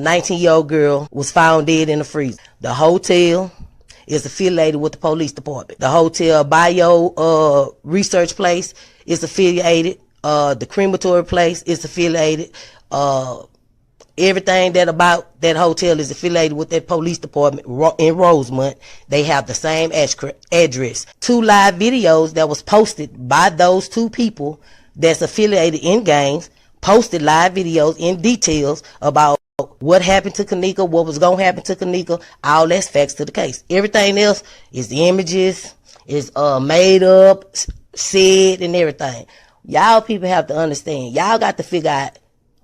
19-year-old girl was found dead in the freezer. The hotel is affiliated with the police department. The hotel bio research place is affiliated. The crematory place is affiliated. Everything that about that hotel is affiliated with that police department in Rosemont. They have the same address. 2 live videos that was posted by those 2 people that's affiliated in gangs, posted live videos in details about what happened to Kenneka, what was going to happen to Kenneka. All that's facts to the case. Everything else is the images, is made up, said, and everything. Y'all people have to understand. Y'all got to figure out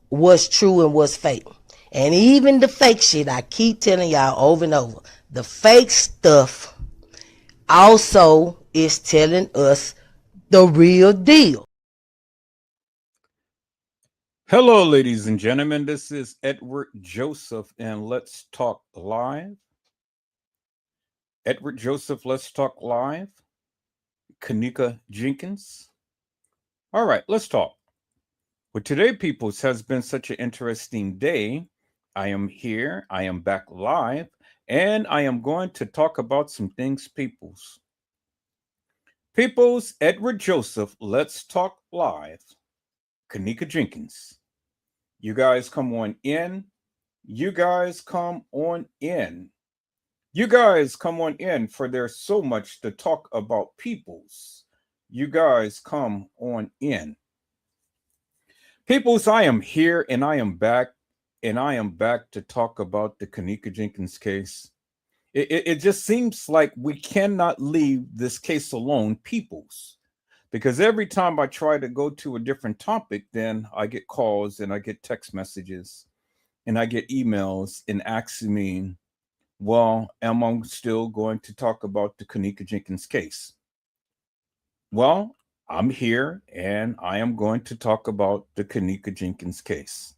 what's true and what's fake. And even the fake shit, I keep telling y'all over and over, the fake stuff also is telling us the real deal. Hello, ladies and gentlemen. This is Edward Joseph, and Let's Talk Live. Edward Joseph, Let's Talk Live. Kenneka Jenkins. All right, let's talk. Well, today, peoples, has been such an interesting day. I am here. I am back live, and I am going to talk about some things, peoples. Peoples, Edward Joseph, Let's Talk Live. Kenneka Jenkins. You guys come on in. You guys come on in. You guys come on in, for there's so much to talk about, peoples. You guys come on in. Peoples, I am here and I am back, and I am back to talk about the Kenneka Jenkins case. It just seems like we cannot leave this case alone, peoples, because every time I try to go to a different topic, then I get calls and I get text messages and I get emails and asking me, well, am I still going to talk about the Kenneka Jenkins case? Well, I'm here and I am going to talk about the Kenneka Jenkins case.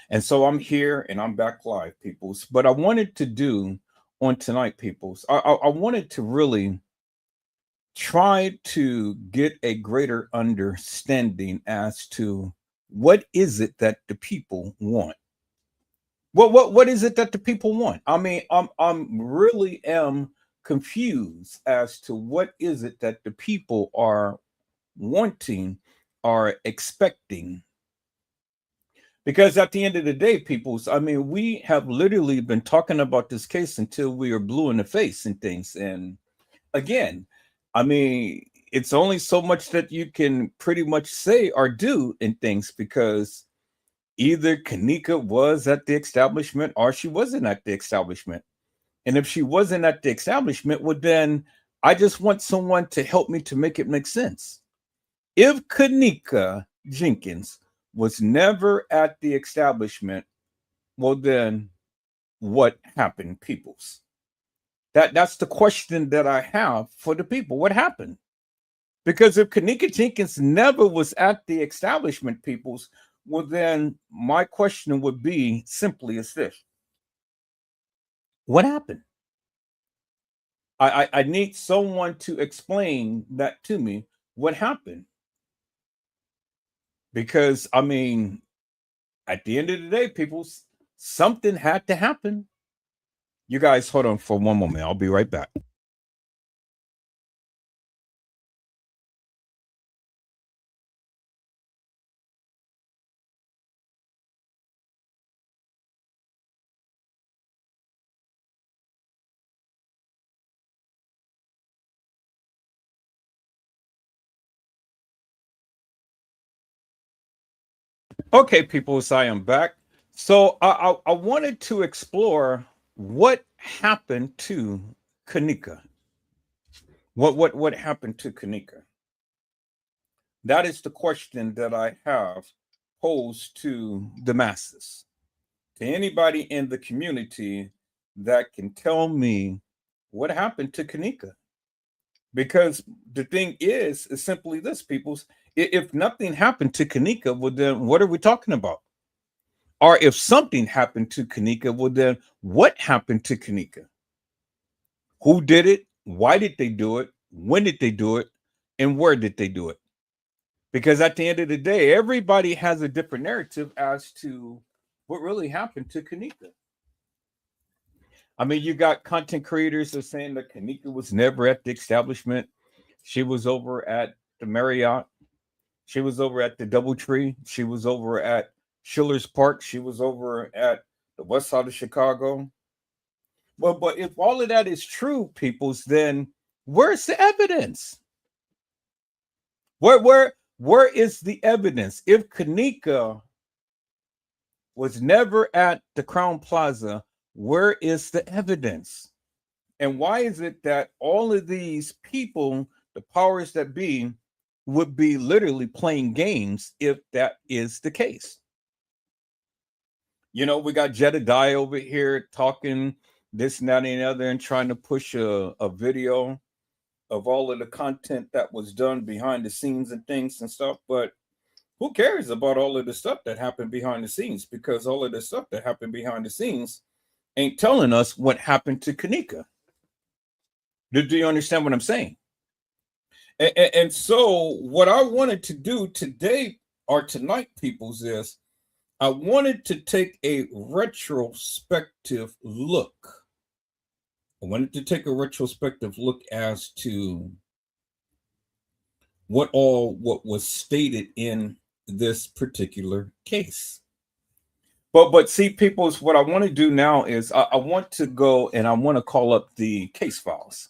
And so I'm here and I'm back live, peoples. But I wanted to do on tonight, peoples, I wanted to really try to get a greater understanding as to what is it that the people want. What is it that the people want? I mean, I'm really am confused as to what is it that the people are wanting, are expecting. Because at the end of the day, peoples, I mean, we have literally been talking about this case until we are blue in the face and things. And again, I mean, it's only so much that you can pretty much say or do in things, because either Kenneka was at the establishment or she wasn't at the establishment. And if she wasn't at the establishment, well, then I just want someone to help me to make it make sense. If Kenneka Jenkins was never at the establishment, well, then what happened, peoples? That's the question that I have for the people. What happened? Because if Kenneka Jenkins never was at the establishment, peoples, well, then my question would be simply as this. What happened? I need someone to explain that to me. What happened? Because, I mean, at the end of the day, people, something had to happen. You guys hold on for one moment. I'll be right back. Okay, people, so I am back. So I wanted to explore what happened to Kenneka. What happened to Kenneka? That is the question that I have posed to the masses, to anybody in the community that can tell me what happened to Kenneka. Because the thing is simply this, peoples. If nothing happened to Kenneka, well, then what are we talking about? Or if something happened to Kenneka, well, then what happened to Kenneka? Who did it? Why did they do it? When did they do it? And where did they do it? Because at the end of the day, everybody has a different narrative as to what really happened to Kanika. I mean, you got content creators that are saying that Kanika was never at the establishment. She was over at the Marriott. She was over at the Doubletree. She was over at Schiller's Park. She was over at the west side of Chicago. Well, but if all of that is true, peoples, then where's the evidence? Where is the evidence? If Kanika was never at the Crown Plaza, where is the evidence? And why is it that all of these people, the powers that be, would be literally playing games if that is the case? You know, we got Jedediah over here talking this and that and the other and trying to push a video of all of the content that was done behind the scenes and things and stuff. But who cares about all of the stuff that happened behind the scenes? Because all of the stuff that happened behind the scenes ain't telling us what happened to Kanika. Do you understand what I'm saying? And so what I wanted to do today or tonight, peoples, is I wanted to take a retrospective look. I wanted to take a retrospective look as to what was stated in this particular case. But see, peoples, what I want to do now is I want to go and I want to call up the case files.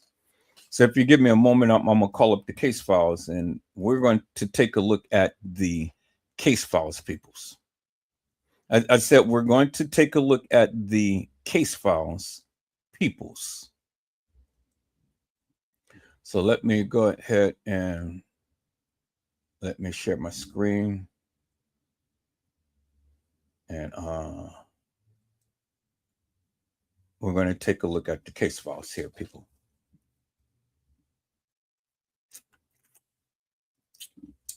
So if you give me a moment, I'm going to call up the case files and we're going to take a look at the case files, peoples. I said we're going to take a look at the case files, peoples. So let me go ahead and let me share my screen. And we're going to take a look at the case files here, people.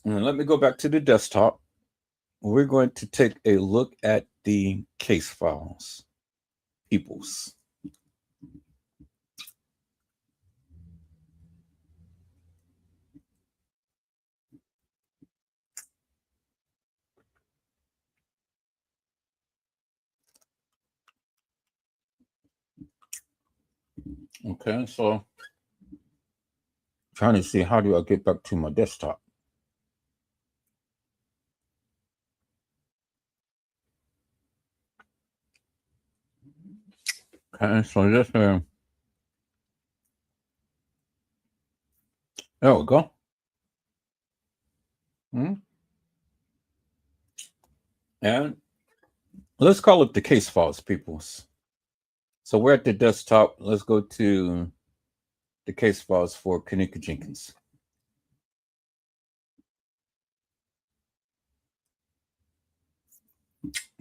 And let me go back to the desktop. We're going to take a look at the case files, peoples. Okay, so trying to see how do I get back to my desktop. Okay, so just there we go. And let's call up the case files, peoples. So we're at the desktop. Let's go to the case files for Kanika Jenkins.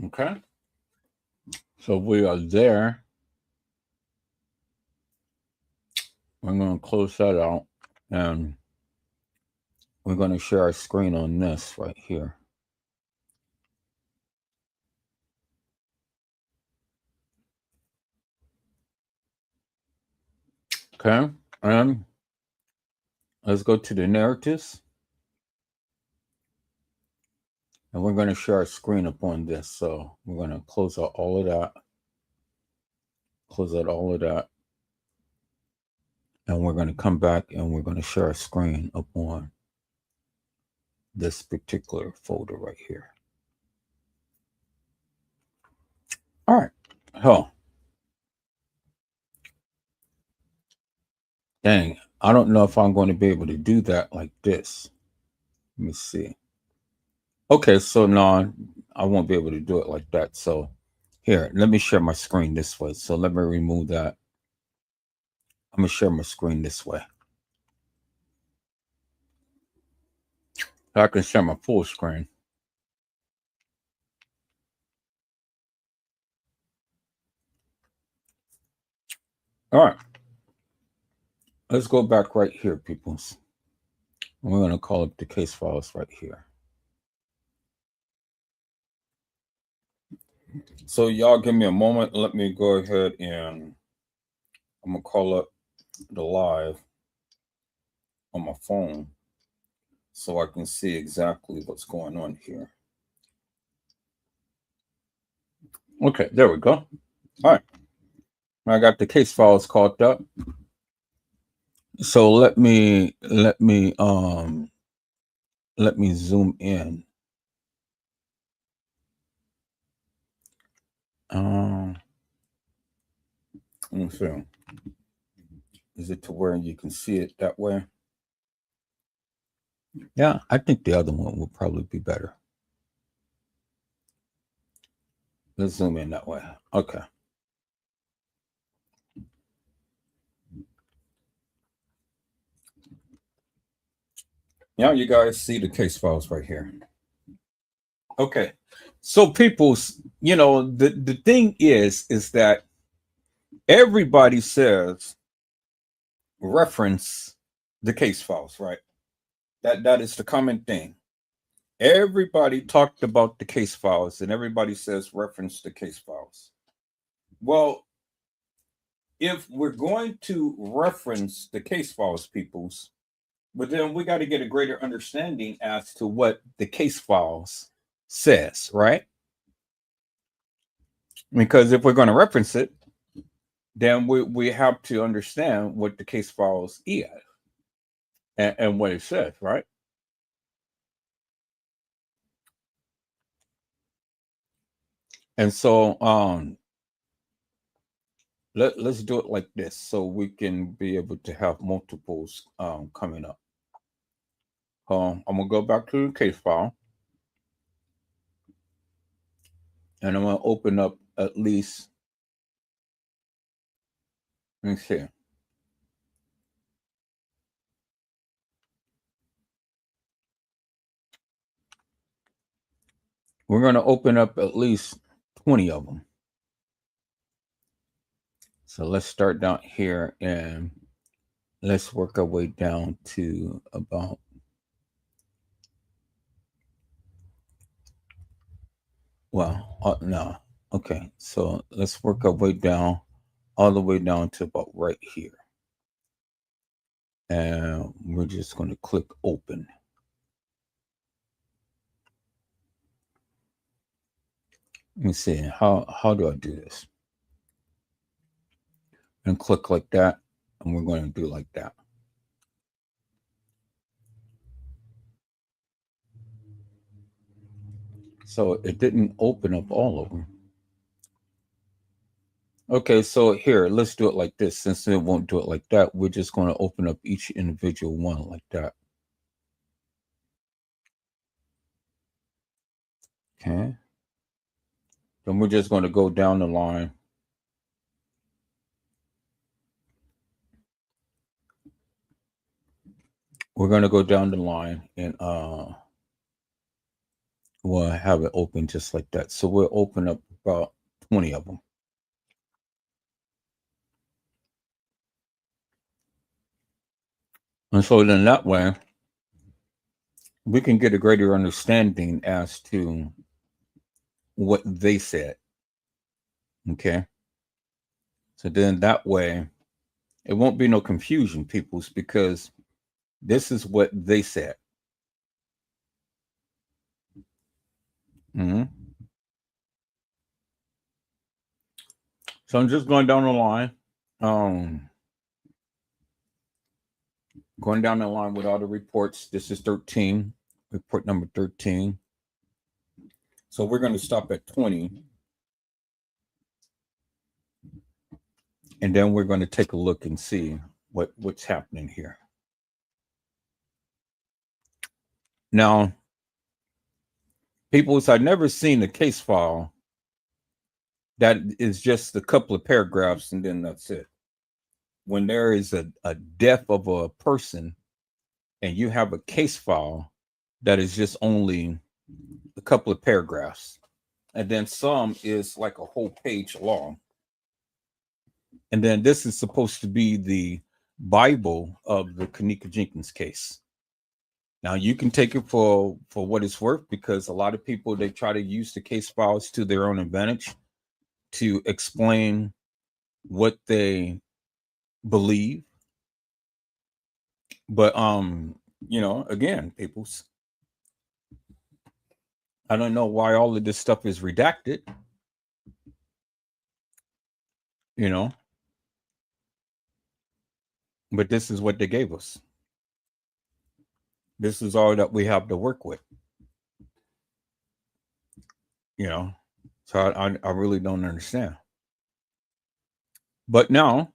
Okay. So we are there. We're going to close that out and we're going to share our screen on this right here. Okay, and let's go to the narratives. And we're going to share our screen up on this. So we're going to close out all of that. Close out all of that. And we're going to come back and we're going to share our screen up on this particular folder right here. All right. Oh. Dang. I don't know if I'm going to be able to do that like this. Let me see. Okay, so no, I won't be able to do it like that. So here, let me share my screen this way. So let me remove that. I'm going to share my screen this way. I can share my full screen. All right. Let's go back right here, peoples. We're going to call up the case files right here. So y'all give me a moment. Let me go ahead and I'm going to call up the live on my phone so I can see exactly what's going on here. Okay, there we go. All right, I got the case files caught up. So let me zoom in. Um, let me see. Is it to where you can see it that way? Yeah, I think the other one will probably be better. Let's zoom in that way. Okay. Now you guys see the case files right here. Okay. So people's, the thing is that everybody says reference the case files, right? That is the common thing. Everybody talked about the case files and everybody says reference the case files. Well, if we're going to reference the case files, peoples, but then we got to get a greater understanding as to what the case files says, right? Because if we're going to reference it, then we have to understand what the case files is and what it says, right? And so let's do it like this so we can be able to have multiples coming up. I'm gonna go back to the case file and I'm gonna open up at least, let me see. We're gonna open up at least 20 of them. So let's start down here and let's work our way down to about, well, no. Okay, so let's work our way down all the way down to about right here. And we're just going to click open. Let me see, how do I do this? And click like that, and we're going to do like that. So it didn't open up all of them. Okay, so here, let's do it like this. Since it won't do it like that, we're just going to open up each individual one like that. Okay. Then we're just going to go down the line. We're going to go down the line and we'll have it open just like that. So we'll open up about 20 of them. And so then that way, we can get a greater understanding as to what they said. Okay. So then that way, it won't be no confusion, peoples, because this is what they said. Mm-hmm. So I'm just going down the line. Going down the line with all the reports. This is 13, report number 13. So we're going to stop at 20. And then we're going to take a look and see what's happening here. Now, people, I've never seen a case file that is just a couple of paragraphs and then that's it. When there is a death of a person and you have a case file that is just only a couple of paragraphs, and then some is like a whole page long. And then this is supposed to be the Bible of the Kenneka Jenkins case. Now you can take it for what it's worth, because a lot of people, they try to use the case files to their own advantage to explain what they believe. But again, peoples, I don't know why all of this stuff is redacted. you know, but this is what they gave us. This is all that we have to work with, you know. So I really don't understand. But now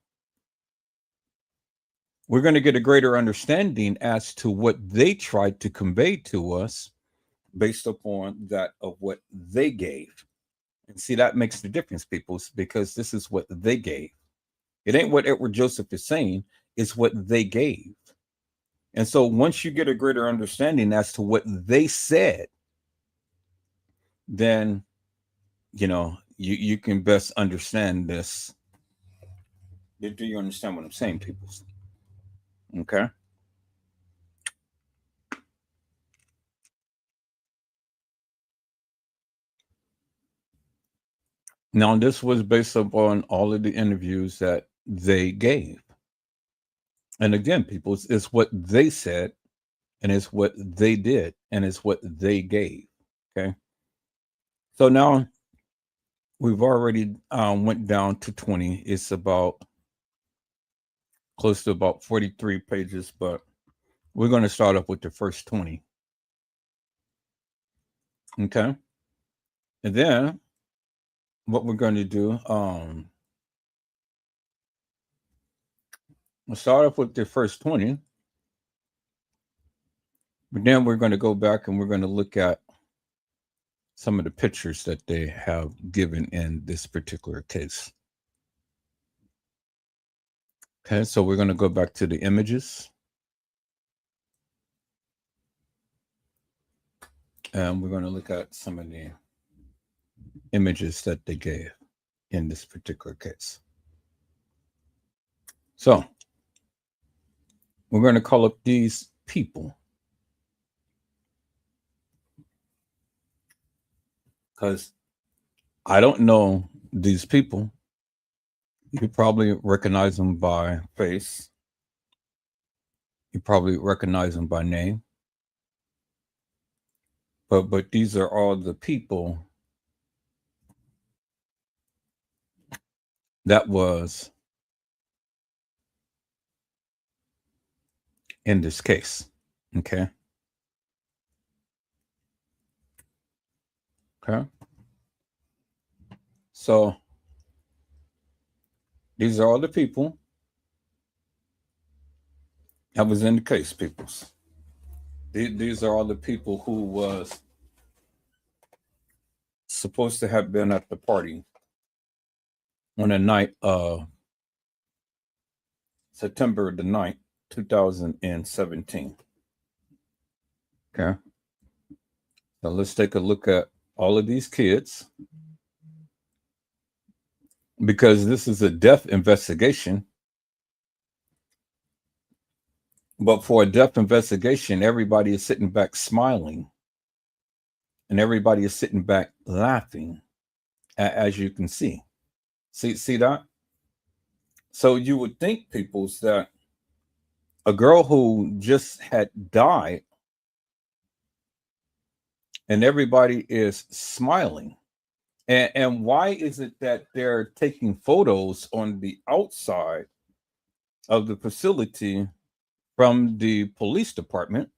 we're going to get a greater understanding as to what they tried to convey to us based upon that of what they gave. And see, that makes the difference, people, because this is what they gave. It ain't what Edward Joseph is saying, it's what they gave. And so once you get a greater understanding as to what they said, then, you know, you can best understand this. Do you understand what I'm saying, people? Okay. Now, this was based upon all of the interviews that they gave. And again, people, it's what they said, and it's what they did, and it's what they gave. Okay. So now we've already went down to 20. It's about close to about 43 pages, but we're going to start off with the first 20. Okay. And then what we're going to do, we'll start off with the first 20, but then we're going to go back and we're going to look at some of the pictures that they have given in this particular case. Okay, so we're going to go back to the images. And we're going to look at some of the images that they gave in this particular case. So we're going to call up these people, because I don't know these people. You probably recognize them by face. You probably recognize them by name. But these are all the people that was in this case. Okay. Okay. So these are all the people that was in the case, peoples. These are all the people who was supposed to have been at the party on the night of September the 9th, 2017. Okay. So let's take a look at all of these kids, because this is a death investigation. But for a death investigation, everybody is sitting back smiling, and everybody is sitting back laughing, as you can see. See that? So you would think, peoples, that a girl who just had died and everybody is smiling. And why is it that they're taking photos on the outside of the facility from the police department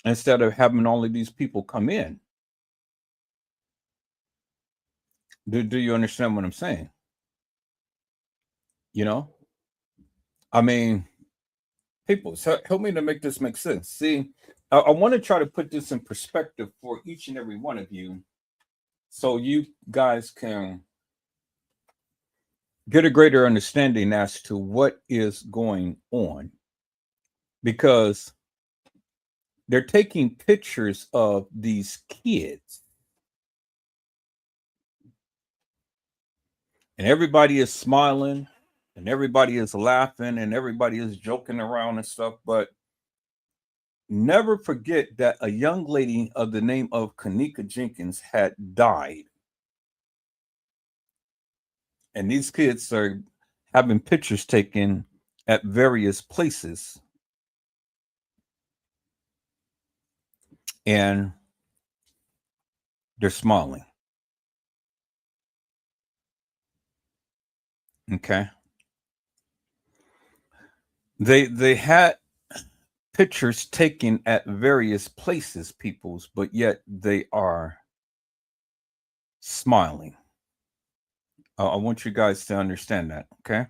instead of having all of these people come in? Do you understand what I'm saying? You know, I mean, people, help me to make this make sense. See, I want to try to put this in perspective for each and every one of you, so you guys can get a greater understanding as to what is going on, because they're taking pictures of these kids and everybody is smiling and everybody is laughing and everybody is joking around and stuff. But never forget that a young lady of the name of Kenneka Jenkins had died. And these kids are having pictures taken at various places. And they're smiling. Okay. They had pictures taken at various places, peoples, but yet they are smiling. I want you guys to understand that, okay?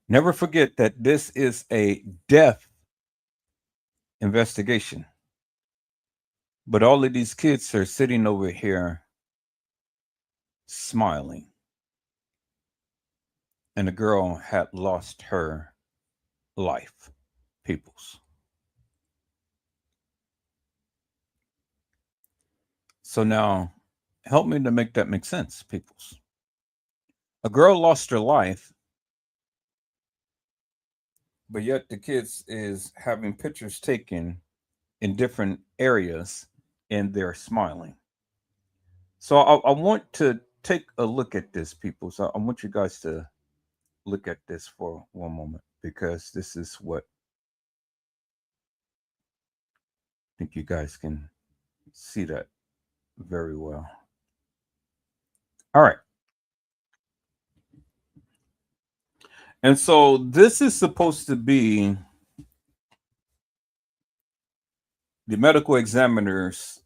Never forget that this is a death investigation. But all of these kids are sitting over here smiling. And the girl had lost her life, peoples. So now, help me to make that make sense, peoples. A girl lost her life, but yet the kids is having pictures taken in different areas and they're smiling. So I want to take a look at this, people. So I want you guys to look at this for one moment because this is what I think you guys can see that very well. All right. And so this is supposed to be the medical examiner's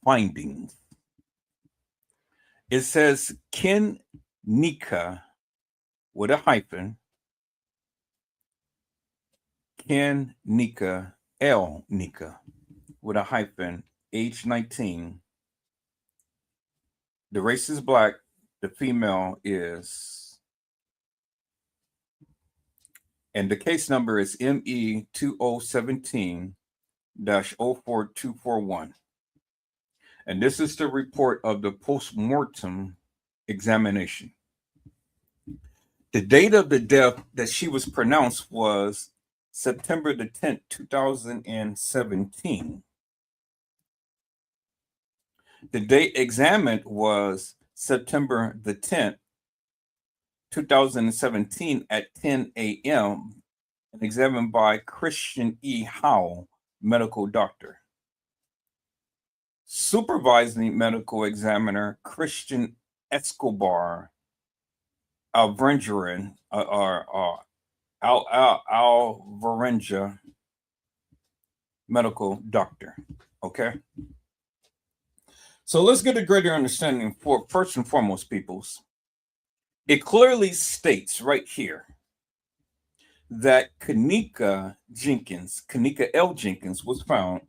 findings. It says Ken Nika with a hyphen, Ken Nika, L Nika with a hyphen, age 19. The race is black, the female is, and the case number is ME 2017 04241. And this is the report of the post-mortem examination. The date of the death that she was pronounced was September the 10th, 2017. The date examined was September the 10th, 2017 at 10 a.m. and examined by Christian E. Howell, medical doctor. Supervising medical examiner Christian Escobar Alvarenga, Alvarenga, medical doctor. Okay. So let's get a greater understanding for first and foremost, peoples. It clearly states right here that Kanika L. Jenkins was found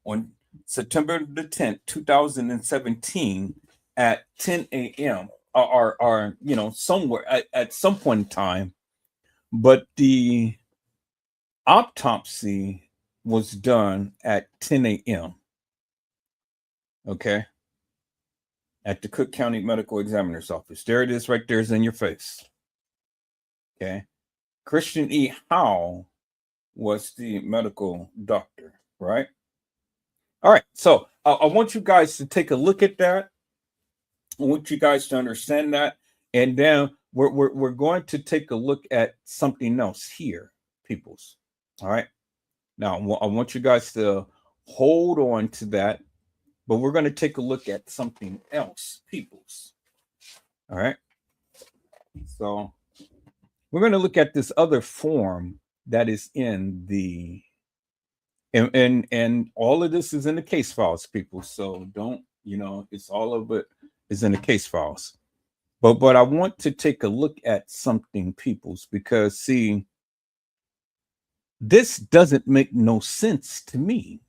on September the 10th, 2017 at 10 a.m. or somewhere at some point in time. But the autopsy was done at 10 a.m. Okay. At the Cook County Medical Examiner's Office. There it is right there, is in your face. Okay. Christian E. Howell was the medical doctor, right? All right. So I want you guys to take a look at that. I want you guys to understand that. And then we're going to take a look at something else here, peoples. All right. Now, I want you guys to hold on to that, but we're going to take a look at something else, peoples. All right. So we're going to look at this other form that is in the and all of this is in the case files, people. So don't, it's all of it is in the case files. But I want to take a look at something, peoples, because see, this doesn't make no sense to me.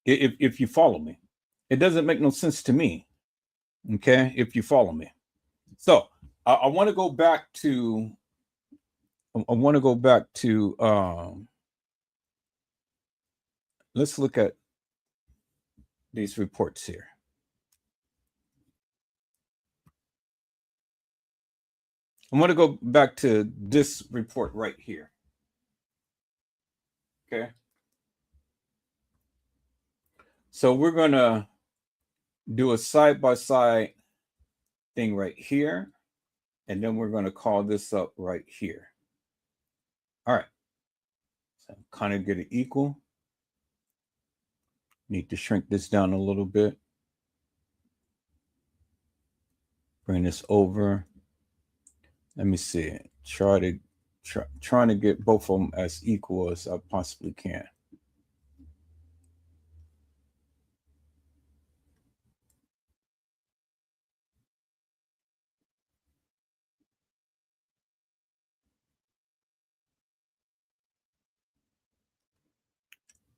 If you follow me, it doesn't make no sense to me. Okay, if you follow me. So I want to go back to. I want to go back to. Let's look at these reports here. I want to go back to this report right here. Okay. So we're going to do a side-by-side thing right here. And then we're going to call this up right here. All right. So kind of get it equal. Need to shrink this down a little bit. Bring this over. Let me see. Trying to get both of them as equal as I possibly can.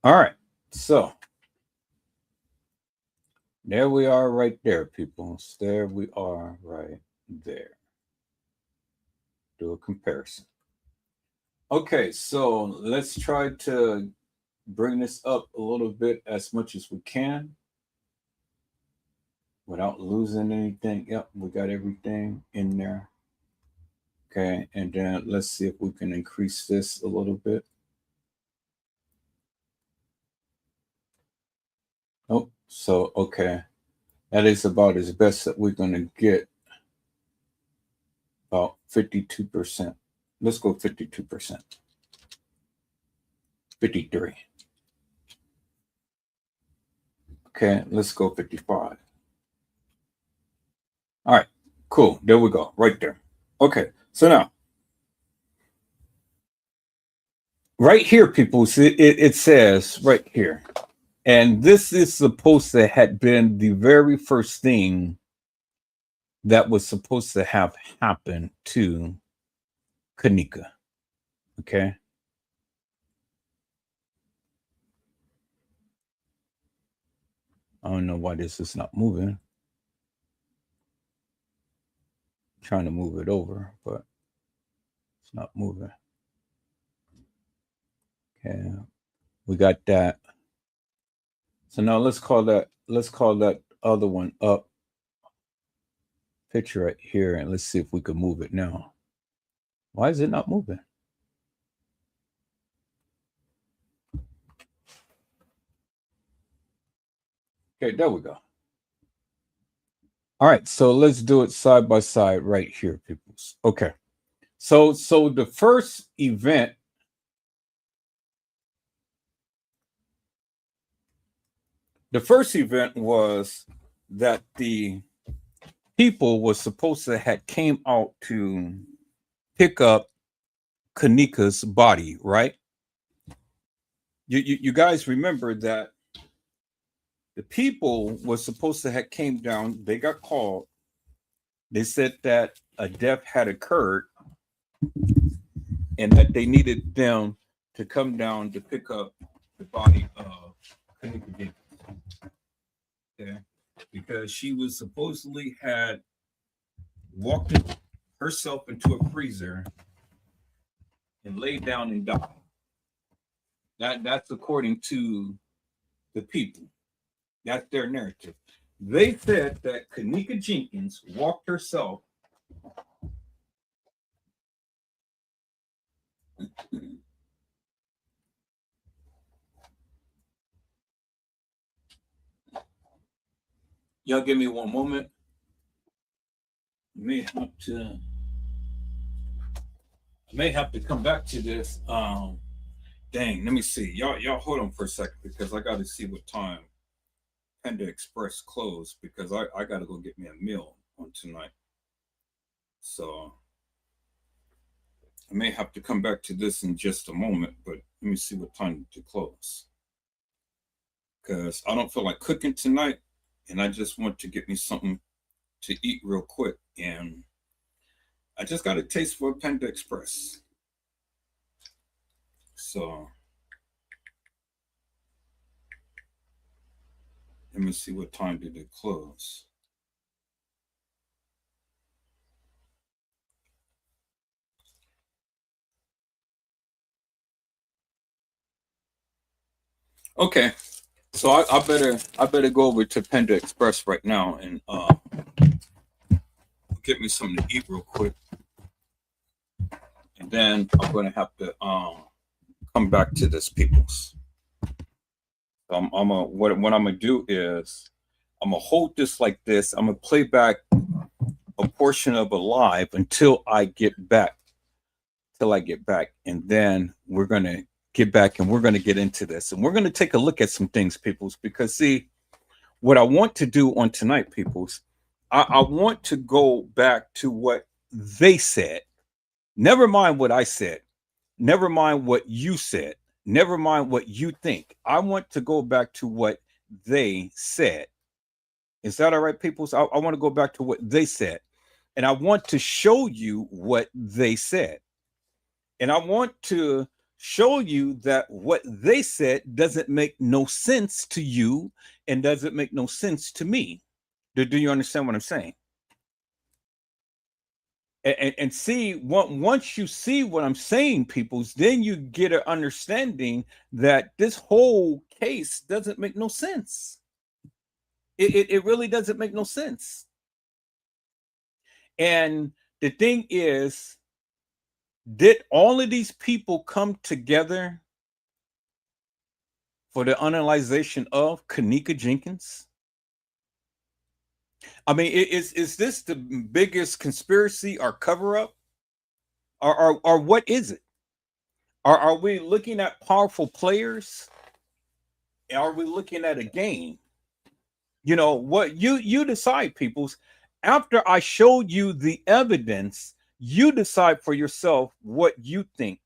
All right. So there we are right there, people. There we are right there. Do a comparison. Okay, so let's try to bring this up a little bit as much as we can without losing anything. Yep, we got everything in there. Okay, and then let's see if we can increase this a little bit. Oh, so okay. That is about as best that we're going to get. About 52%. Let's go 52%. 53. Okay, let's go 55. All right, cool. There we go, right there. Okay, so now, right here, people, see, it says right here, and this is supposed to have been the very first thing that was supposed to have happened to Kenneka. Okay. I don't know why this is not moving. I'm trying to move it over, but it's not moving. Okay. We got that. So now let's call that other one up. Picture right here, and let's see if we can move it now. Why is it not moving? Okay, there we go. All right, so let's do it side by side right here, people. Okay, so the first event was that the people was supposed to have came out to pick up Kenneka's body, right? You guys remember that the people was supposed to have came down. They got called. They said that a death had occurred and that they needed them to come down to pick up the body of Kenneka Jenkins. Okay, because she was supposedly had walked herself into a freezer and laid down and died. That's according to the people. That's their narrative. They said that Kenneka Jenkins walked herself Y'all give me one moment. May have to come back to this. Dang, let me see. Y'all hold on for a second because I got to see what time Panda Express closed because I got to go get me a meal on tonight. So I may have to come back to this in just a moment, but let me see what time to close because I don't feel like cooking tonight, and I just want to get me something to eat real quick, and I just got a taste for Panda Express. So let me see what time did it close. Okay, so I better go over to Panda Express right now and get me something to eat real quick, and then I'm gonna have to come back to this, peoples. What I'm gonna do is I'm gonna hold this like this. I'm gonna play back a portion of a live until I get back, and then we're gonna get back and we're gonna get into this, and we're gonna take a look at some things, peoples, because see, what I want to do on tonight, peoples, I want to go back to what they said. Never mind what I said. Never mind what you said. Never mind what you think. I want to go back to what they said. Is that all right, people? So I want to go back to what they said. And I want to show you what they said. And I want to show you that what they said doesn't make no sense to you and doesn't make no sense to me. Do you understand what I'm saying? And see, once you see what I'm saying, peoples, then you get an understanding that this whole case doesn't make no sense. It really doesn't make no sense. And the thing is, did all of these people come together for the analyzation of Kenneka Jenkins? I mean, is this the biggest conspiracy or cover up? Or what is it? Are we looking at powerful players? Are we looking at a game? You know what, you decide, peoples. After I showed you the evidence, you decide for yourself what you think.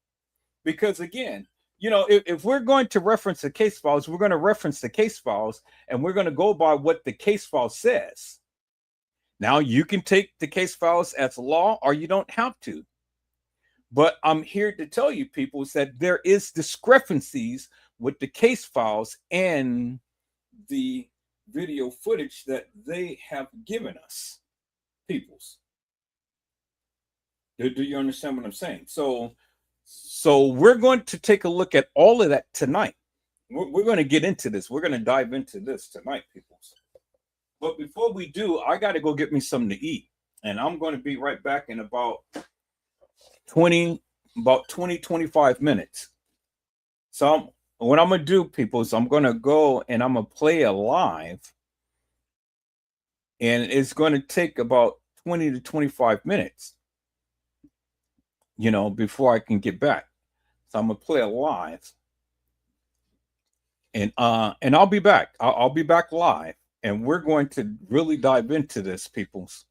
Because again, if we're going to reference the case files, we're going to reference the case files, and we're going to go by what the case file says. Now, you can take the case files as law, or you don't have to. But I'm here to tell you, people, is that there is discrepancies with the case files and the video footage that they have given us, peoples. Do you understand what I'm saying? So we're going to take a look at all of that tonight. We're going to get into this. We're going to dive into this tonight, peoples. But before we do, I got to go get me something to eat. And I'm going to be right back in about 20, 25 minutes. So what I'm going to do, people, is I'm going to go and I'm going to play a live. And it's going to take about 20 to 25 minutes, before I can get back. So I'm going to play a live. And I'll be back. I'll be back live. And we're going to really dive into this, peoples.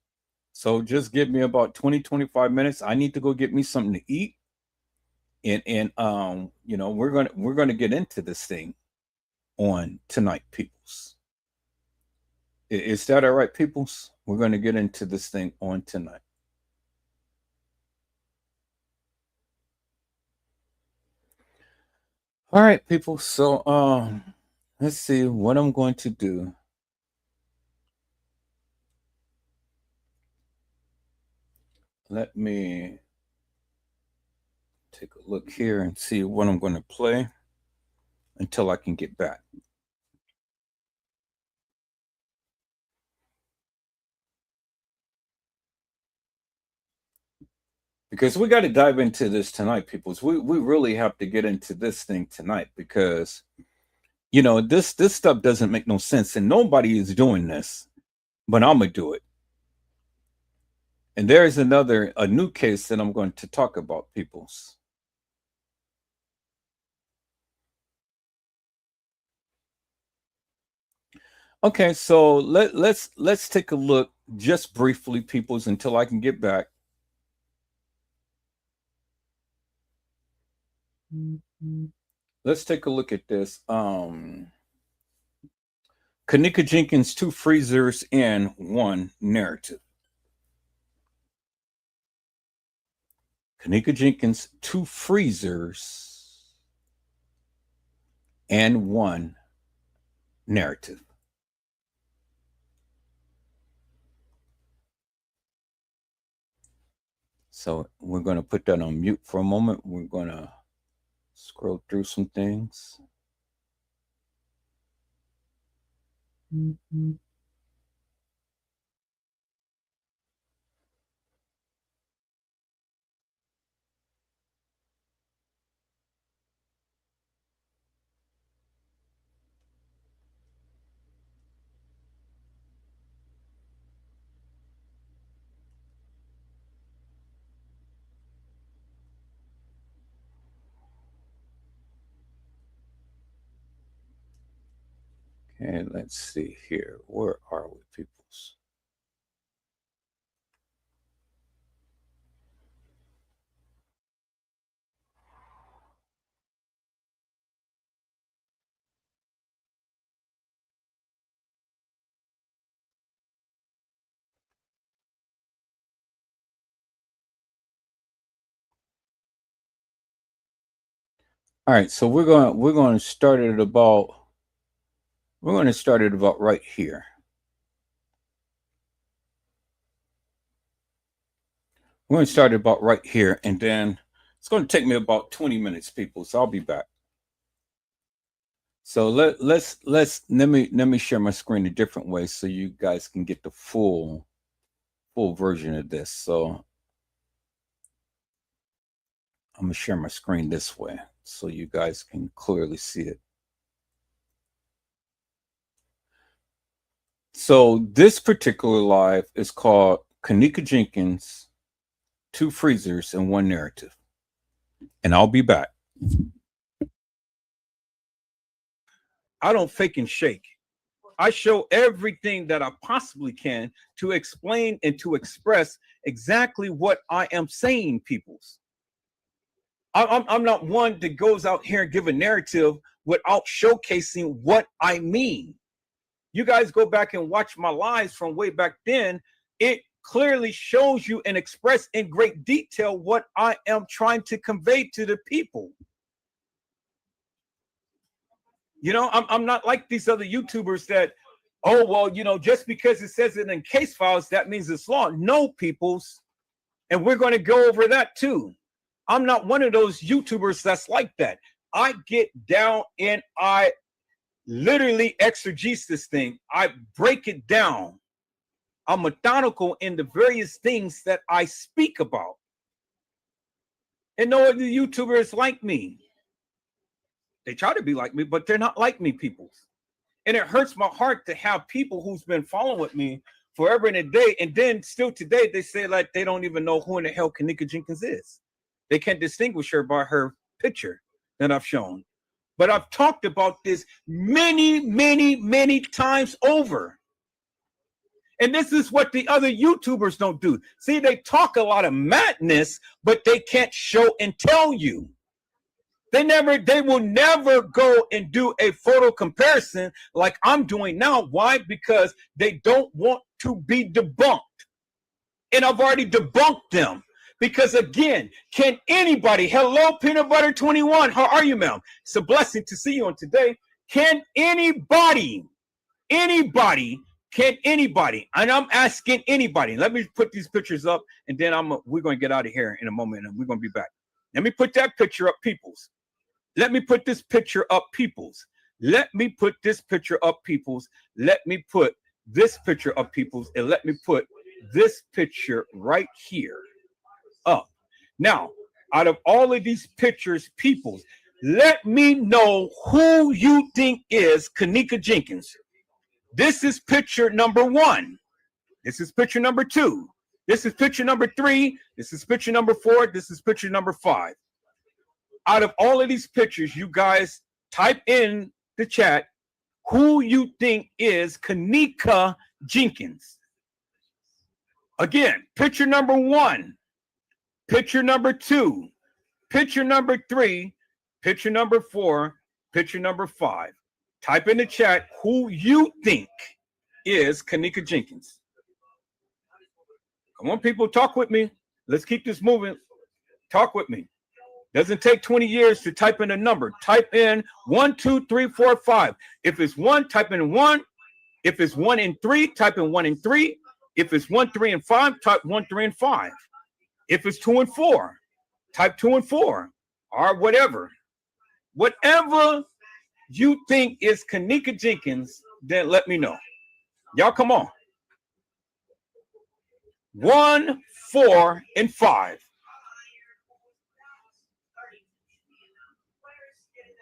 So just give me about 20, 25 minutes. I need to go get me something to eat. And we're going to get into this thing on tonight, peoples. Is that all right, peoples? We're going to get into this thing on tonight. All right, people. So let's see what I'm going to do. Let me take a look here and see what I'm going to play until I can get back. Because we got to dive into this tonight, people. We really have to get into this thing tonight, because this stuff doesn't make no sense, and nobody is doing this, but I'm gonna do it. And there is a new case that I'm going to talk about, peoples. Okay, so let's take a look just briefly, peoples, until I can get back. Let's take a look at this. Kenneka Jenkins, 2 freezers and 1 narrative. Kenneka Jenkins, 2 freezers and 1 narrative. So we're going to put that on mute for a moment. We're going to scroll through some things. Mm-hmm. Okay, let's see here. Where are we, peoples? All right, so we're going to start it about right here. We're going to start it about right here, and then it's going to take me about 20 minutes, people. So I'll be back. So let me share my screen a different way so you guys can get the full version of this. So I'm gonna share my screen this way so you guys can clearly see it. So this particular live is called Kenneka Jenkins, 2 Freezers and 1 Narrative. And I'll be back. I don't fake and shake. I show everything that I possibly can to explain and to express exactly what I am saying, peoples. I'm not one that goes out here and give a narrative without showcasing what I mean. You guys go back and watch my lives from way back then. It clearly shows you and express in great detail what I am trying to convey to the people. You know, I'm not like these other YouTubers that, oh, well, you know, just because it says it in case files, that means it's law. No, peoples. And we're going to go over that too. I'm not one of those YouTubers that's like that. I get down and I literally exegese this thing. I break it down. I'm methodical in the various things that I speak about. And no other YouTubers like me. They try to be like me, but they're not like me, people. And it hurts my heart to have people who's been following with me forever and a day, and then still today they say like they don't even know who in the hell Kenneka Jenkins is. They can't distinguish her by her picture that I've shown. But I've talked about this many, many, many times over. And this is what the other YouTubers don't do. See, they talk a lot of madness, but they can't show and tell you. They will never go and do a photo comparison like I'm doing now. Why? Because they don't want to be debunked. And I've already debunked them. Because again, can anybody, hello, Peanut Butter 21, how are you, ma'am? It's a blessing to see you on today. Can anybody, and I'm asking anybody, let me put these pictures up, and then we're going to get out of here in a moment, and we're going to be back. Let me put that picture up, peoples. Let me put this picture up, peoples. Let me put this picture up, peoples. Let me put this picture up, peoples, and let me put this picture right here up. Now, out of all of these pictures, peoples, let me know who you think is Kenneka Jenkins. This is picture number 1. This is picture number 2. This is picture number 3. This is picture number 4. This is picture number 5. Out of all of these pictures, you guys type in the chat who you think is Kenneka Jenkins. Again, picture number 1, picture number 2, picture number 3, picture number 4, picture number 5. Type in the chat who you think is Kenneka Jenkins. Come on, people, talk with me. Let's keep this moving. Talk with me. Doesn't take 20 years to type in a number. Type in 1, 2, 3, 4, 5. If it's 1, type in 1. If it's 1 and 3, type in 1 and 3. If it's 1, 3, and 5, type 1, 3, and 5. If it's 2 and 4, type 2 and 4, or whatever. Whatever you think is Kenneka Jenkins, then let me know. Y'all come on. 1, 4, and 5.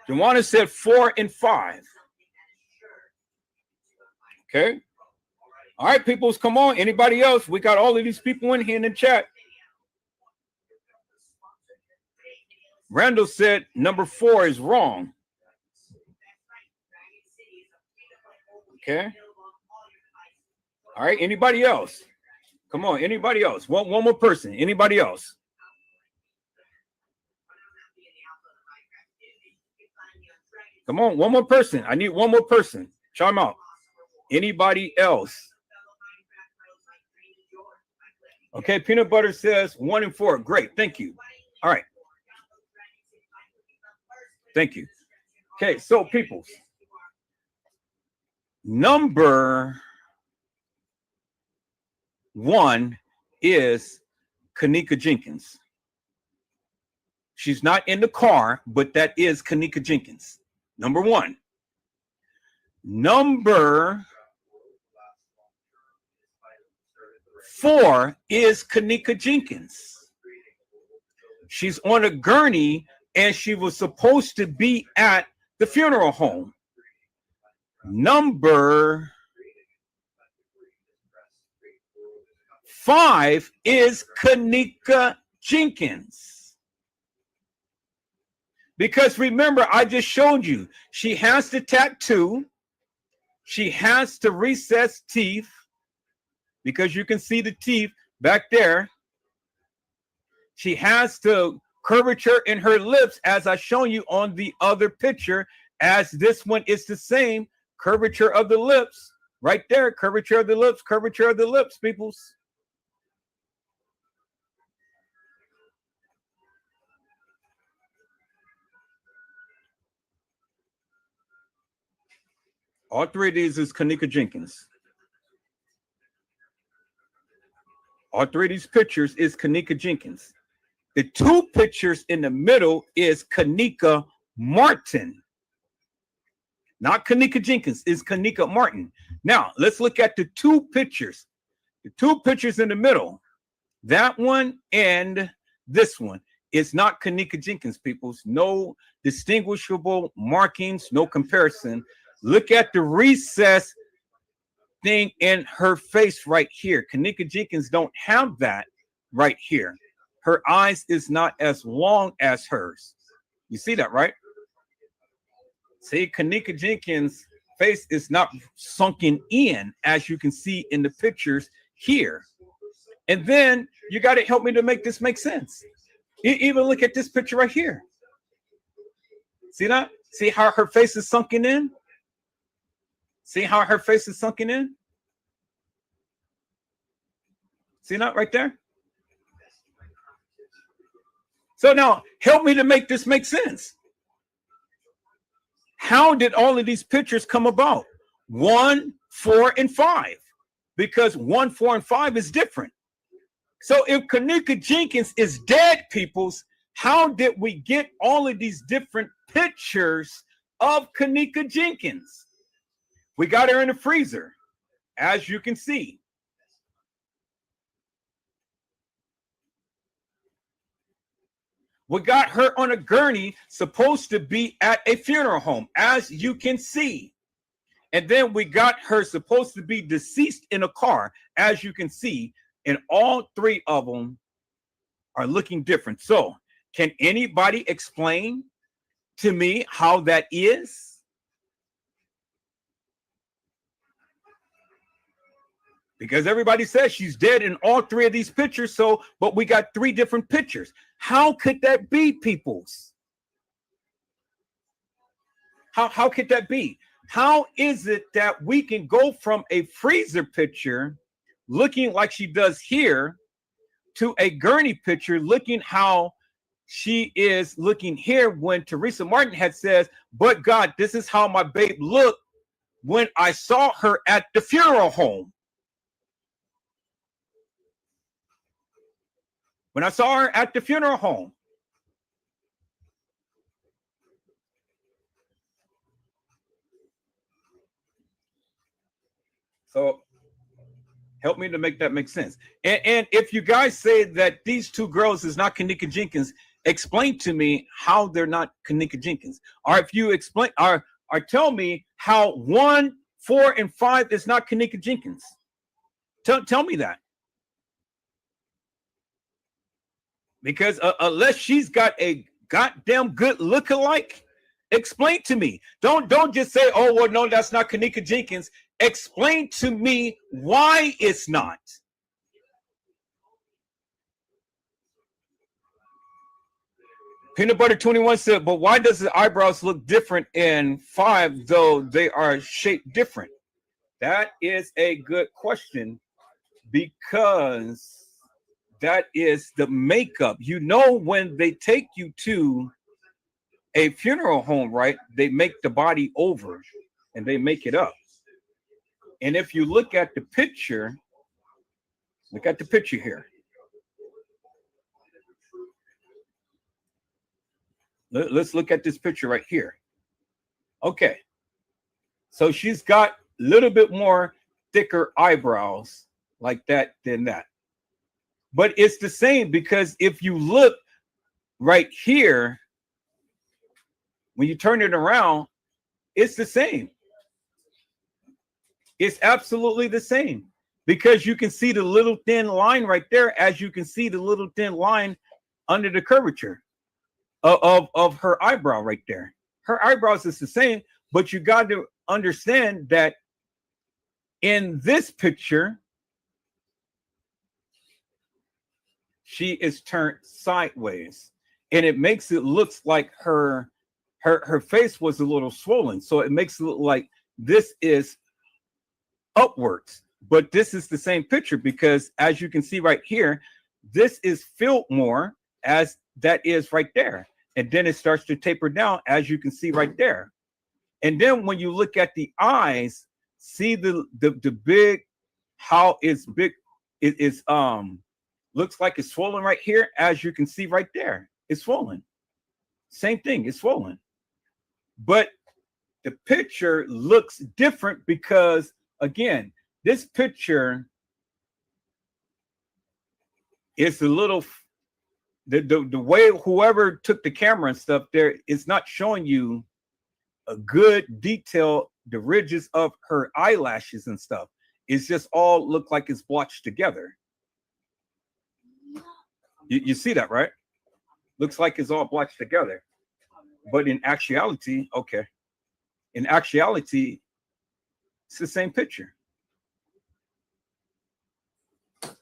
Joanna said 4 and 5. Okay. All right, peoples, come on. Anybody else? We got all of these people in here in the chat. Randall said number 4 is wrong. Okay. All right. Anybody else? Come on. Anybody else? One more person. Anybody else? Come on. One more person. I need one more person. Shout them out. Anybody else? Okay. Peanut Butter says 1 and 4. Great. Thank you. All right. Thank you. Okay, so peoples, number one is Kenneka Jenkins. She's not in the car, but that is Kenneka Jenkins. Number one. Number 4 is Kenneka Jenkins. She's on a gurney and she was supposed to be at the funeral home. Number 5 is Kenneka Jenkins. Because remember, I just showed you, she has the tattoo. She has the recessed teeth, because you can see the teeth back there. She has the curvature in her lips, as I shown you on the other picture, as this one is the same curvature of the lips right there. Curvature of the lips, peoples. All 3 of these is Kenneka Jenkins. All 3 of these pictures is Kenneka Jenkins. The 2 pictures in the middle is Kenneka Martin. Not Kenneka Jenkins, is Kenneka Martin. Now, let's look at the 2 pictures. The 2 pictures in the middle, that one and this one, is not Kenneka Jenkins, peoples. No distinguishable markings, no comparison. Look at the recess thing in her face right here. Kenneka Jenkins don't have that right here. Her eyes is not as long as hers. You see that, right? See, Kenneka Jenkins' face is not sunken in, as you can see in the pictures here. And then you got to help me to make this make sense. Even look at this picture right here. See that? See how her face is sunken in? See how her face is sunken in? See that right there? So now help me to make this make sense. How did all of these pictures come about? 1, 4, and 5. Because 1, 4, and 5 is different. So if Kenneka Jenkins is dead, peoples, how did we get all of these different pictures of Kenneka Jenkins? We got her in the freezer, as you can see. We got her on a gurney, supposed to be at a funeral home, as you can see. And then we got her supposed to be deceased in a car, as you can see. And all 3 of them are looking different. So can anybody explain to me how that is? Because everybody says she's dead in all 3 of these pictures. So, but we got 3 different pictures. How could that be, peoples? How could that be? How is it that we can go from a freezer picture looking like she does here to a gurney picture looking how she is looking here, when Teresa Martin had says, but God, this is how my babe looked when I saw her at the funeral home. When I saw her at the funeral home. So help me to make that make sense. And if you guys say that these 2 girls is not Kenneka Jenkins, explain to me how they're not Kenneka Jenkins. Or if you explain, or tell me how 1, 4, and 5 is not Kenneka Jenkins. Tell me that. Because unless she's got a goddamn good lookalike, explain to me. Don't just say, oh, well, no, that's not Kenneka Jenkins. Explain to me why it's not. Peanut Butter 21 said, but why does the eyebrows look different in 5, though they are shaped different? That is a good question, because that is the makeup. You know, when they take you to a funeral home, right, they make the body over and they make it up. And if you look at the picture, look at the picture here. Let's look at this picture right here. Okay. So she's got a little bit more thicker eyebrows like that than that. But it's the same, because if you look right here, when you turn it around, it's the same. It's absolutely the same, because you can see the little thin line right there, as you can see the little thin line under the curvature of her eyebrow right there. Her eyebrows is the same, but you got to understand that in this picture, she is turned sideways, and it makes it look like her face was a little swollen. So it makes it look like this is upwards, but this is the same picture, because as you can see right here, this is filled more as that is right there. And then it starts to taper down, as you can see right there. And then when you look at the eyes, see the big, how it's big, it is looks like it's swollen right here, as you can see right there. It's swollen. Same thing, it's swollen. But the picture looks different because, again, this picture is a little, the way whoever took the camera and stuff there is not showing you a good detail, the ridges of her eyelashes and stuff. It's just all look like it's blotched together. You see that, right? Looks like it's all blotched together. But in actuality, okay. In actuality, it's the same picture.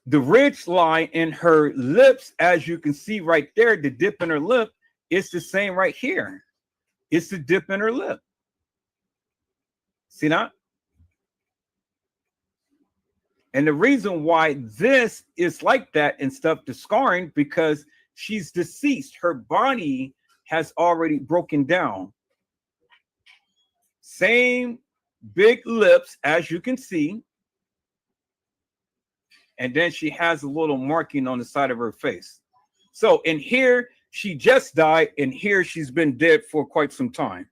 The ridge line in her lips, as you can see right there, the dip in her lip, it's the same right here. It's the dip in her lip. See that? And the reason why this is like that and stuff, the scarring, because she's deceased. Her body has already broken down. Same big lips, as you can see. And then she has a little marking on the side of her face. So in here, she just died, and here she's been dead for quite some time.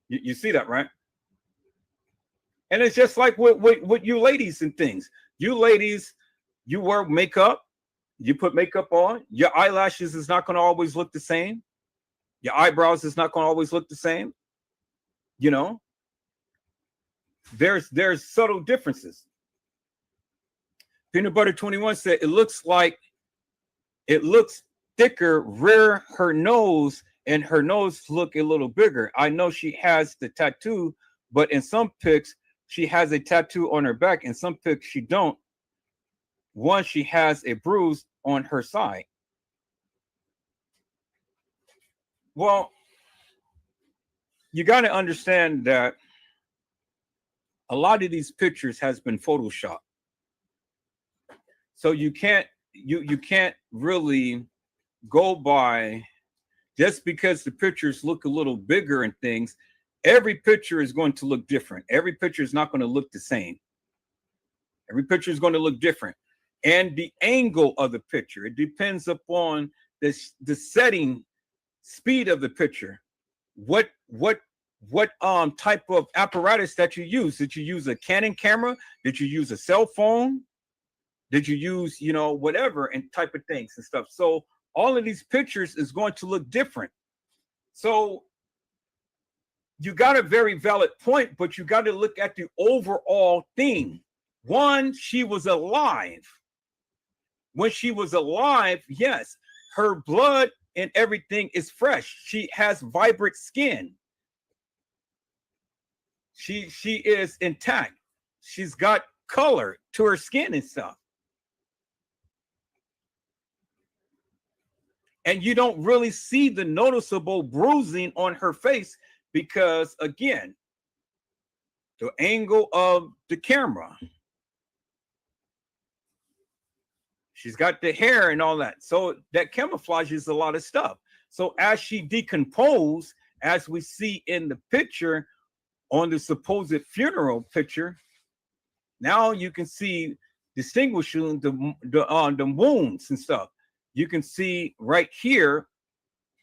You see that, right? And it's just like with you ladies and things. You ladies, you wear makeup, you put makeup on, your eyelashes is not going to always look the same. Your eyebrows is not going to always look the same. You know, there's subtle differences. Peanut Butter 21 said it looks thicker rear her nose, and her nose look a little bigger. I know she has the tattoo, but in some pics she has a tattoo on her back, and some pics she don't. One, she has a bruise on her side. Well, you got to understand that a lot of these pictures has been photoshopped. So you can't really go by just because the pictures look a little bigger and things. Every picture is going to look different. Every picture is not going to look the same. Every picture is going to look different. And the angle of the picture, it depends upon the setting speed of the picture. What type of apparatus that you use? Did you use a Canon camera? Did you use a cell phone? Did you use, whatever and type of things and stuff? So all of these pictures is going to look different. So you got a very valid point, but you got to look at the overall thing. One, she was alive. When she was alive, yes, her blood and everything is fresh. She has vibrant skin. She is intact. She's got color to her skin and stuff. And you don't really see the noticeable bruising on her face because, again, the angle of the camera. She's got the hair and all that. So that camouflages a lot of stuff. So as she decomposed, as we see in the picture on the supposed funeral picture, now you can see distinguishing the wounds and stuff. You can see right here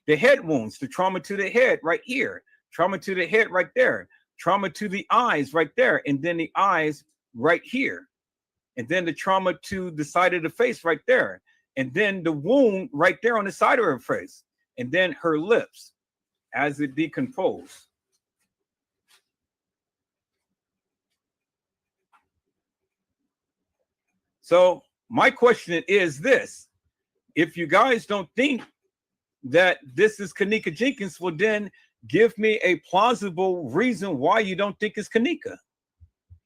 the head wounds, the trauma to the head right here, trauma to the head right there, trauma to the eyes right there, and then the eyes right here, and then the trauma to the side of the face right there, and then the wound right there on the side of her face, and then her lips as it decomposed. So my question is this: if you guys don't think that this is Kenneka Jenkins, well, then give me a plausible reason why you don't think it's Kenneka.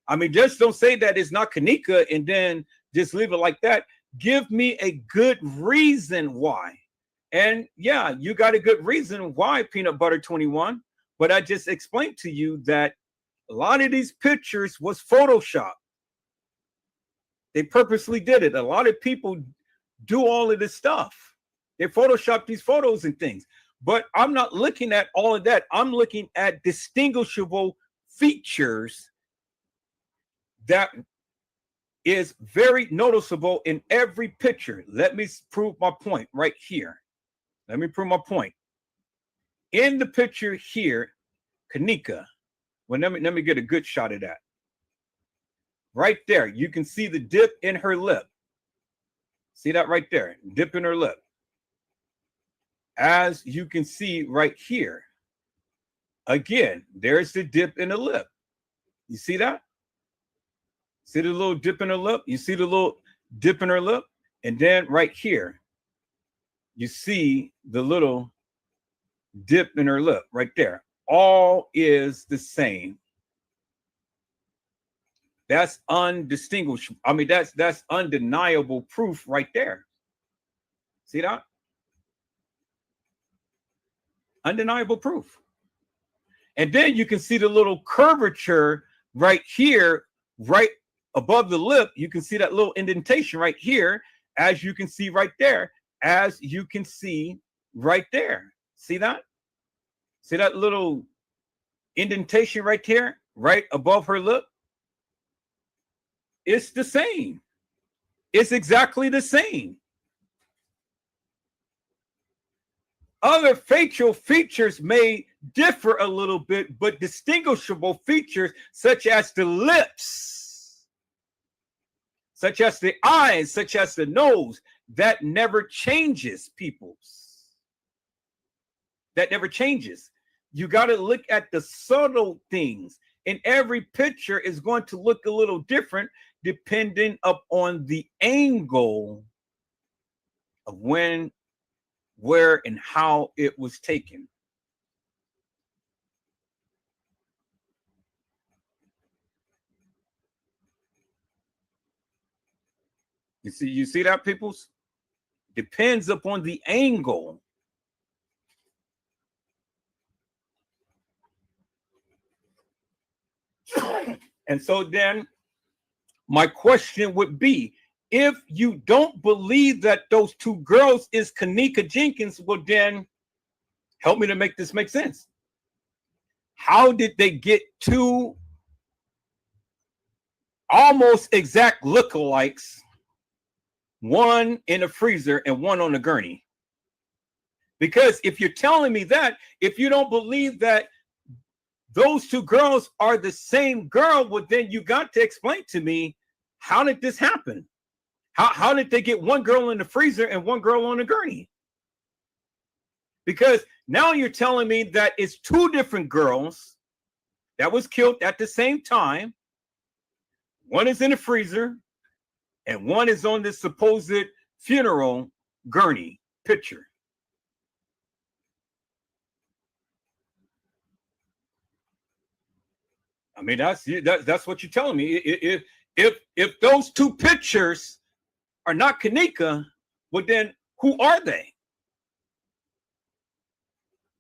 I mean, just don't say that it's not Kenneka and then just leave it like that. Give me a good reason why. And yeah, you got a good reason why, Peanut Butter 21. But I just explained to you that a lot of these pictures was Photoshop. They purposely did it. A lot of people do all of this stuff. They Photoshop these photos and things. But I'm not looking at all of that. I'm looking at distinguishable features that is very noticeable in every picture. Let me prove my point right here. Let me prove my point. In the picture here, Kenneka, well, let me get a good shot of that. Right there, you can see the dip in her lip. See that right there, dip in her lip. As you can see right here, again, there's the dip in the lip. You see that? See the little dip in her lip? You see the little dip in her lip? And then right here, you see the little dip in her lip right there. All is the same. That's undistinguishable. I mean, that's undeniable proof right there. See that? Undeniable proof. And then you can see the little curvature right here, right above the lip. You can see that little indentation right here, as you can see right there, as you can see right there. See that? See that little indentation right here, right above her lip? It's the same. It's exactly the same. Other facial features may differ a little bit, but distinguishable features such as the lips, such as the eyes, such as the nose, that never changes, peoples. That never changes. You got to look at the subtle things. And every picture is going to look a little different depending upon the angle of when, where, and how it was taken. You see that, peoples? Depends upon the angle. And so then my question would be, if you don't believe that those two girls is Kenneka Jenkins, well, then help me to make this make sense. How did they get two almost exact lookalikes, one in a freezer and one on a gurney? Because if you're telling me that, if you don't believe that those two girls are the same girl, well, then you got to explain to me, how did this happen? How did they get one girl in the freezer and one girl on a gurney? Because now you're telling me that it's two different girls that was killed at the same time. One is in the freezer and one is on this supposed funeral gurney picture. I mean, that's what you're telling me. If those two pictures are not Kenneka, well, then who are they?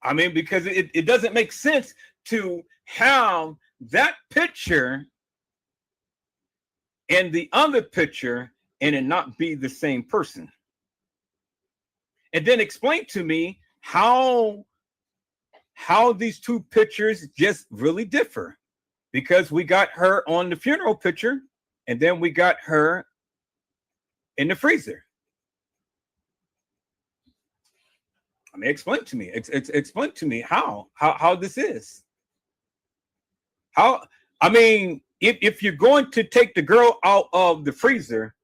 I mean, because it doesn't make sense to have that picture and the other picture and it not be the same person? And then explain to me how these two pictures just really differ, because we got her on the funeral picture and then we got her in the freezer. I mean, explain to me. Explain to me how this is. How, I mean, if you're going to take the girl out of the freezer,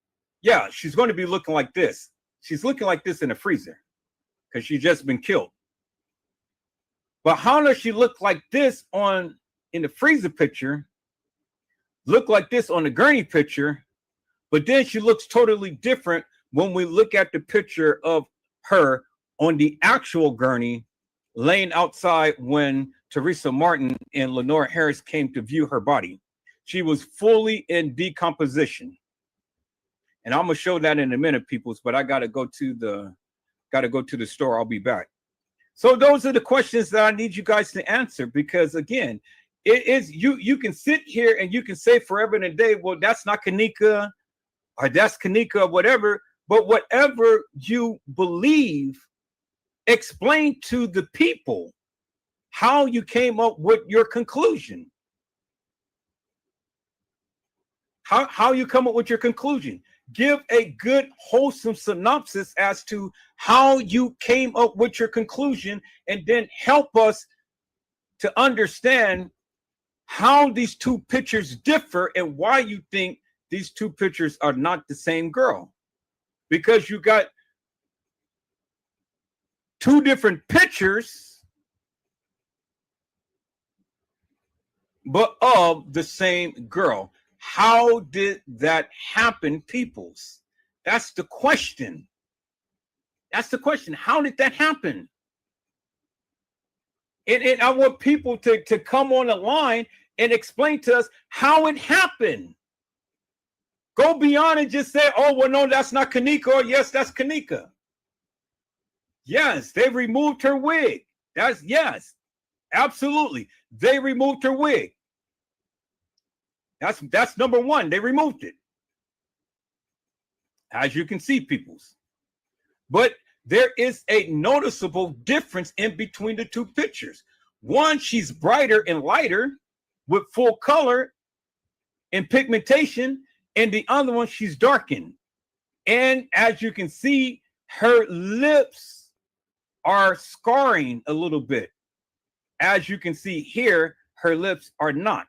yeah, she's going to be looking like this. She's looking like this in the freezer because she's just been killed. But how does she look like this in the freezer picture, look like this on the gurney picture, but then she looks totally different when we look at the picture of her on the actual gurney laying outside when Teresa Martin and Lenore Harris came to view her body? She was fully in decomposition. And I'm gonna show that in a minute, peoples, but I gotta go to the store. I'll be back. So those are the questions that I need you guys to answer, because again, it is you can sit here and you can say forever and a day, well, that's not Kenneka, or that's Kenneka, or whatever, but whatever you believe, explain to the people how you came up with your conclusion. How you come up with your conclusion. Give a good, wholesome synopsis as to how you came up with your conclusion, and then help us to understand how these two pictures differ and why you think these two pictures are not the same girl. Because you got two different pictures, but of the same girl. How did that happen, peoples? That's the question. That's the question. How did that happen? And I want people to come on the line and explain to us how it happened. Go beyond and just say, oh, well, no, that's not Kenneka, or yes, that's Kenneka. Yes, they removed her wig. Yes, absolutely. They removed her wig. That's number one. They removed it, as you can see, peoples. But there is a noticeable difference in between the two pictures. One, she's brighter and lighter with full color and pigmentation, and the other one, she's darkened. And as you can see, her lips are scarring a little bit. As you can see here, her lips are not.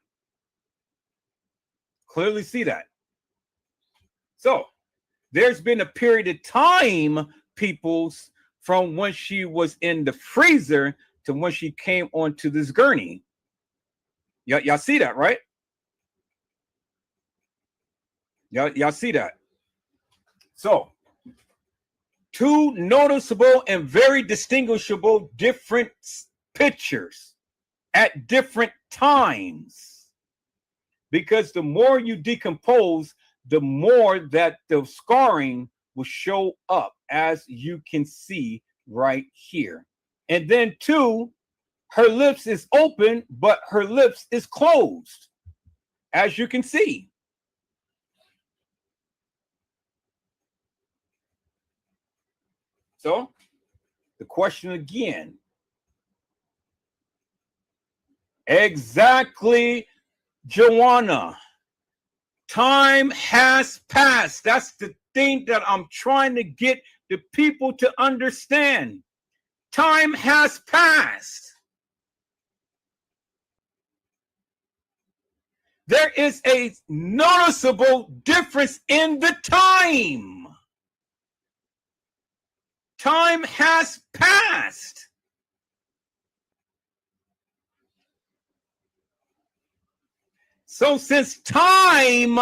Clearly see that. So there's been a period of time, peoples, from when she was in the freezer to when she came onto this gurney. Y'all see that, right? Y'all see that? So two noticeable and very distinguishable different pictures at different times. Because the more you decompose, the more that the scarring will show up, as you can see right here. And then two, her lips is open, but her lips is closed, as you can see. So the question again, exactly, Joanna, time has passed. That's the thing that I'm trying to get the people to understand. Time has passed. There is a noticeable difference in the time. Time has passed. So since time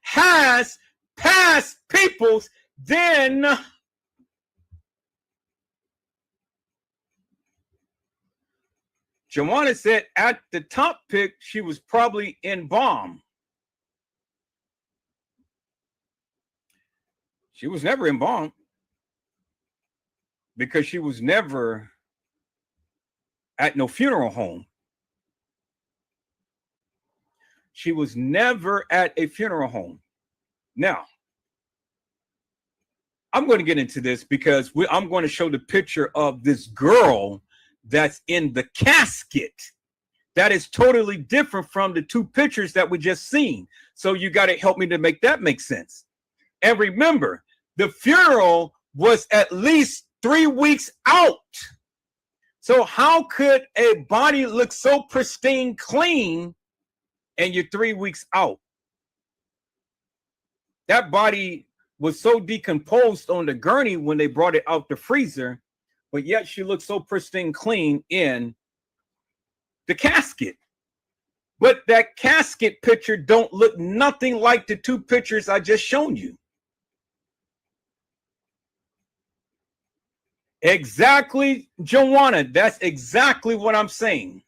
has passed, peoples, then Joanna said at the top pick, she was probably in bomb. She was never in bomb because she was never at no funeral home. She was never at a funeral home. Now, I'm going to get into this because I'm going to show the picture of this girl that's in the casket. That is totally different from the two pictures that we just seen. So you got to help me to make that make sense. And remember, the funeral was at least 3 weeks out. So how could a body look so pristine, clean, and you're 3 weeks out? That body was so decomposed on the gurney when they brought it out the freezer, but yet she looked so pristine, clean in the casket. But that casket picture don't look nothing like the two pictures I just shown you. Exactly, Joanna. That's exactly what I'm saying.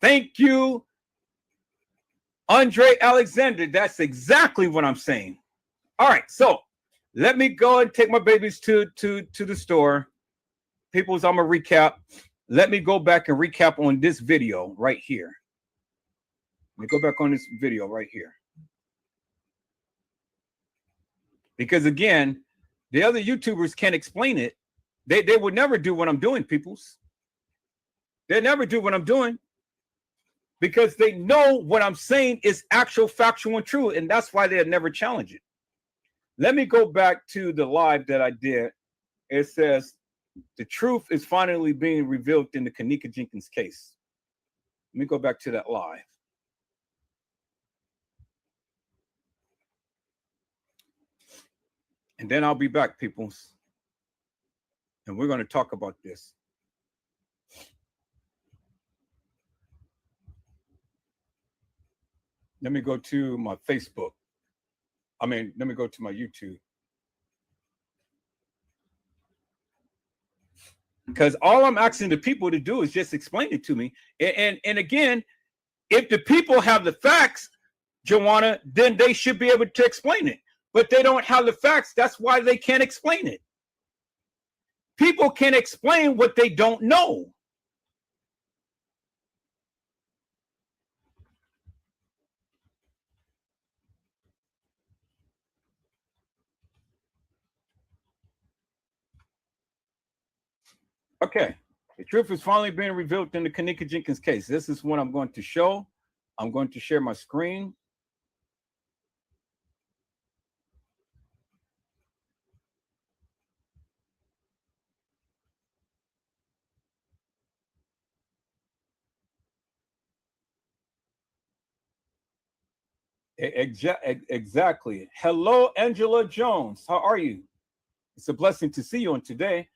Thank you, Andre Alexander. That's exactly what I'm saying. All right, so let me go and take my babies to the store. Peoples, I'm gonna recap. Let me go back and recap on this video right here. Let me go back on this video right here. Because again, the other YouTubers can't explain it. They would never do what I'm doing, peoples. They never do what I'm doing because they know what I'm saying is actual, factual, and true, and that's why they'll never challenge it. Let me go back to the live that I did. It says, the truth is finally being revealed in the Kenneka Jenkins case. Let me go back to that live. And then I'll be back, peoples. And we're going to talk about this. Let me go to my Facebook. Let me go to my YouTube. Because all I'm asking the people to do is just explain it to me. And again, if the people have the facts, Joanna, then they should be able to explain it. But they don't have the facts. That's why they can't explain it. People can explain what they don't know. Okay, the truth is finally being revealed in the Kenneka Jenkins case. This is what I'm going to show. I'm going to share my screen. Exactly. Hello, Angela Jones. How are you? It's a blessing to see you on today.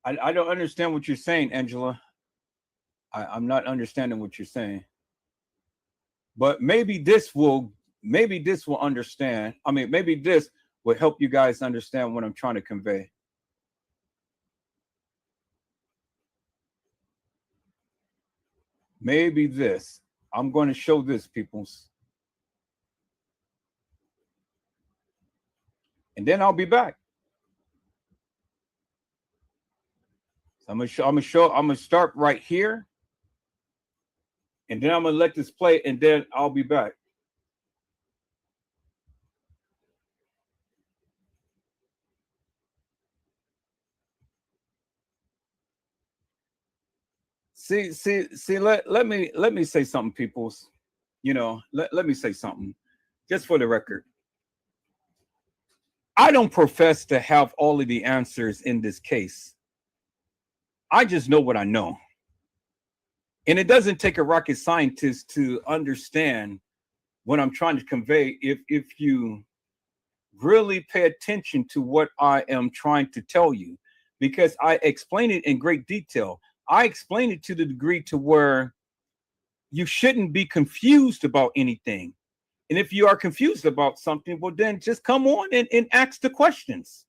I don't understand what you're saying, Angela. I'm not understanding what you're saying. But maybe this will understand. Maybe this will help you guys understand what I'm trying to convey. Maybe this. I'm going to show this, peoples. And then I'll be back. So I'm gonna start right here. And then I'm gonna let this play, and then I'll be back. See, let me say something, peoples. Let me say something, just for the record. I don't profess to have all of the answers in this case. I just know what I know. And it doesn't take a rocket scientist to understand what I'm trying to convey if you really pay attention to what I am trying to tell you, because I explain it in great detail. I explain it to the degree to where you shouldn't be confused about anything. And if you are confused about something, well, then just come on and ask the questions.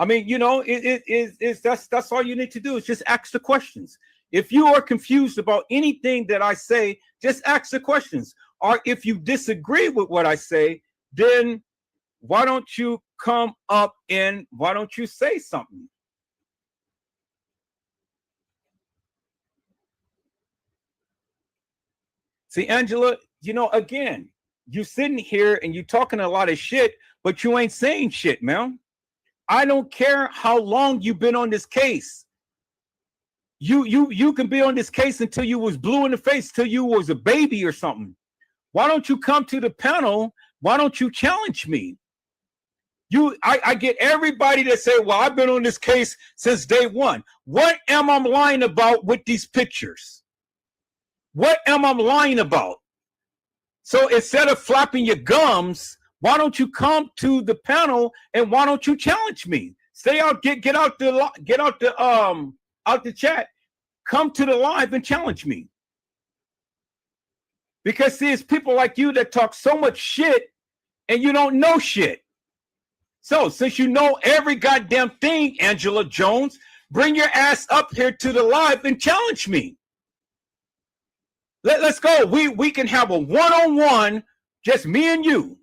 That's all you need to do is just ask the questions. If you are confused about anything that I say, just ask the questions. Or if you disagree with what I say, then why don't you come up and why don't you say something? See, Angela, you know, again, you sitting here and you talking a lot of shit, but you ain't saying shit, man. I don't care how long you've been on this case. You can be on this case until you was blue in the face, till you was a baby or something. Why don't you come to the panel? Why don't you challenge me? I get everybody that say, well, I've been on this case since day one. What am I lying about with these pictures? What am I lying about? So instead of flapping your gums, why don't you come to the panel and why don't you challenge me? Stay out, get out the chat. Come to the live and challenge me. Because see, it's people like you that talk so much shit and you don't know shit. So since you know every goddamn thing, Angela Jones, bring your ass up here to the live and challenge me. Let's go. We can have a one-on-one, just me and you.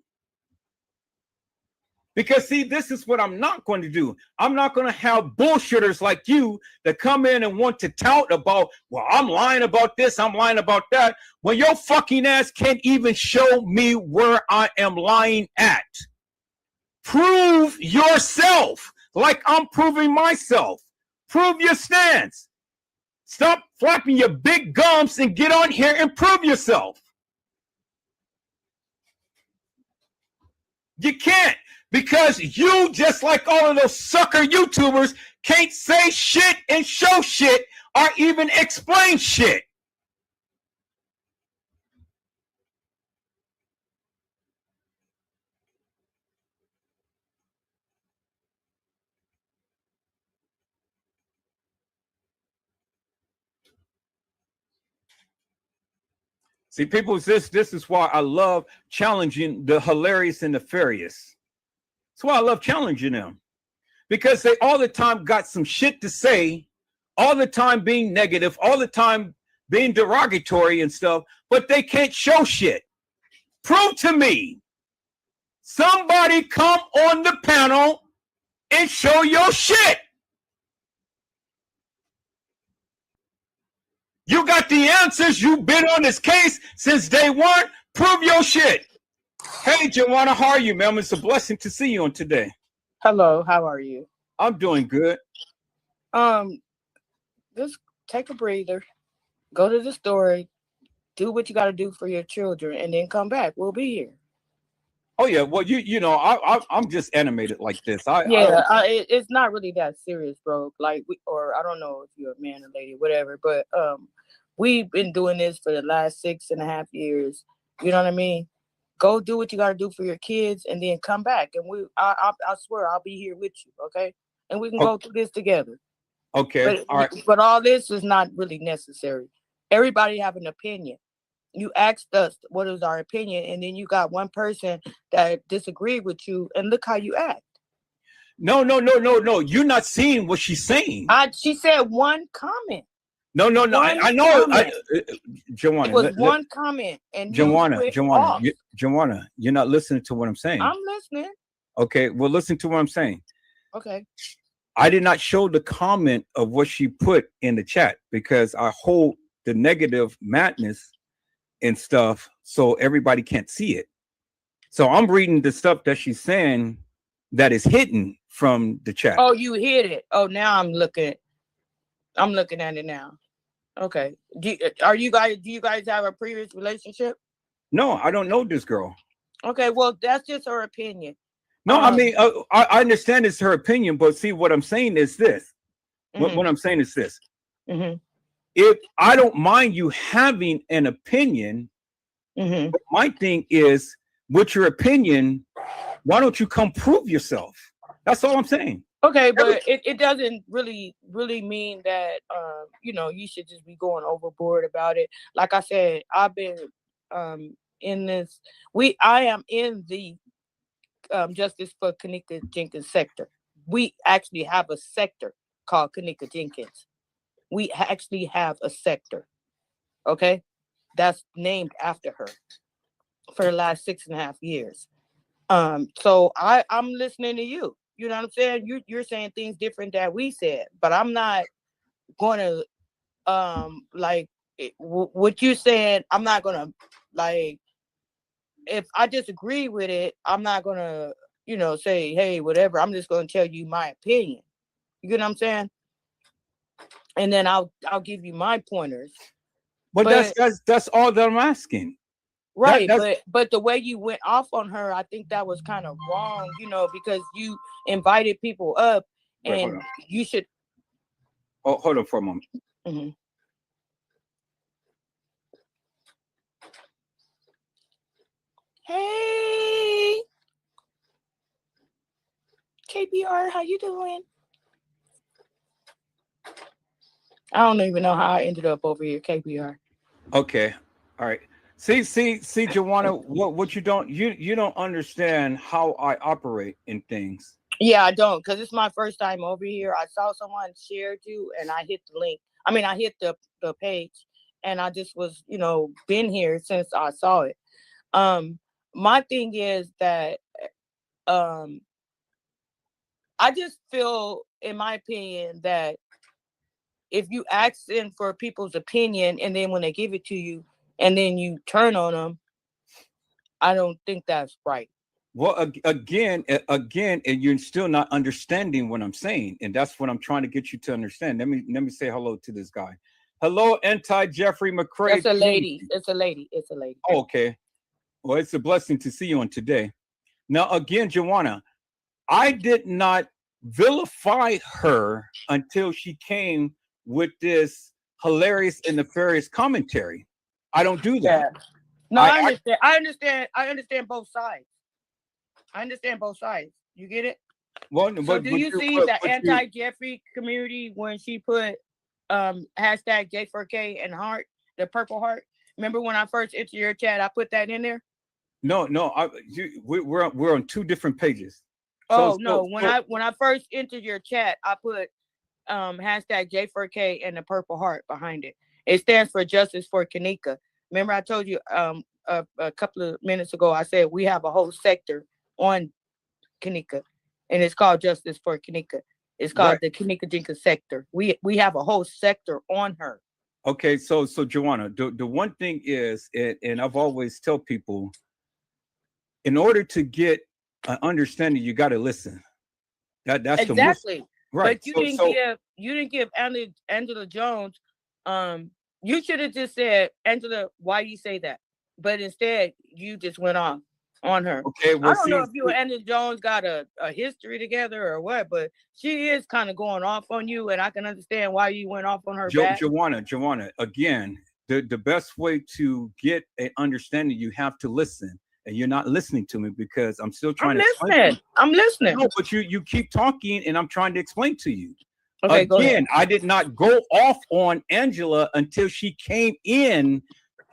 Because see, this is what I'm not going to do. I'm not going to have bullshitters like you that come in and want to tout about, well, I'm lying about this, I'm lying about that, when your fucking ass can't even show me where I am lying at. Prove yourself like I'm proving myself. Prove your stance. Stop flapping your big gums and get on here and prove yourself. You can't, because you, just like all of those sucker YouTubers, can't say shit and show shit or even explain shit. See, people, this is why I love challenging the hilarious and nefarious. That's why I love challenging them. Because they all the time got some shit to say, all the time being negative, all the time being derogatory and stuff, but they can't show shit. Prove to me. Somebody come on the panel and show your shit. You got the answers. You've been on this case since day one. Prove your shit. Hey, Joanna, how are you, ma'am? It's a blessing to see you on today. Hello, how are you? I'm doing good. Just take a breather, go to the store, do what you got to do for your children, and then come back. We'll be here. Oh yeah, well you know I'm just animated like this. It's not really that serious, bro. Like or I don't know if you're a man or lady, whatever. But we've been doing this for the last 6.5 years. You know what I mean? Go do what you got to do for your kids, and then come back. And I swear I'll be here with you, okay? And we can go through this together. Okay, all right. But all this is not really necessary. Everybody have an opinion. You asked us what is our opinion, and then you got one person that disagreed with you, and look how you act. No. You're not seeing what she's saying. She said one comment. No. I know. Joanna, it was one comment, and Joanna, you're not listening to what I'm saying. I'm listening. Okay, well, listen to what I'm saying. Okay. I did not show the comment of what she put in the chat because I hold the negative madness and stuff so everybody can't see it. So I'm reading the stuff that she's saying that is hidden from the chat. Oh, you hid it. Oh, now I'm looking at it now. Okay. Do you guys have a previous relationship? No, I don't know this girl. Okay, well, that's just her opinion. No, I mean, I understand it's her opinion, but see, what I'm saying is this. Mm-hmm. What I'm saying is this. Mm-hmm. If I don't mind you having an opinion, mm-hmm. but my thing is, with your opinion, why don't you come prove yourself? That's all I'm saying. Okay, but it doesn't really mean that you should just be going overboard about it. Like I said, I've been in this. I am in the Justice for Kenneka Jenkins sector. We actually have a sector called Kenneka Jenkins. We actually have a sector, okay, that's named after her for the last 6.5 years. So I'm listening to you. You know what I'm saying? You're saying things different that we said, but I'm not going to like what you said. I'm not going to like if I disagree with it. I'm not going to say hey whatever. I'm just going to tell you my opinion. You get what I'm saying? And then I'll give you my pointers. But that's all that I'm asking. Right, but the way you went off on her, I think that was kind of wrong, because you invited people up, and Wait, you should. Oh, hold on for a moment. Mm-hmm. Hey, KBR, how you doing? I don't even know how I ended up over here, KBR. Okay, all right. See, Joanna, what you don't understand how I operate in things. Yeah, I don't, because it's my first time over here. I saw someone shared you, and I hit the link. I mean, I hit the page, and I just was, been here since I saw it. My thing is that, I just feel, in my opinion, that if you ask them for people's opinion, and then when they give it to you, and then you turn on them, I don't think that's right. Well, again, and you're still not understanding what I'm saying, and that's what I'm trying to get you to understand. Let me say hello to this guy. Hello, Jeffrey McCray. It's a lady. It's a lady. It's a lady. Oh, okay. Well, it's a blessing to see you on today. Now, again, Joanna, I did not vilify her until she came with this hilarious and nefarious commentary. I don't do that. Yeah. No, I understand. I understand both sides. I understand both sides. You get it? Well, so do you see the anti-Jeffrey community when she put hashtag J4K and heart, the purple heart? Remember when I first entered your chat, I put that in there? No, we're on two different pages. When I first entered your chat, I put hashtag J4K and the purple heart behind it. It stands for Justice for Kanika. Remember I told you a couple of minutes ago, I said we have a whole sector on Kanika, and it's called Justice for Kanika. It's called the Kanika Jenkins sector. We have a whole sector on her. Okay, so Joanna, the one thing is, and I've always tell people, in order to get an understanding, you got to listen. That's exactly right. But you didn't give Angela Jones. You should have just said, Angela, why you say that? But instead, you just went on her. Okay, well, I don't know if you and Angela Jones got a history together or what, but she is kind of going off on you, and I can understand why you went off on her back. Joanna, again, the best way to get an understanding, you have to listen. And you're not listening to me because I'm still trying to explain. I'm listening. No, but you keep talking, and I'm trying to explain to you. Okay, again, I did not go off on Angela until she came in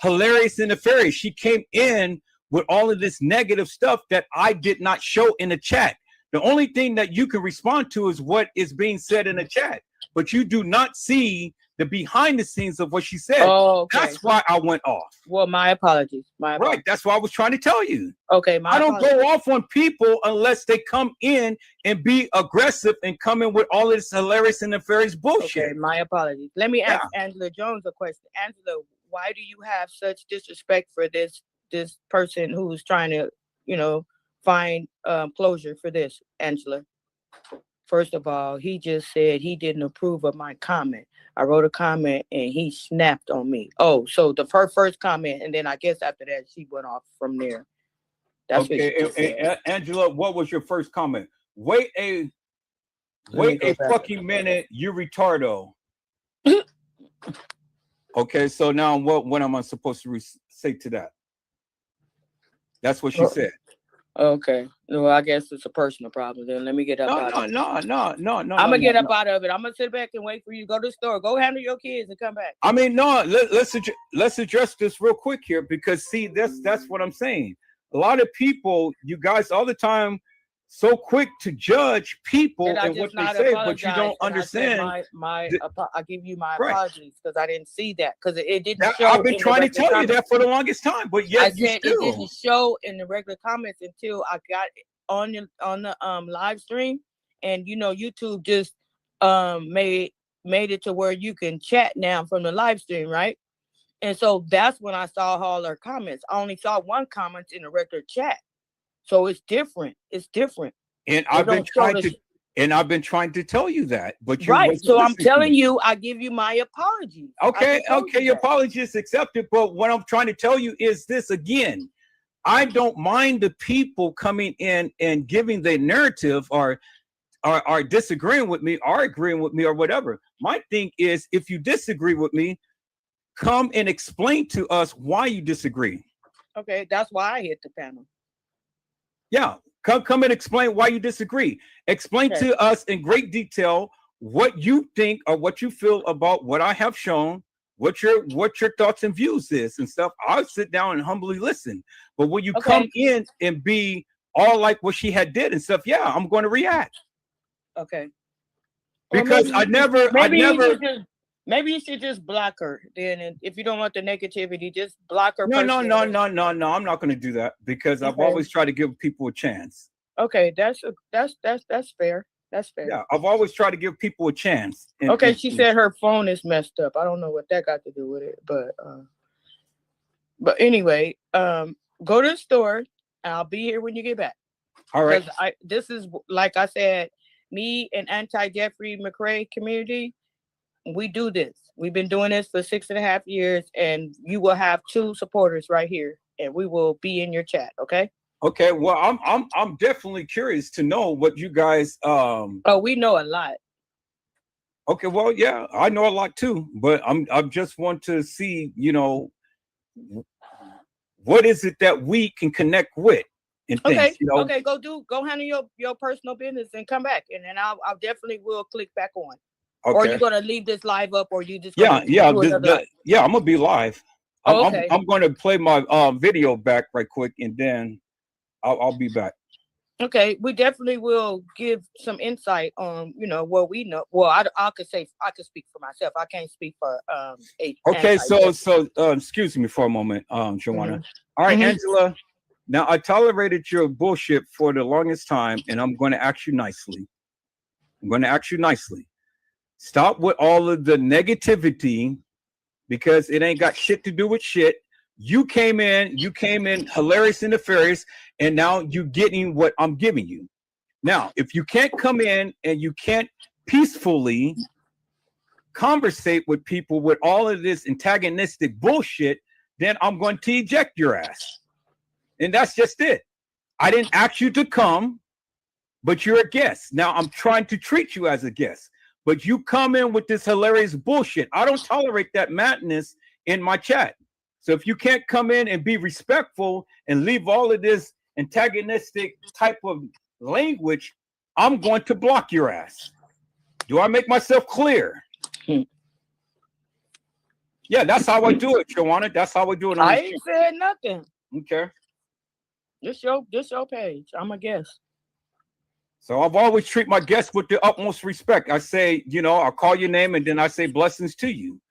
hilarious and nefarious. She came in with all of this negative stuff that I did not show in the chat. The only thing that you can respond to is what is being said in the chat, but you do not see the behind the scenes of what she said. Oh, okay. That's why I went off. Well, my apologies. Right. That's what I was trying to tell you. Okay. I don't go off on people unless they come in and be aggressive and come in with all of this hilarious and nefarious bullshit. Okay. My apologies. Let me ask Angela Jones a question. Angela, why do you have such disrespect for this person who's trying to, find closure for this, Angela? First of all, he just said he didn't approve of my comment. I wrote a comment and he snapped on me. Oh, so the first comment, and then I guess after that she went off from there. That's okay. Angela, what was your first comment? Wait a fucking minute, you retardo. Okay, so now what am I supposed to say to that? That's what she said. Okay. Well, I guess it's a personal problem. Then let me get up out of it. No. I'm gonna get up out of it. I'm gonna sit back and wait for you to go to the store. Go handle your kids and come back. I mean, no. Let's address this real quick here because see, that's what I'm saying. A lot of people, you guys, all the time so quick to judge people Did I and what just they not say, but apologize? you don't when I said understand. I give you my Right. apologies because I didn't see that because it didn't That, show. I've been in the trying to regular tell you comments. that for the longest time, but I yet you said it still. didn't show in the regular comments until I got it on the live stream, and YouTube just made it to where you can chat now from the live stream, right? And so that's when I saw all her comments. I only saw one comment in the regular chat, so it's different. It's different. And They I've been don't show trying the to, and I've been trying to tell you that, but you right. wasn't So I'm listening to telling me. you, I give you my apologies. I Okay, just told okay, you your that. apology is accepted, but what I'm trying to tell you is this again. I don't mind the people coming in and giving their narrative or disagreeing with me or agreeing with me or whatever. My thing is, if you disagree with me, come and explain to us why you disagree. Okay, that's why I hit the panel. Yeah, come and explain why you disagree. Explain Okay. to us in great detail what you think or what you feel about what I have shown, what your thoughts and views is and stuff. I'll sit down and humbly listen. But when you come in and be all like what she had did and stuff, yeah, I'm going to react. Okay. Because Maybe you should just block her then, and if you don't want the negativity, just block her. No. I'm not going to do that because I've always tried to give people a chance. Okay, that's fair. That's fair. Yeah, I've always tried to give people a chance. Okay, she said her phone is messed up. I don't know what that got to do with it, but anyway, go to the store. I'll be here when you get back. All right. This is like I said, me and anti-Jeffrey McRae community. We do this. We've been doing this for 6.5 years, and you will have 2 supporters right here, and we will be in your chat. Okay. Okay. Well, I'm definitely curious to know what you guys. Oh, we know a lot. Okay. Well, yeah, I know a lot too, but I just want to see, what is it that we can connect with and things. Okay. Okay. Go handle your personal business and come back, and then I'll definitely will click back on. Okay. Or you're gonna leave this live up, or you just I'm gonna be live. Okay. I'm going to play my video back right quick, and then I'll be back. Okay, we definitely will give some insight on what we know. Well, I could speak for myself. I can't speak for Okay, so excuse me for a moment, Joanna. Mm-hmm. All right, Angela. Now I tolerated your bullshit for the longest time, and I'm going to ask you nicely. Stop with all of the negativity because it ain't got shit to do with shit. You came in hilarious and nefarious, and now you're getting what I'm giving you. Now, if you can't come in and you can't peacefully conversate with people with all of this antagonistic bullshit, then I'm going to eject your ass. And that's just it. I didn't ask you to come, but you're a guest. Now I'm trying to treat you as a guest. But you come in with this hilarious bullshit. I don't tolerate that madness in my chat. So if you can't come in and be respectful and leave all of this antagonistic type of language, I'm going to block your ass. Do I make myself clear? Yeah, that's how I do it, Joanna. That's how I do it. I ain't said nothing. Okay. This your page. I'm a guest. So I've always treat my guests with the utmost respect. I say, I'll call your name and then I say blessings to you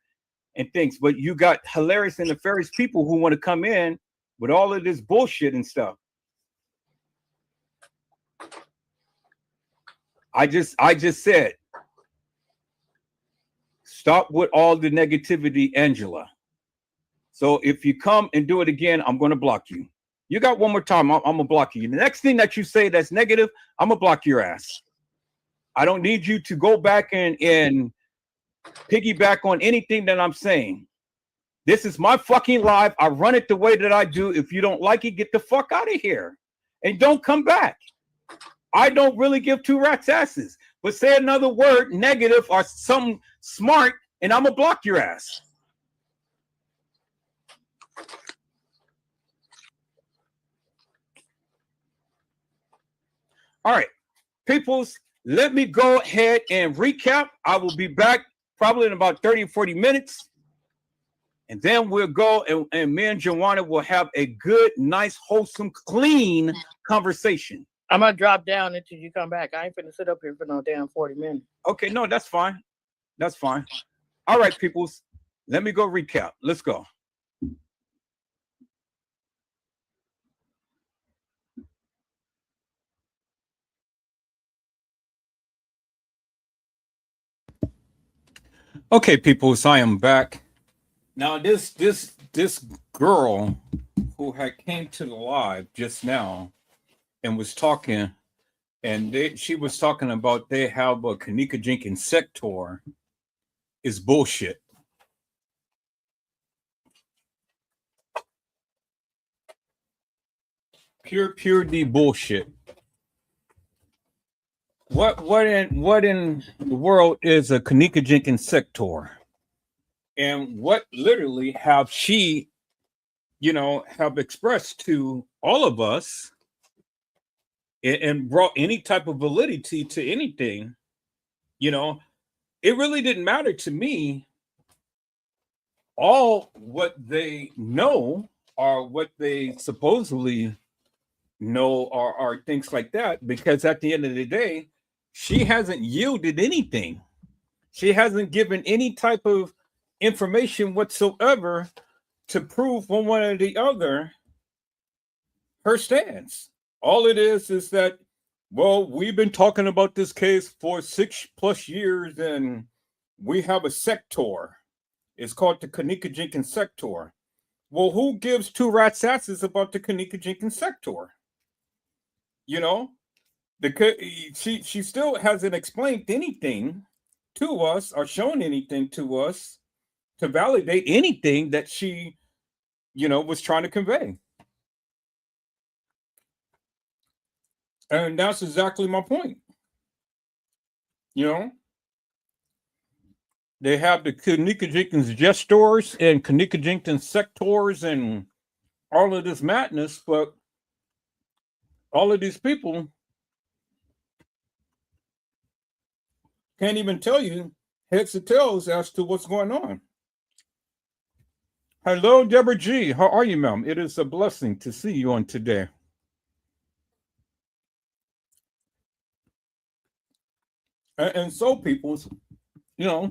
and things. But you got hilarious and nefarious people who want to come in with all of this bullshit and stuff. I just said, stop with all the negativity, Angela. So if you come and do it again, I'm going to block you. You got one more time, I'm going to block you. The next thing that you say that's negative, I'm going to block your ass. I don't need you to go back and piggyback on anything that I'm saying. This is my fucking live. I run it the way that I do. If you don't like it, get the fuck out of here. And don't come back. I don't really give 2 rats' asses. But say another word, negative or something smart, and I'm going to block your ass. All right, peoples, let me go ahead and recap. I will be back probably in about 30 or 40 minutes. And then we'll go and me and Joanna will have a good, nice, wholesome, clean conversation. I'm gonna drop down until you come back. I ain't finna sit up here for no damn 40 minutes. Okay, no, that's fine. That's fine. All right, peoples. Let me go recap. Let's go. Okay, peoples, I am back. Now this girl who had came to the live just now and was talking, and she was talking about they have a Kenneka Jenkins sector is bullshit. Pure D bullshit. What in the world is a Kenneka Jenkins sector? And what literally have she, have expressed to all of us and brought any type of validity to anything? It really didn't matter to me. All what they know or what they supposedly know are things like that, because at the end of the day, she hasn't yielded anything. She hasn't given any type of information whatsoever to prove one way or the other her stance. All it is that, well, we've been talking about this case for 6+ years, and we have a sector. It's called the Kenneka Jenkins sector. Well, who gives two rat's asses about the Kenneka Jenkins sector? She still hasn't explained anything to us or shown anything to us to validate anything that she, was trying to convey. And that's exactly my point. They have the Kenneka Jenkins gestors and Kenneka Jenkins sectors and all of this madness, but all of these people can't even tell you heads or tails as to what's going on. Hello, Deborah G. How are you, ma'am? It is a blessing to see you on today. And so, people, I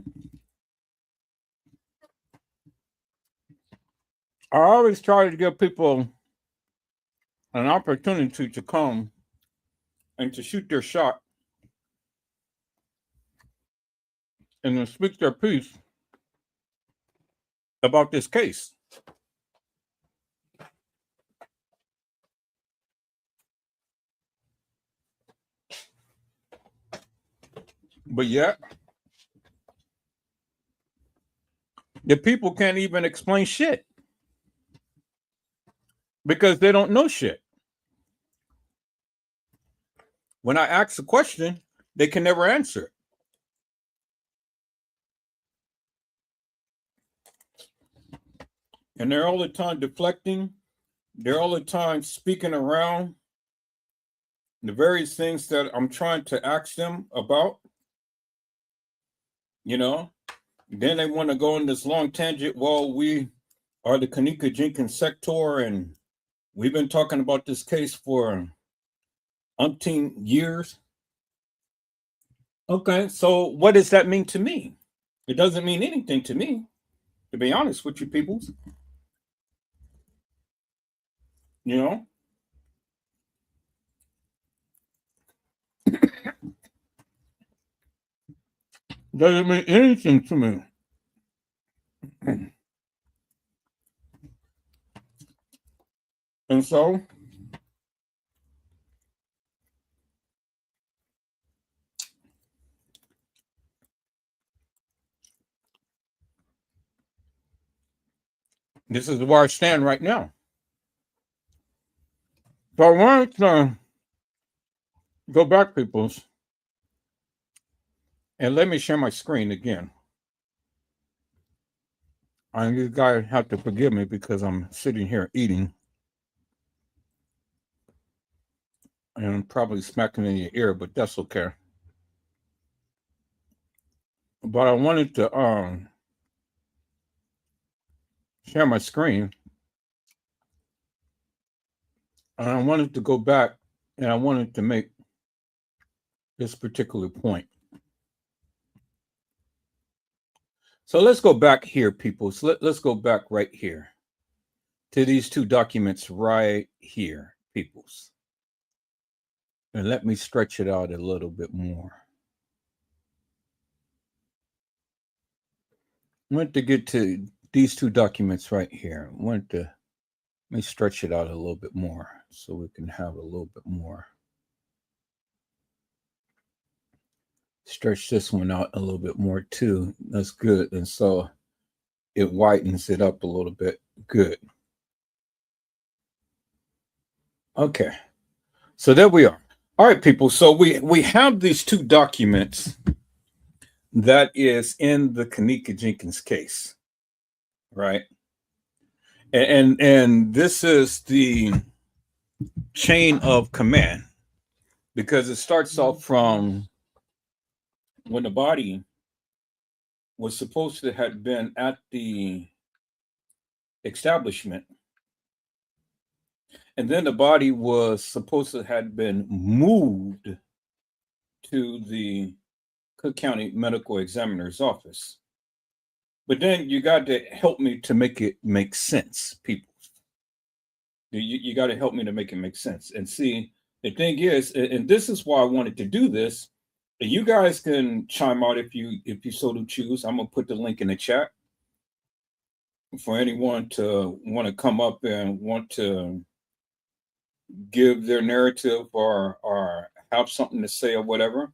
always try to give people an opportunity to come and to shoot their shot and to speak their piece about this case. But yet, the people can't even explain shit because they don't know shit. When I ask a question, they can never answer it. And they're all the time deflecting. They're all the time speaking around the various things that I'm trying to ask them about. Then they want to go on this long tangent. Well, we are the Kenneka Jenkins sector, and we've been talking about this case for umpteen years. Okay, so what does that mean to me? It doesn't mean anything to me, to be honest with you, peoples. Doesn't mean anything to me. And so, this is where I stand right now. So I wanted to go back, peoples, and let me share my screen again. And you guys have to forgive me because I'm sitting here eating. And I'm probably smacking in your ear, but that's okay. But I wanted to share my screen. And I wanted to go back And I wanted to make this particular point. So let's go back here, people. So let's go back right here to these two documents right here, peoples. And let me stretch it out a little bit more. I want to get to these two documents right here. I want to let me stretch it out a little bit more so we can have a little bit more. Stretch this one out a little bit more too. That's good. And so it widens it up a little bit. Good. Okay. So there we are. All right, people. So we have these two documents that is in the Kenneka Jenkins case, right? And this is the chain of command, because it starts off from when the body was supposed to have been at the establishment, and then the body was supposed to have been moved to the Cook County Medical Examiner's office. But then you got to help me to make it make sense, people. You got to help me to make it make sense. And see, the thing is, and this is why I wanted to do this. You guys can chime out if you so to choose. I'm gonna put the link in the chat for anyone to want to come up and want to give their narrative or have something to say or whatever.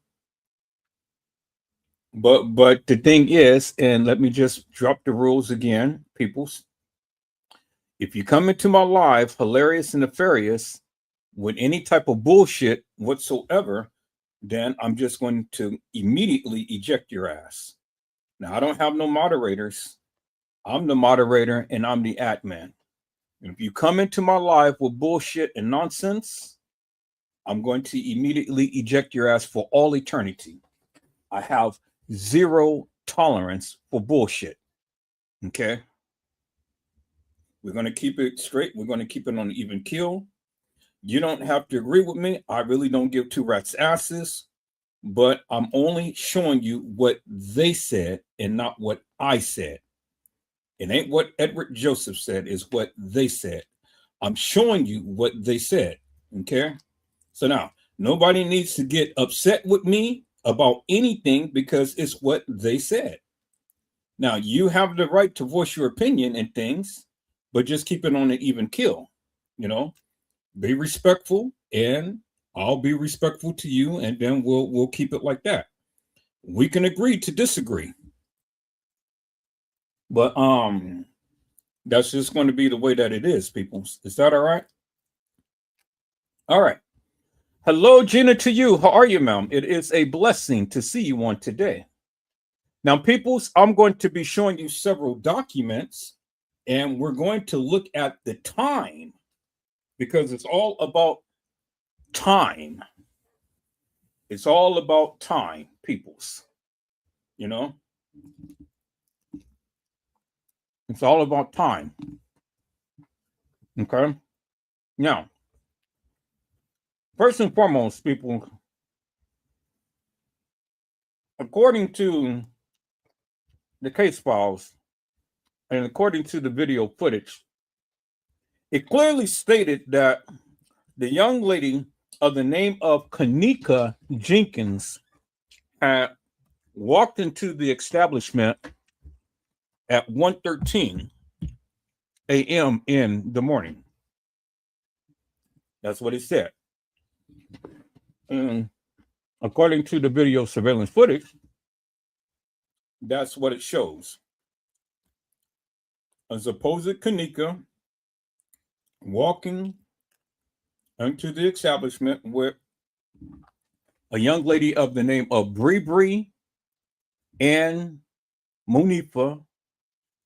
But the thing is, and let me just drop the rules again, peoples. If you come into my live, hilarious and nefarious, with any type of bullshit whatsoever, then I'm just going to immediately eject your ass. Now, I don't have no moderators. I'm the moderator and I'm the admin. And if you come into my live with bullshit and nonsense, I'm going to immediately eject your ass for all eternity. I have zero tolerance for bullshit. Okay? We're going to keep it straight. We're going to keep it on an even keel. You don't have to agree with me. I really don't give two rats' asses, but I'm only showing you what they said and not what I said. It ain't what Edward Joseph said, is what they said. I'm showing you what they said. Okay? So now, nobody needs to get upset with me about anything because it's what they said. Now, you have the right to voice your opinion in things, but just keep it on an even keel. You know, be respectful, and I'll be respectful to you, and then we'll keep it like that. We can agree to disagree, but that's just going to be the way that it is, people. Is that all right? All right. Hello, Gina, to you. How are you, ma'am? It is a blessing to see you on today. Now, peoples, I'm going to be showing you several documents, and we're going to look at the time, because it's all about time. It's all about time, peoples. You know? It's all about time. Okay? Now, first and foremost, people, according to the case files and according to the video footage, it clearly stated that the young lady of the name of Kenneka Jenkins had walked into the establishment at 1:13 a.m. in the morning. That's what it said. And according to the video surveillance footage, that's what it shows. A supposed Kenneka walking into the establishment with a young lady of the name of Bree and Munifa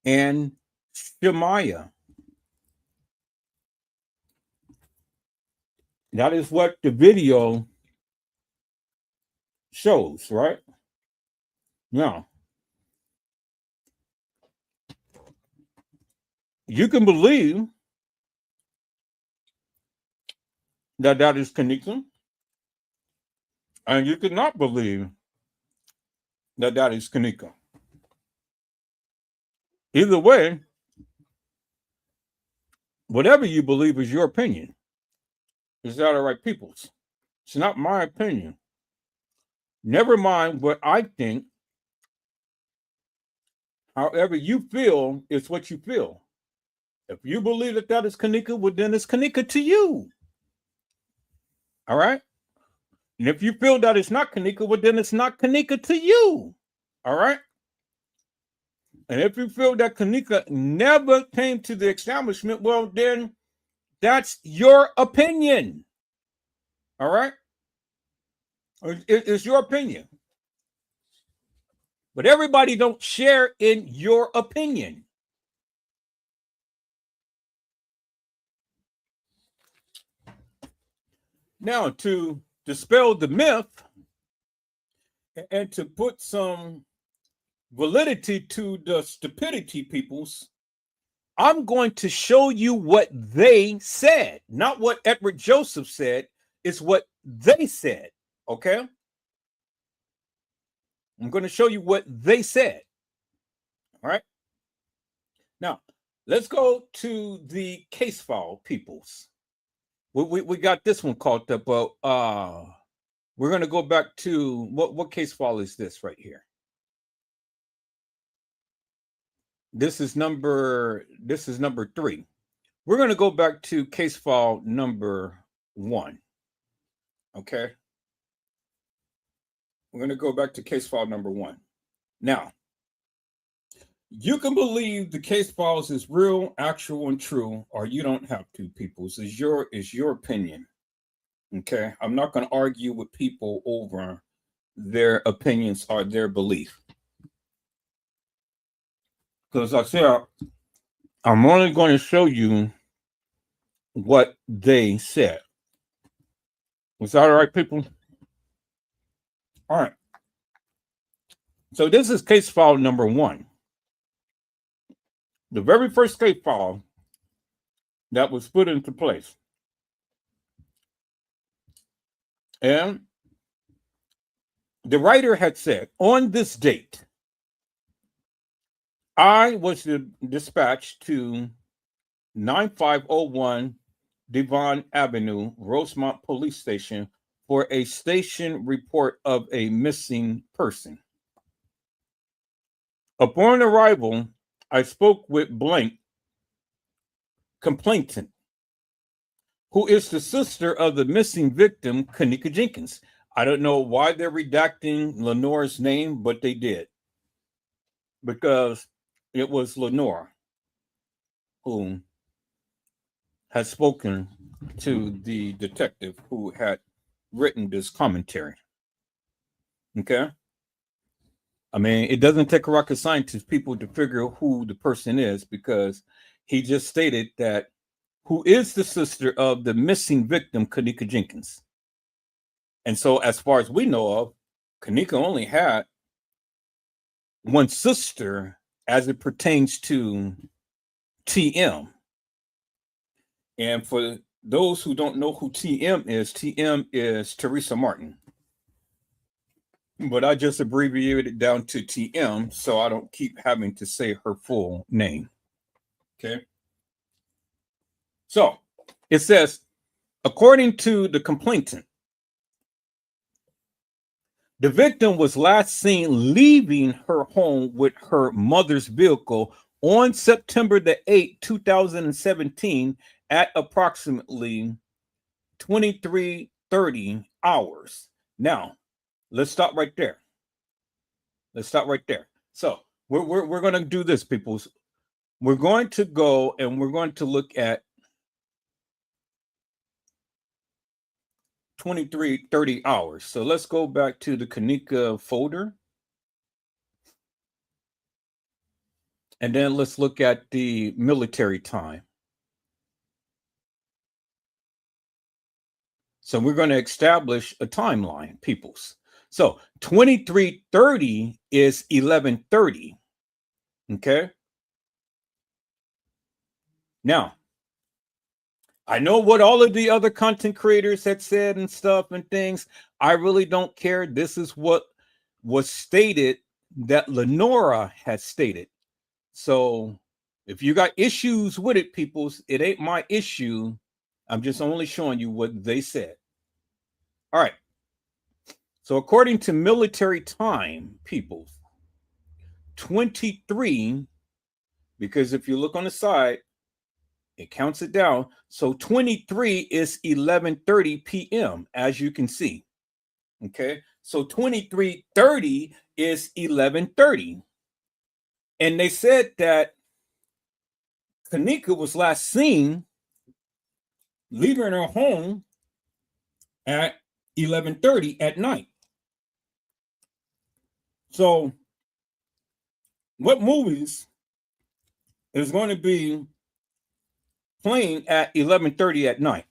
and Shemaya. That is what the video shows, right? Now, you can believe that that is Kanika, and you cannot believe that that is Kanika. Either way, whatever you believe is your opinion. Is that all right, peoples? It's not my opinion. Never mind what I think. However you feel is what you feel. If you believe that that is Kanika, well, then it's Kanika to you. All right? And if you feel that it's not Kanika, well, then it's not Kanika to you. All right? And if you feel that Kanika never came to the establishment, well, then that's your opinion. All right? It's your opinion. But everybody don't share in your opinion. Now, to dispel the myth and to put some validity to the stupidity, peoples, I'm going to show you what they said, not what Edward Joseph said. It's what they said. Okay? I'm going to show you what they said. All right? Now, let's go to the case file, peoples. We got this one caught up, but we're going to go back to what case file is this right here? This is number 3. We're going to go back to case file number 1. Okay. We're going to go back to case file number 1. Now, you can believe the case files is real, actual, and true, or you don't have to, peoples. It's your opinion. Okay. I'm not going to argue with people over their opinions or their belief. Because I said, I'm only going to show you what they said. Is that all right, people? All right. So this is case file number 1. The very first case file that was put into place. And the writer had said, on this date, I was dispatched to 9501 Devon Avenue, Rosemont Police Station for a station report of a missing person. Upon arrival, I spoke with blank complainant, who is the sister of the missing victim, Kanika Jenkins. I don't know why they're redacting Lenore's name, but they did. Because it was Lenore who had spoken to the detective who had written this commentary. Okay? I mean, it doesn't take a rocket scientist people to figure out who the person is, because he just stated that who is the sister of the missing victim, Kanika Jenkins. And so, as far as we know of, Kanika only had one sister as it pertains to TM. And for those who don't know who TM is Teresa Martin. But I just abbreviated it down to TM so I don't keep having to say her full name. Okay. So it says, according to the complainant, the victim was last seen leaving her home with her mother's vehicle on September the 8th, 2017 at approximately 23:30 hours. Now, let's stop right there. So we're going to do this, people. We're going to go and we're going to look at 23:30 hours. So let's go back to the Kanika folder. And then let's look at the military time. So we're going to establish a timeline, peoples. So 23:30 is 11:30. Okay. Now, I know what all of the other content creators had said and stuff and things. I really don't care. This is what was stated that Lenora had stated. So if you got issues with it, peoples, it ain't my issue. I'm just only showing you what they said. All right. So according to military time, people, 23, because if you look on the side, it counts it down. So 23 is 11:30 p.m., as you can see. Okay. So 23:30 is 11:30. And they said that Kenneka was last seen leaving her home at 11:30 at night. So what movies is going to be playing at 11:30 at night?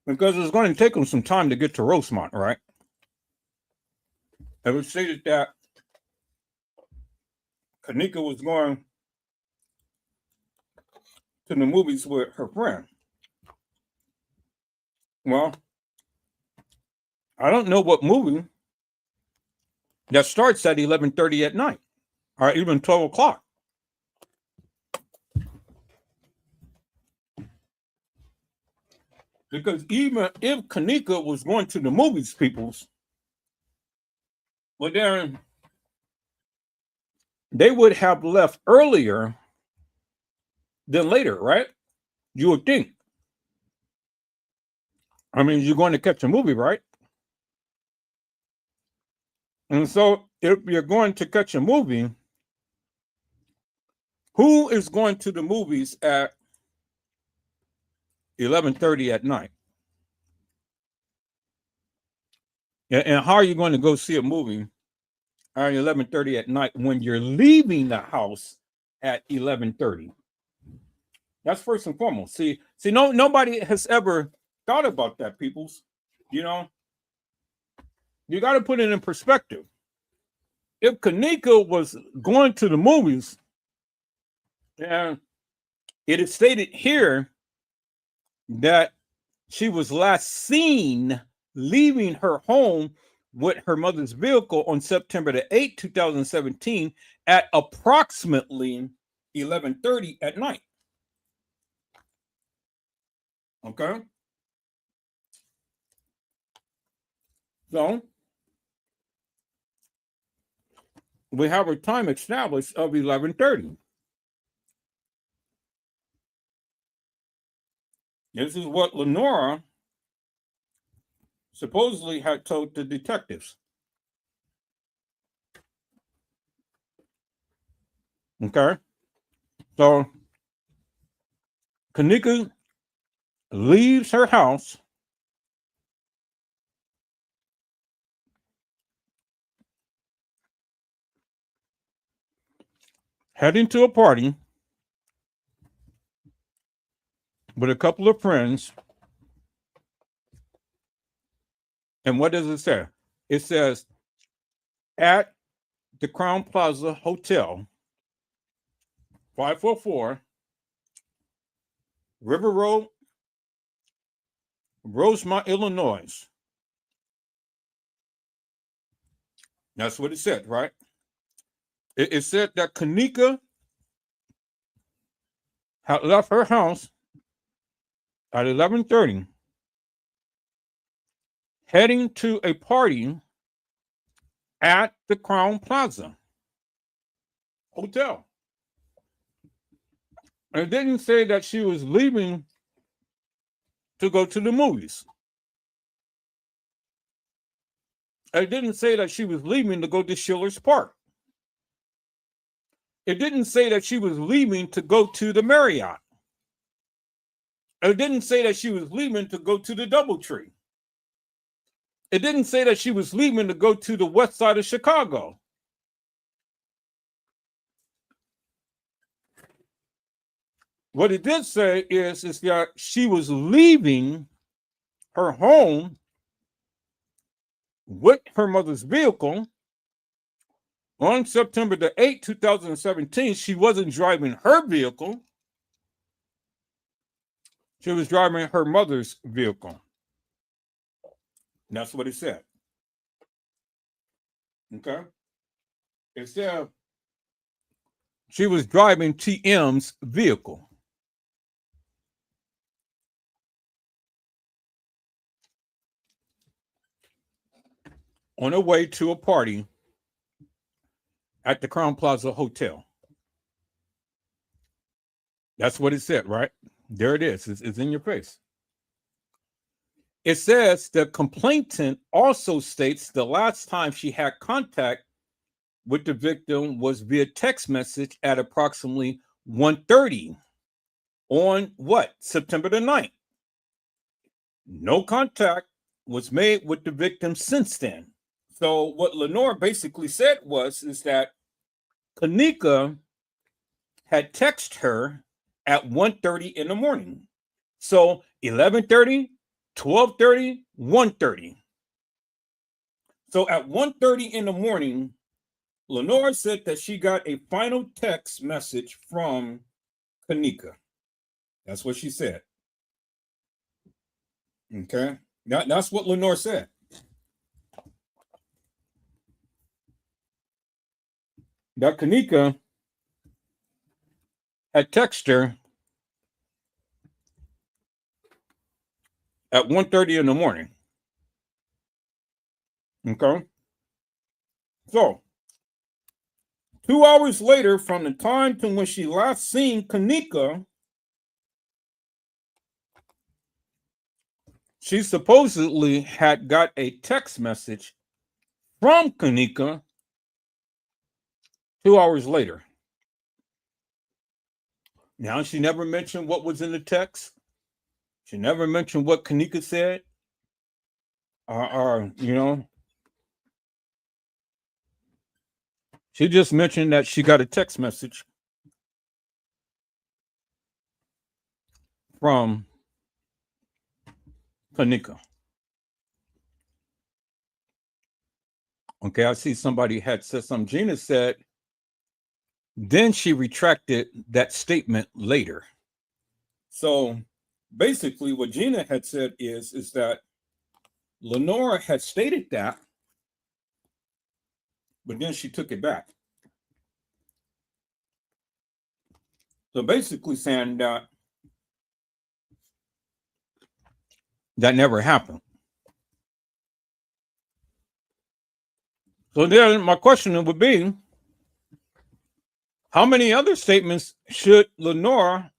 Because it's going to take them some time to get to Rosemont, right? It was stated that Kenneka was going to the movies with her friend. Well, I don't know what movie that starts at 11:30 at night, or even 12 o'clock. Because even if Kenneka was going to the movies, peoples, well, then they would have left earlier than later, right? You would think. I mean, you're going to catch a movie, right? And so if you're going to catch a movie, who is going to the movies at 11:30 at night? And how are you going to go see a movie at 11:30 at night when you're leaving the house at 11:30? That's first and foremost. See, nobody has ever thought about that, peoples. You know, you got to put it in perspective. If Kenneka was going to the movies, and it is stated here that she was last seen leaving her home with her mother's vehicle on September the 8th, 2017 at approximately 11:30 at night. Okay. So we have a time established of 11:30. This is what Lenora supposedly had told the detectives. Okay. So Kenneka leaves her house heading to a party with a couple of friends. And what does it say? It says, at the Crown Plaza Hotel, 544 River Road, Rosemont, Illinois. That's what it said, right? It said that Kenneka had left her house at 11:30, heading to a party at the Crown Plaza Hotel. And it didn't say that she was leaving to go to the movies. It didn't say that she was leaving to go to Schiller's Park. It didn't say that she was leaving to go to the Marriott. It didn't say that she was leaving to go to the DoubleTree. It didn't say that she was leaving to go to the west side of Chicago. What it did say is that she was leaving her home with her mother's vehicle on September the 8th, 2017. She wasn't driving her vehicle. She was driving her mother's vehicle. That's what it said. Okay. It said she was driving TM's vehicle. On her way to a party at the Crown Plaza Hotel. That's what it said, right? There it is. It's in your face. It says the complainant also states the last time she had contact with the victim was via text message at approximately 1:30 on what? September the 9th. No contact was made with the victim since then. So what Lenore basically said is that Kenneka had texted her at 1:30 in the morning. So 11:30, 12:30, 1:30. So at 1:30 in the morning, Lenore said that she got a final text message from Kenneka. That's what she said. Okay. That's what Lenore said. That Kenneka had texted her at 1:30 in the morning. Okay. So 2 hours later from the time to when she last seen Kenneka, she supposedly had got a text message from Kenneka 2 hours later. Now, she never mentioned what was in the text. She never mentioned what Kenneka said. She just mentioned that she got a text message from Kenneka. Okay, I see somebody had said something. Gina said, then she retracted that statement later. So basically what Gina had said is that Lenore had stated that, but then she took it back. So basically saying that never happened. So then my question would be, how many other statements should Lenore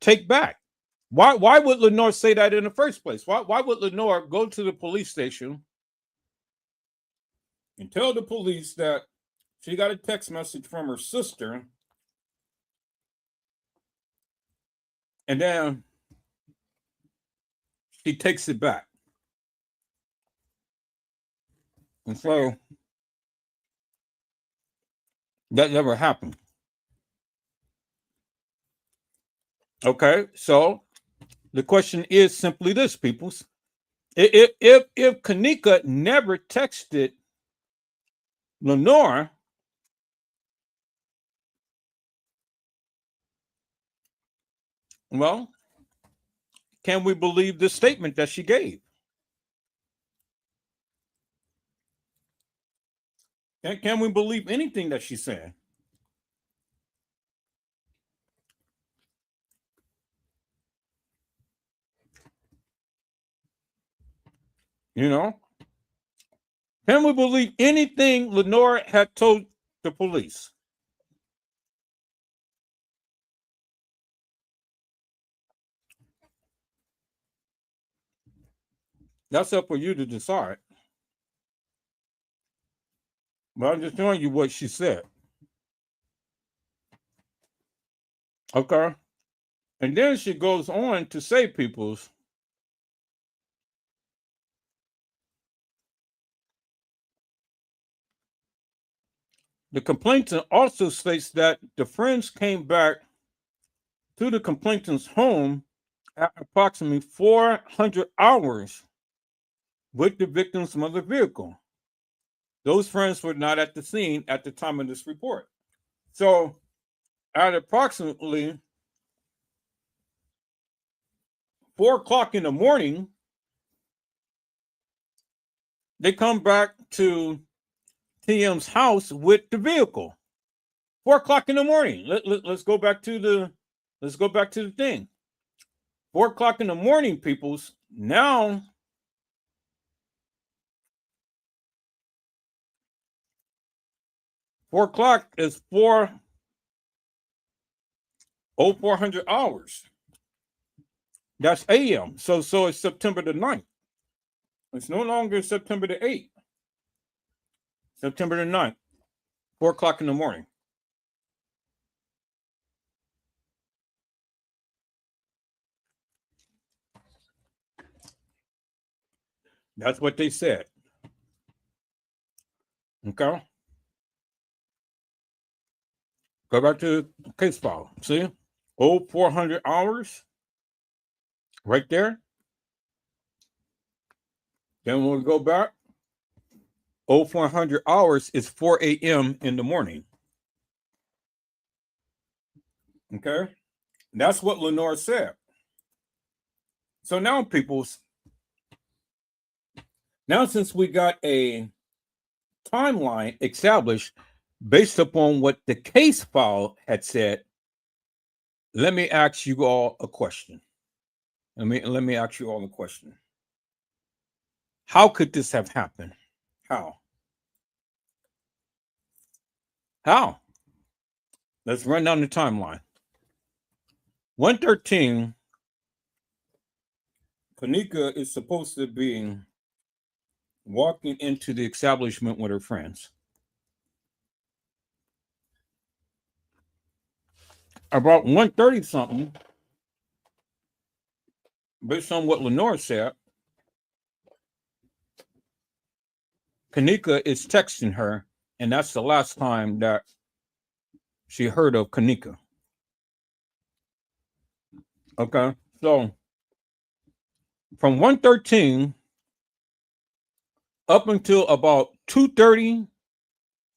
take back? Why would Lenore say that in the first place? Why would Lenore go to the police station and tell the police that she got a text message from her sister, and then she takes it back? And so that never happened. Okay, so the question is simply this, peoples. If Kenneka never texted Lenore, well, can we believe the statement that she gave? Can we believe anything that she said? You know, can we believe anything Lenore had told the police? That's up for you to decide. But I'm just telling you what she said. Okay. And then she goes on to say, peoples, the complainant also states that the friends came back to the complainant's home at approximately 400 hours with the victim's mother vehicle. Those friends were not at the scene at the time of this report. So at approximately 4 o'clock in the morning, they come back to TM's house with the vehicle. 4 o'clock in the morning. Let's go back to the thing. 4 o'clock in the morning, peoples. Now, $4 o'clock is 400 hours. That's AM. So it's September the 9th. It's no longer September the 8th. September the 9th, 4 o'clock in the morning. That's what they said. Okay. Go back to the case file. See? 400 hours. Right there. Then when we go back, 400 hours is 4 a.m. in the morning. Okay. That's what Lenore said. So now, peoples, now since we got a timeline established based upon what the case file had said, let me ask you all a question. Let me ask you all a question. How could this have happened? How? Let's run down the timeline. 113, Kanika is supposed to be walking into the establishment with her friends. About 1:30 something, based on what Lenore said, Kanika is texting her, and that's the last time that she heard of Kanika. Okay, so from 1:13 up until about 2:30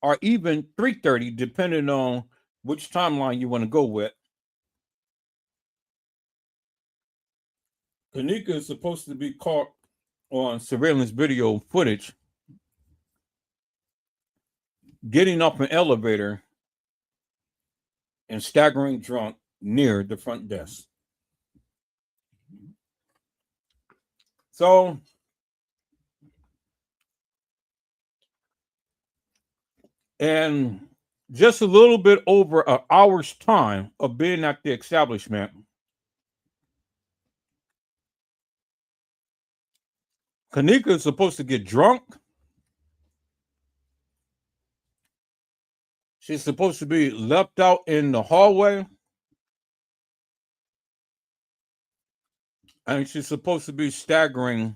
or even 3:30, depending on which timeline you want to go with, Kanika is supposed to be caught on surveillance video footage getting off an elevator and staggering drunk near the front desk. So in just a little bit over an hour's time of being at the establishment, Kanika is supposed to get drunk. She's supposed to be left out in the hallway. And she's supposed to be staggering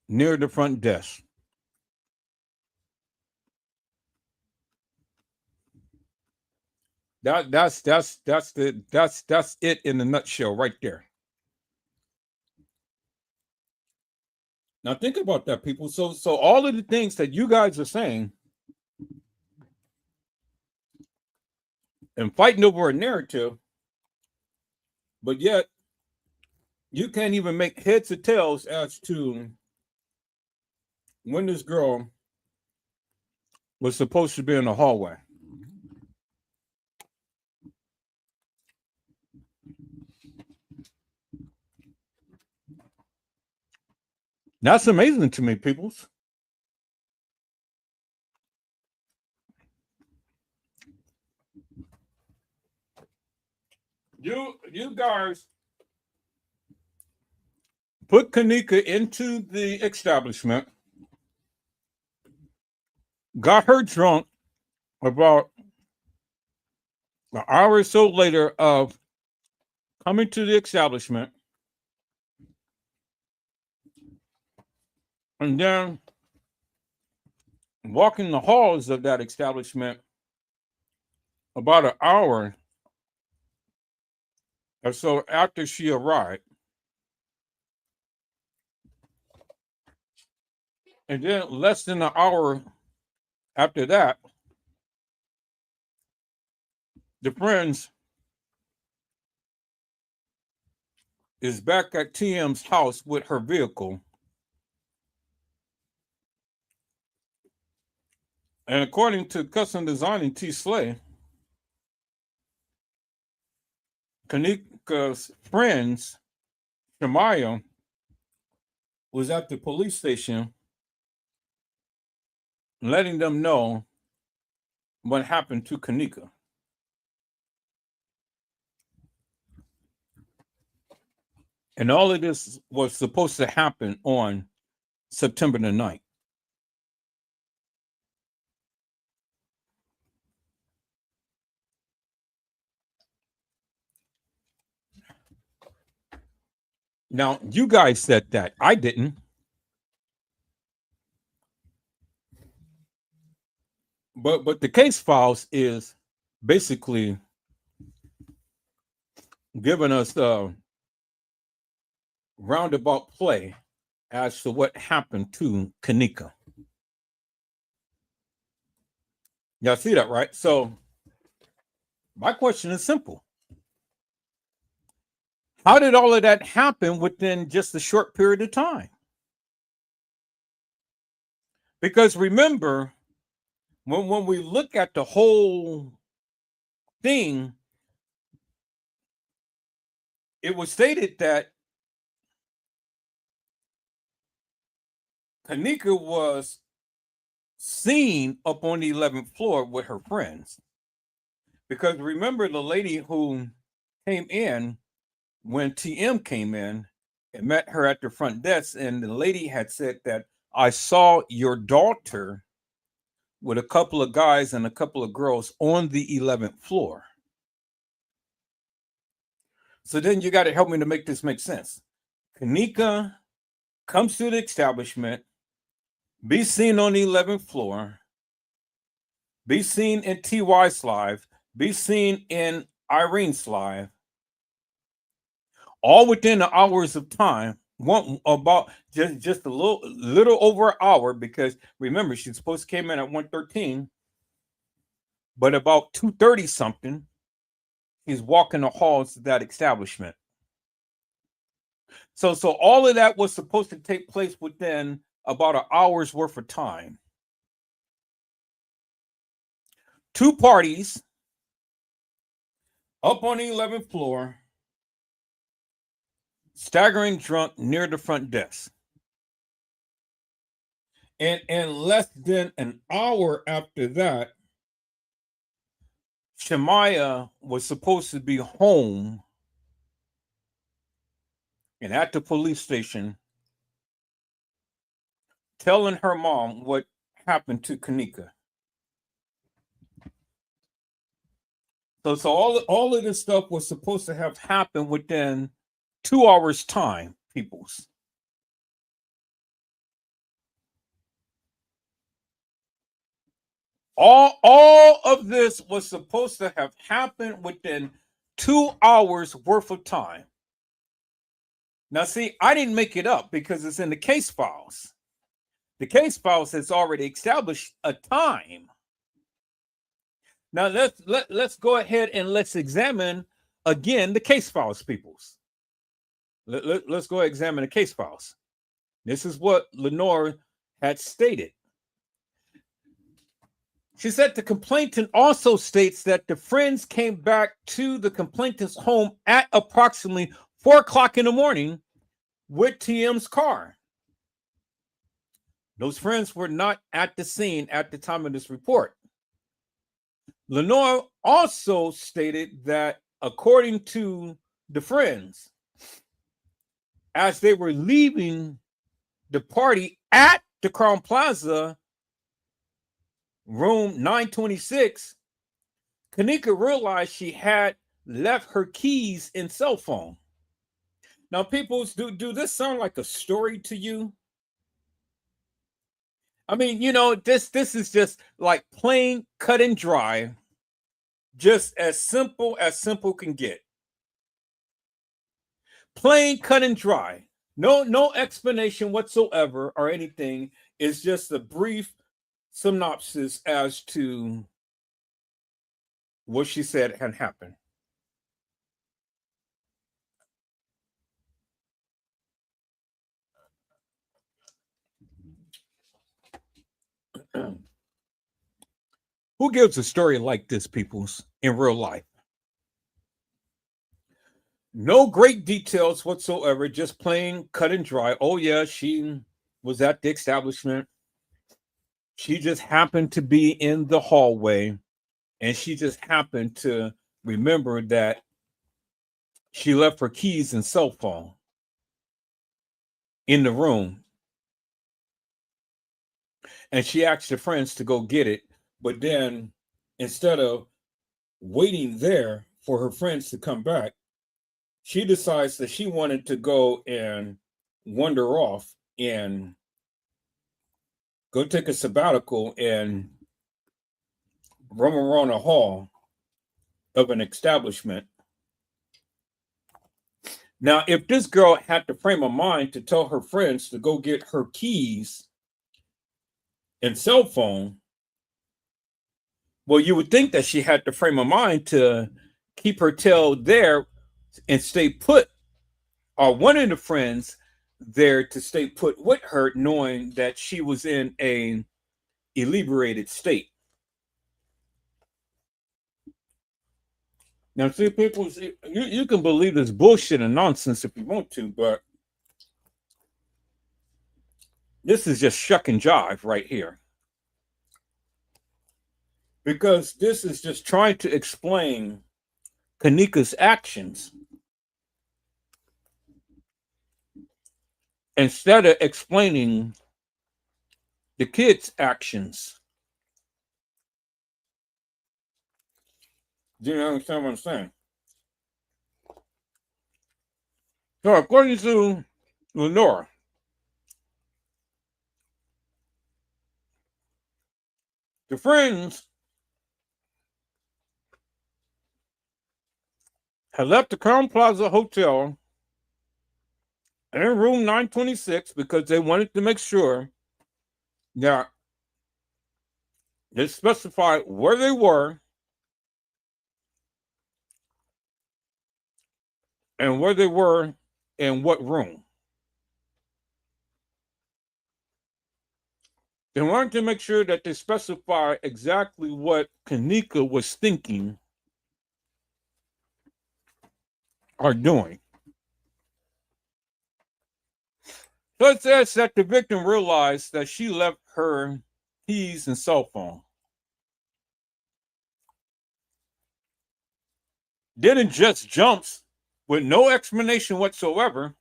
near the front desk. That's it in a nutshell right there. Now think about that, people. So all of the things that you guys are saying and fighting over a narrative, but yet you can't even make heads or tails as to when this girl was supposed to be in the hallway. That's amazing to me, peoples. You guys put Kanika into the establishment, got her drunk about an hour or so later of coming to the establishment, and then walking the halls of that establishment about an hour or so after she arrived. And then less than an hour after that, the friends is back at TM's house with her vehicle. And according to Custom Designing T. Slay, Kanika's friends, Shamaya, was at the police station letting them know what happened to Kanika. And all of this was supposed to happen on September the 9th. Now, you guys said that. I didn't. But the case files is basically giving us a roundabout play as to what happened to Kanika. Y'all see that, right? So my question is simple. How did all of that happen within just a short period of time? Because remember, when we look at the whole thing, it was stated that Kanika was seen up on the 11th floor with her friends. Because remember, the lady who came in when TM came in and met her at the front desk, and the lady had said that I saw your daughter with a couple of guys and a couple of girls on the 11th floor. So then you got to help me to make this make sense. Kanika comes to the establishment, be seen on the 11th floor, be seen in TY's live, be seen in Irene's live, all within the hours of time. One about just a little over an hour, because remember, she's supposed to came in at 1:13, but about 2:30 something, he's walking the halls of that establishment. So all of that was supposed to take place within about an hour's worth of time. Two parties up on the 11th floor, staggering drunk near the front desk. And less than an hour after that, Shamaya was supposed to be home and at the police station telling her mom what happened to Kanika. So all of this stuff was supposed to have happened within 2 hours' time, peoples. All of this was supposed to have happened within 2 hours worth of time. Now, see, I didn't make it up because it's in the case files. The case files has already established a time. Now let's go ahead and let's examine again the case files, peoples. Let's go examine the case files. This is what Lenore had stated. She said the complainant also states that the friends came back to the complainant's home at approximately 4 o'clock in the morning with TM's car. Those friends were not at the scene at the time of this report. Lenore also stated that according to the friends, as they were leaving the party at the Crown Plaza, room 926, Kanika realized she had left her keys and cell phone. Now, people, do this sound like a story to you? I mean, you know, this is just like plain cut and dry, just as simple can get. Plain cut and dry. No explanation whatsoever or anything. It's just a brief synopsis as to what she said had happened. Who gives a story like this, peoples, in real life? No great details whatsoever, just plain cut and dry. Oh, yeah, she was at the establishment. She just happened to be in the hallway, and she just happened to remember that she left her keys and cell phone in the room. And she asked her friends to go get it. But then instead of waiting there for her friends to come back, she decides that she wanted to go and wander off and go take a sabbatical and roam around a hall of an establishment. Now, if this girl had the frame of mind to tell her friends to go get her keys and cell phone, well, you would think that she had the frame of mind to keep her tail there and stay put, or one of the friends there to stay put with her, knowing that she was in a inebriated state. Now, see, people, you can believe this bullshit and nonsense if you want to, but this is just shuck and jive right here. Because this is just trying to explain Kanika's actions instead of explaining the kids' actions. Do you understand what I'm saying? So, according to Lenora, the friends had left the Crown Plaza Hotel in room 926 because they wanted to make sure that they specified where they were and where they were in what room. They wanted to make sure that they specify exactly what Kanika was thinking or doing. So it says that the victim realized that she left her keys and cell phone. Then it just jumps with no explanation whatsoever.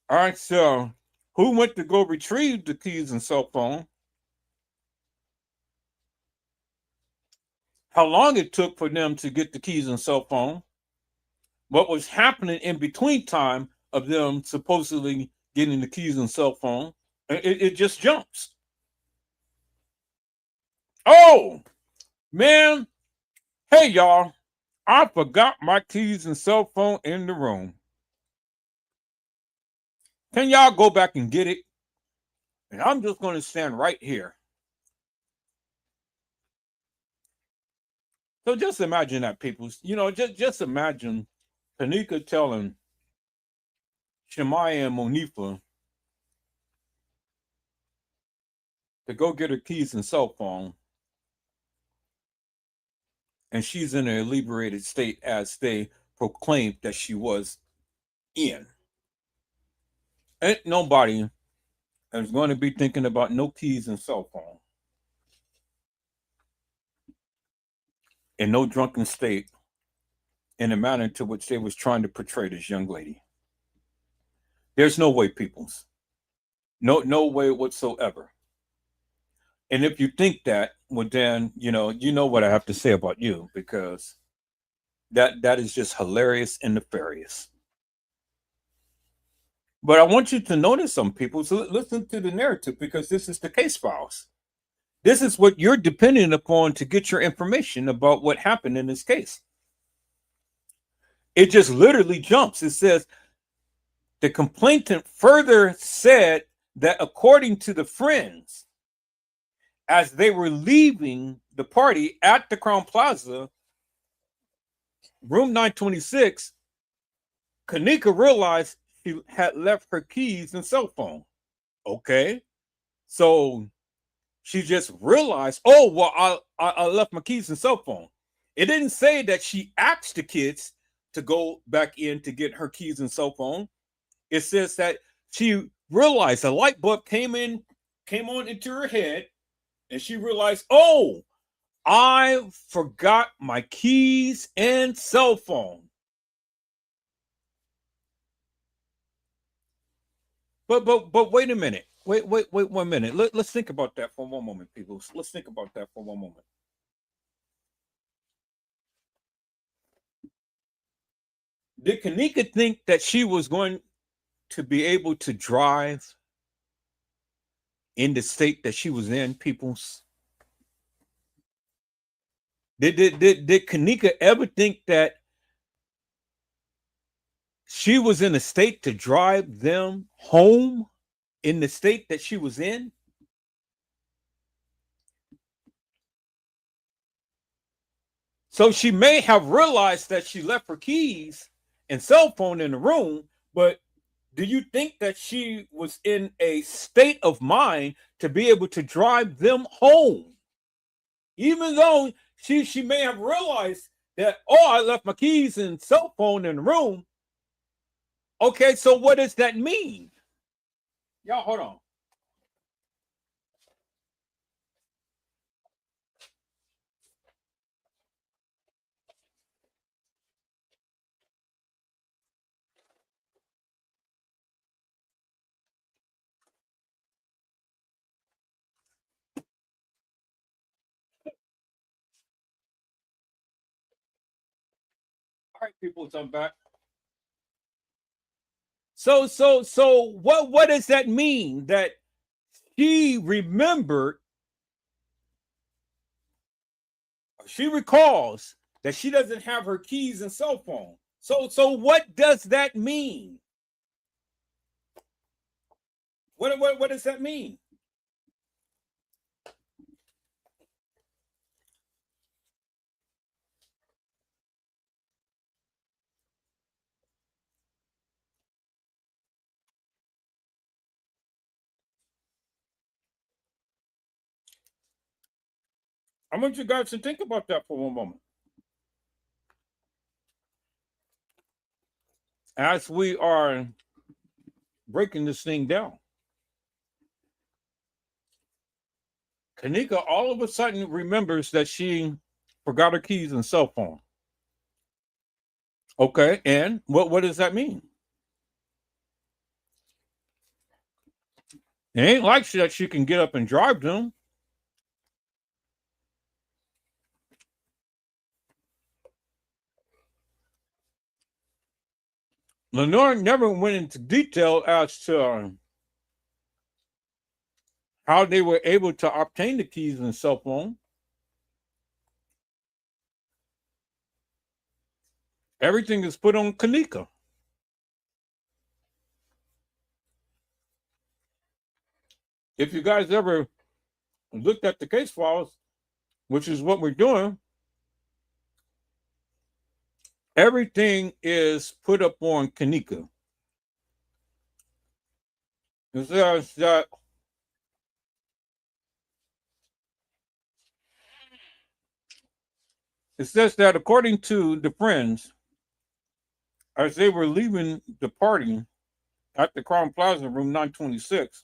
All right, so who went to go retrieve the keys and cell phone? How long it took for them to get the keys and cell phone? What was happening in between time of them supposedly getting the keys and cell phone? It just jumps. Oh, man. Hey, y'all. I forgot my keys and cell phone in the room. Can y'all go back and get it? And I'm just going to stand right here. So just imagine that, people. You know, just imagine Kanika telling Shemaya and Monifa to go get her keys and cell phone. And she's in an inebriated state as they proclaimed that she was in. Ain't nobody is going to be thinking about no keys and cell phone in no drunken state in the manner to which they was trying to portray this young lady. There's no way, peoples. No way whatsoever. And if you think that, well, then you know what I have to say about you, because that is just hilarious and nefarious. But I want you to notice some people. So listen to the narrative, because this is the case files. This is what you're depending upon to get your information about what happened in this case. It just literally jumps. It says, the complainant further said that according to the friends, as they were leaving the party at the Crown Plaza, room 926, Kanika realized she had left her keys and cell phone. Okay. So she just realized, oh, well, I left my keys and cell phone. It didn't say that she asked the kids to go back in to get her keys and cell phone. It says that she realized a light bulb came on into her head, and she realized, oh, I forgot my keys and cell phone. But wait a minute. Wait 1 minute. Let's think about that for one moment, people. Let's think about that for one moment. Did Kenneka think that she was going to be able to drive in the state that she was in, peoples? Did Kenneka ever think that she was in a state to drive them home in the state that she was in? So she may have realized that she left her keys and cell phone in the room, but do you think that she was in a state of mind to be able to drive them home? Even though she may have realized that, oh, I left my keys and cell phone in the room. Okay, so what does that mean? Y'all, hold on. All right, people, I'm back. So what does that mean? That she remembered, she recalls that she doesn't have her keys and cell phone. So what does that mean? What does that mean? I want you guys to think about that for one moment. As we are breaking this thing down, Kenneka all of a sudden remembers that she forgot her keys and cell phone. Okay, and what does that mean? It ain't like that she can get up and drive them. Lenore never went into detail as to how they were able to obtain the keys and cell phone. Everything is put on Kenneka. If you guys ever looked at the case files, which is what we're doing, everything is put up on Kenneka. It says that according to the friends, as they were leaving the party at the Crown Plaza, room 926,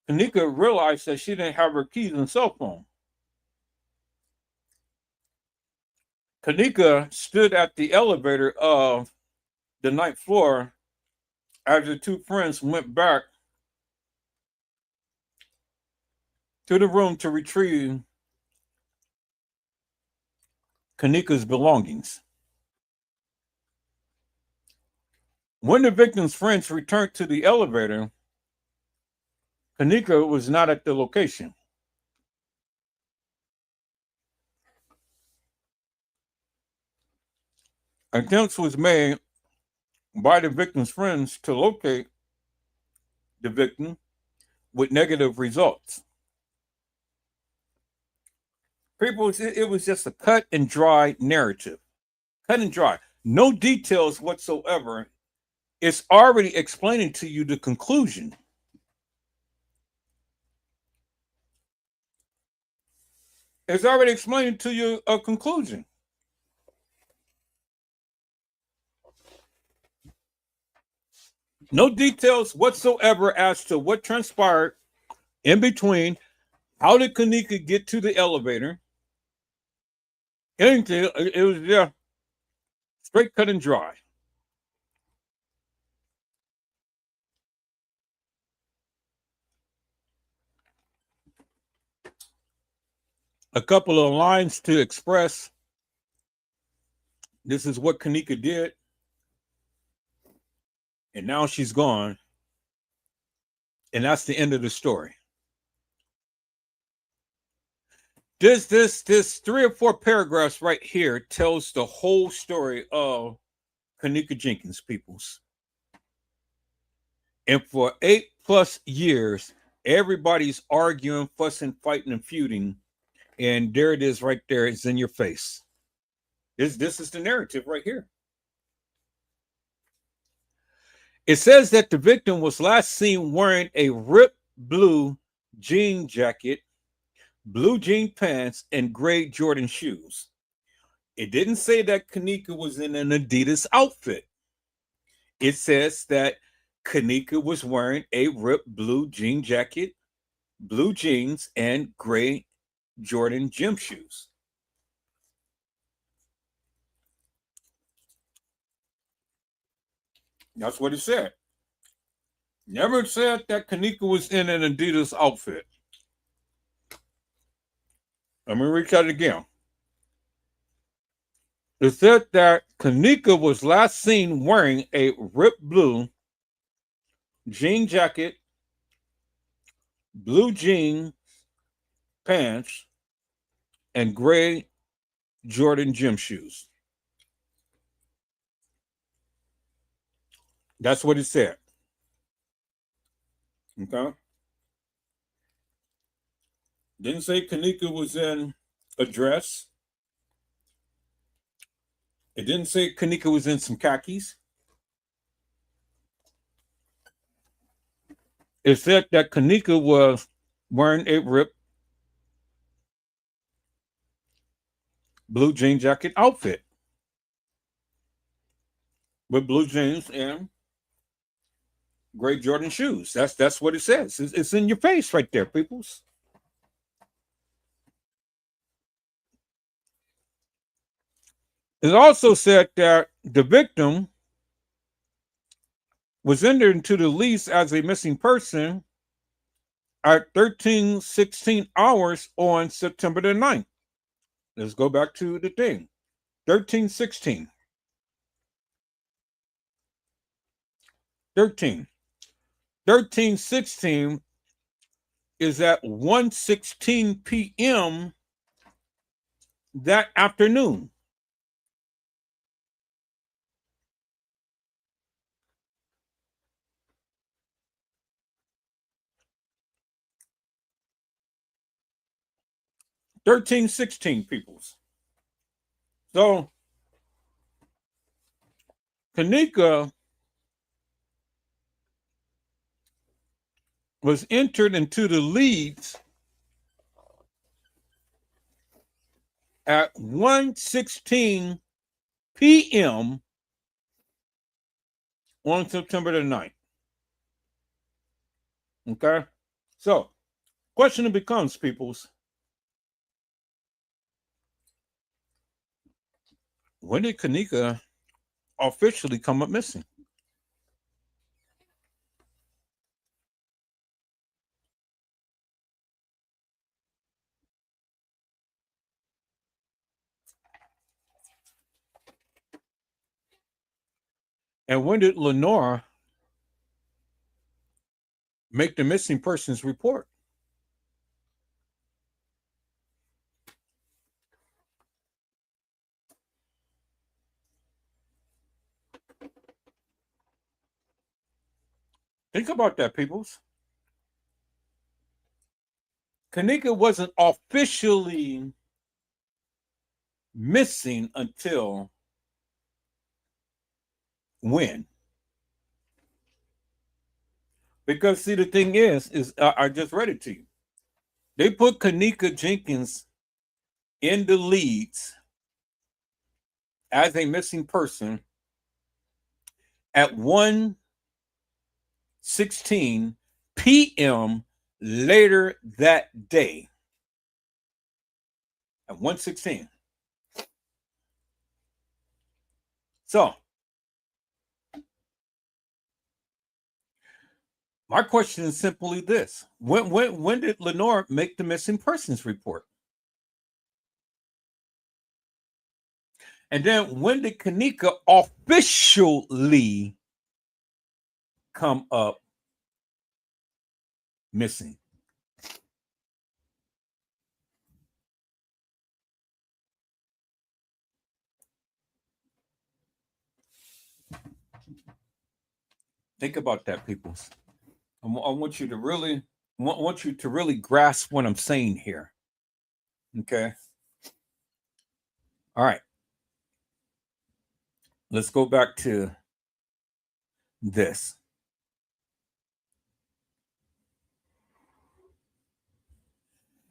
Kenneka realized that she didn't have her keys and cell phone. Kenneka stood at the elevator of the 9th floor as the two friends went back to the room to retrieve Kenneka's belongings. When the victim's friends returned to the elevator, Kenneka was not at the location. Attempts was made by the victim's friends to locate the victim with negative results. People, it was just a cut and dry narrative. Cut and dry. No details whatsoever It's already explaining to you the conclusion. It's already explaining to you a conclusion. No details whatsoever as to what transpired in between. How did Kenneka get to the elevator? Anything. It was straight cut and dry. A couple of lines to express this is what Kenneka did. And now she's gone. And that's the end of the story. This 3 or 4 paragraphs right here tells the whole story of Kenneka Jenkins, peoples. And for 8+ years, everybody's arguing, fussing, fighting, and feuding. And there it is right there. It's in your face. This is the narrative right here. It says that the victim was last seen wearing a ripped blue jean jacket, blue jean pants, and gray Jordan shoes. It didn't say that Kenneka was in an Adidas outfit. It says that Kenneka was wearing a ripped blue jean jacket, blue jeans, and gray Jordan gym shoes. That's what it said. Never said that Kenneka was in an Adidas outfit. Let me read that again. It said that Kenneka was last seen wearing a ripped blue jean jacket, blue jean pants, and gray Jordan gym shoes. That's what it said. Okay. Didn't say Kenneka was in a dress. It didn't say Kenneka was in some khakis. It said that Kenneka was wearing a ripped blue jean jacket outfit with blue jeans and gray Jordan shoes. That's what it says. It's in your face right there, peoples. It also said that the victim was entered into the lease as a missing person at 13:16 hours on September the 9th. Let's go back to the thing. 13:16. 13:16 is at 1:16 p.m. that afternoon. $13.16 peoples. So Kenneka was entered into the leads at 1:16 p.m. on September the 9th. Okay? So, question becomes, peoples, when did Kenneka officially come up missing? And when did Lenora make the missing persons report? Think about that, peoples. Kenneka wasn't officially missing until when? Because see, the thing is I just read it to you. They put Kenneka Jenkins in the leads as a missing person at 1:16 p.m. later that day. At 1:16. So, my question is simply this: when did Lenore make the missing persons report? And then when did Kenneka officially come up missing? Think about that, peoples. I want you to really want you to really grasp what I'm saying here. Okay. All right. Let's go back to this.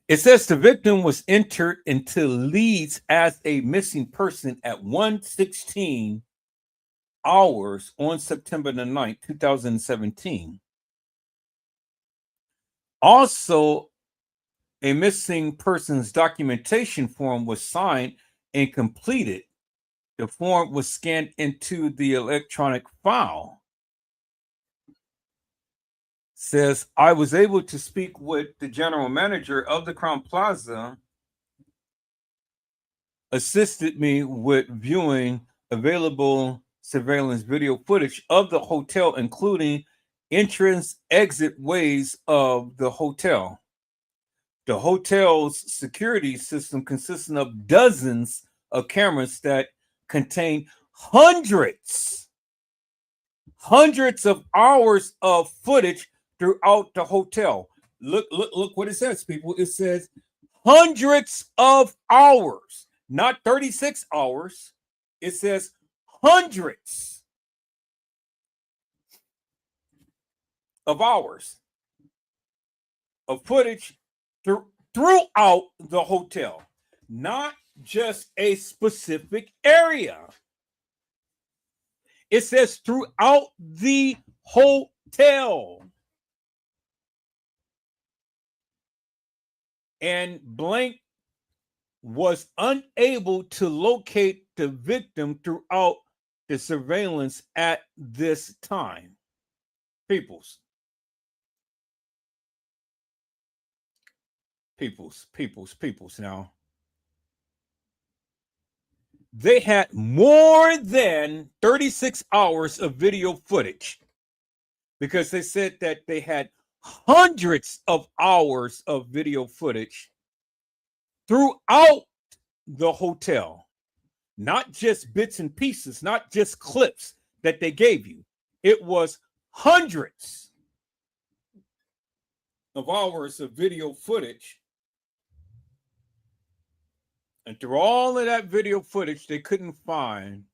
It says the victim was entered into leads as a missing person at 1:16 hours on September the 9th, 2017. Also, a missing persons documentation form was signed and completed. The form was scanned into the electronic file. Says, I was able to speak with the general manager of the Crown Plaza, assisted me with viewing available surveillance video footage of the hotel, including entrance exit ways of the hotel. The hotel's security system consisting of dozens of cameras that contain hundreds of hours of footage throughout the hotel. Look what it says, people. It says hundreds of hours, not 36 hours. It says hundreds of hours of footage throughout the hotel, not just a specific area. It says throughout the hotel. And Blank was unable to locate the victim throughout the surveillance at this time. Peoples. Now, they had more than 36 hours of video footage because they said that they had hundreds of hours of video footage throughout the hotel, not just bits and pieces, not just clips that they gave you. It was hundreds of hours of video footage. And through all of that video footage, they couldn't find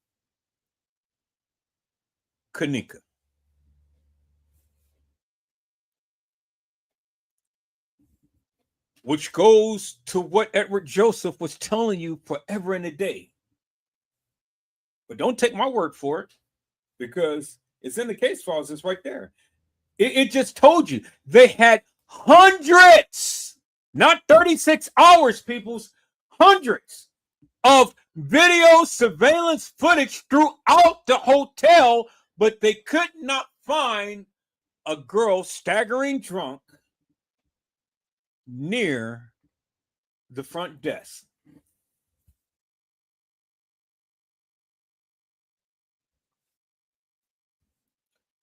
Kenneka. Which goes to what Edward Joseph was telling you forever and a day. But don't take my word for it, because it's in the case files. It's right there. It just told you they had hundreds, not 36 hours, peoples, hundreds of video surveillance footage throughout the hotel, but they could not find a girl staggering drunk near the front desk.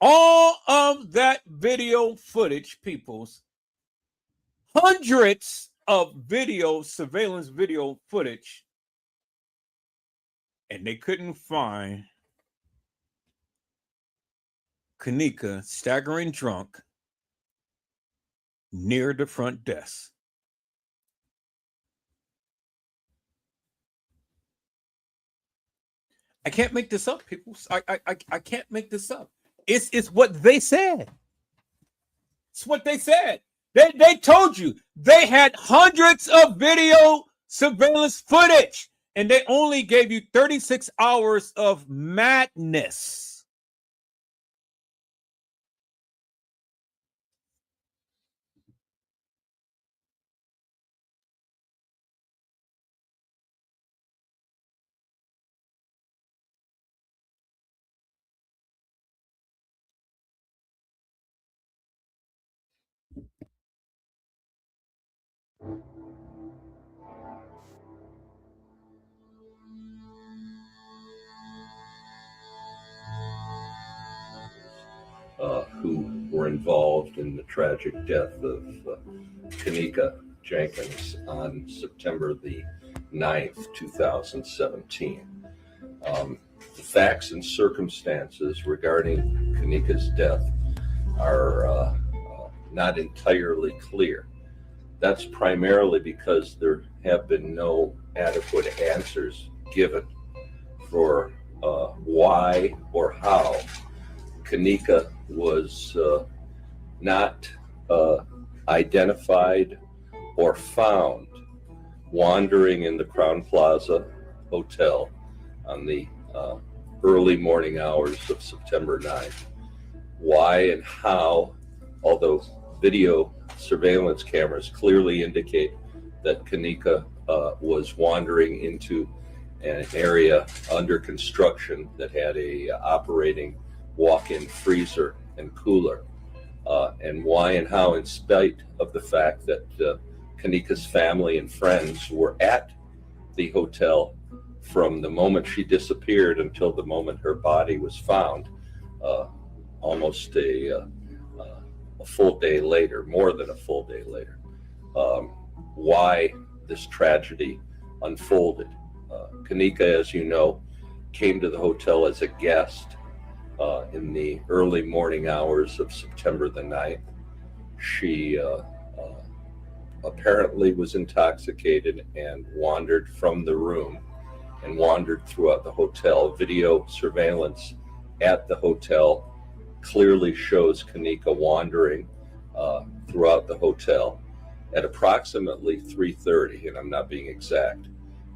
All of that video footage, peoples, hundreds of video surveillance video footage, and they couldn't find Kenneka staggering drunk near the front desk. I can't make this up, people. I can't make this up. It's what they said. That's what they said. They told you they had hundreds of video surveillance footage, and they only gave you 36 hours of madness. Who were involved in the tragic death of Kenneka Jenkins on September the 9th, 2017. The facts and circumstances regarding Kenneka's death are not entirely clear. That's primarily because there have been no adequate answers given for why or how Kenneka was not identified or found wandering in the Crowne Plaza Hotel on the early morning hours of September 9th. Why and how, although video surveillance cameras clearly indicate that Kenneka was wandering into an area under construction that had a operating walk-in freezer and cooler, and why and how, in spite of the fact that Kenneka's family and friends were at the hotel from the moment she disappeared until the moment her body was found, almost a full day later, more than a full day later. Why this tragedy unfolded. Kenneka, as you know, came to the hotel as a guest in the early morning hours of September the 9th. She apparently was intoxicated and wandered from the room and wandered throughout the hotel. Video surveillance at the hotel clearly shows Kenneka wandering throughout the hotel at approximately 3:30, and I'm not being exact.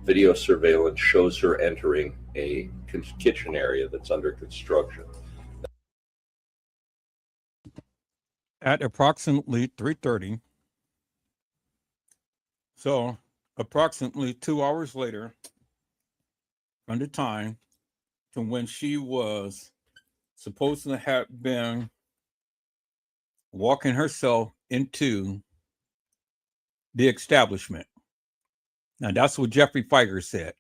Video surveillance shows her entering a kitchen area that's under construction. At approximately 3:30, so approximately 2 hours later from the time to when she was supposed to have been walking herself into the establishment. Now, that's what Jeffrey Feiger said.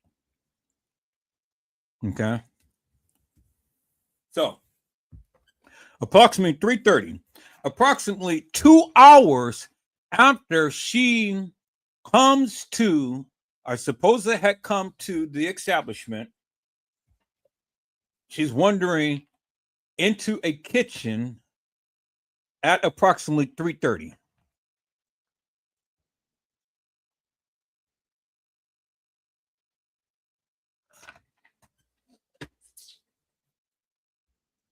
Okay. So, approximately 3:30, approximately 2 hours after she comes to, or supposedly had come to the establishment, she's wandering into a kitchen at approximately 3:30.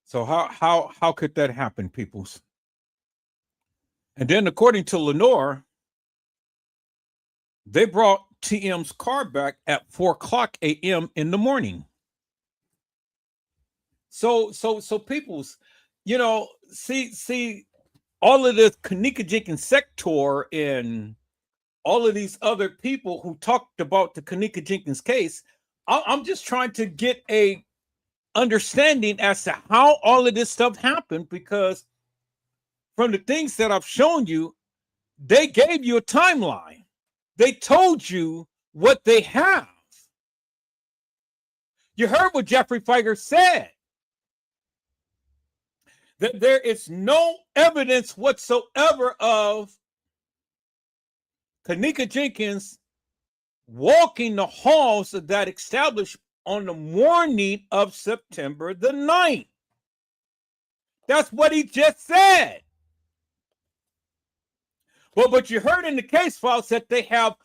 So how could that happen, peoples? And then, according to Lenore, they brought TM's car back at 4:00 a.m. in the morning. So peoples, see, all of this Kenneka Jenkins sector and all of these other people who talked about the Kenneka Jenkins case, I'm just trying to get a understanding as to how all of this stuff happened, because from the things that I've shown you, they gave you a timeline. They told you what they have. You heard what Jeffrey Feiger said, that there is no evidence whatsoever of Kenneka Jenkins walking the halls of that establishment on the morning of September the 9th. That's what he just said. Well, but you heard in the case files that they have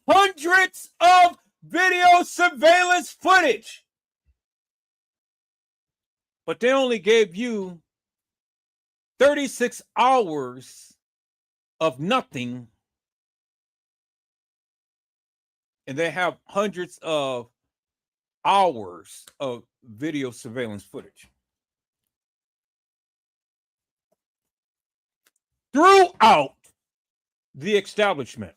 hundreds of video surveillance footage, but they only gave you 36 hours of nothing, and they have hundreds of hours of video surveillance footage throughout the establishment.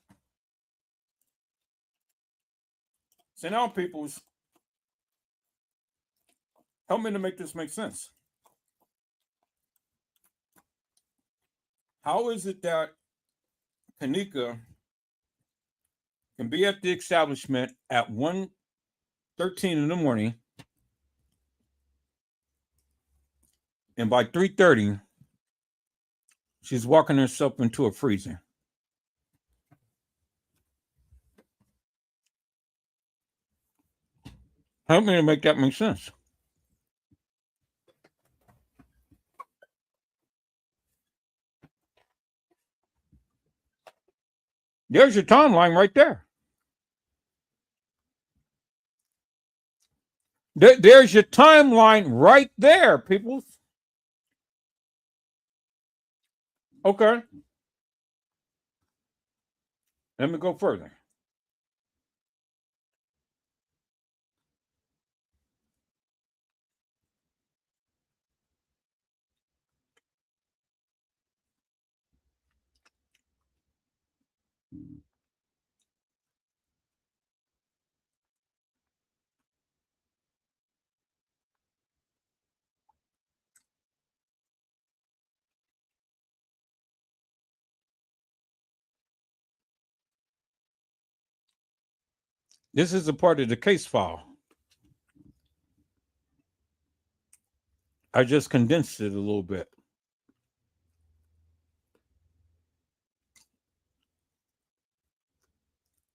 So now, peoples, help me to make this make sense. How is it that Kenneka can be at the establishment at 1:13 in the morning, and by 3:30, she's walking herself into a freezer? Help me to make that make sense. There's your timeline right there. There's your timeline right there, people. Okay. Let me go further. This is a part of the case file. I just condensed it a little bit.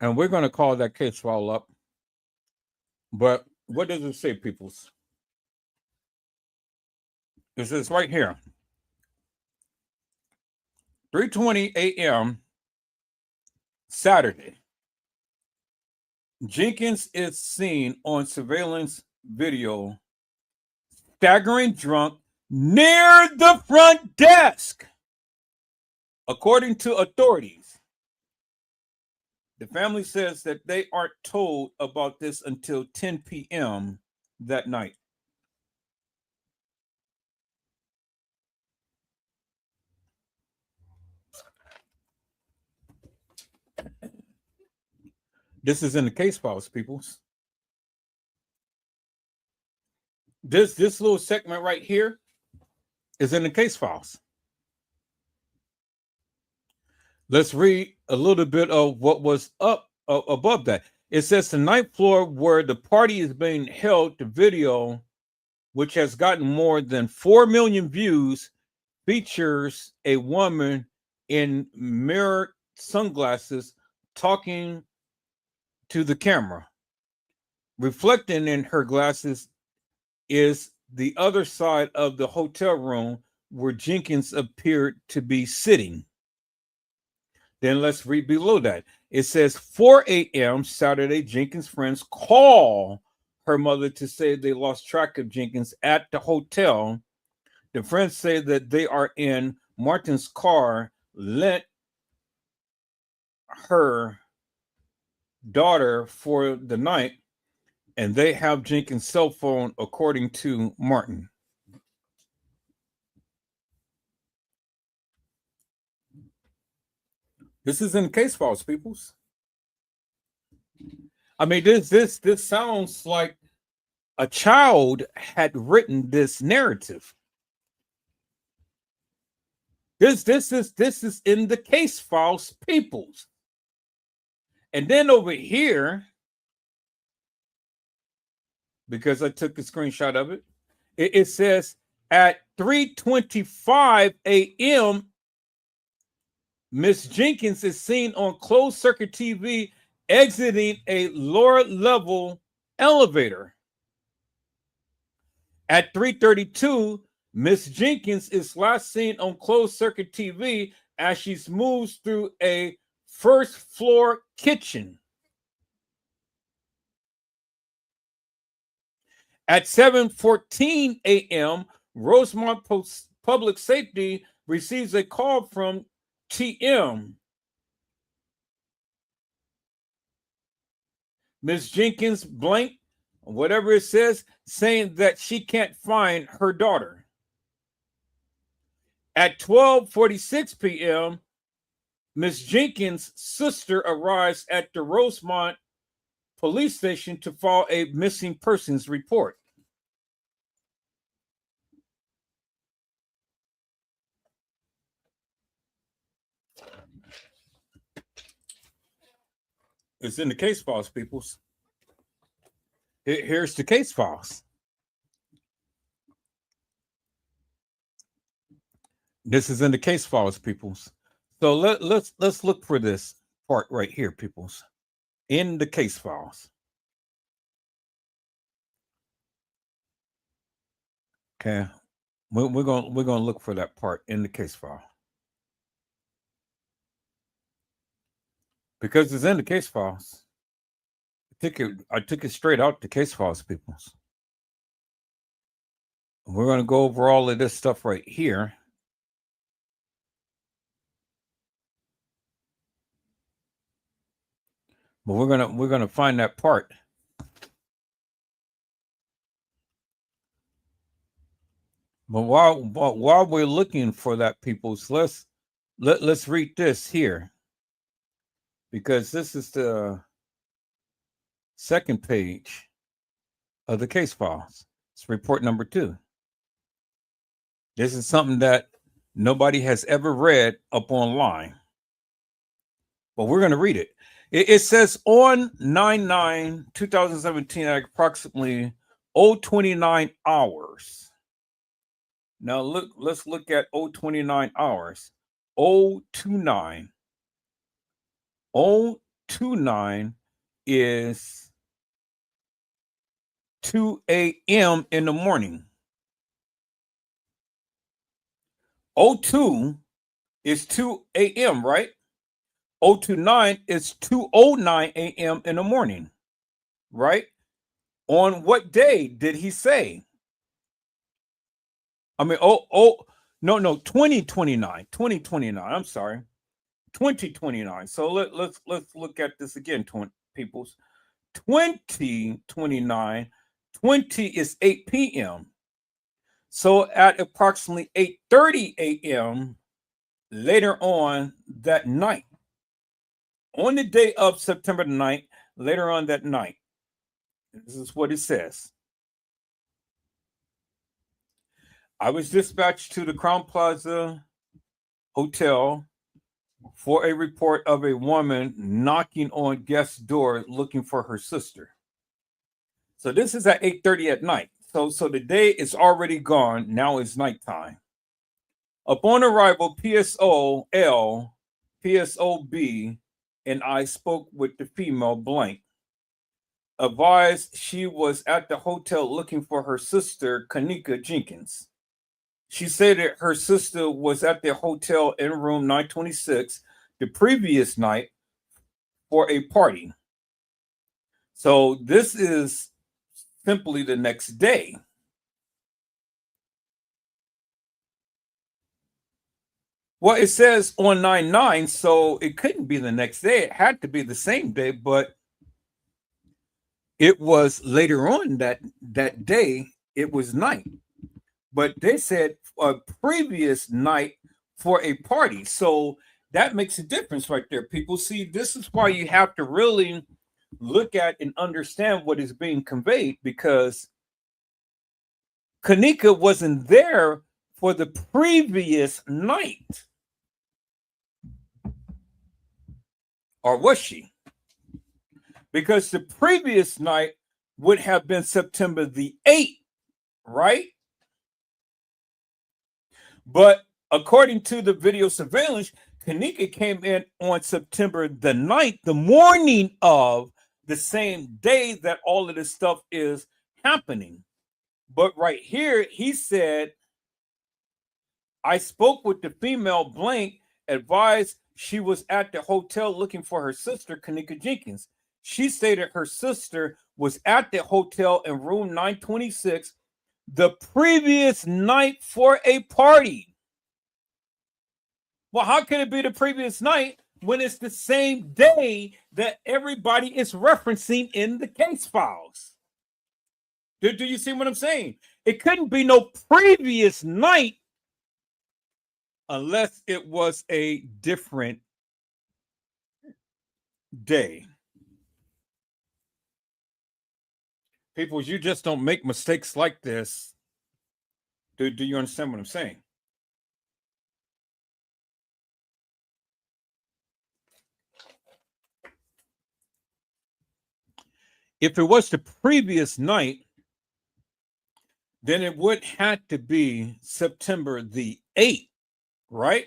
And we're going to call that case file up. But what does it say, peoples? It says right here, 3:20 a.m. Saturday. Jenkins is seen on surveillance video staggering drunk near the front desk. According to authorities, the family says that they aren't told about this until 10 p.m. that night. This is in the case files, peoples. This little segment right here is in the case files. Let's read a little bit of what was up above that. It says the ninth floor where the party is being held, the video, which has gotten more than 4 million views, features a woman in mirrored sunglasses talking to the camera. Reflecting in her glasses is the other side of the hotel room where Jenkins appeared to be sitting. Then let's read below that. It says 4 a.m. Saturday, Jenkins' friends call her mother to say they lost track of Jenkins at the hotel. The friends say that they are in Martin's car, lent her daughter for the night, and they have Jenkins' cell phone, according to Martin. This is in case files, peoples. I mean, this sounds like a child had written this narrative. This is in the case files, peoples. And then over here, because I took a screenshot of it, it says at 3:25 a.m., Miss Jenkins is seen on closed circuit TV exiting a lower level elevator. At 3:32, Miss Jenkins is last seen on closed circuit TV as she moves through a first floor kitchen. At 7:14 a.m., Rosemont Public Safety receives a call from TM, Ms. Jenkins blank, whatever it says, saying that she can't find her daughter. At 12:46 p.m., Ms. Jenkins' sister arrives at the Rosemont police station to file a missing persons report. It's in the case files, peoples. Here's the case files. This is in the case files, peoples. So let's look for this part right here, peoples. In the case files. Okay, we're gonna look for that part in the case file because it's in the case files. I took it straight out the case files, peoples. We're gonna go over all of this stuff right here. But we're gonna find that part. But while we're looking for that, peoples, let's read this here, because this is the second page of the case files. It's report number 2. This is something that nobody has ever read up online, but we're going to read it. It says on 9/9/2017 at approximately 029 hours. Now let's look at 029 hours. 029. 029 is 2 a.m. in the morning. 02 is 2 a.m., right? 029 is 2:09 a.m. in the morning, right? On what day did he say? I mean, no, 2029. I'm sorry, 2029. So let's look at this again, peoples. 2029. 20 is 8 p.m. So at approximately 8:30 a.m. later on that night, on the day of September 9th, later on that night, this is what it says. I was dispatched to the Crown Plaza Hotel for a report of a woman knocking on guest's door looking for her sister. So this is at 8:30 at night. So the day is already gone. Now it's nighttime. Upon arrival, PSO-L, PSO-B, and I spoke with the female blank. Advised she was at the hotel looking for her sister, Kanika Jenkins. She said that her sister was at the hotel in room 926 the previous night for a party. So this is simply the next day. Well, it says on 9/9, so it couldn't be the next day. It had to be the same day, but it was later on that day. It was night, but they said a previous night for a party. So that makes a difference right there. People see, this is why you have to really look at and understand what is being conveyed, because Kanika wasn't there for the previous night. Or was she? Because the previous night would have been September the 8th, right? But according to the video surveillance, Kanika came in on September the 9th, the morning of the same day that all of this stuff is happening. But right here, he said, I spoke with the female blank, advised she was at the hotel looking for her sister, Kanika Jenkins. She stated her sister was at the hotel in room 926 the previous night for a party. Well, how can it be the previous night when it's the same day that everybody is referencing in the case files? Do you see what I'm saying? It couldn't be no previous night unless it was a different day. People, you just don't make mistakes like this. Do you understand what I'm saying? If it was the previous night, then it would have to be September the 8th, right?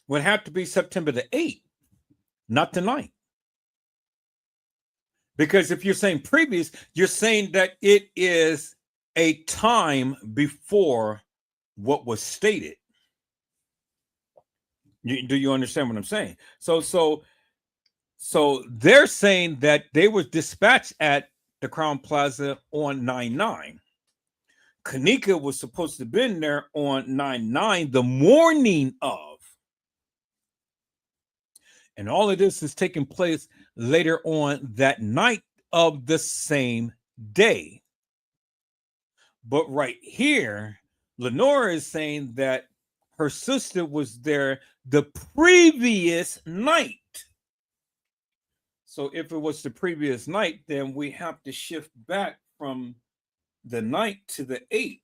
Would have to be September the 8th, not the 9th. Because if you're saying previous, you're saying that it is a time before what was stated. Do you understand what I'm saying? So they're saying that they were dispatched at the Crown Plaza on 9/9. Kenneka was supposed to have been there on 9/9, the morning of. And all of this is taking place later on that night of the same day. But right here, Lenora is saying that her sister was there the previous night. So if it was the previous night, then we have to shift back from the night to the 8th.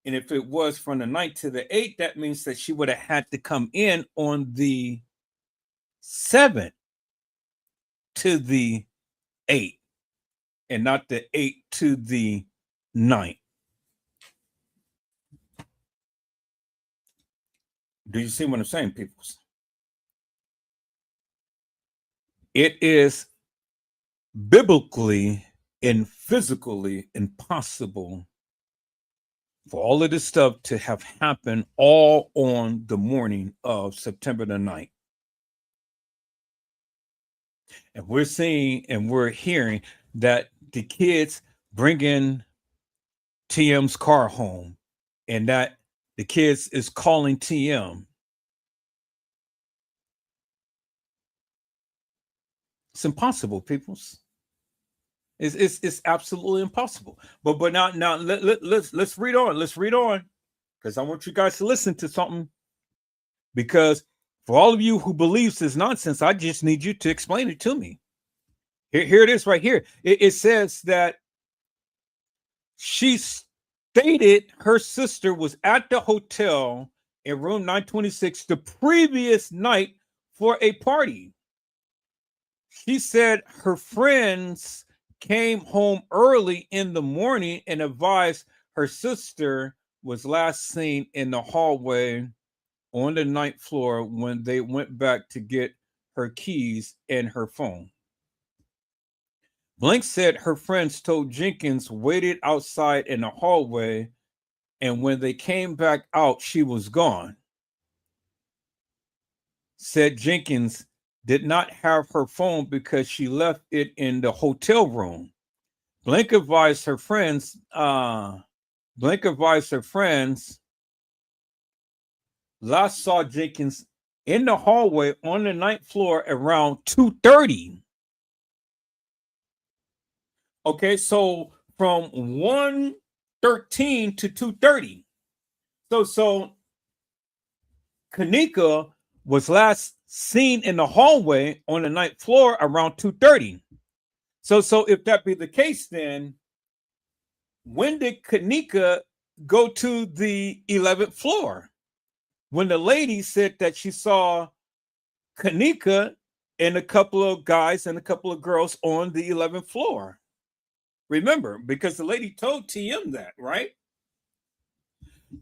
And if it was from the night to the 8th, that means that she would have had to come in on the 7th to the 8th and not the 8th to the 9th. Do you see what I'm saying, people? It is biblically and physically impossible for all of this stuff to have happened all on the morning of September the 9th. And we're seeing and we're hearing that the kids bring in TM's car home and that the kids is calling TM. It's impossible, peoples. It's absolutely impossible. But now let's read on. Let's read on, because I want you guys to listen to something. Because for all of you who believes this nonsense, I just need you to explain it to me. Here it is right here. It says that she stated her sister was at the hotel in room 926 the previous night for a party. She said her friends came home early in the morning and advised her sister was last seen in the hallway on the 9th floor when they went back to get her keys and her phone. Blank said her friends told Jenkins waited outside in the hallway, and when they came back out, she was gone. Said Jenkins did not have her phone because she left it in the hotel room. Blank advised her friends, last saw Jenkins in the hallway on the 9th floor around 2:30. Okay, so from 1:13 to 2:30. So Kenneka was last seen in the hallway on the 9th floor around 2:30. So if that be the case, then when did Kenneka go to the 11th floor? When the lady said that she saw Kenneka and a couple of guys and a couple of girls on the 11th floor. Remember, because the lady told TM that, right?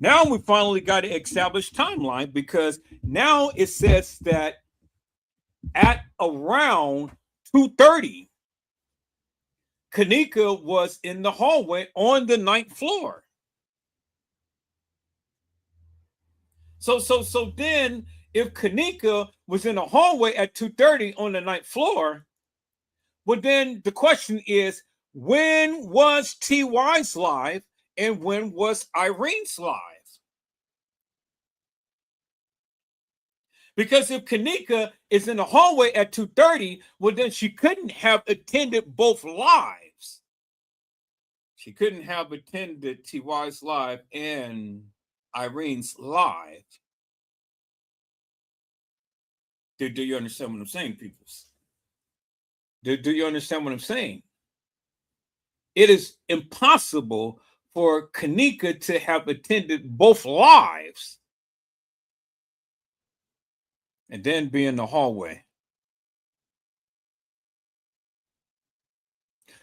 Now we finally got to establish timeline, because now it says that at around 2:30, Kenneka was in the hallway on the 9th floor. So then if Kenneka was in the hallway at 2:30 on the 9th floor, well, then the question is, when was TY's live and when was Irene's live? Because if Kanika is in the hallway at 2:30, well, then she couldn't have attended both lives. She couldn't have attended TY's live and Irene's live. Do you understand what I'm saying, peoples? Do you understand what I'm saying? It is impossible for Kanika to have attended both lives and then be in the hallway.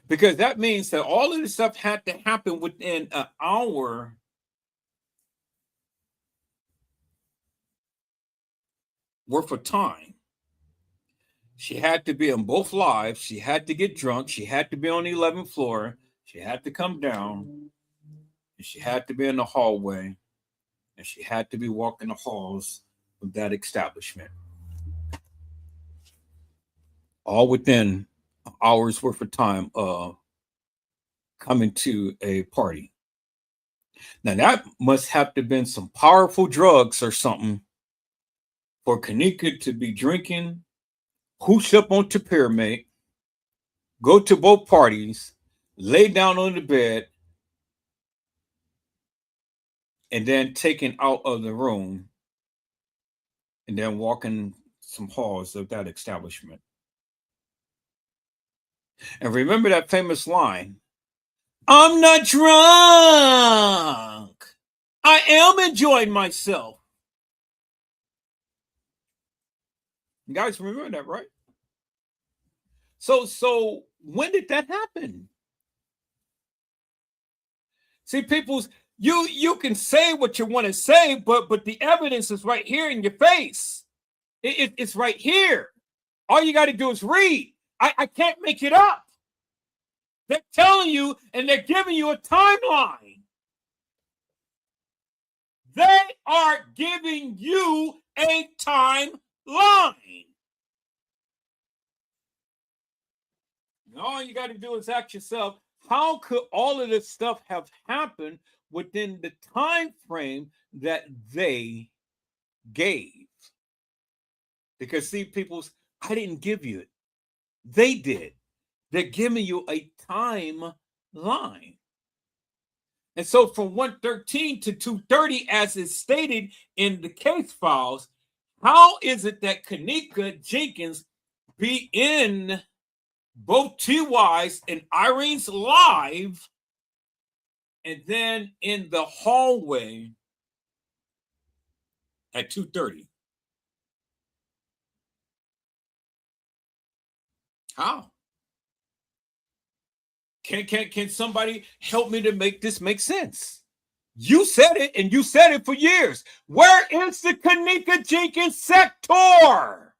Because that means that all of this stuff had to happen within an hour worth of time. She had to be on both lives. She had to get drunk. She had to be on the 11th floor. She had to come down. And she had to be in the hallway. And she had to be walking the halls of that establishment. All within an hour's worth of time of coming to a party. Now, that must have to have been some powerful drugs or something for Kanika to be drinking, hoosh up onto Pyramid, go to both parties, lay down on the bed, and then taken out of the room, and then walking some halls of that establishment. And remember that famous line, "I'm not drunk. I am enjoying myself." You guys remember that, right? So when did that happen? See, people's, you can say what you want to say, but the evidence is right here in your face. It's right here. All you got to do is read. I can't make it up. They're telling you and they're giving you a timeline. They are giving you a timeline. All you got to do is ask yourself, how could all of this stuff have happened within the time frame that they gave? Because see, people, I didn't give you it. They did. They're giving you a timeline. And so from 1:13 to 2:30, as is stated in the case files, how is it that Kanika Jenkins be in both TY's and Irene's live and then in the hallway at 2:30? How? Can somebody help me to make this make sense? You said it, and you said it for years. Where is the Kanika Jenkins sector?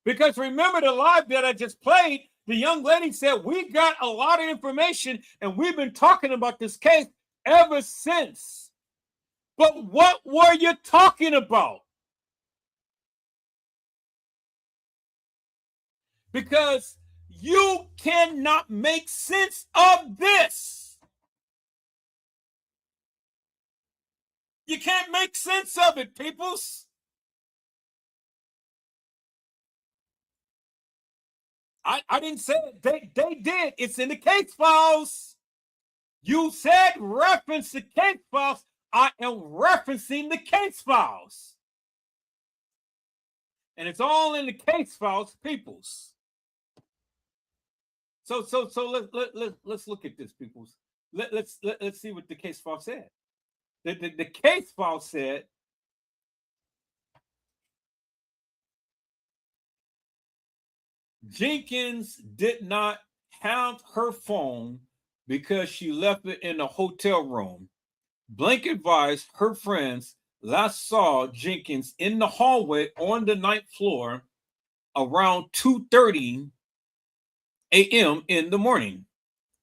Because remember the live that I just played, the young lady said, we got a lot of information, and we've been talking about this case ever since. But what were you talking about? Because you cannot make sense of this. You can't make sense of it, peoples. I didn't say it. They did. It's in the case files. You said reference the case files. I am referencing the case files. And it's all in the case files, peoples. So let's look at this, peoples. Let's see what the case file said. The case file said Jenkins did not have her phone because she left it in a hotel room. Blank advised her friends last saw Jenkins in the hallway on the 9th floor around 2:30 a.m. in the morning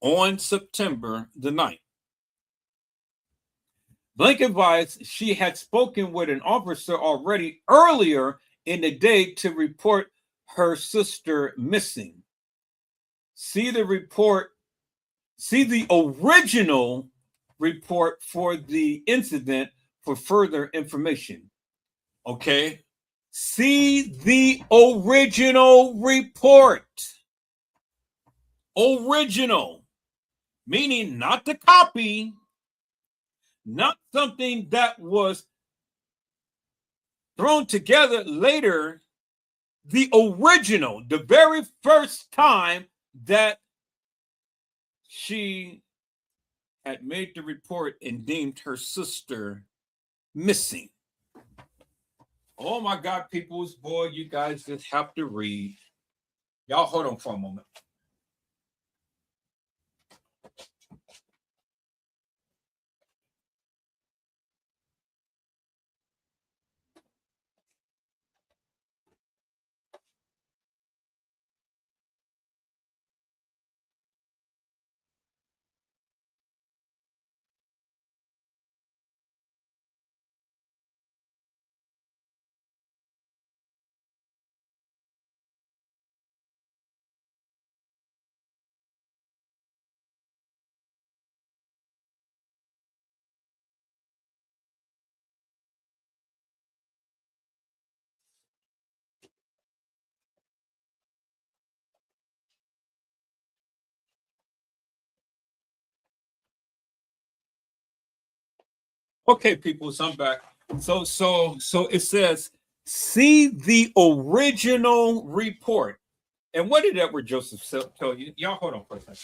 on September the 9th. Blank advised she had spoken with an officer already earlier in the day to report her sister missing. See the original report for the incident for further information. Okay. See the original report. Original, meaning not the copy, not something that was thrown together later. The original, the very first time that she had made the report and deemed her sister missing. Oh my God, peoples, boy, you guys just have to read. Y'all hold on for a moment. Okay, people, so I'm back. So it says, see the original report. And what did Edward Joseph tell you? Y'all hold on for a second.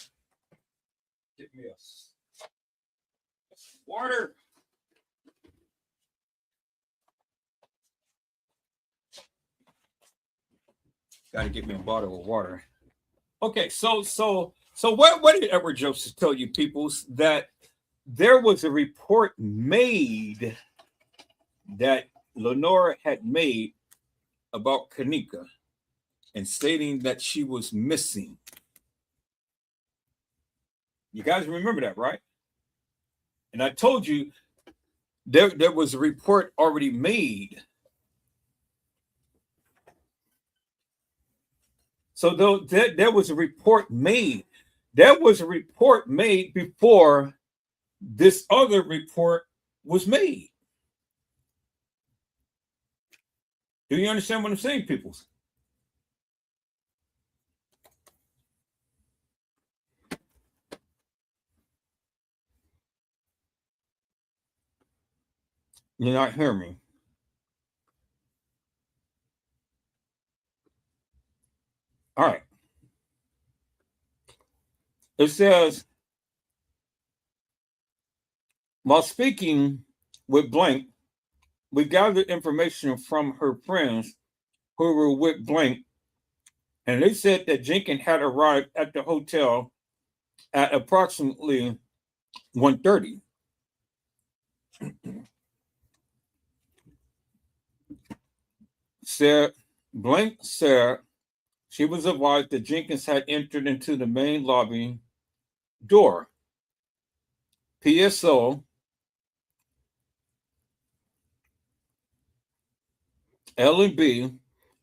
Get me a water. Got to get me a bottle of water. Okay, so what did Edward Joseph tell you, peoples? That there was a report made that Lenora had made about Kenneka and stating that she was missing. You guys remember that, right? And I told you there was a report already made. So though there was a report made, there was a report made before this other report was made. Do you understand what I'm saying, people? You're not hearing me. All right. It says, while speaking with Blank, we gathered information from her friends who were with Blank, and they said that Jenkins had arrived at the hotel at approximately 1:30. Blank said she was advised that Jenkins had entered into the main lobby door. PSO L&B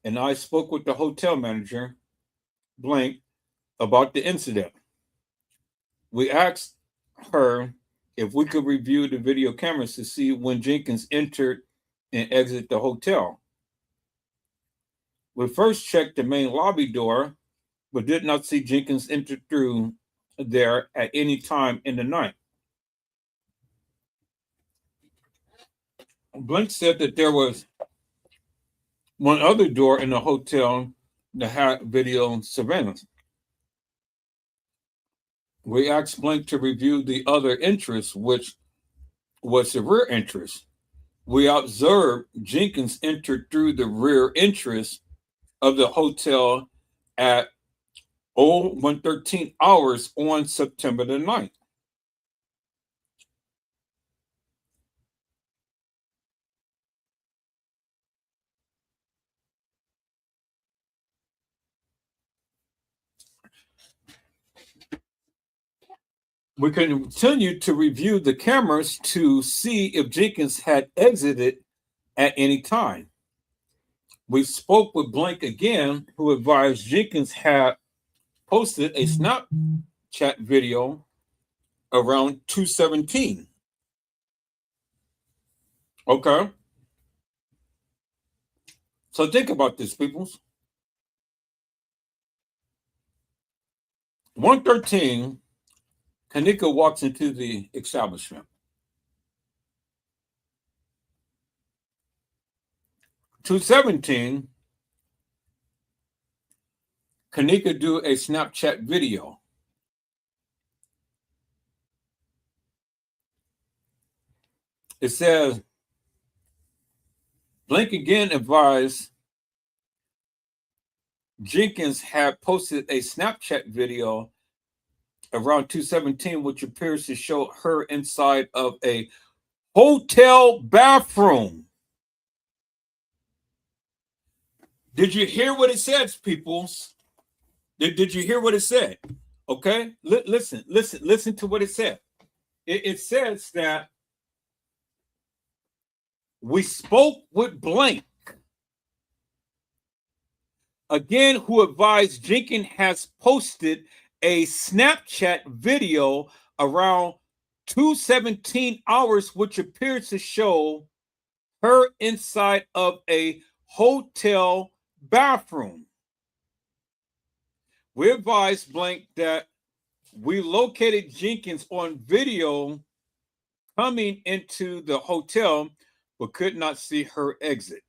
and I spoke with the hotel manager, Blank, about the incident. We asked her if we could review the video cameras to see when Jenkins entered and exited the hotel. We first checked the main lobby door, but did not see Jenkins enter through there at any time in the night. Blank said that there was one other door in the hotel that had video surveillance. We asked Blank to review the other entrance, which was the rear entrance. We observed Jenkins entered through the rear entrance of the hotel at 01:13 hours on September the 9th. We continued to review the cameras to see if Jenkins had exited at any time. We spoke with Blank again, who advised Jenkins had posted a Snapchat video around 2:17. Okay. So think about this, peoples. 113, Kenneka walks into the establishment. 217, Kenneka do a Snapchat video. It says, Blink again advised Jenkins had posted a Snapchat video around 217, which appears to show her inside of a hotel bathroom. Did you hear what it says, peoples? Did you hear what it said? Okay, listen to what it said. It says that we spoke with Blank, again, who advised Jenkins has posted a Snapchat video around 2:17 hours, which appears to show her inside of a hotel bathroom. We advised Blank that we located Jenkins on video coming into the hotel, but could not see her exit.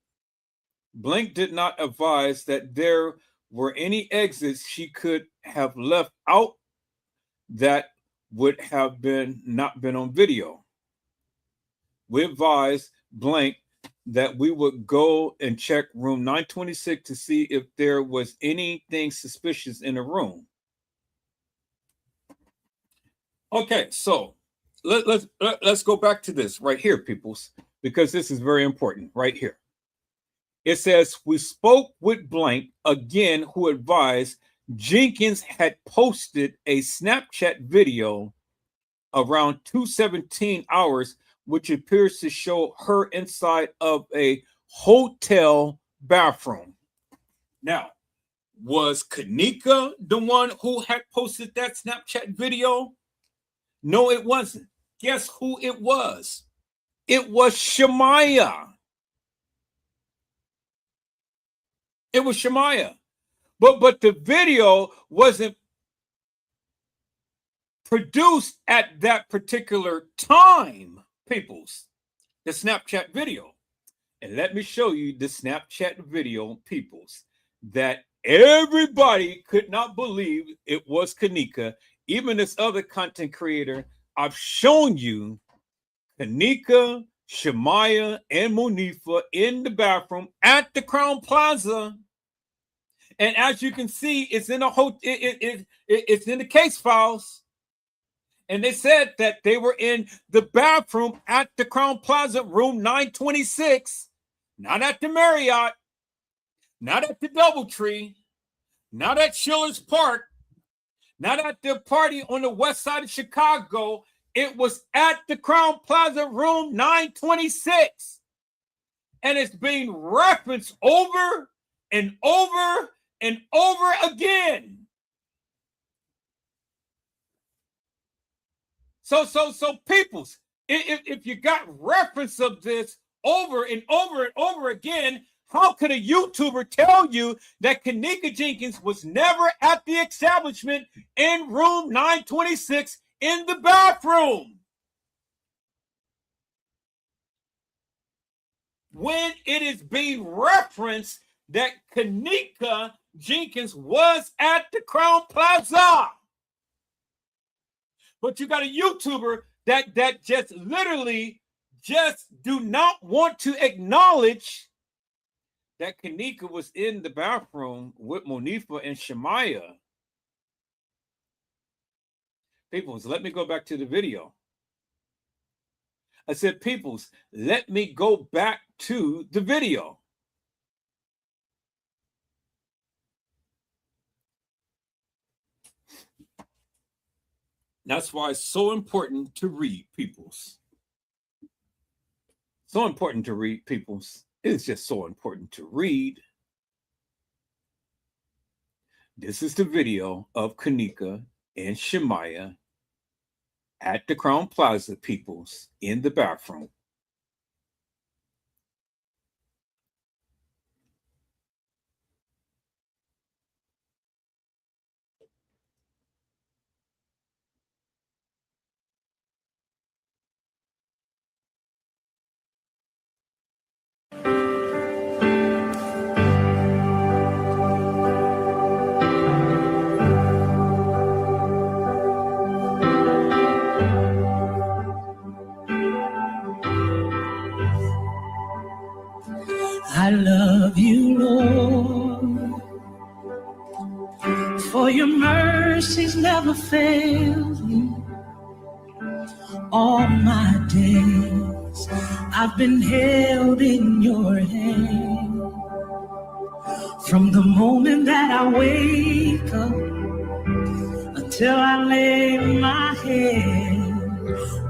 Blank did not advise that there were any exits she could have left out that would have not been on video. We advised Blank that we would go and check room 926 to see if there was anything suspicious in the room. Okay, so let's go back to this right here, peoples, because this is very important right here. It says, we spoke with Blank, again, who advised Jenkins had posted a Snapchat video around 2:17 hours, which appears to show her inside of a hotel bathroom. Now, was Kenneka the one who had posted that Snapchat video? No, it wasn't. Guess who it was? It was Shemaya. It was Shemaya. But the video wasn't produced at that particular time, peoples. The Snapchat video. And let me show you the Snapchat video, peoples, that everybody could not believe it was Kenneka. Even this other content creator, I've shown you Kenneka, Shemaya, and Monifa in the bathroom at the Crown Plaza. And as you can see, it's in it's in the case files. And they said that they were in the bathroom at the Crown Plaza, room 926, not at the Marriott, not at the DoubleTree, not at Schiller's Park, not at the party on the west side of Chicago. It was at the Crown Plaza, room 926. And it's being referenced over and over and over again. So peoples, if you got reference of this over and over and over again, how could a YouTuber tell you that Kenneka Jenkins was never at the establishment in room 926 in the bathroom? When it is being referenced that Kenneka Jenkins was at the Crown Plaza. But you got a YouTuber that just literally just do not want to acknowledge that Kenneka was in the bathroom with Monifa and Shemaya. Peoples, let me go back to the video. I said, peoples, let me go back to the video. That's why it's so important to read, peoples. So important to read, peoples. It's just so important to read. This is the video of Kenneka and Shemaya at the Crown Plaza, peoples, in the bathroom. never failed me. All my days I've been held in your hand. From the moment that I wake up until I lay my head,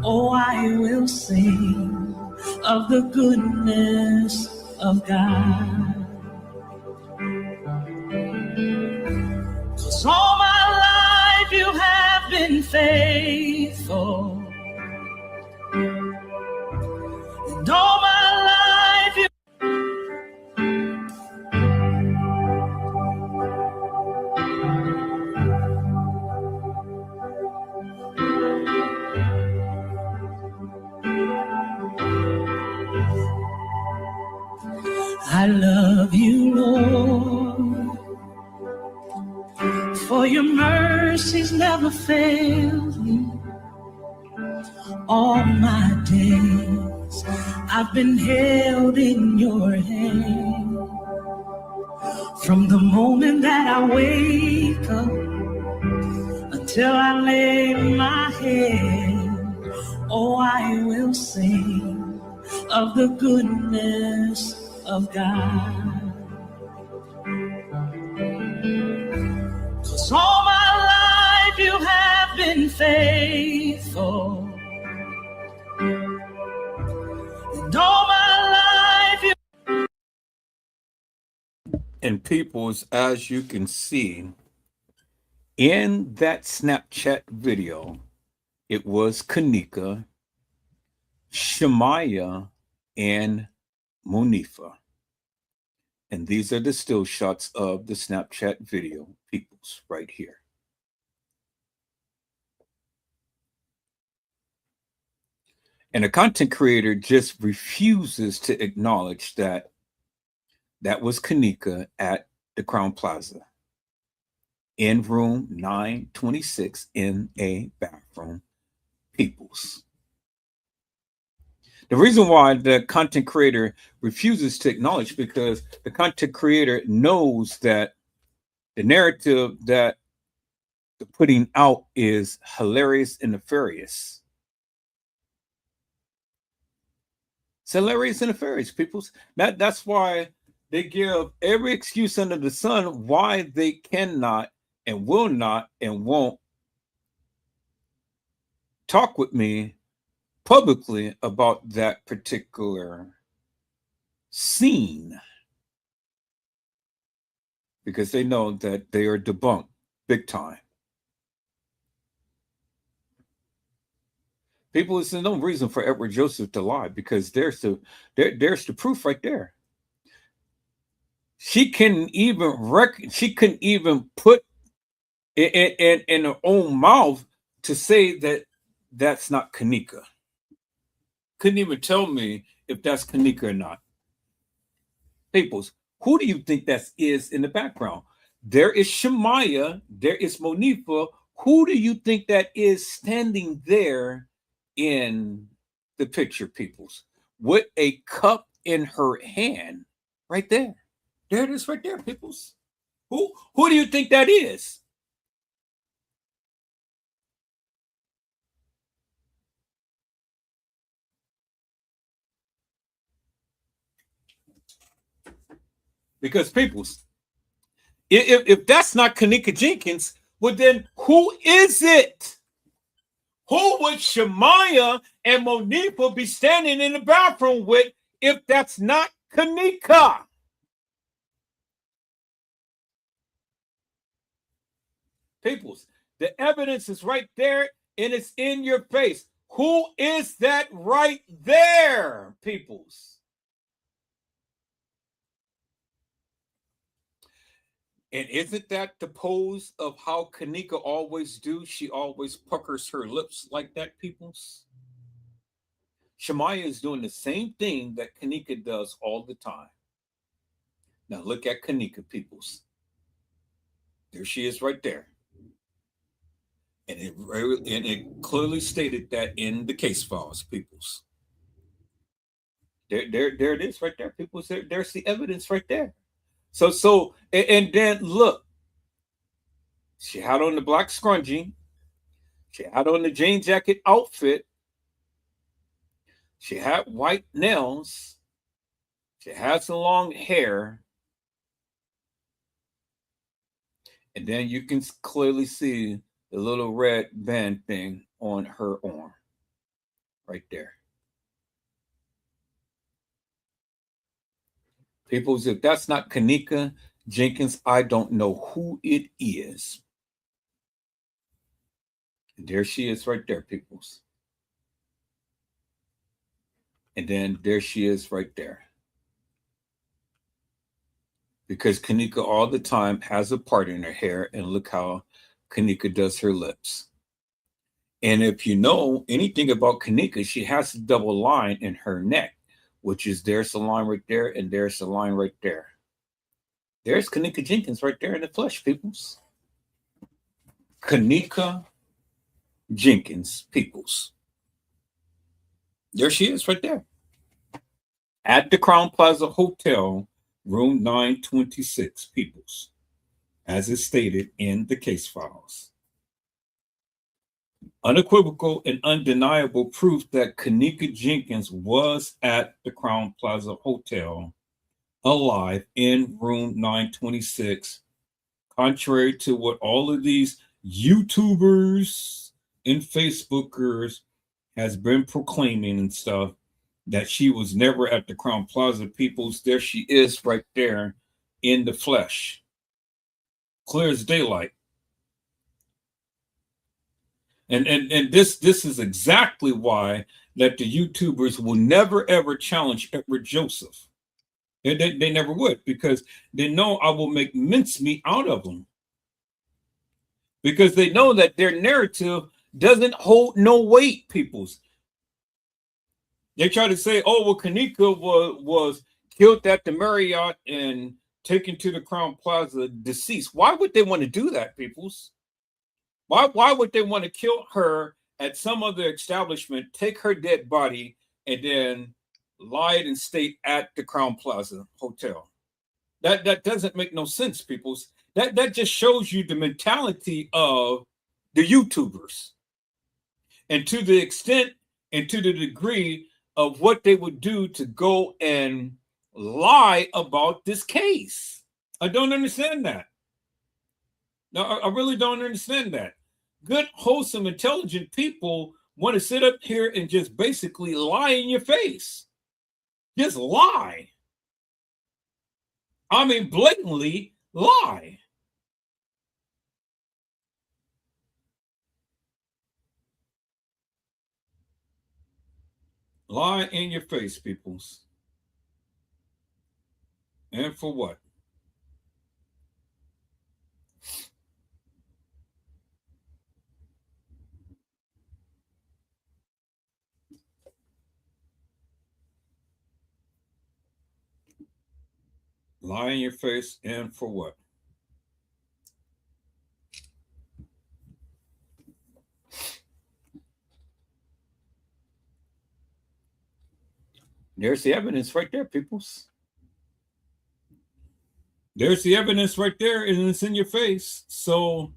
oh, I will sing of the goodness of God. 'Cause all my life you have been faithful. And all my life you I love you, Lord, for your mercies never failed me. All my days I've been held in your hand. From the moment that I wake up until I lay my head, oh, I will sing of the goodness of God. 'Cause all my life you have been faithful. And all my life you... And peoples, as you can see in that Snapchat video, it was Kanika, Shemaya, and Monifa. And these are the still shots of the Snapchat video, peoples, right here. And a content creator just refuses to acknowledge that that was Kanika at the Crown Plaza in room 926 in a bathroom, peoples. The reason why the content creator refuses to acknowledge, because the content creator knows that the narrative that they're putting out is hilarious and nefarious. It's hilarious and nefarious, peoples. That's why they give every excuse under the sun why they cannot and will not and won't talk with me publicly about that particular scene, because they know that they are debunked big time. People, there's no reason for Edward Joseph to lie, because there's the proof right there. She couldn't even put it in her own mouth to say that that's not Kanika. Couldn't even tell me if that's Kanika or not. Peoples, who do you think that is in the background? There is Shemaya, there is Monifa. Who do you think that is standing there in the picture, peoples, with a cup in her hand right there? There it is right there, peoples. Who do you think that is? Because peoples, if that's not Kanika Jenkins, well then who is it? Who would Shemaya and Monifa be standing in the bathroom with if that's not Kanika? Peoples, the evidence is right there and it's in your face. Who is that right there, peoples? And isn't that the pose of how Kanika always do? She always puckers her lips like that, peoples. Shemaya is doing the same thing that Kanika does all the time. Now look at Kanika, peoples. There she is right there. And it clearly stated that in the case files, peoples. There it is right there, peoples. There's the evidence right there. So, and then look, She had on the black scrunchie. She had on the jean jacket outfit. She had white nails. She had some long hair. And then you can clearly see the little red band thing on her arm. Right there. People, if that's not Kenneka Jenkins, I don't know who it is. And there she is right there, peoples. And then there she is right there. Because Kenneka all the time has a part in her hair, and look how Kenneka does her lips. And if you know anything about Kenneka, she has a double line in her neck, which is there's a line right there, and there's a line right there. There's Kenneka Jenkins right there in the flesh, peoples. Kenneka Jenkins, peoples. There she is right there. At the Crown Plaza Hotel, room 926, peoples, as is stated in the case files. Unequivocal and undeniable proof that Kenneka Jenkins was at the Crown Plaza Hotel alive in room 926, contrary to what all of these YouTubers and Facebookers has been proclaiming and stuff, that she was never at the Crown Plaza. Peoples, there she is right there in the flesh. Clear as daylight. And this is exactly why that the YouTubers will never ever challenge Edward Joseph. They never would, because they know I will make mincemeat out of them. Because they know that their narrative doesn't hold no weight, peoples. They try to say, oh, well, Kenneka was killed at the Marriott and taken to the Crown Plaza deceased. Why would they want to do that, peoples? Why would they want to kill her at some other establishment, take her dead body, and then lie and state at the Crown Plaza Hotel? That doesn't make no sense, peoples. That just shows you the mentality of the YouTubers. And to the extent and to the degree of what they would do to go and lie about this case. I don't understand that. No, I really don't understand that. Good, wholesome, intelligent people want to sit up here and just basically lie in your face. Just lie. I mean, blatantly lie. Lie in your face, peoples. And for what? Lie in your face, and for what? There's the evidence right there, peoples. There's the evidence right there, and it's in your face. So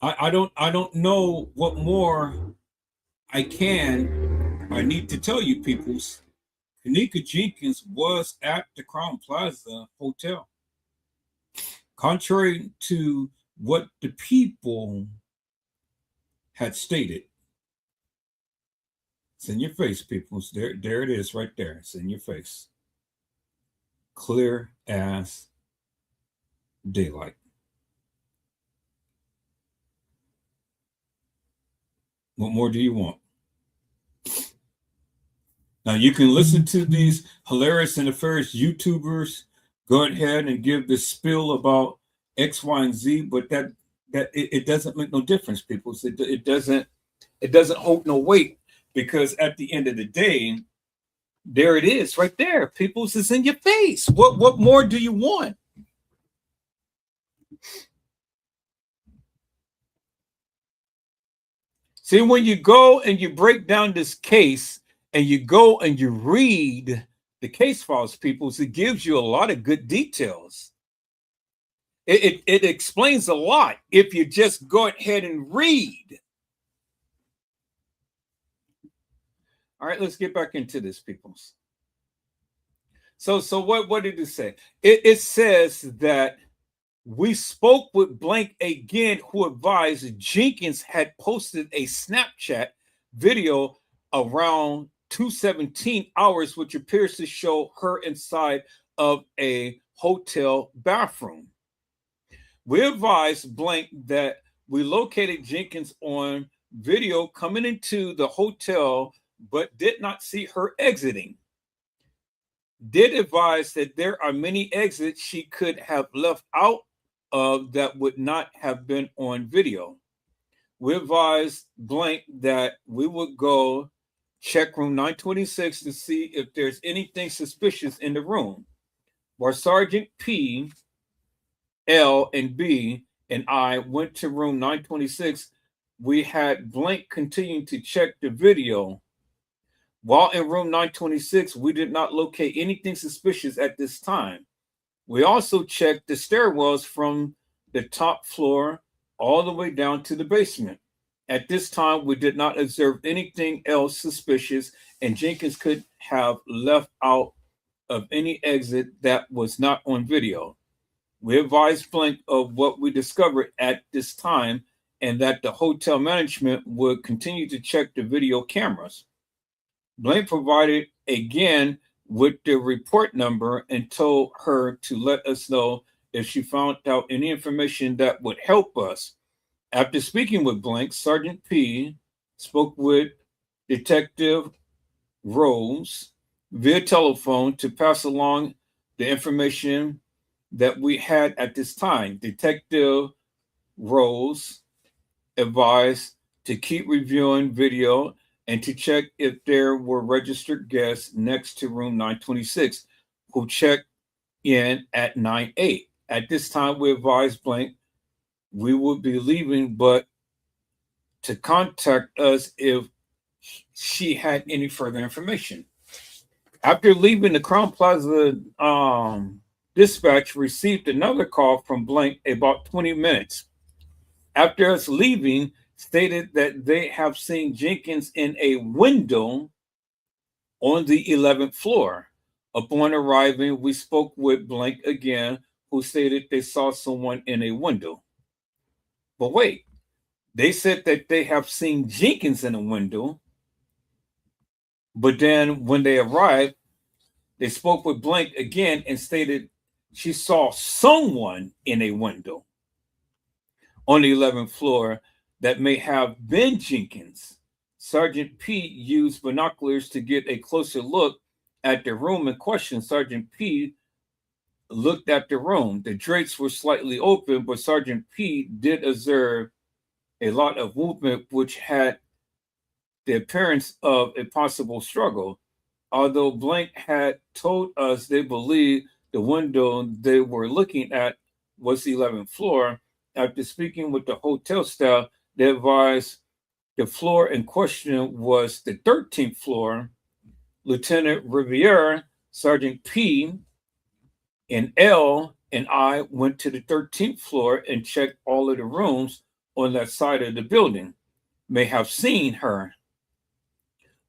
I don't know what more I need to tell you, peoples. Kenneka Jenkins was at the Crown Plaza Hotel. Contrary to what the people had stated. It's in your face, peoples. There it is right there. It's in your face. Clear as daylight. What more do you want? Now you can listen to these hilarious and nefarious YouTubers go ahead and give this spiel about X, Y, and Z, but that it doesn't make no difference, people. It doesn't hold no weight, because at the end of the day, there it is right there. People's is in your face. What more do you want? See, when you go and you break down this case and you go and you read the case files, peoples, it gives you a lot of good details. It explains a lot if you just go ahead and read. All right, let's get back into this, peoples. So what did it say? It says that we spoke with blank again, who advised Jenkins had posted a Snapchat video around 2:17 hours, which appears to show her inside of a hotel bathroom. We advised blank that we located Jenkins on video coming into the hotel, but did not see her exiting. Did advise that there are many exits she could have left out of that would not have been on video. We advised blank that we would go check room 926 to see if there's anything suspicious in the room. While Sergeant P, L, and B and I went to room 926, we had blank continuing to check the video. While in room 926, we did not locate anything suspicious at this time. We also checked the stairwells from the top floor all the way down to the basement. At this time, we did not observe anything else suspicious, and Jenkins could have left out of any exit that was not on video. We advised blank of what we discovered at this time and that the hotel management would continue to check the video cameras. Blank provided again with the report number and told her to let us know if she found out any information that would help us. After speaking with blank, Sergeant P spoke with Detective Rose via telephone to pass along the information that we had at this time. Detective Rose advised to keep reviewing video and to check if there were registered guests next to room 926 who checked in at 9:08. At this time, we advised blank we would be leaving, but to contact us if she had any further information. After leaving, the Crown Plaza dispatch received another call from blank about 20 minutes. After us leaving, stated that they have seen Jenkins in a window on the 11th floor. Upon arriving, we spoke with blank again, who stated they saw someone in a window. But wait, they said that they have seen Jenkins in a window, but then when they arrived, they spoke with blank again and stated she saw someone in a window on the 11th floor that may have been Jenkins. Sergeant P used binoculars to get a closer look at the room in question. Sergeant P looked at the room. The drapes were slightly open, but Sergeant P did observe a lot of movement, which had the appearance of a possible struggle. Although blank had told us they believed the window they were looking at was the 11th floor, after speaking with the hotel staff, they advised the floor in question was the 13th floor. Lieutenant Riviere, Sergeant P, and L and I went to the 13th floor and checked all of the rooms on that side of the building. May have seen her.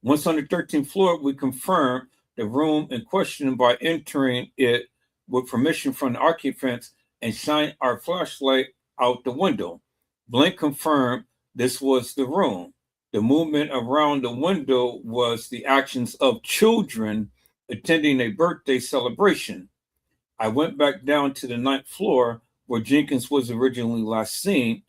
Once on the 13th floor, we confirmed the room in question by entering it with permission from the occupants and shined our flashlight out the window. Blank confirmed this was the room. The movement around the window was the actions of children attending a birthday celebration. I went back down to the 9th floor where Jenkins was originally last seen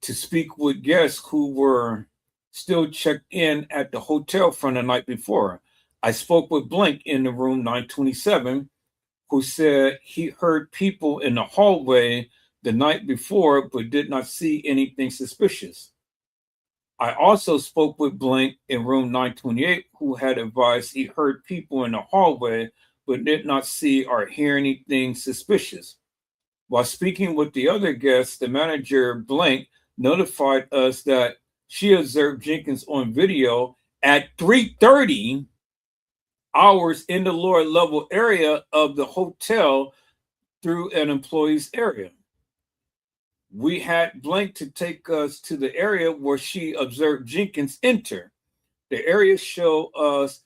to speak with guests who were still checked in at the hotel from the night before. I spoke with blank in the room 927, who said he heard people in the hallway the night before, but did not see anything suspicious. I also spoke with blank in room 928, who had advised he heard people in the hallway, but did not see or hear anything suspicious. While speaking with the other guests, the manager blank notified us that she observed Jenkins on video at 3:30 hours in the lower level area of the hotel through an employee's area. We had blank to take us to the area where she observed Jenkins enter. The area showed us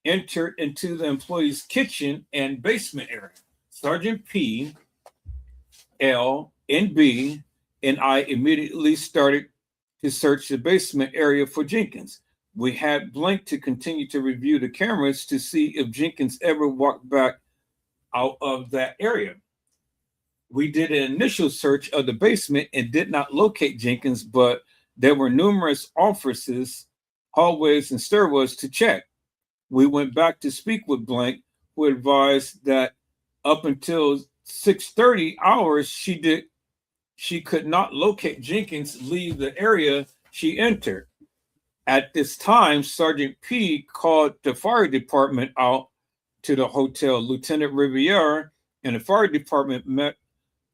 entered into the employee's kitchen and basement area. Sergeant P, L, and B and I immediately started to search the basement area for Jenkins. We had blank to continue to review the cameras to see if Jenkins ever walked back out of that area. We did an initial search of the basement and did not locate Jenkins, but there were numerous offices, hallways, and stairwells to check. We went back to speak with blank, who advised that up until 6:30 hours, she could not locate Jenkins leave the area she entered. At this time, Sergeant P called the fire department out to the hotel. Lieutenant Riviere and the fire department met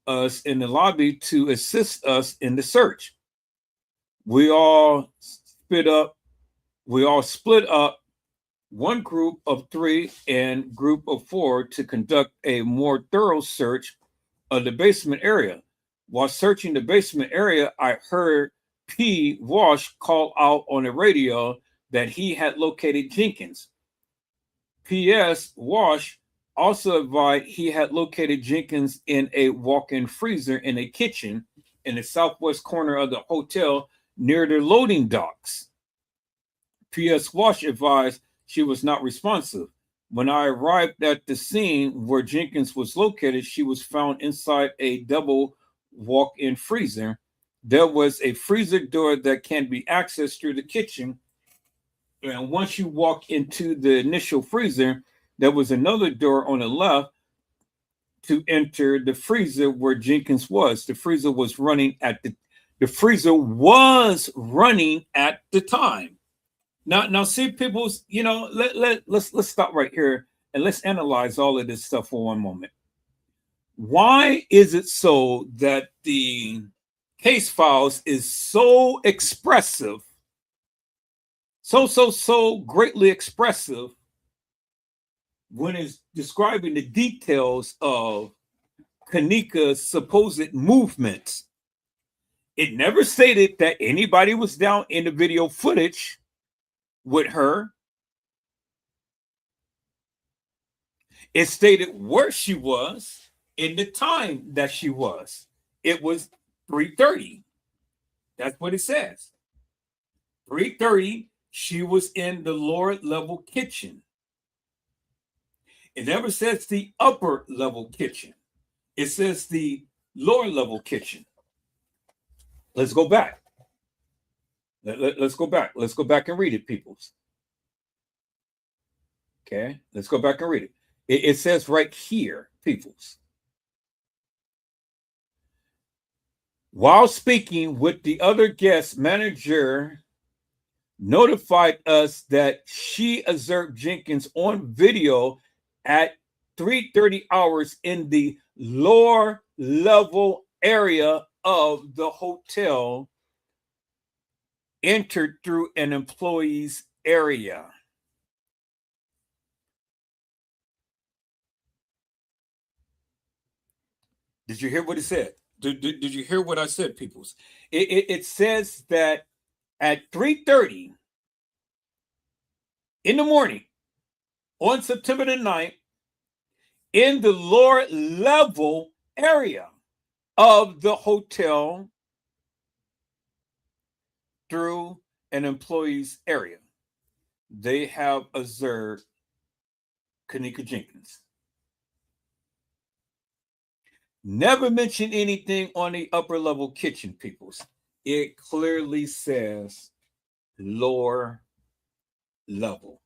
us in the lobby to assist us in the search. We all split up, one group of 3 and group of 4 to conduct a more thorough search of the basement area. While searching the basement area, I heard P. Walsh call out on the radio that he had located Jenkins. P.S. Walsh also advised he had located Jenkins in a walk-in freezer in a kitchen in the southwest corner of the hotel near the loading docks. P.S. Walsh advised she was not responsive. When I arrived at the scene where Jenkins was located, she was found inside a double walk-in freezer. There was a freezer door that can be accessed through the kitchen. And once you walk into the initial freezer, there was another door on the left to enter the freezer where Jenkins was. The freezer was running at the time. Now, see, people, let's stop right here and let's analyze all of this stuff for one moment. Why is it so that the case files is so expressive, so greatly expressive when it's describing the details of Kenneka's supposed movements? It never stated that anybody was down in the video footage with her. It stated where she was in the time that she was. It was 3:30. That's what it says. 3:30, she was in the lower level kitchen. It never says the upper level kitchen. It says the lower level kitchen. Let's go back. Let's go back. Let's go back and read it, peoples. Okay, let's go back and read it. It says right here, peoples. While speaking with the other guest, manager notified us that she observed Jenkins on video at 3:30 hours in the lower level area of the hotel, entered through an employee's area. Did you hear what it said? Did you hear what I said, peoples? It says that at 3:30 in the morning on September the 9th, in the lower level area of the hotel through an employee's area, they have observed Kenneka Jenkins. Never mention anything on the upper level kitchen, peoples. It clearly says lower level.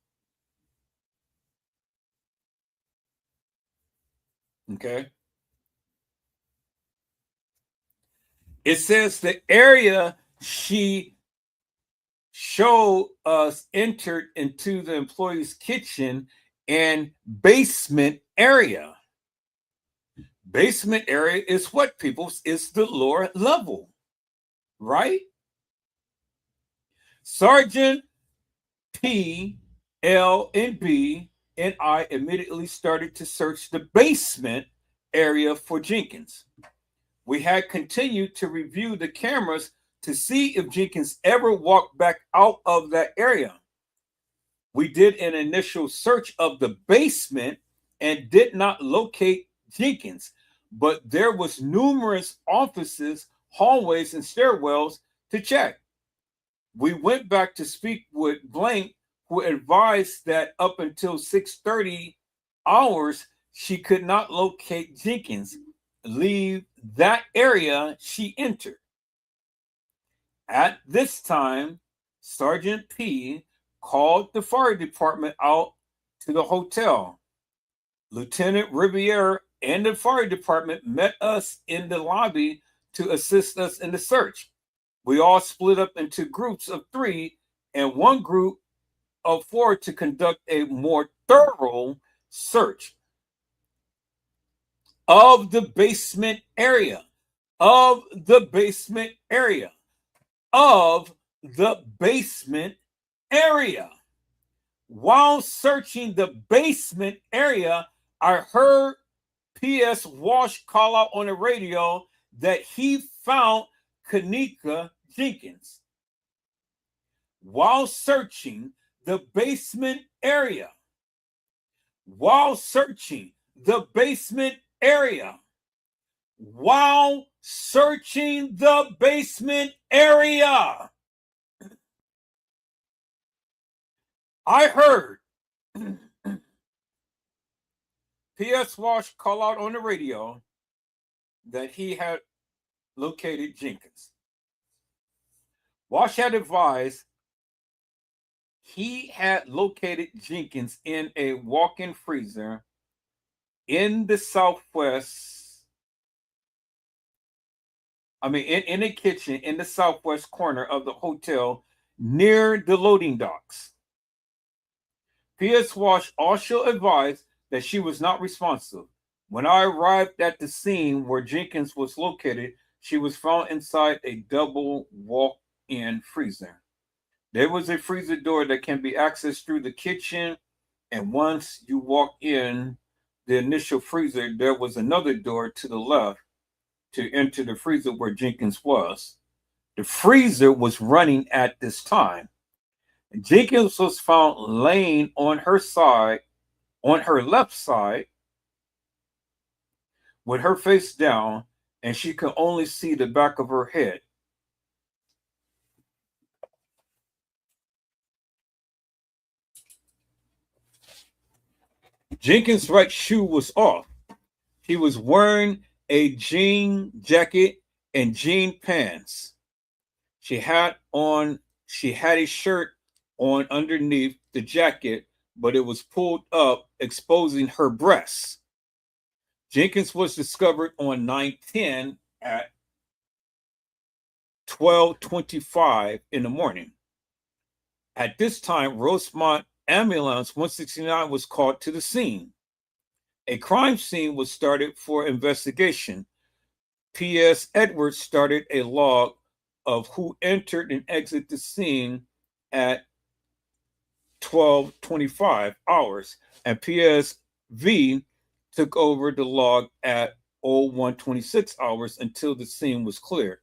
Okay. It says the area she showed us entered into the employee's kitchen and basement area. Basement area is what, people? It's the lower level, right? Sergeant P, L, and B and I immediately started to search the basement area for Jenkins. We had continued to review the cameras to see if Jenkins ever walked back out of that area. We did an initial search of the basement and did not locate Jenkins, but there was numerous offices, hallways, and stairwells to check. We went back to speak with Blank, who advised that up until 6:30 hours, she could not locate Jenkins, leave that area she entered. At this time, Sergeant P called the fire department out to the hotel. Lieutenant Riviere and the fire department met us in the lobby to assist us in the search. We all split up into groups of 3 and one group of 4 to conduct a more thorough search of the basement area, of the basement area, of the basement area. While searching the basement area, I heard P.S. Walsh call out on the radio that he found Kenneka Jenkins. While searching the basement area, while searching the basement area, while searching the basement area, I heard P.S. Walsh call out on the radio that he had located Jenkins. Walsh had advised he had located Jenkins in a walk-in freezer in the southwest, in a kitchen in the southwest corner of the hotel near the loading docks. P.S. Walsh also advised that she was not responsive. When I arrived at the scene where Jenkins was located, she was found inside a double walk-in freezer. There was a freezer door that can be accessed through the kitchen, and once you walk in the initial freezer, there was another door to the left to enter the freezer where Jenkins was. The freezer was running at this time. Jenkins was found laying on her side, on her left side, with her face down, and she could only see the back of her head. Jenkins' right shoe was off. He was wearing a jean jacket and jean pants. She had a shirt on underneath the jacket, but it was pulled up, exposing her breasts. Jenkins was discovered on 9/10 at 12:25 in the morning. At this time, Rosemont Ambulance 169 was called to the scene. A crime scene was started for investigation. P.S. Edwards started a log of who entered and exited the scene at 12:25 hours, and P.S. V took over the log at 01:26 hours until the scene was cleared.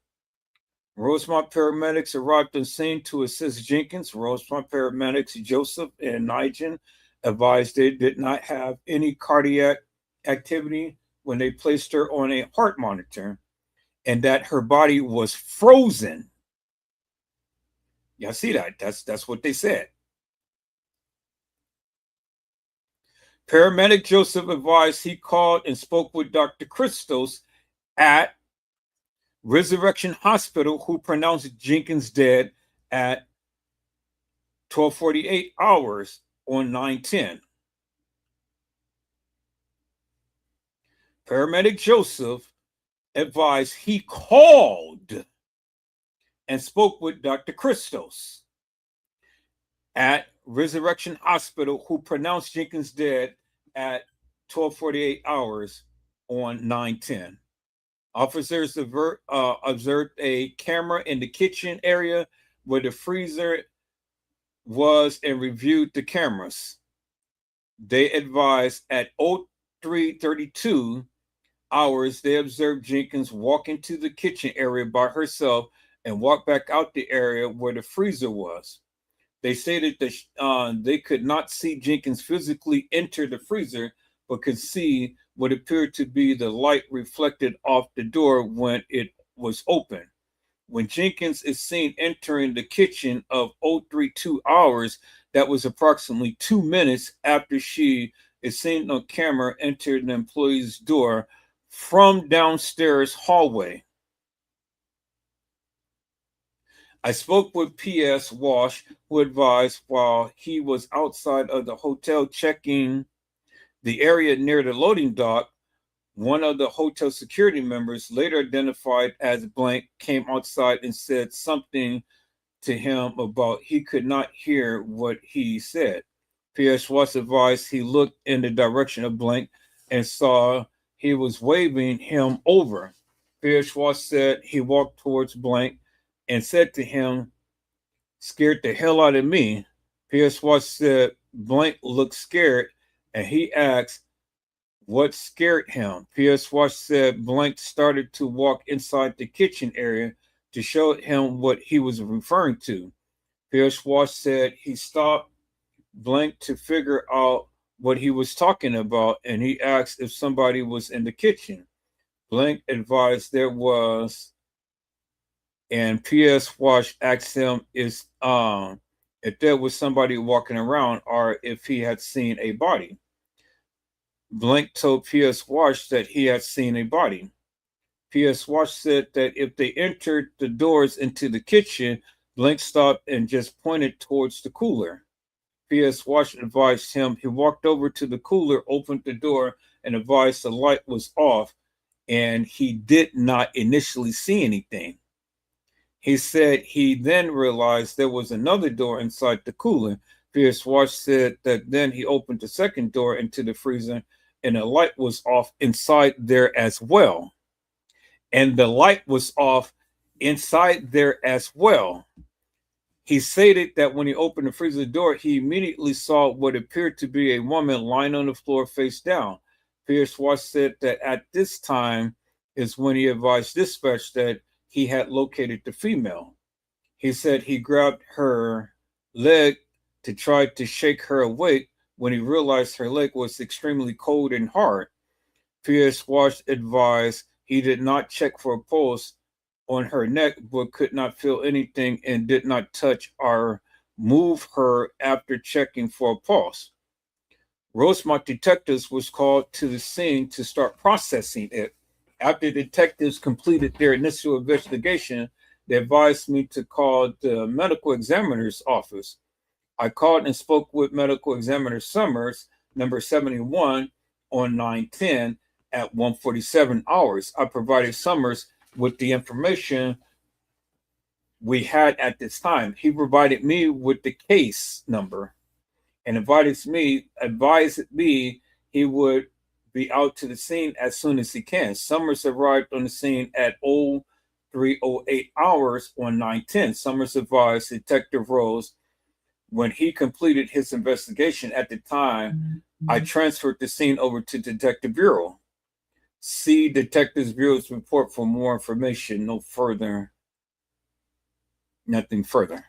Rosemont paramedics arrived on scene to assist Jenkins. Rosemont paramedics Joseph and Nigel advised they did not have any cardiac activity when they placed her on a heart monitor, and that her body was frozen. Y'all see that? That's what they said. Paramedic Joseph advised he called and spoke with Dr. Christos at Resurrection Hospital, who pronounced Jenkins dead at 12:48 hours on 9/10. Paramedic Joseph advised he called and spoke with Dr. Christos at Resurrection Hospital, who pronounced Jenkins dead at 12:48 hours on 9/10. Officers observed a camera in the kitchen area where the freezer was and reviewed the cameras. They advised at 03:32 hours, they observed Jenkins walk into the kitchen area by herself and walk back out the area where the freezer was. They stated that they could not see Jenkins physically enter the freezer, but could see what appeared to be the light reflected off the door when it was open. When Jenkins is seen entering the kitchen of 032 hours, that was approximately 2 minutes after she is seen on camera enter the employee's door from downstairs hallway. I spoke with P.S. Walsh, who advised while he was outside of the hotel checking the area near the loading dock, one of the hotel security members, later identified as Blank, came outside and said something to him about he could not hear what he said. P.S. Walsh advised he looked in the direction of Blank and saw he was waving him over. P.S. Walsh said he walked towards Blank and said to him, "Scared the hell out of me." P.S. Walsh said Blank looked scared, and he asked what scared him. P.S. Walsh said Blank started to walk inside the kitchen area to show him what he was referring to. P.S. Walsh said he stopped Blank to figure out what he was talking about, and he asked if somebody was in the kitchen. Blank advised there was, and P.S. Walsh asked him if there was somebody walking around or if he had seen a body. Blank told P.S. Walsh that he had seen a body. P.S. Walsh said that if they entered the doors into the kitchen, Blank stopped and just pointed towards the cooler. P.S. Walsh advised him he walked over to the cooler, opened the door, and advised the light was off, and he did not initially see anything. He said he then realized there was another door inside the cooler. P.S. Walsh said that then he opened the second door into the freezer and the light was off inside there as well. And the light was off inside there as well. He stated that when he opened the freezer door, he immediately saw what appeared to be a woman lying on the floor face down. P.S. Walsh said that at this time is when he advised dispatch that he had located the female. He said he grabbed her leg to try to shake her awake when he realized her leg was extremely cold and hard. P.S. Walsh advised he did not check for a pulse on her neck, but could not feel anything and did not touch or move her after checking for a pulse. Rosemont detectives was called to the scene to start processing it. After detectives completed their initial investigation, they advised me to call the medical examiner's office. I called and spoke with medical examiner Summers, number 71, on 9/10 at 1:47 hours. I provided Summers with the information we had at this time. He provided me with the case number and advised me he would be out to the scene as soon as he can. Summers arrived on the scene at 03:08 hours on 9/10. Summers advised Detective Rose when he completed his investigation. At the time, I transferred the scene over to Detective Bureau. See Detective Bureau's report for more information. Nothing further.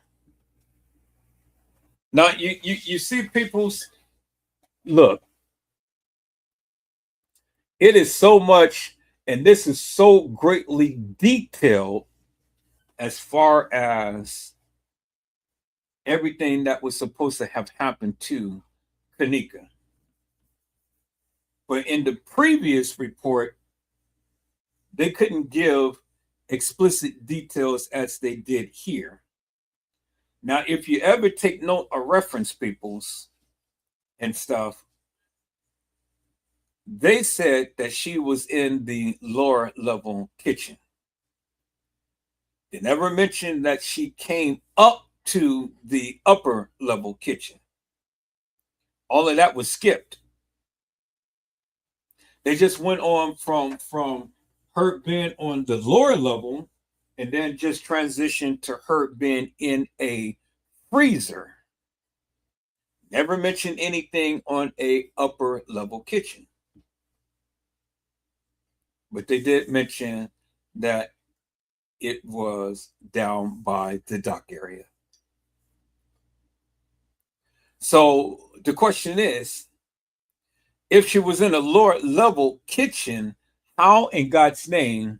Now, you see people's, look, it is so much, and this is so greatly detailed as far as everything that was supposed to have happened to Kenneka. But in the previous report, they couldn't give explicit details as they did here. Now, if you ever take note of reference peoples and stuff, they said that she was in the lower level kitchen. They never mentioned that she came up to the upper level kitchen. All of that was skipped. They just went on from her being on the lower level and then just transitioned to her being in a freezer. Never mentioned anything on a upper level kitchen. but they did mention that it was down by the dock area. So the question is, if she was in a lower level kitchen, how in God's name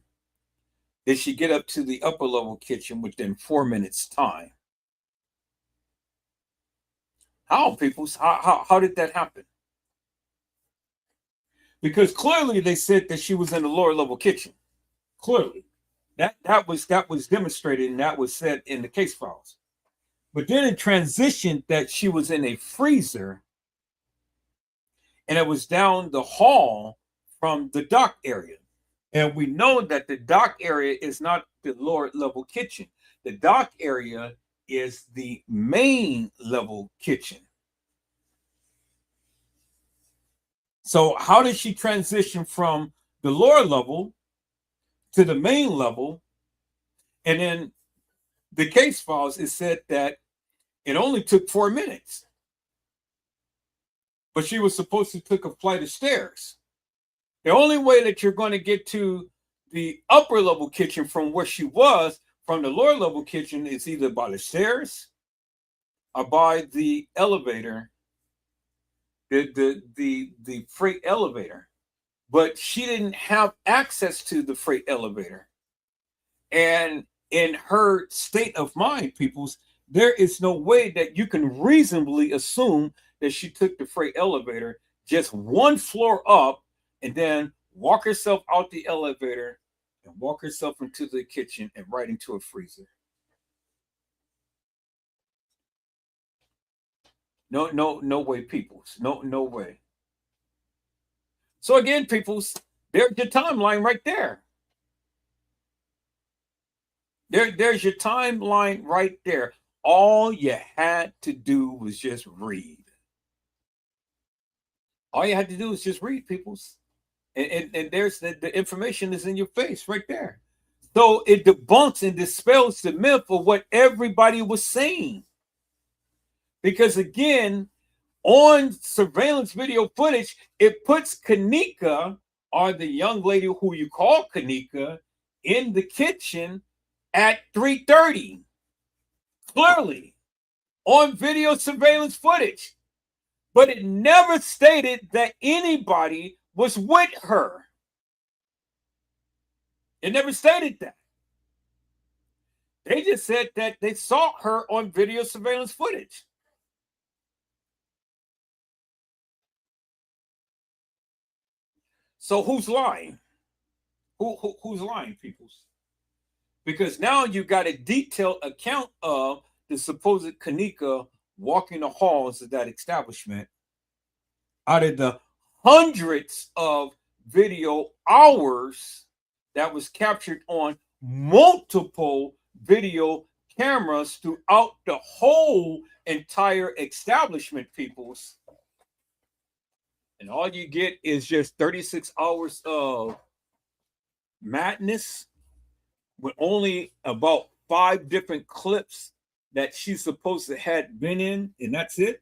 did she get up to the upper level kitchen within 4 minutes time? How, people? How did that happen? Because clearly they said that she was in the lower level kitchen. Clearly. That was demonstrated, and that was said in the case files. But then it transitioned that she was in a freezer, and it was down the hall from the dock area. And we know that the dock area is not the lower level kitchen. The dock area is the main level kitchen. So how did she transition from the lower level to the main level? And then the case files, it said that it only took 4 minutes. But she was supposed to take a flight of stairs. The only way that you're going to get to the upper level kitchen from where she was, from the lower level kitchen, is either by the stairs or by the elevator, the freight elevator. But she didn't have access to the freight elevator. And in her state of mind, peoples, there is no way that you can reasonably assume that she took the freight elevator just one floor up and then walk herself out the elevator and walk herself into the kitchen and right into a freezer. No way, peoples. No way. So again, peoples, there's your timeline right there. There's your timeline right there. All you had to do was just read. All you had to do was just read, peoples. And there's the information is in your face right there. So it debunks and dispels the myth of what everybody was saying. Because again, on surveillance video footage, it puts Kenneka, or the young lady who you call Kenneka, in the kitchen at 3:30. Clearly, on video surveillance footage. But it never stated that anybody was with her. It never stated that. They just said that they saw her on video surveillance footage. So who's lying? Who's lying, peoples? Because now you got a detailed account of the supposed Kenneka walking the halls of that establishment. Out of the hundreds of video hours that was captured on multiple video cameras throughout the whole entire establishment, peoples. And all you get is just 36 hours of madness with only about 5 different clips that she's supposed to have been in, and that's it.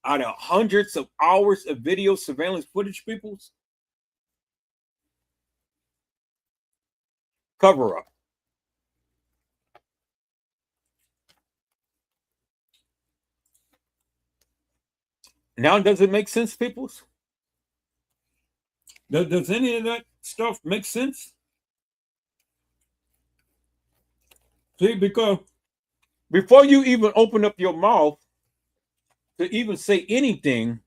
Out of hundreds of hours of video surveillance footage, peoples. Cover up. Now, does it make sense, peoples? Does any of that stuff make sense? See, because before you even open up your mouth to even say anything,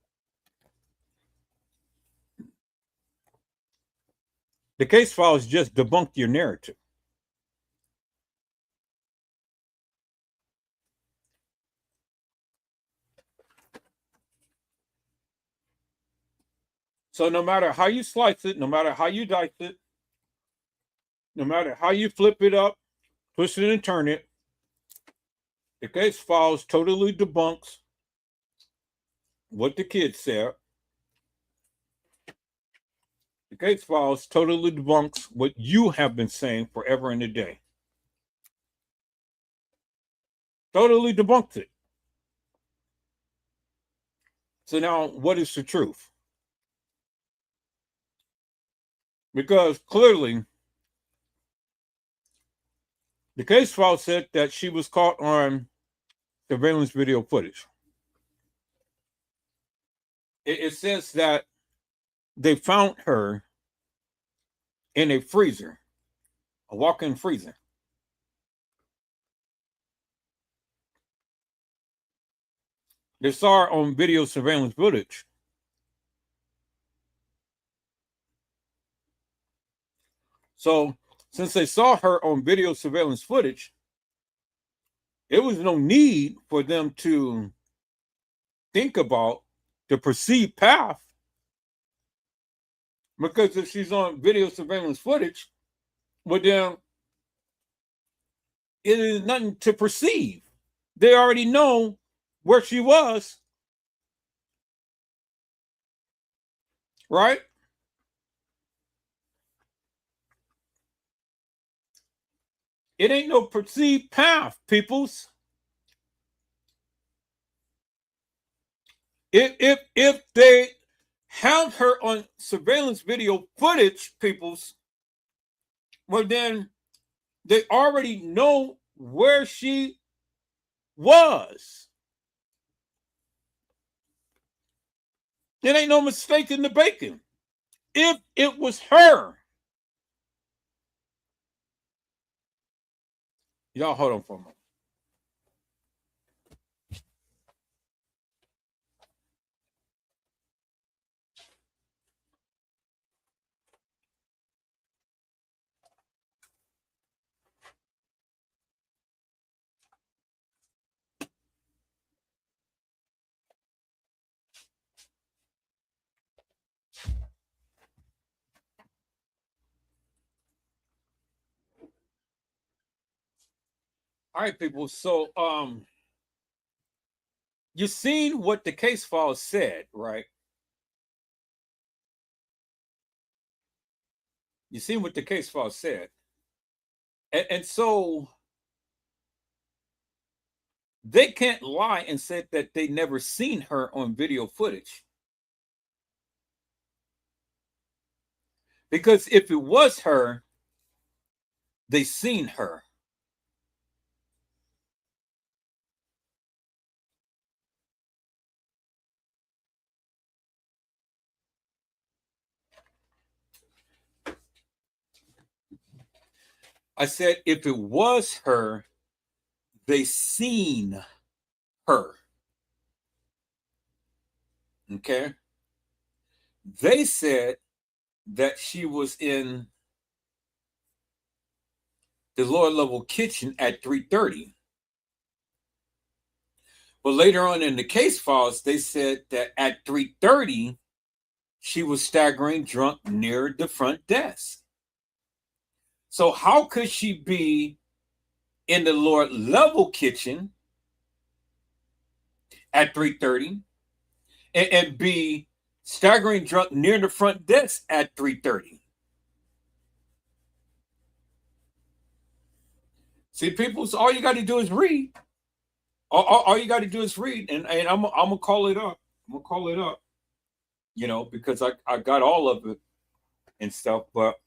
the case files just debunked your narrative. So no matter how you slice it, no matter how you dice it, no matter how you flip it up, twist it and turn it, the case files totally debunks what the kids said. The case files totally debunks what you have been saying forever and a day. Totally debunks it. So now, what is the truth? because clearly the case file said that she was caught on surveillance video footage. It says that they found her in a freezer, a walk-in freezer. They saw her on video surveillance footage. So, since they saw her on video surveillance footage, there was no need for them to think about the perceived path, because if she's on video surveillance footage, well, then it is nothing to perceive. They already know where she was, right? It ain't no perceived path, peoples. If they have her on surveillance video footage, peoples, well, then they already know where she was. There ain't no mistake in the bacon. If it was her. Y'all hold on for a moment. All right, people. So, you seen what the case file said, right? You seen what the case file said. And so they can't lie and say that they never seen her on video footage. Because if it was her, they seen her. I said, if it was her, they seen her. Okay. They said that she was in the lower level kitchen at 3:30. But later on in the case files, they said that at 3:30, she was staggering drunk near the front desk. So how could she be in the lower level kitchen at 3:30 and be staggering drunk near the front desk at 3:30? See, people, so all you got to do is read. All you got to do is read, and I'm gonna call it up. I'm gonna call it up, because I got all of it and stuff, but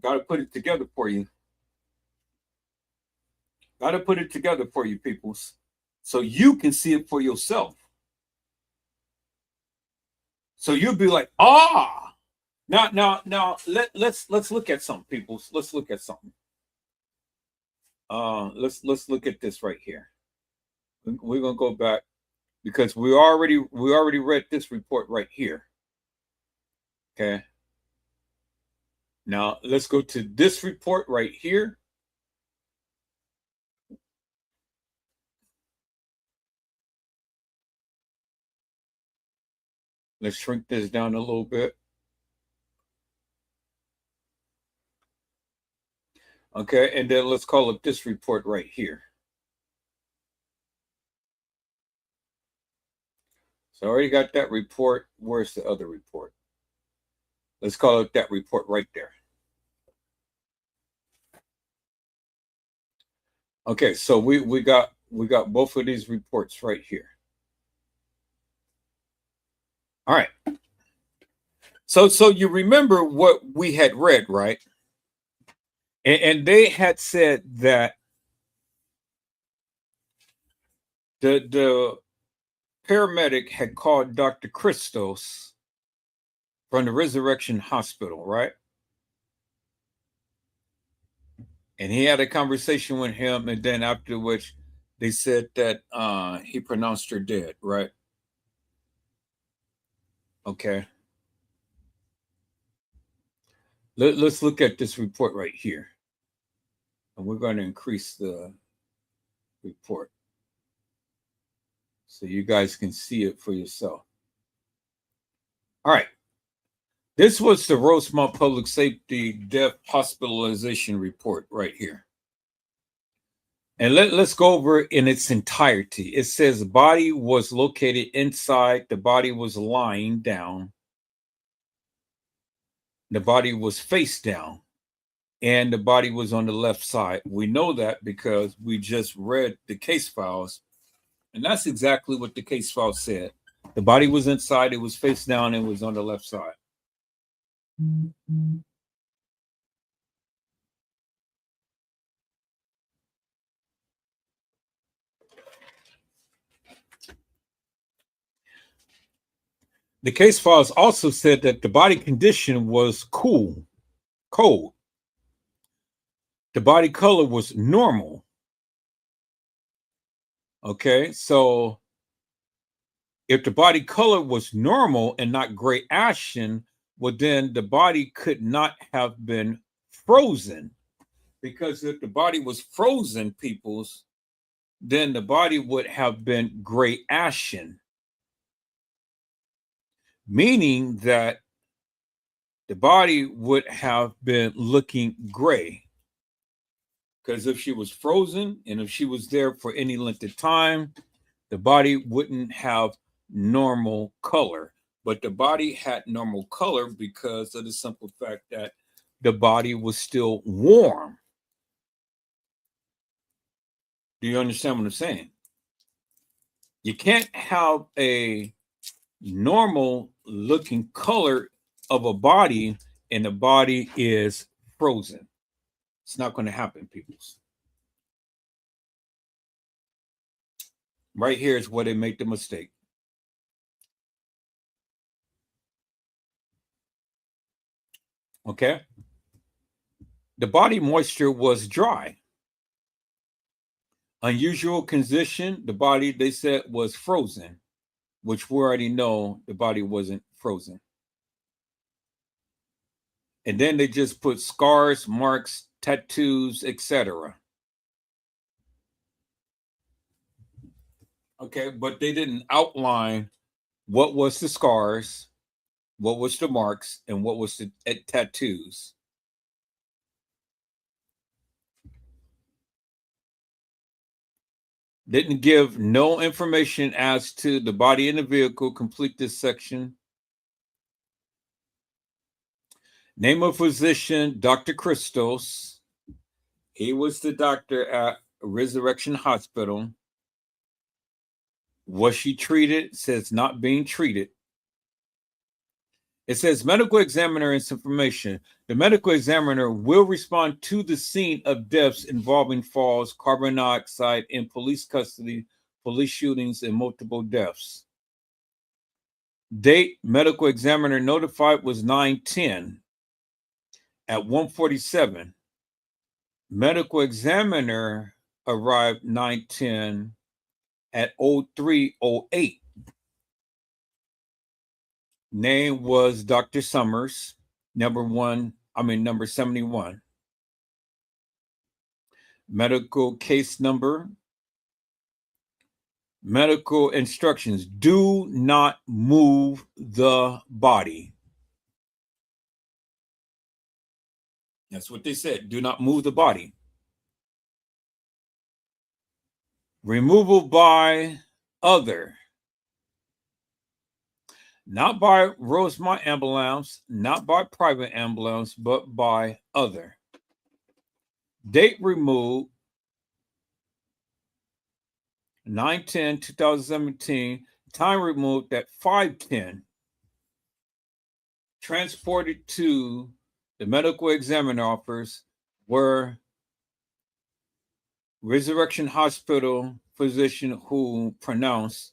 got to put it together for you. Got to put it together for you, peoples, so you can see it for yourself. So you'll be like, Now, let's look at something, peoples. Let's look at something. Let's look at this right here. We're gonna go back because we already read this report right here. Okay. Now let's go to this report right here. Let's shrink this down a little bit. Okay, and then let's call up this report right here. So I already got that report. Where's the other report? Let's call it that report right there. Okay, so we got both of these reports right here. All right. So you remember what we had read, right? And they had said that the paramedic had called Dr. Christos from the Resurrection Hospital, right? And he had a conversation with him, and then after which they said that he pronounced her dead, right? Okay. Let's look at this report right here. And we're going to increase the report so you guys can see it for yourself. All right. This was the Rosemont Public Safety Death Hospitalization Report right here. And let's go over it in its entirety. It says body was located inside. The body was lying down. The body was face down. And the body was on the left side. We know that because we just read the case files. And that's exactly what the case file said. The body was inside. It was face down. And it was on the left side. The case files also said that the body condition was cold. The body color was normal. Okay, so if the body color was normal and not gray ashen, well, then the body could not have been frozen. Because if the body was frozen, peoples, then the body would have been gray ashen. Meaning that the body would have been looking gray. Because if she was frozen and if she was there for any length of time, the body wouldn't have normal color. But the body had normal color because of the simple fact that the body was still warm. Do you understand what I'm saying? You can't have a normal looking color of a body and the body is frozen. It's not going to happen, peoples. Right here is where they make the mistake. Okay. The body moisture was dry. Unusual condition, the body, they said, was frozen, which we already know the body wasn't frozen. And then they just put scars, marks, tattoos, etc. Okay, but they didn't outline what was the scars, what was the marks, and what was the tattoos. Didn't give no information as to the body in the vehicle. Complete this section. Name of physician, Dr. Christos. He was the doctor at Resurrection Hospital. Was she treated? It says not being treated. It says medical examiner information. The medical examiner will respond to the scene of deaths involving falls, carbon dioxide in police custody, police shootings, and multiple deaths. Date medical examiner notified was 9/10. At 1:47, medical examiner arrived 9/10 at 03:08. Name was Dr. Summers, number 71. Medical case number. Medical instructions. Do not move the body. That's what they said. Do not move the body. Removal by other. Not by Rosemont Ambulance, not by private ambulance, but by other. Date removed 9/10/2017. Time removed at 5/10. transported to the medical examiner office where Resurrection Hospital physician who pronounced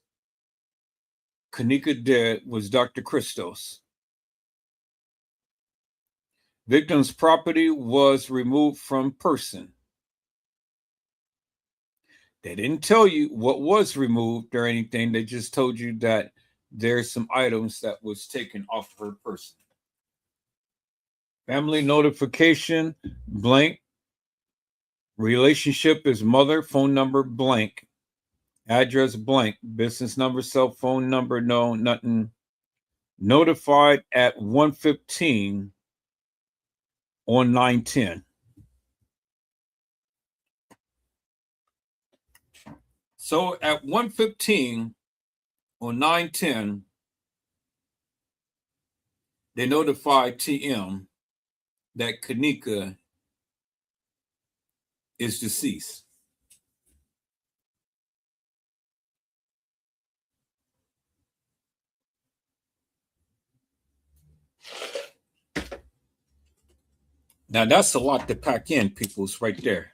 Kenneka dead was Dr. Christos. Victim's property was removed from person. They didn't tell you what was removed or anything. They just told you that there's some items that was taken off her person. Family notification, blank. Relationship is mother, phone number, blank. Address, blank. Business number, cell phone number, no, nothing. Notified at 1:15 on 9/10. So at 1:15 on 9/10, they notified TM that Kenneka is deceased. Now that's a lot to pack in, peoples, right there.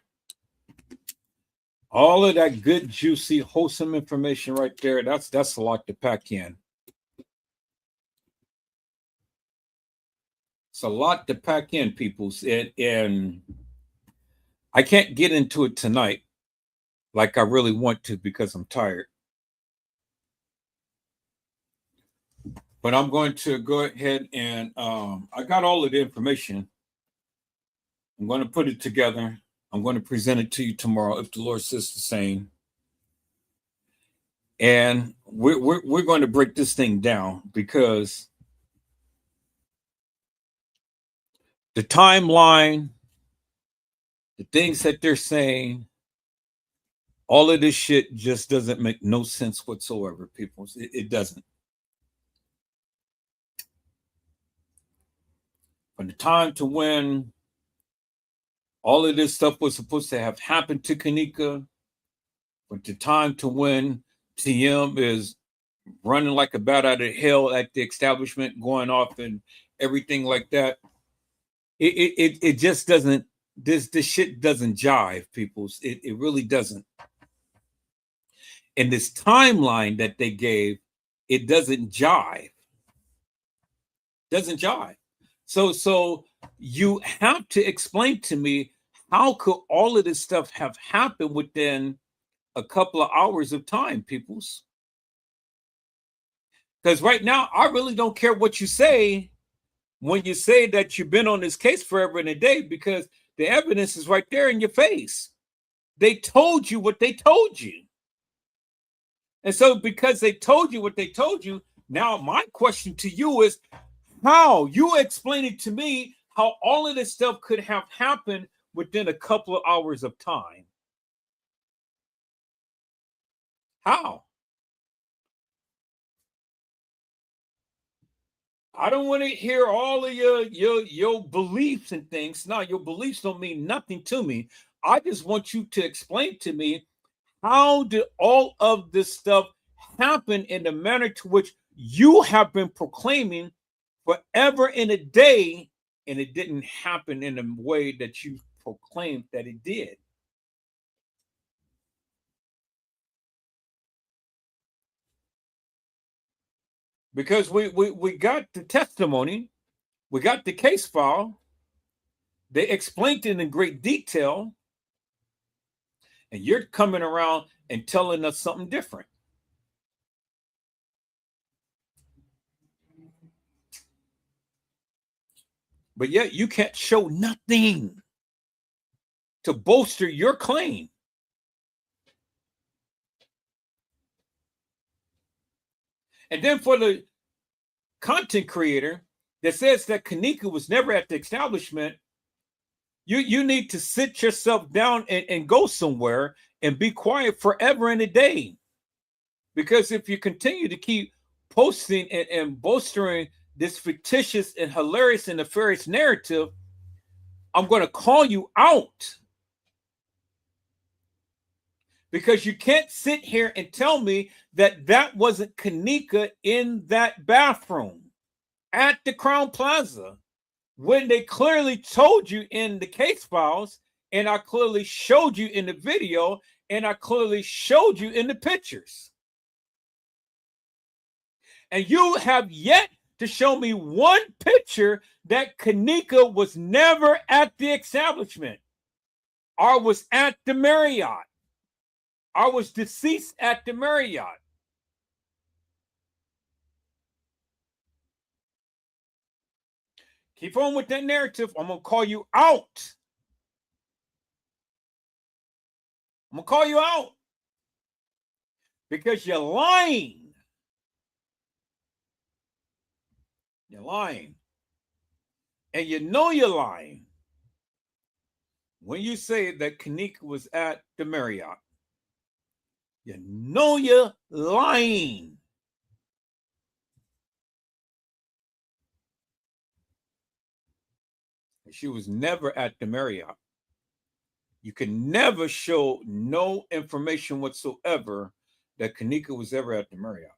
All of that good, juicy, wholesome information right there, that's a lot to pack in. It's a lot to pack in, peoples. And I can't get into it tonight like I really want to because I'm tired. But I'm going to go ahead and I got all of the information. I'm going to put it together. I'm going to present it to you tomorrow if the Lord says the same. And we're going to break this thing down because the timeline, the things that they're saying, all of this shit just doesn't make no sense whatsoever, people. It doesn't. From the time to when all of this stuff was supposed to have happened to Kenneka, but the time to when TM is running like a bat out of hell at the establishment, going off and everything like that, it just doesn't. This shit doesn't jive, peoples. It really doesn't. And this timeline that they gave, it doesn't jive. Doesn't jive. So you have to explain to me, how could all of this stuff have happened within a couple of hours of time, peoples? Because right now, I really don't care what you say when you say that you've been on this case forever and a day, because the evidence is right there in your face. They told you what they told you. And so because they told you what they told you, now my question to you is, how you explain it to me how all of this stuff could have happened within a couple of hours of time? How? I don't want to hear all of your beliefs and things. No, your beliefs don't mean nothing to me. I just want you to explain to me, how did all of this stuff happen in the manner to which you have been proclaiming forever and a day, and it didn't happen in the way that you proclaimed that it did? Because we got the testimony, we got the case file, they explained it in great detail, and you're coming around and telling us something different. But yet you can't show nothing to bolster your claim. And then for the content creator that says that Kenneka was never at the establishment, you need to sit yourself down and go somewhere and be quiet forever and a day. Because if you continue to keep posting and bolstering this fictitious and hilarious and nefarious narrative, I'm going to call you out. Because you can't sit here and tell me that that wasn't Kenneka in that bathroom. at the Crown Plaza when they clearly told you in the case files, and I clearly showed you in the video, and I clearly showed you in the pictures. And you have yet to show me one picture that Kenneka was never at the establishment or was at the Marriott or was deceased at the Marriott. Keep on with that narrative. I'm going to call you out. I'm going to call you out because you're lying. You're lying. And you know you're lying when you say that Kenneka was at the Marriott. You know you're lying. She was never at the Marriott. You can never show no information whatsoever that Kenneka was ever at the Marriott.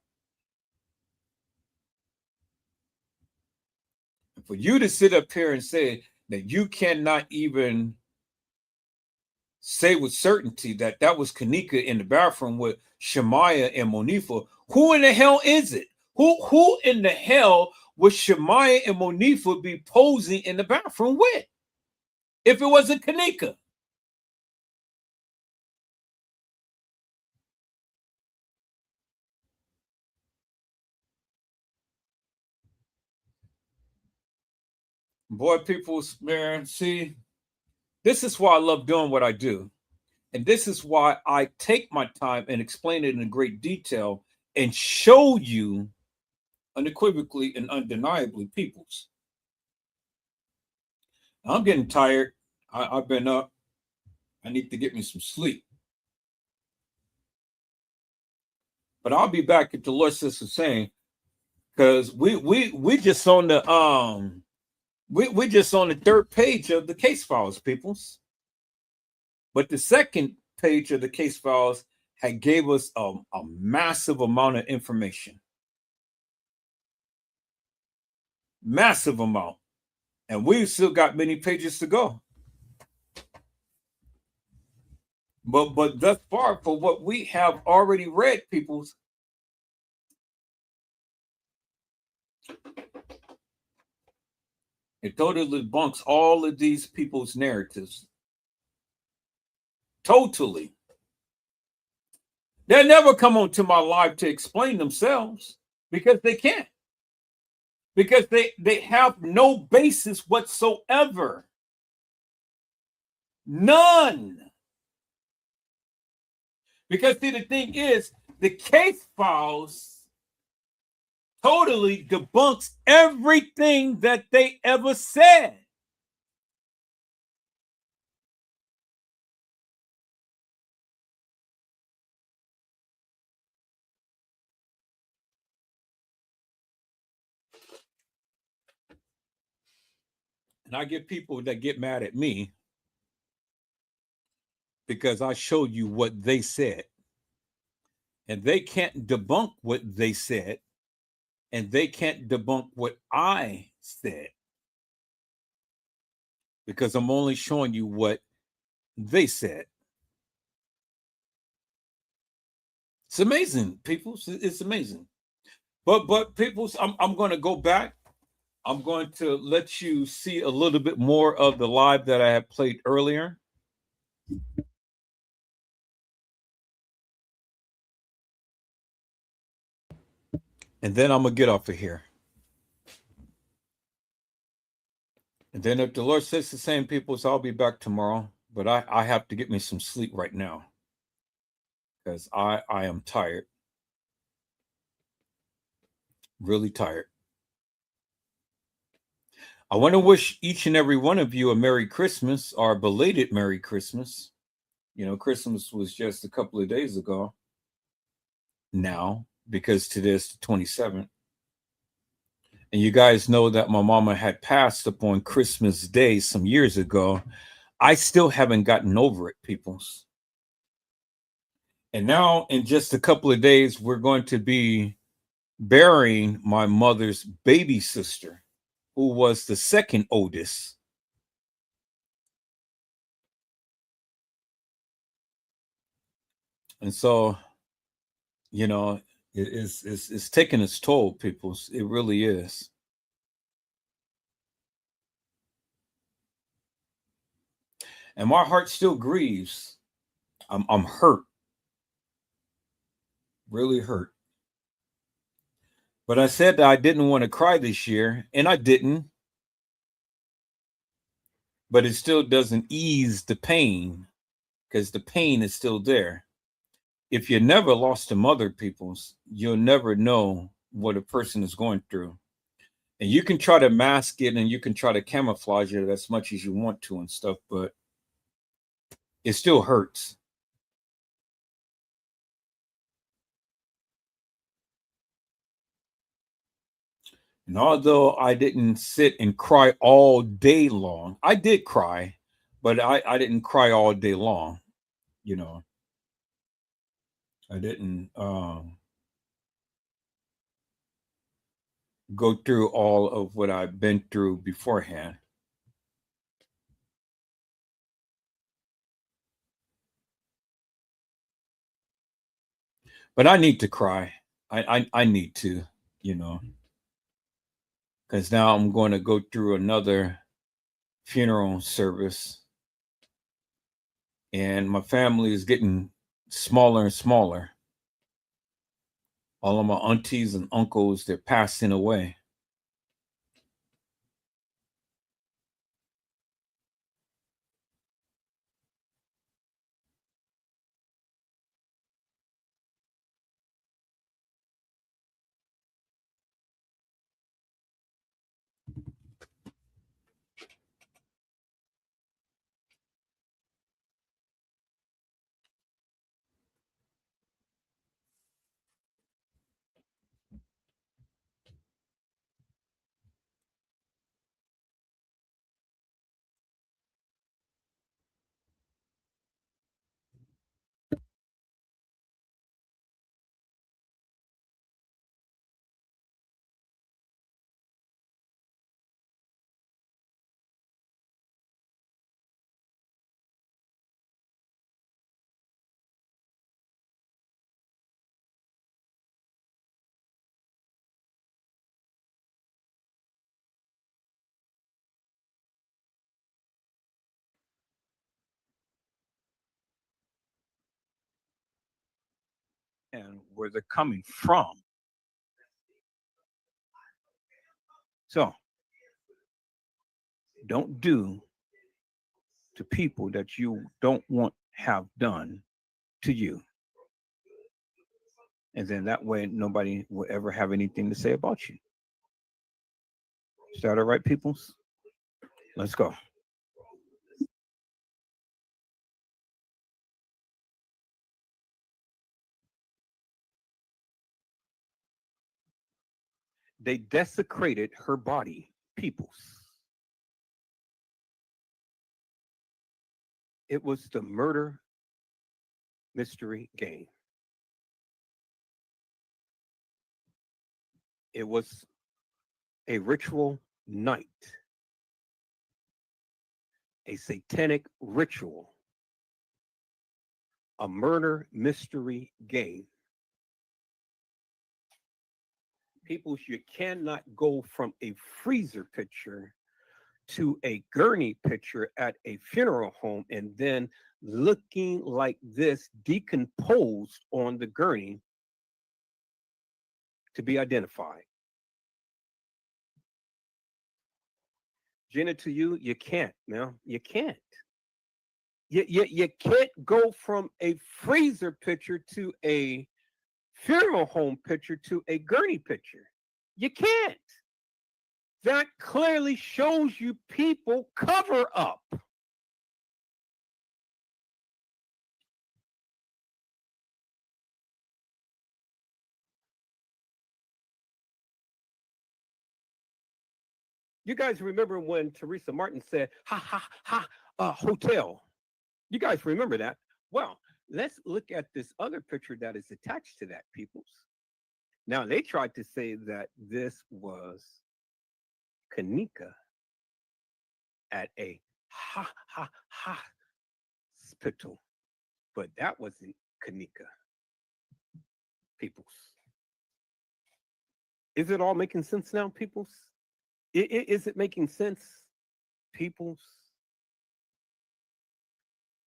And for you to sit up here and say that you cannot even say with certainty that that was Kenneka in the bathroom with Shemaya and Monifa, who in the hell is it? Who in the hell would Shemaya and Monifa be posing in the bathroom with if it wasn't Kenneka? Boy, people, man, see, this is why I love doing what I do. And this is why I take my time and explain it in great detail and show you unequivocally and undeniably, peoples. I'm getting tired. I've been up. I need to get me some sleep. But I'll be back at the Lord says the same, because we just on the we're just on the third page of the case files, peoples. But the second page of the case files had gave us a massive amount of information. Massive amount. And we've still got many pages to go. But thus far, for what we have already read, peoples, it totally debunks all of these people's narratives. Totally. They'll never come onto my live to explain themselves because they can't. Because they have no basis whatsoever. None. Because see, the thing is, the case files totally debunks everything that they ever said. And I get people that get mad at me because I showed you what they said. And they can't debunk what they said. And they can't debunk what I said. Because I'm only showing you what they said. It's amazing, people. It's amazing. But people, I'm going to go back. I'm going to let you see a little bit more of the live that I had played earlier. And then I'm going to get off of here. And then if the Lord says the same, people, so I'll be back tomorrow. But I have to get me some sleep right now. Because I am tired. Really tired. I want to wish each and every one of you a Merry Christmas or a belated Merry Christmas. You know, Christmas was just a couple of days ago now, because today's the 27th. And you guys know that my mama had passed upon Christmas Day some years ago. I still haven't gotten over it, peoples. And now in just a couple of days, we're going to be burying my mother's baby sister, who was the second oldest. And so, you know, it's taking its toll, people. It really is. And my heart still grieves. I'm hurt, really hurt. But I said that I didn't want to cry this year, and I didn't. But it still doesn't ease the pain, because the pain is still there. If you never lost a mother, peoples, you'll never know what a person is going through. And you can try to mask it and you can try to camouflage it as much as you want to and stuff, but it still hurts. And although I didn't sit and cry all day long, I did cry, but I didn't cry all day long. You know, I didn't go through all of what I've been through beforehand. But I need to cry. I need to, you know, because now I'm going to go through another funeral service, and my family is getting smaller and smaller. All of my aunties and uncles, they're passing away. And where they're coming from. So don't do to people that you don't want have done to you. And then that way nobody will ever have anything to say about you. Is that all right, peoples? Let's go. They desecrated her body, peoples. It was the murder mystery game. It was a ritual night, a satanic ritual, a murder mystery game. People, you cannot go from a freezer picture to a gurney picture at a funeral home and then looking like this decomposed on the gurney to be identified. Jenna, to you, you can't, man. You can't. You can't go from a freezer picture to a funeral home picture to a gurney picture. You can't. That clearly shows you people cover up. You guys remember when Teresa Martin said, ha, ha, ha, hotel. You guys remember that? Well, let's look at this other picture that is attached to that, peoples. Now, they tried to say that this was Kanika at a hospital, but that wasn't Kanika. Peoples. Is it all making sense now, peoples? Is it making sense, peoples?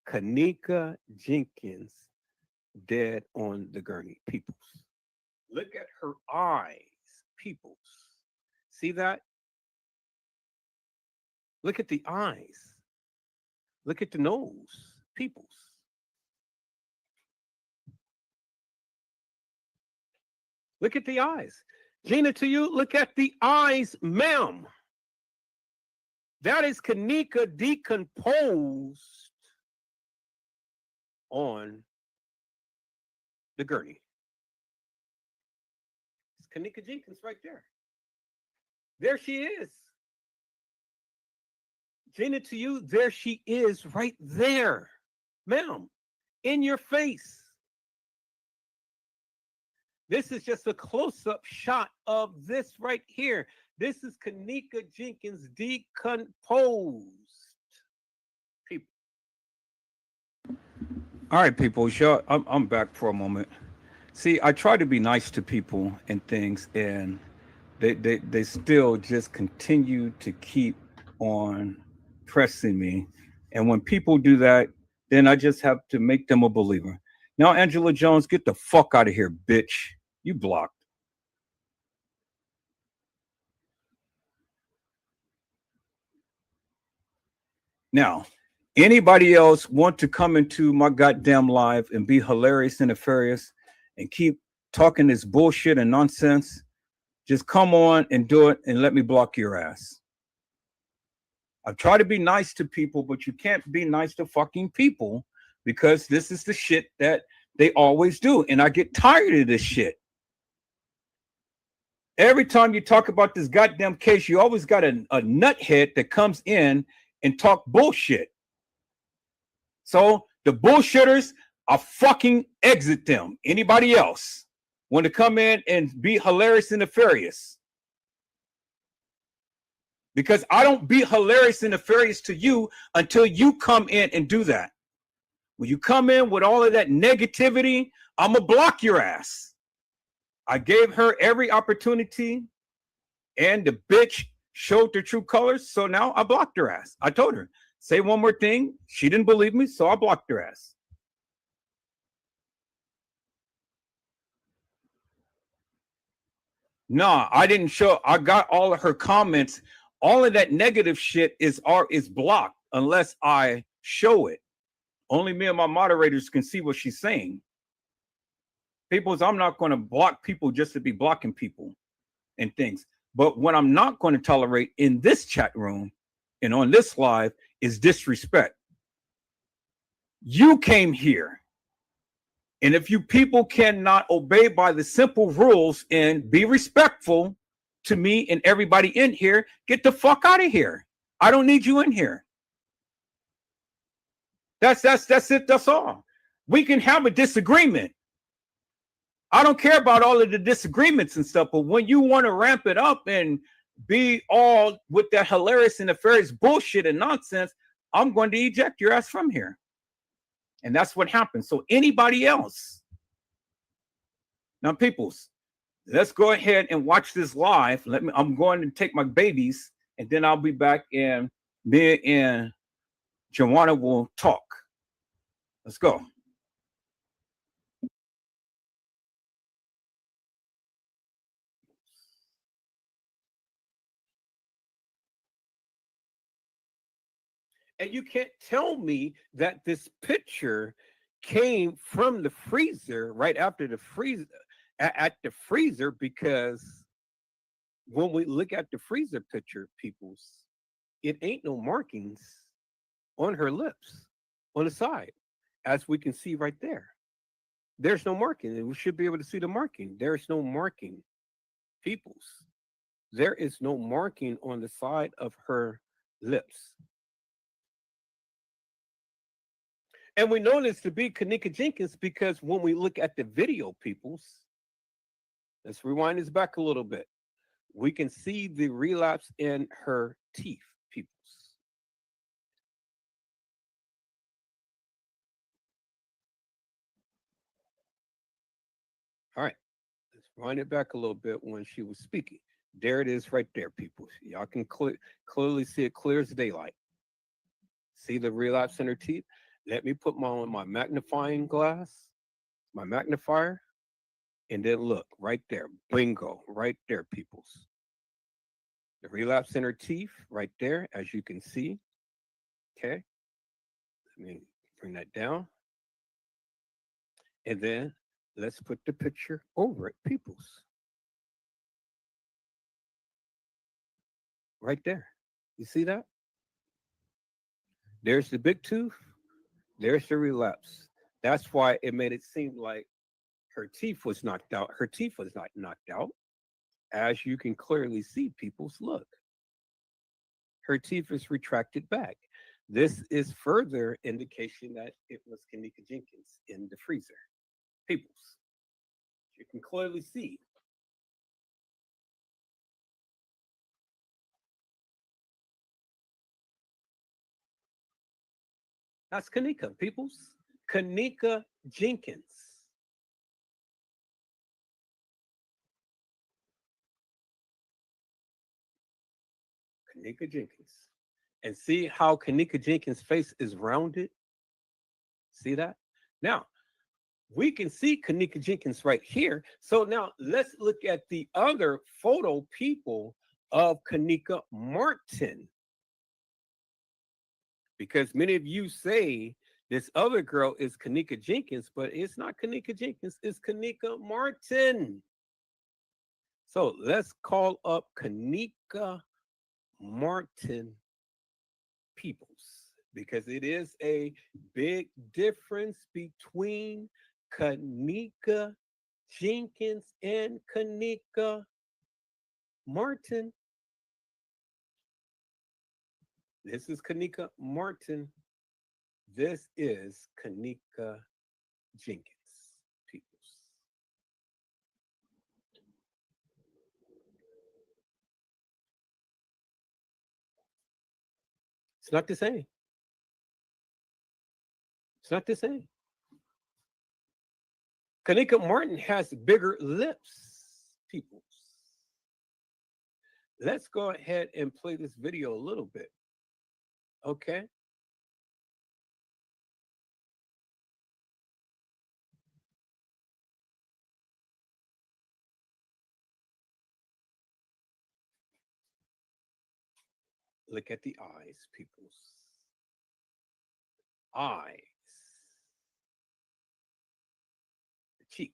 Kanika Jenkins dead on the gurney, peoples. Look at her eyes, peoples. See that? Look at the eyes. Look at the nose, peoples. Look at the eyes. Gina, to you, look at the eyes, ma'am. That is Kanika decomposed on the gurney. It's Kanika Jenkins right there. There she is. Gina, to you, there she is right there, ma'am, in your face. This is just a close-up shot of this right here. This is Kanika Jenkins decomposed. People. All right, people. Sure, I'm back for a moment. See, I try to be nice to people and things, and they still just continue to keep on pressing me. And when people do that, then I just have to make them a believer. Now, Angela Jones, get the fuck out of here, bitch. You blocked. Now, anybody else want to come into my goddamn live and be hilarious and nefarious and keep talking this bullshit and nonsense? Just come on and do it and let me block your ass. I try to be nice to people, but you can't be nice to fucking people because this is the shit that they always do. And I get tired of this shit. Every time you talk about this goddamn case, you always got a nuthead that comes in and talk bullshit. So the bullshitters, I fucking exit them. Anybody else want to come in and be hilarious and nefarious? Because I don't be hilarious and nefarious to you until you come in and do that. When you come in with all of that negativity, I'm going to block your ass. I gave her every opportunity, and the bitch showed their true colors, so now I blocked her ass. I told her, say one more thing. She didn't believe me, so I blocked her ass. No, I didn't show. I got all of her comments. All of that negative shit is blocked unless I show it. Only me and my moderators can see what she's saying. I'm not going to block people just to be blocking people and things. But what I'm not going to tolerate in this chat room and on this live is disrespect. You came here. And if you people cannot obey by the simple rules and be respectful to me and everybody in here, get the fuck out of here. I don't need you in here. That's it. That's all. We can have a disagreement. I don't care about all of the disagreements and stuff, but when you want to ramp it up and be all with that hilarious and nefarious bullshit and nonsense, I'm going to eject your ass from here. And that's what happens. So anybody else. Now, peoples, let's go ahead and watch this live. I'm going to take my babies, and then I'll be back, and me and Joanna will talk. Let's go. And you can't tell me that this picture came from the freezer right after the freezer at the freezer, because when we look at the freezer picture, peoples, it ain't no markings on her lips on the side, as we can see right there. There's no marking, and we should be able to see the marking. There is no marking, peoples. There is no marking on the side of her lips. And we know this to be Kanika Jenkins because when we look at the video, peoples, Let's rewind this back a little bit. We can see the relapse in her teeth, peoples. All right, let's rewind it back a little bit when she was speaking. There it is right there, people. Y'all can clearly see it clear as daylight. See the relapse in her teeth? Let me put my magnifying glass, my magnifier, and then look right there. Bingo, right there, peoples. The relapse in her teeth right there, as you can see. Okay. Let me bring that down. And then let's put the picture over it, peoples. Right there. You see that? There's the big tooth. There's the relapse. That's why it made it seem like her teeth was knocked out. Her teeth was not knocked out. As you can clearly see, people's look. Her teeth is retracted back. This is further indication that it was Kenneka Jenkins in the freezer. Peoples, you can clearly see. That's Kenneka, peoples. Kenneka Jenkins. Kenneka Jenkins. And see how Kenneka Jenkins' face is rounded? See that? Now, we can see Kenneka Jenkins right here. So now let's look at the other photo people of Kenneka Martin. Because many of you say this other girl is Kenneka Jenkins, but it's not Kenneka Jenkins, it's Kenneka Martin. So let's call up Kenneka Martin peoples, because it is a big difference between Kenneka Jenkins and Kenneka Martin. This is Kenneka Martin. This is Kenneka Jenkins, peoples. It's not the same. It's not the same. Kenneka Martin has bigger lips, peoples. Let's go ahead and play this video a little bit. Okay. Look at the eyes, peoples. Eyes. The cheeks.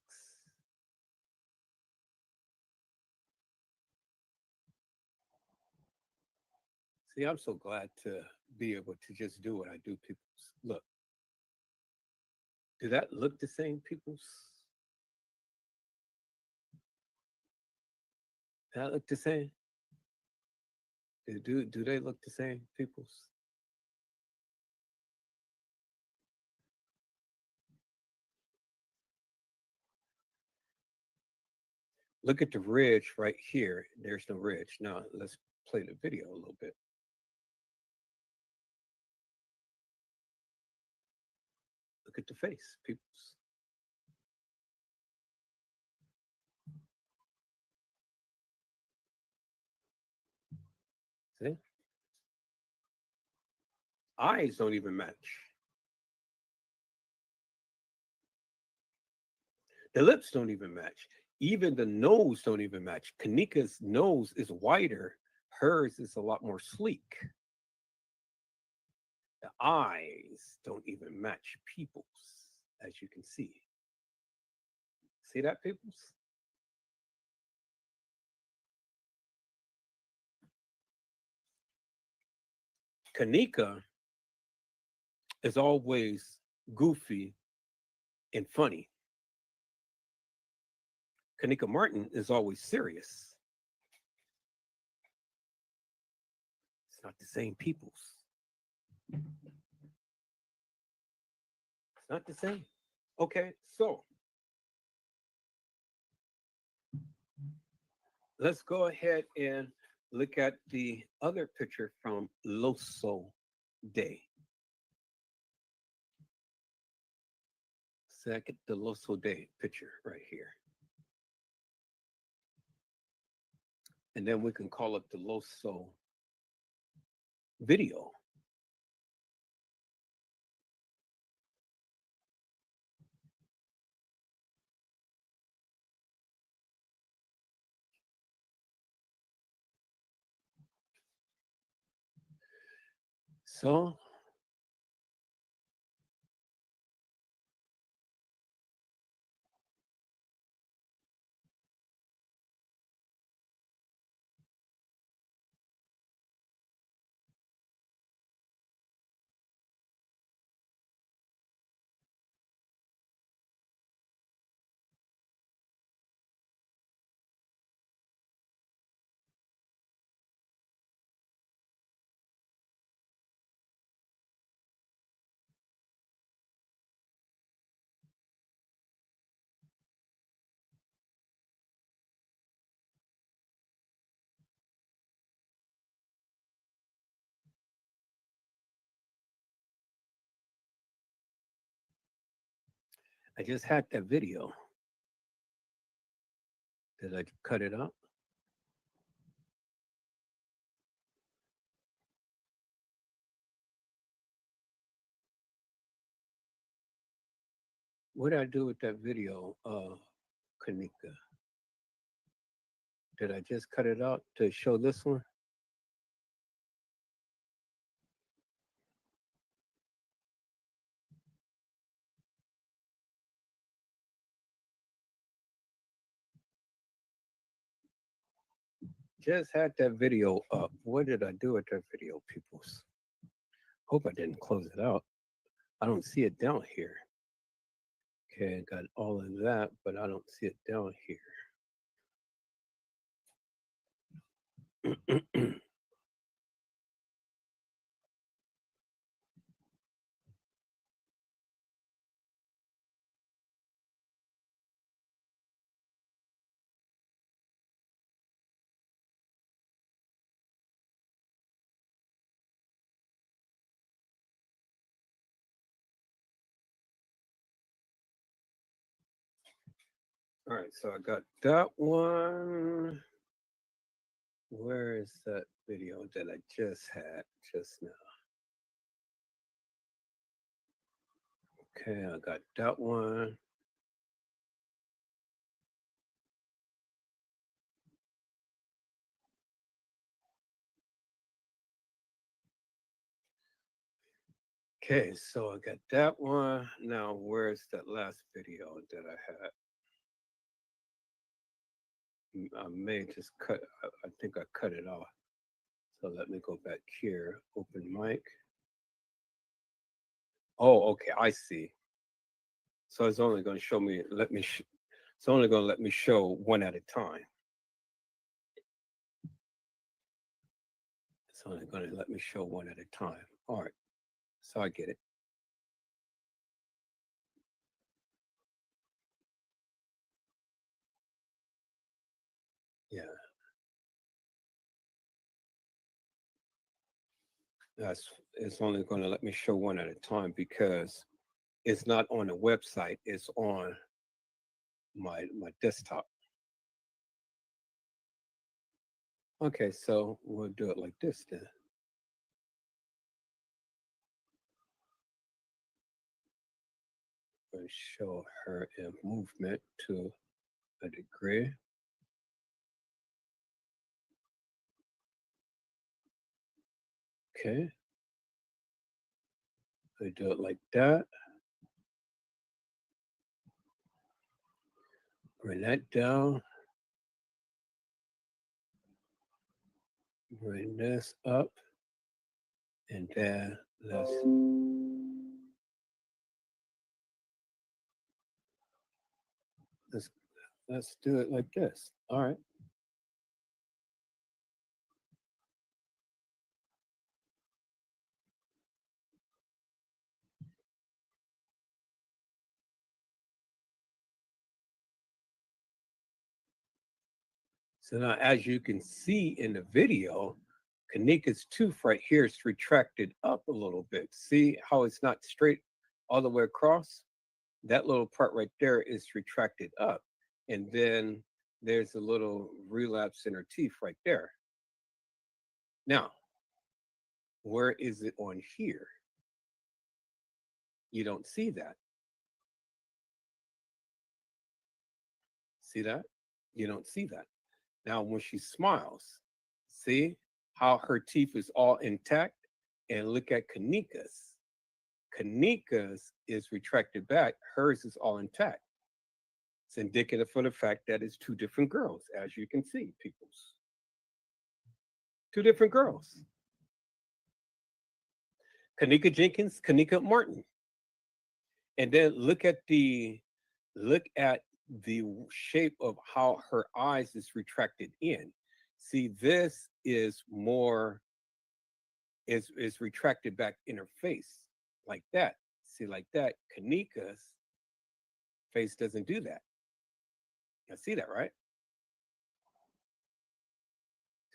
See, I'm so glad to be able to just do what I do, peoples. Look. Do that look the same, peoples? Does that look the same? Do they look the same, peoples? Look at the ridge right here. There's no ridge. Now let's play the video a little bit. Look at the face, peoples. See? Eyes don't even match. The lips don't even match. Even the nose don't even match. Kenneka's nose is wider. Hers is a lot more sleek. The eyes don't even match people's, as you can see. See that, peoples? Kenneka is always goofy and funny. Kenneka Martin is always serious. It's not the same peoples. It's not the same. Okay, so let's go ahead and look at the other picture from Loso Day. So I get the Loso Day picture right here. And then we can call it the Loso video. So I just had that video. Did I cut it out? What did I do with that video, Kanika? Did I just cut it out to show this one? Just had that video up. What did I do with that video, peoples? Hope I didn't close it out. I don't see it down here. Okay, I got all of that, but I don't see it down here. All right, so I got that one. Where is that video that I just had just now? Okay, I got that one. Okay, so I got that one. Now, where's that last video that I had? I may just cut, I think I cut it off. So let me go back here, open mic. Oh, okay, I see. So it's only going to show me, it's only going to let me show one at a time. It's only going to let me show one at a time. All right, so I get it. Yeah. It's only going to let me show one at a time because it's not on the website, it's on my desktop. Okay, so we'll do it like this then. We'll show her in movement to a degree. Okay. We do it like that. Bring that down. Bring this up. And then let's do it like this. All right. So now, as you can see in the video, Kanika's tooth right here is retracted up a little bit. See how it's not straight all the way across? That little part right there is retracted up. And then there's a little relapse in her teeth right there. Now, where is it on here? You don't see that. See that? You don't see that. Now, when she smiles, see how her teeth is all intact? And look at Kanika's. Kanika's is retracted back. Hers is all intact. It's indicative for the fact that it's two different girls, as you can see, peoples. Two different girls. Kenneka Jenkins, Kenneka Martin. And then look at the shape of how her eyes is retracted in. See, this is more is retracted back in her face like that. See, like that. Kenneka's face doesn't do that. You see that, right?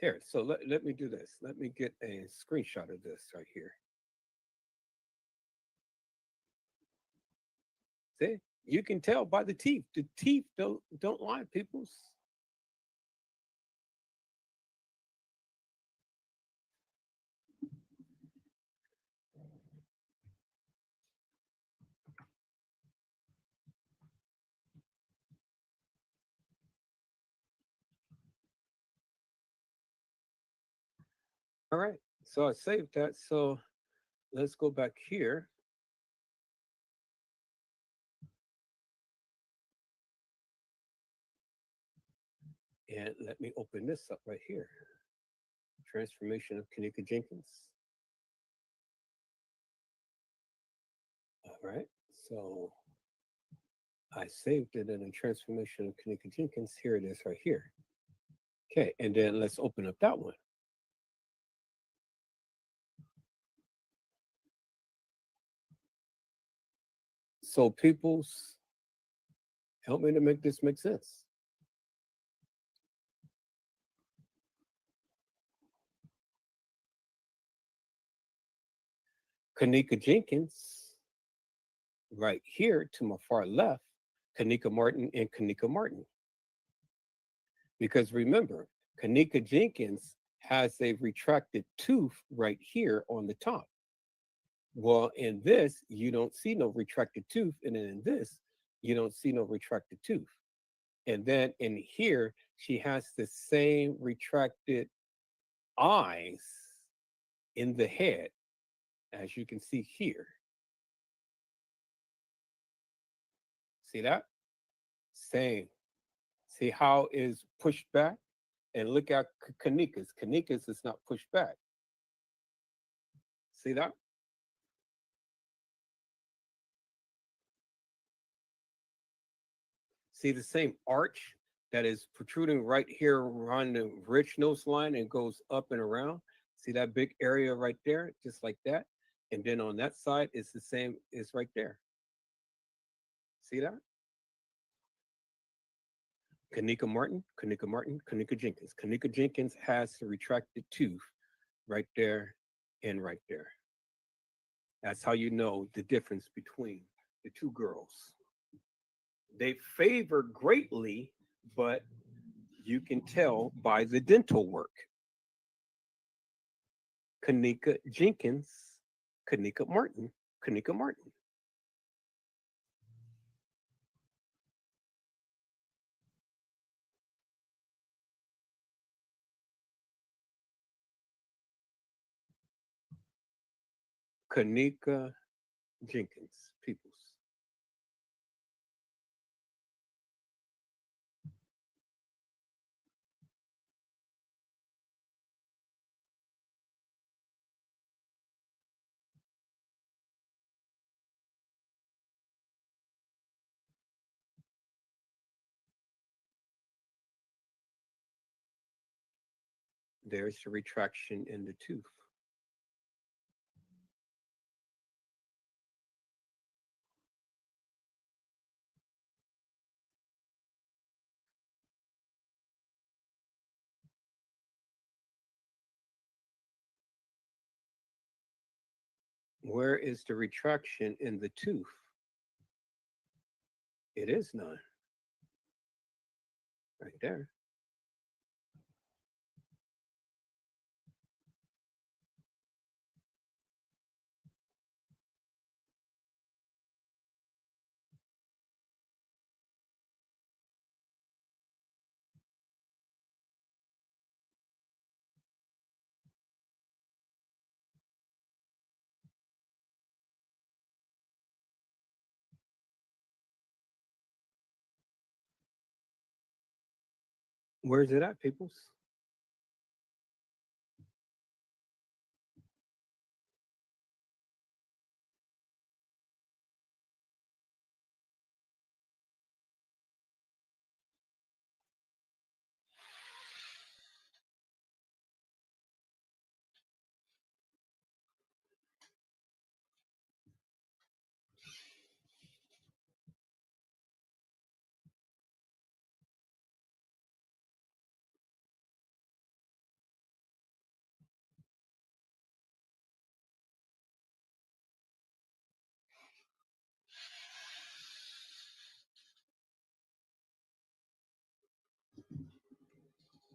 Here, so let me do this. Let me get a screenshot of this right here. See, you can tell by the teeth. The teeth don't lie, peoples. All right, so I saved that. So let's go back here. And let me open this up right here. Transformation of Kenneka Jenkins. All right, so I saved it in a transformation of Kenneka Jenkins. Here it is right here. Okay, and then let's open up that one. So peoples, help me to make this make sense. Kenneka Jenkins, right here to my far left, Kenneka Martin and Kenneka Martin. Because remember, Kenneka Jenkins has a retracted tooth right here on the top. Well, in this, you don't see no retracted tooth. And then in this, you don't see no retracted tooth. And then in here, she has the same retracted eyes in the head, as you can see here. See that? Same. See how is pushed back? And look at Kenneka's. Kenneka's is not pushed back. See that? See the same arch that is protruding right here around the rich nose line and goes up and around. See that big area right there, just like that. And then on that side, it's the same, it's right there. See that? Kenneka Martin, Kenneka Martin, Kenneka Jenkins. Kenneka Jenkins has the retracted tooth right there and right there. That's how you know the difference between the two girls. They favor greatly, but you can tell by the dental work. Kenneka Jenkins, Kenneka Martin, Kenneka Martin. Kenneka Jenkins, peoples. There's the retraction in the tooth. Where is the retraction in the tooth? It is none. Right there. Where's it at, peoples?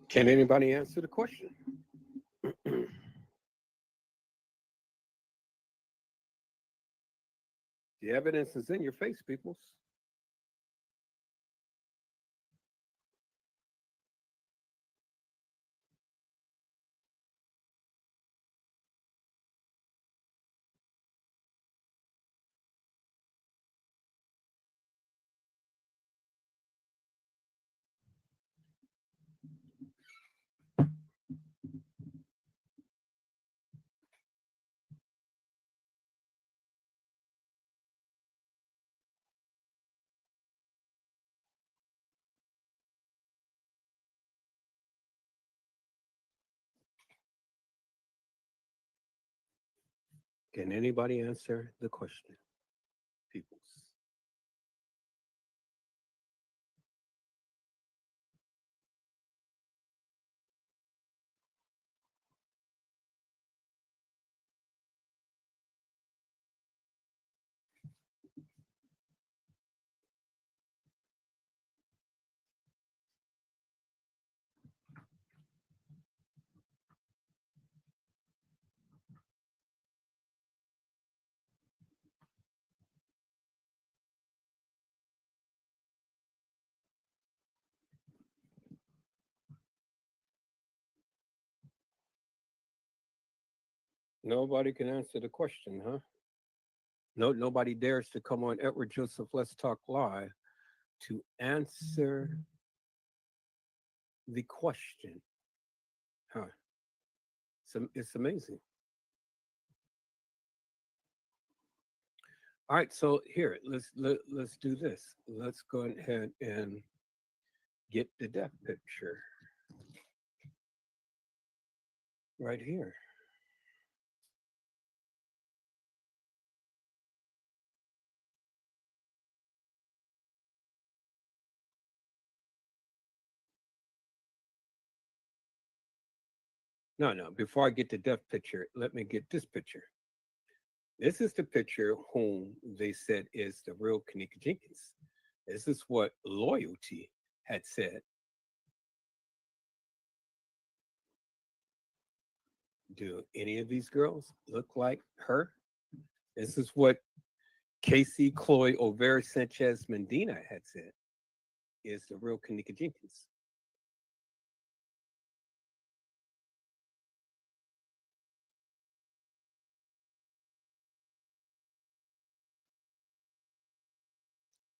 Can anybody answer the question? The evidence is in your face, peoples. Can anybody answer the question, peoples? Nobody can answer the question, huh? No, nobody dares to come on Edward Joseph Let's Talk Live to answer the question, huh? So it's amazing. All right, so here let's do this. Let's go ahead and get the death picture right here. No. Before I get the death picture, let me get this picture. This is the picture whom they said is the real Kenneka Jenkins. This is what Loyalty had said. Do any of these girls look like her? This is what Casey Chloe O'Vera Sanchez Medina had said is the real Kenneka Jenkins.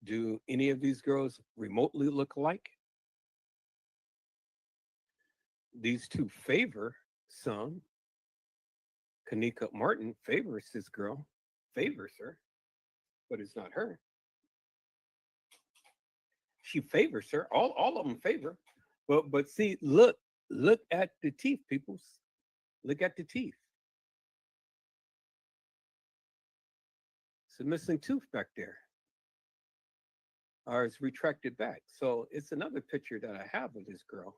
Do any of these girls remotely look alike? These two favor some. Kenneka Martin favors this girl, favors her, but it's not her. She favors her. All of them favor. But see, look at the teeth, peoples. Look at the teeth. It's a missing tooth back there. Or it's retracted back. So it's another picture that I have of this girl.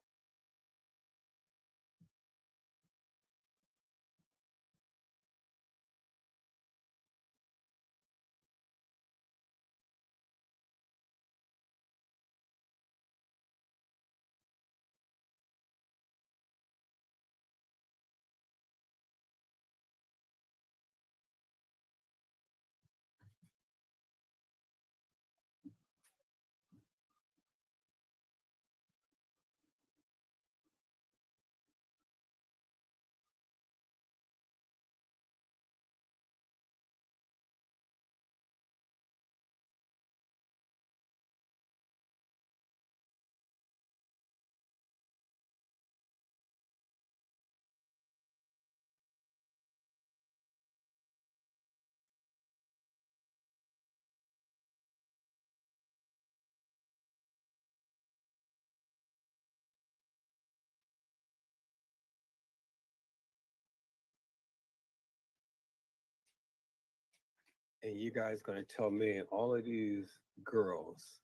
And you guys gonna tell me all of these girls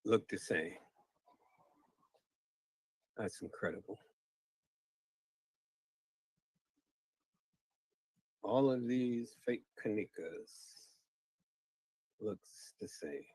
look the same? That's incredible. All of these fake Kanikas looks the same.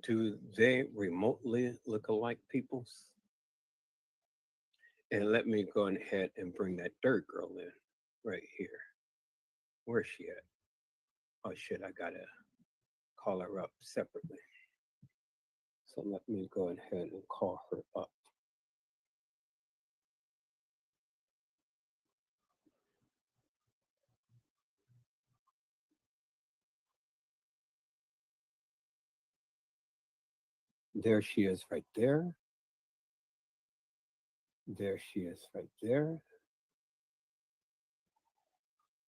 Do they remotely look alike, peoples? And let me go ahead and bring that third girl in right here. Where's she at? Oh shit, I gotta call her up separately. So let me go ahead and call her up. There she is right there. There she is right there.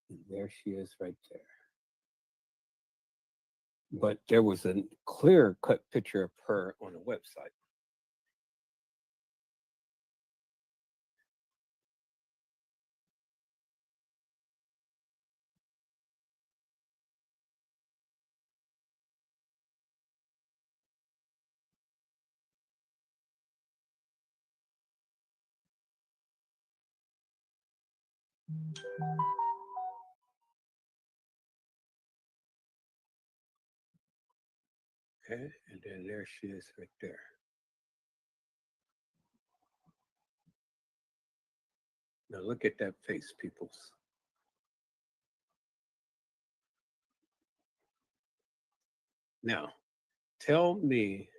And there she is right there. But there was a clear cut picture of her on the website. Okay, and then there she is right there. Now look at that face, peoples. Now, tell me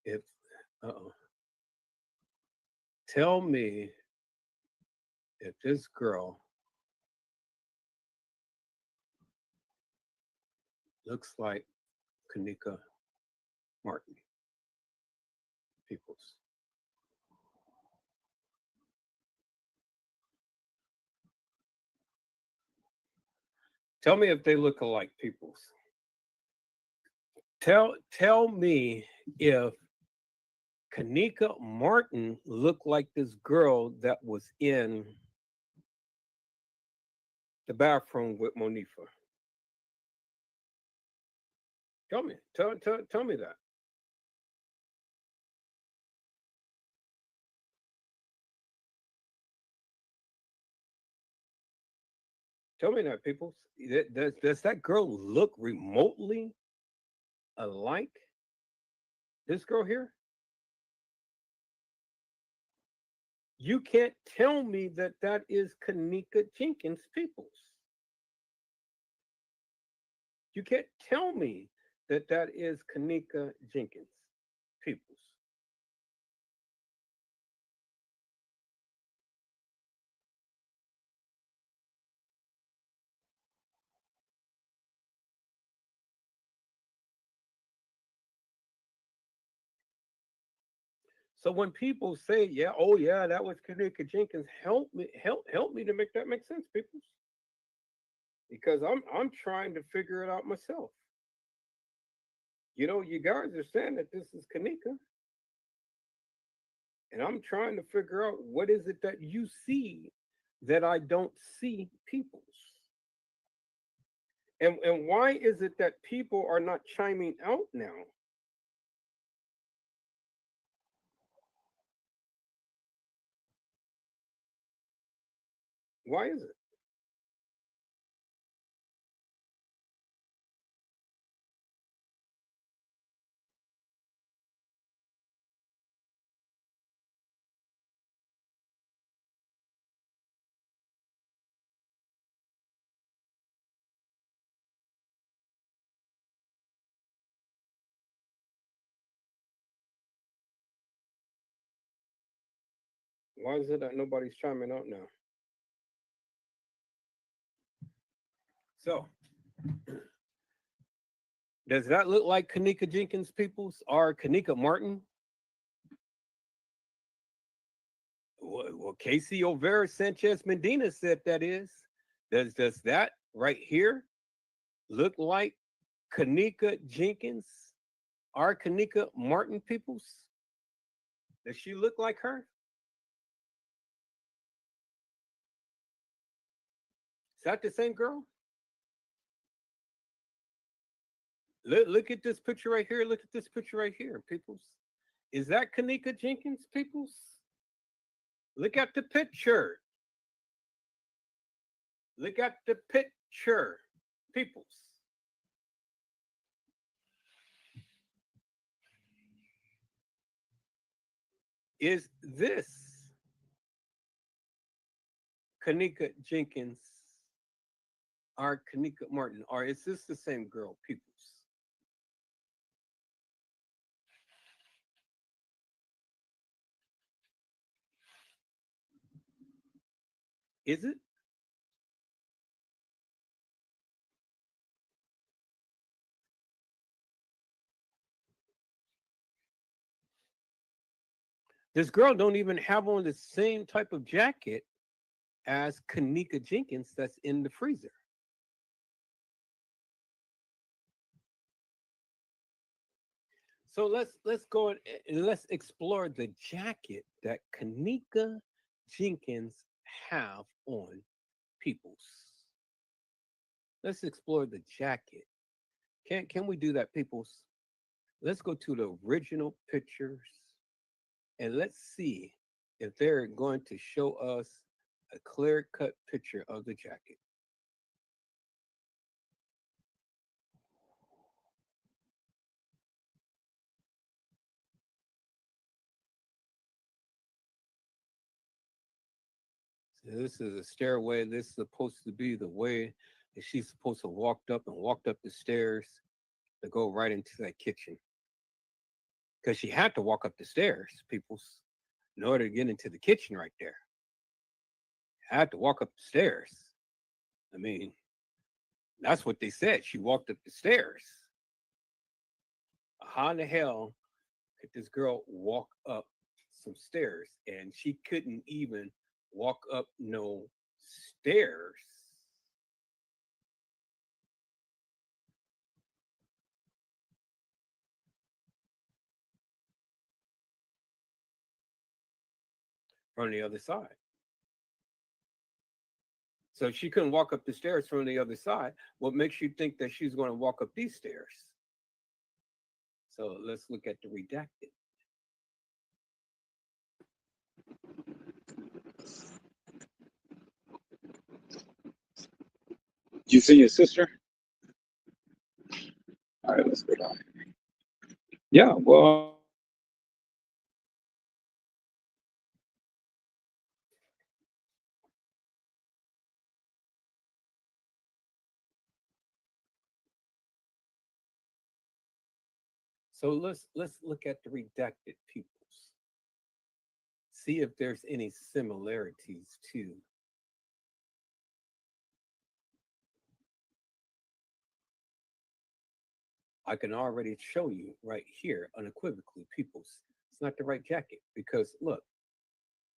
if, tell me if this girl looks like Kanika Martin, peoples. Tell me if they look alike, peoples. Tell me if Kanika Martin looked like this girl that was in the bathroom with Monifa. Tell me, tell me that. Tell me that, people. Does that girl look remotely alike this girl here? You can't tell me that that is Kanika Jenkins, peoples. You can't tell me that that is Kanika Jenkins, peoples. So when people say, "Yeah, oh yeah, that was Kanika Jenkins," help me to make that make sense, peoples. Because I'm trying to figure it out myself. You know, you guys are saying that this is Kanika. And I'm trying to figure out what is it that you see that I don't see, peoples. And why is it that people are not chiming out now? Why is it? Why is it that nobody's chiming out now? So, does that look like Kanika Jenkins, peoples, or Kanika Martin? Well, Casey O'Vera Sanchez Medina said that is. Does that right here look like Kanika Jenkins or Kanika Martin, peoples? Does she look like her? Is that the same girl? Look at this picture right here. Look at this picture right here, peoples. Is that Kanika Jenkins, peoples? Look at the picture. Look at the picture, peoples. Is this Kanika Jenkins or Kanika Martin, or is this the same girl, peoples? Is it? This girl don't even have on the same type of jacket as Kanika Jenkins that's in the freezer. So let's go and let's explore the jacket that Kanika Jenkins have on, peoples. Let's explore the jacket. Can we do that, peoples? Let's go to the original pictures and let's see if they're going to show us a clear-cut picture of the jacket. So this is a stairway. This is supposed to be the way that she's supposed to have walked up the stairs to go right into that kitchen. Because she had to walk up the stairs, peoples, in order to get into the kitchen right there. Had to walk up the stairs. I mean, that's what they said. She walked up the stairs. How in the hell could this girl walk up some stairs? And she couldn't even walk up no stairs. From the other side. So she couldn't walk up the stairs from the other side. What makes you think that she's going to walk up these stairs? So let's look at the redacted. You see your sister? All right, let's go down. Yeah, well. So let's look at the redacted peoples. See if there's any similarities to I can already show you right here unequivocally, peoples. It's not the right jacket because look,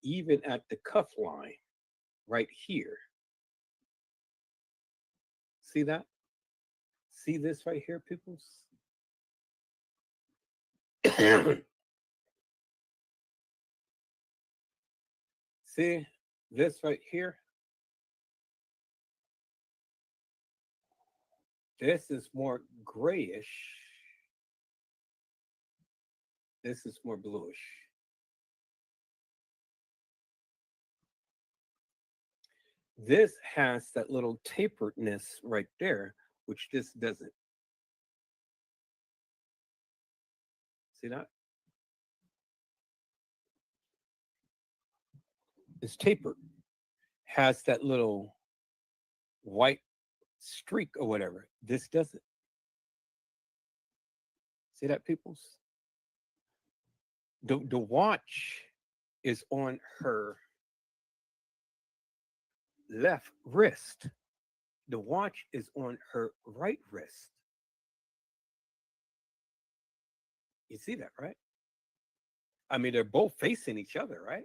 even at the cuff line right here. See that? See this right here, peoples? See this right here? This is more grayish. This is more bluish. This has that little taperedness right there, which this doesn't. See that? It's tapered, has that little white streak or whatever. This doesn't. See that, peoples? The watch is on her left wrist. The watch is on her right wrist. You see that, right? I mean, they're both facing each other, right?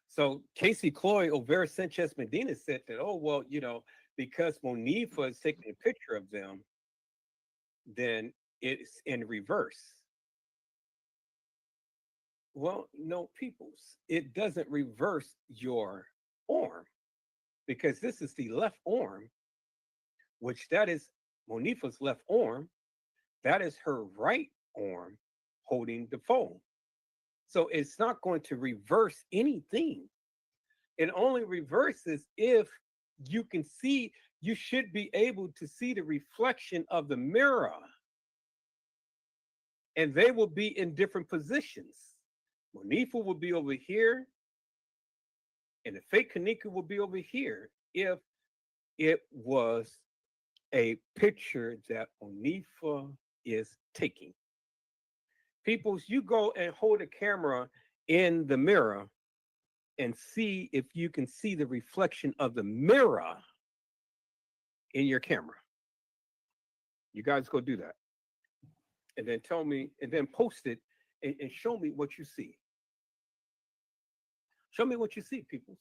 So Casey Cloy or Vera Sanchez Medina said that, oh, well, because Monifa is taking a picture of them, then it's in reverse. Well, no, peoples, it doesn't reverse your arm, because this is the left arm, which that is Monifa's left arm. That is her right arm holding the phone. So it's not going to reverse anything. It only reverses if you can see, you should be able to see the reflection of the mirror. And they will be in different positions. Monifa will be over here, and the fake Kenneka will be over here if it was a picture that Monifa is taking. Peoples, you go and hold a camera in the mirror and see if you can see the reflection of the mirror in your camera. You guys go do that. And then tell me, and then post it and show me what you see. Show me what you see, peoples.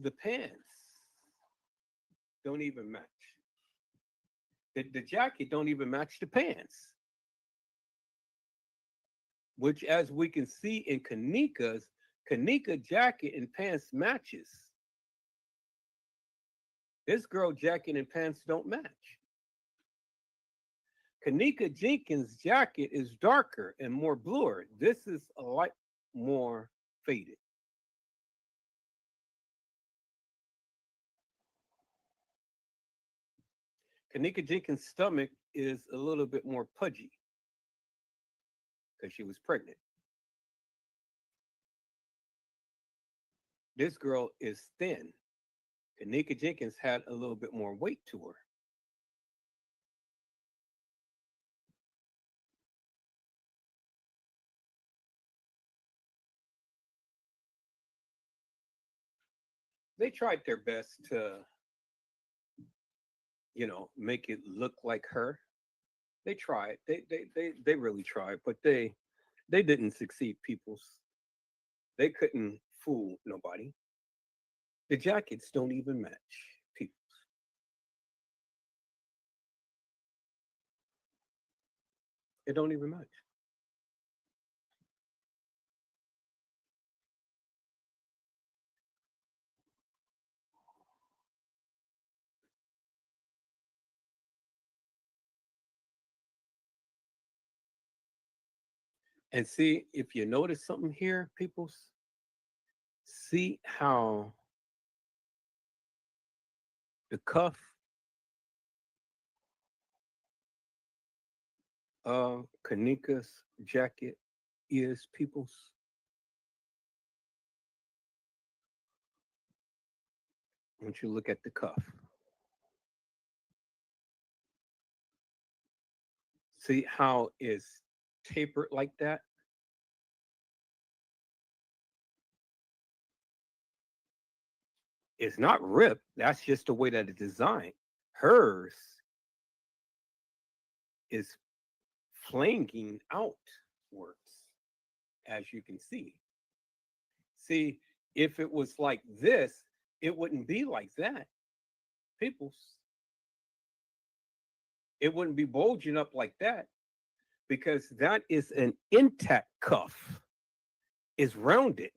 The pants don't even match. The jacket don't even match the pants. Which, as we can see in Kenneka's, Kenneka jacket and pants matches. This girl jacket and pants don't match. Kenneka Jenkins' jacket is darker and more bluer. This is a lot more faded. Kenneka Jenkins' stomach is a little bit more pudgy because she was pregnant. This girl is thin. Kenneka Jenkins had a little bit more weight to her. They tried their best to, make it look like her. They tried. They really tried, but they didn't succeed, peoples. They couldn't fool nobody. The jackets don't even match, peoples. It don't even match. And see, if you notice something here, peoples, see how the cuff of Kenneka's jacket is, peoples. Once you look at the cuff. See how it's tapered like that? It's not ripped. That's just the way that it's designed. Hers is flanging outwards, as you can see. See, if it was like this, it wouldn't be like that, peoples. It wouldn't be bulging up like that, because that is an intact cuff. It's rounded.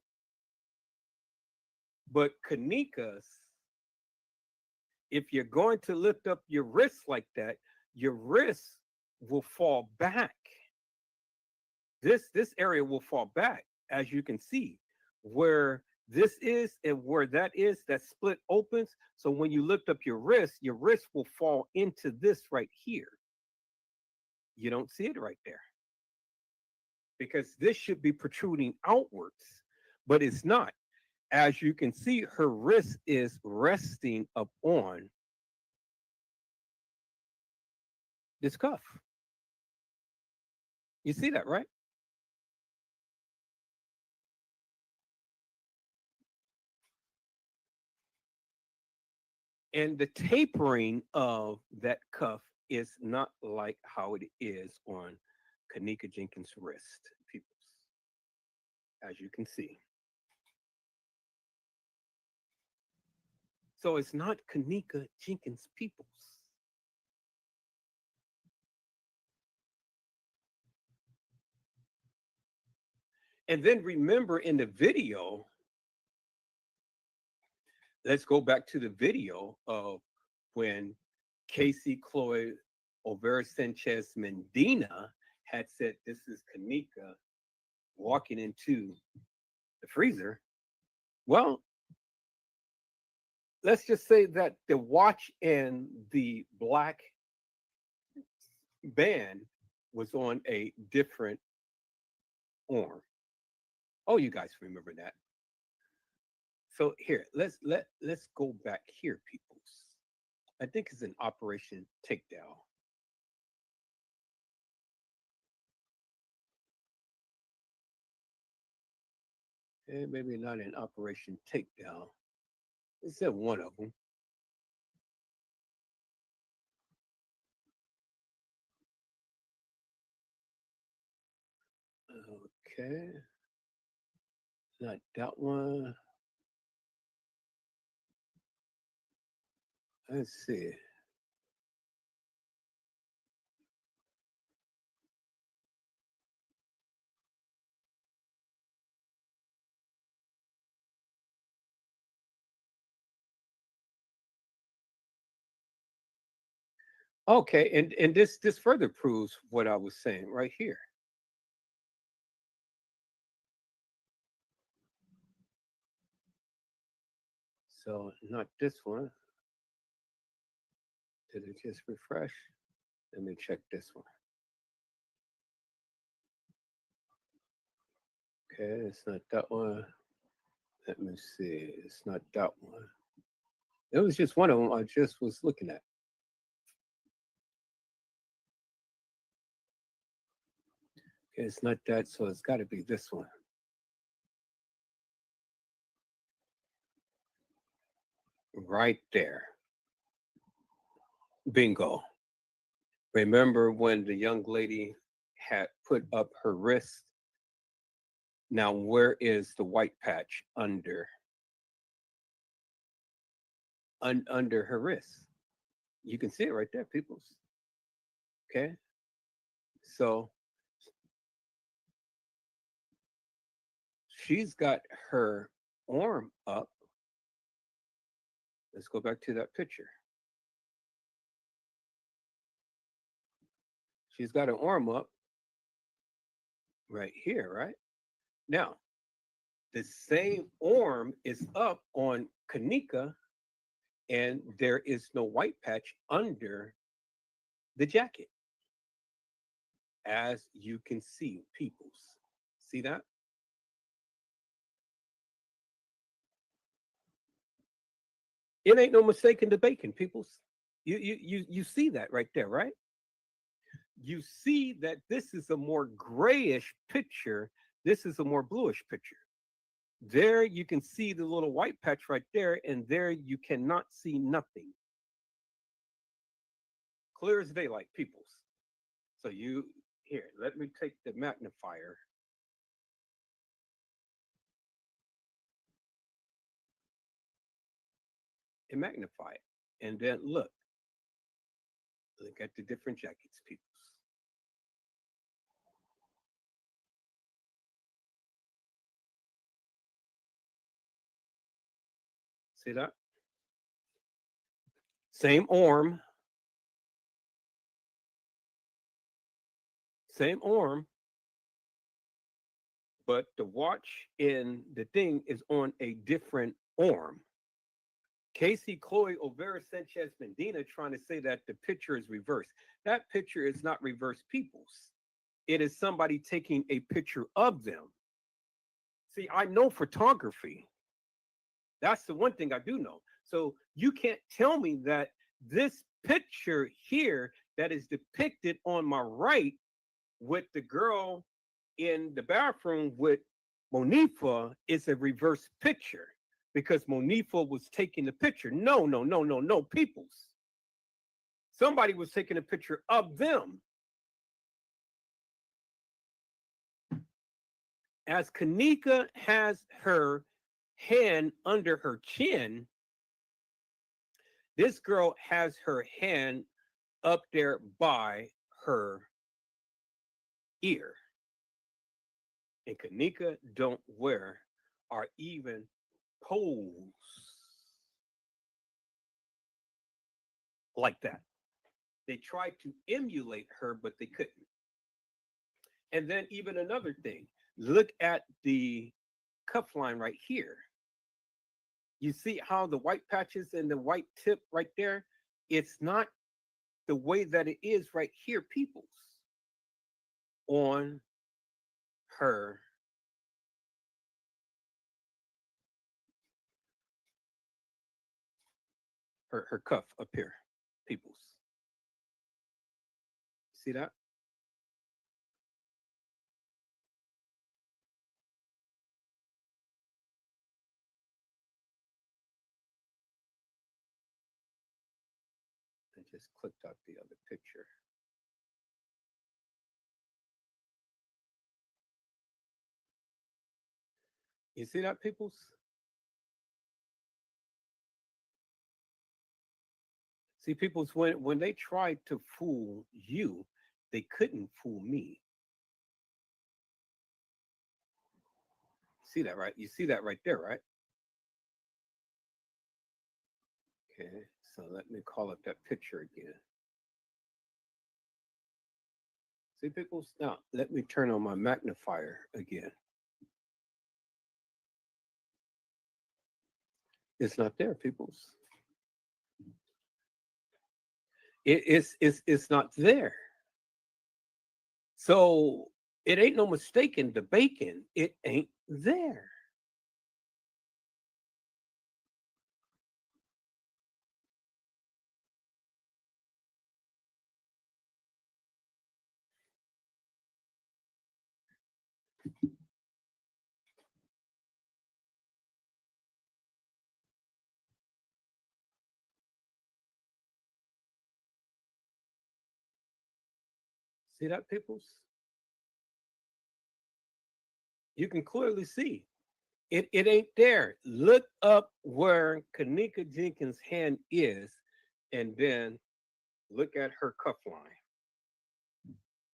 But Kenneka's, if you're going to lift up your wrist like that, your wrist will fall back. This area will fall back, as you can see, where this is and where that is, that split opens. So when you lift up your wrist will fall into this right here. You don't see it right there, because this should be protruding outwards, but it's not. as you can see, her wrist is resting upon this cuff. You see that, right? And the tapering of that cuff is not like how it is on Kenneka Jenkins' wrist, peoples, as you can see. So it's not Kenneka Jenkins, peoples. And then remember in the video, let's go back to the video of when Casey Chloe Olvera Sanchez Medina had said, this is Kenneka walking into the freezer. Well, let's just say that the watch and the black band was on a different arm. Oh, you guys remember that. So here, let's go back here, peoples. I think it's an Operation Takedown. And maybe not an Operation Takedown. It's at one of them. Okay. Not that one. Let's see. Okay, and this further proves what I was saying right here. So not this one. Did it just refresh? Let me check this one. Okay, it's not that one. Let me see. It's not that one. It was just one of them I just was looking at. Okay, it's not that, so it's got to be this one. Right there. Bingo. Remember when the young lady had put up her wrist? Now, where is the white patch under her wrist? You can see it right there, peoples. Okay. So she's got her arm up. Let's go back to that picture. She's got her arm up right here, right? Now, the same arm is up on Kenneka, and there is no white patch under the jacket, as you can see, peoples. See that? It ain't no mistake in the bacon, peoples. You see that right there, right? You see that this is a more grayish picture. This is a more bluish picture. There you can see the little white patch right there, and there you cannot see nothing. Clear as daylight, peoples. So here, let me take the magnifier. And magnify it. And then look at the different jackets, peoples. See that? Same arm. Same arm. But the watch in the thing is on a different arm. Casey Chloe Olvera Sanchez Medina trying to say that the picture is reversed. That picture is not reversed, peoples. It is somebody taking a picture of them. See, I know photography. That's the one thing I do know. So you can't tell me that this picture here that is depicted on my right with the girl in the bathroom with Monifa is a reverse picture because Monifa was taking the picture. No, no, no, no, no, peoples. Somebody was taking a picture of them. As Kanika has her hand under her chin, this girl has her hand up there by her ear. And Kanika don't wear or even pose like that. They tried to emulate her, but they couldn't. And then even another thing, look at the cuff line right here. You see how the white patches and the white tip right there, it's not the way that it is right here, peoples, on her cuff up here, peoples. See that? I just clicked out the other picture. You see that, peoples? See, peoples, when they tried to fool you, they couldn't fool me. See that, right? You see that right there, right? Okay, so let me call up that picture again. See, peoples? Now, let me turn on my magnifier again. It's not there, peoples. It's not there. So it ain't no mistaking the bacon. It ain't there. See that, peoples? You can clearly see it ain't there. Look up where Kanika Jenkins' hand is, and then look at her cuff line.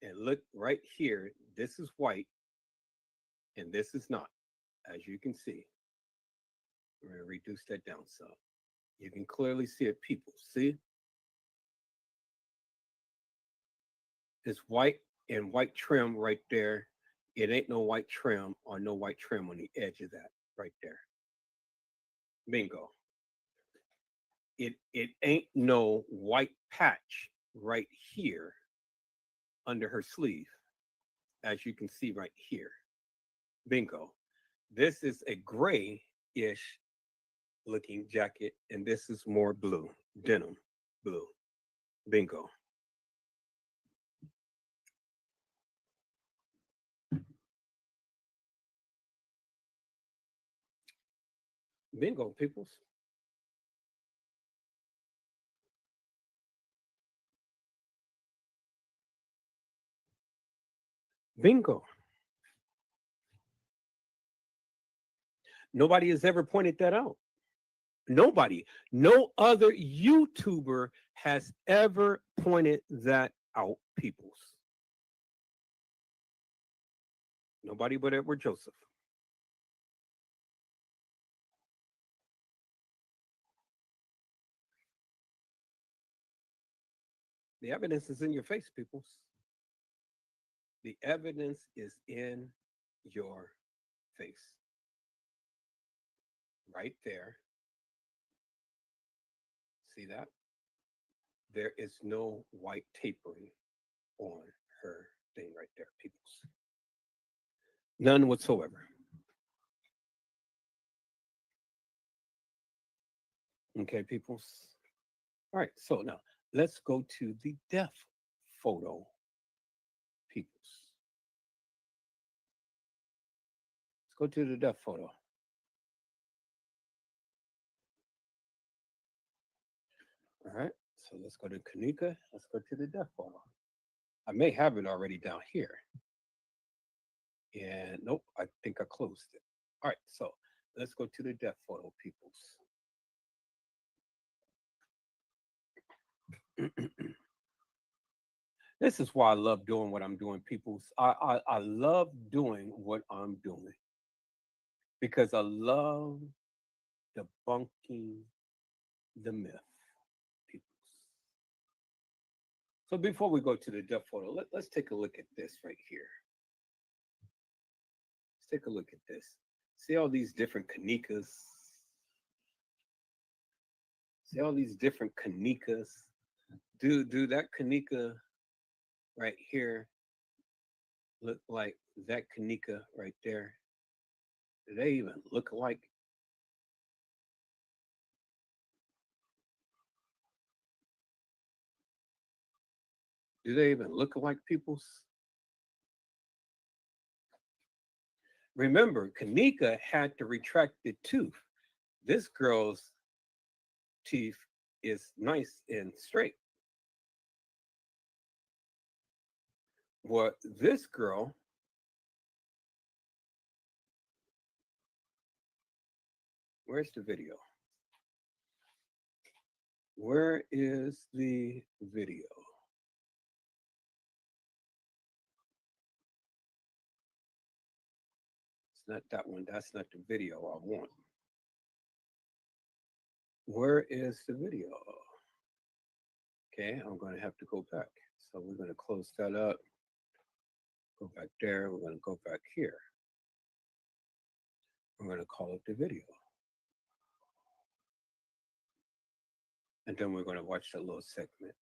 And look right here. This is white, and this is not, as you can see. We're going to reduce that down some. You can clearly see it, people. See? It's white and white trim right there. It ain't no white trim or no white trim on the edge of that right there. Bingo. It ain't no white patch right here under her sleeve, as you can see right here. Bingo. This is a gray-ish looking jacket, and this is more blue, denim blue. Bingo. Bingo, peoples. Bingo. Nobody has ever pointed that out. Nobody. No other YouTuber has ever pointed that out, peoples. Nobody but Edward Joseph. The evidence is in your face, peoples. The evidence is in your face. Right there. See that? There is no white tapering on her thing right there, peoples. None whatsoever. Okay, peoples. All right, so now let's go to the death photo, peoples. Let's go to the death photo. All right, so let's go to Kanika. Let's go to the death photo. I may have it already down here. And nope, I think I closed it. All right, so let's go to the death photo, peoples. This is why I love doing what I'm doing, peoples. I love doing what I'm doing because I love debunking the myth, peoples. So before we go to the death photo, let's take a look at this right here. Let's take a look at this. See all these different Kanikas? See all these different Kanikas? Do that Kanika right here look like that Kanika right there? Do they even look alike? Do they even look alike, peoples? Remember, Kanika had to retract the tooth. This girl's teeth is nice and straight. What this girl, where's the video? Where is the video? It's not that one. That's not the video I want. Where is the video? Okay, I'm going to have to go back. So we're going to close that up. Go back there. We're going to go back here. We're going to call it the video. And then we're going to watch that little segment.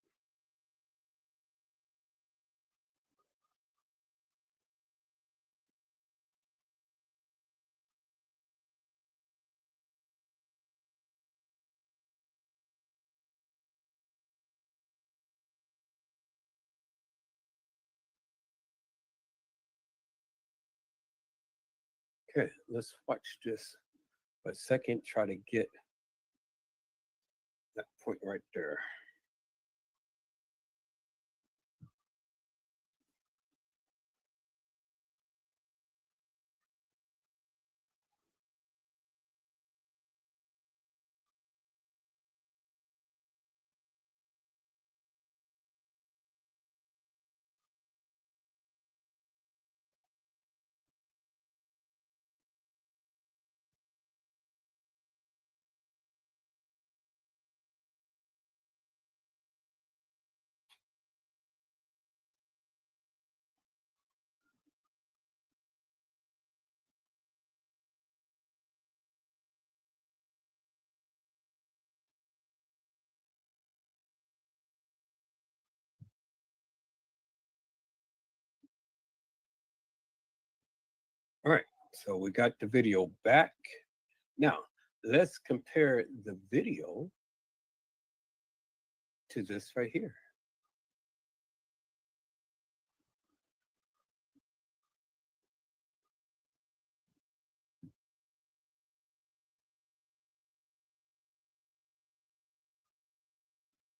Okay, let's watch this for a second. Try to get that point right there. All right, so we got the video back. Now, let's compare the video to this right here.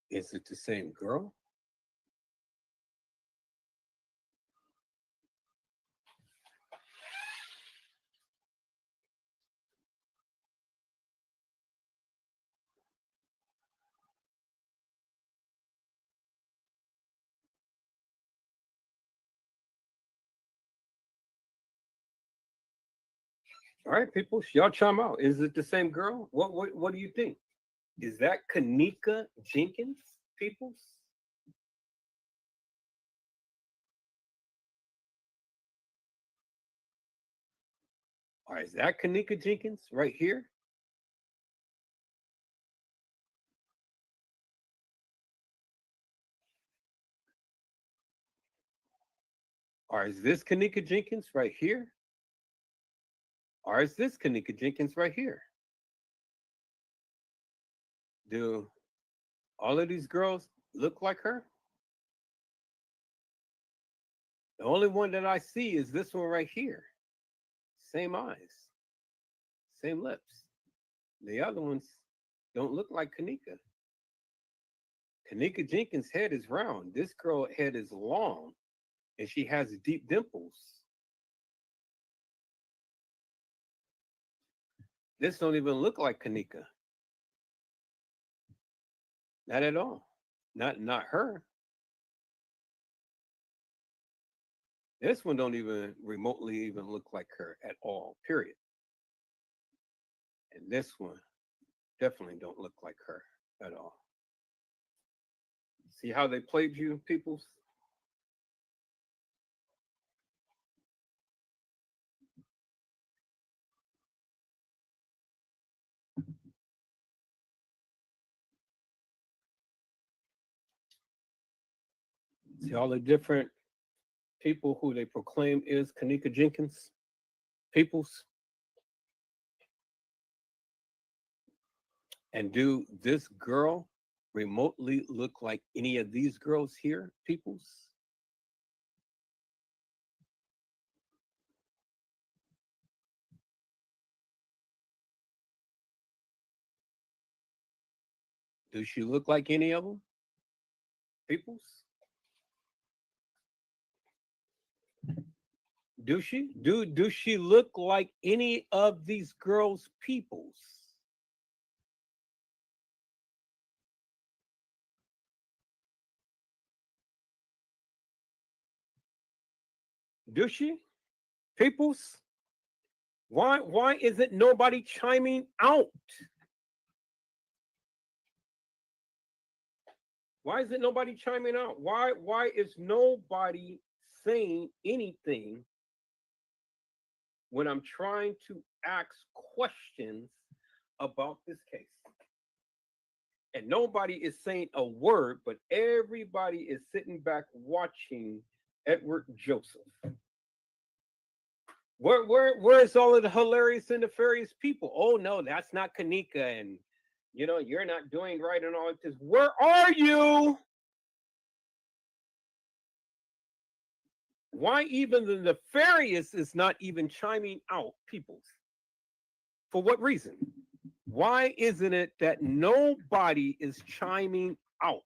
Is it the same girl? All right, people, y'all chime out. Is it the same girl? What do you think? Is that Kanika Jenkins, peoples? Or is that Kanika Jenkins right here? Or is this Kanika Jenkins right here? Or is this Kanika Jenkins right here? Do all of these girls look like her? The only one that I see is this one right here. Same eyes, same lips. The other ones don't look like Kenneka. Kenneka Jenkins' head is round. This girl's head is long, and she has deep dimples. This don't even look like Kenneka. Not at all. Not her. This one don't even remotely even look like her at all, period. And this one definitely don't look like her at all. See how they played you, peoples? See all the different people who they proclaim is Kenneka Jenkins, peoples. And do this girl remotely look like any of these girls here, peoples? Does she look like any of them, peoples? Do she? Do she look like any of these girls' peoples? Do she? Peoples? Why isn't nobody chiming out? Why isn't nobody chiming out? Why is nobody saying anything when I'm trying to ask questions about this case? And nobody is saying a word, but everybody is sitting back watching Edward Joseph. Where's all of the hilarious and nefarious people? Oh no, that's not Kenneka, and you know, you're not doing right and all of this. Where are you? Why even the nefarious is not even chiming out, peoples? For what reason? Why isn't it that nobody is chiming out?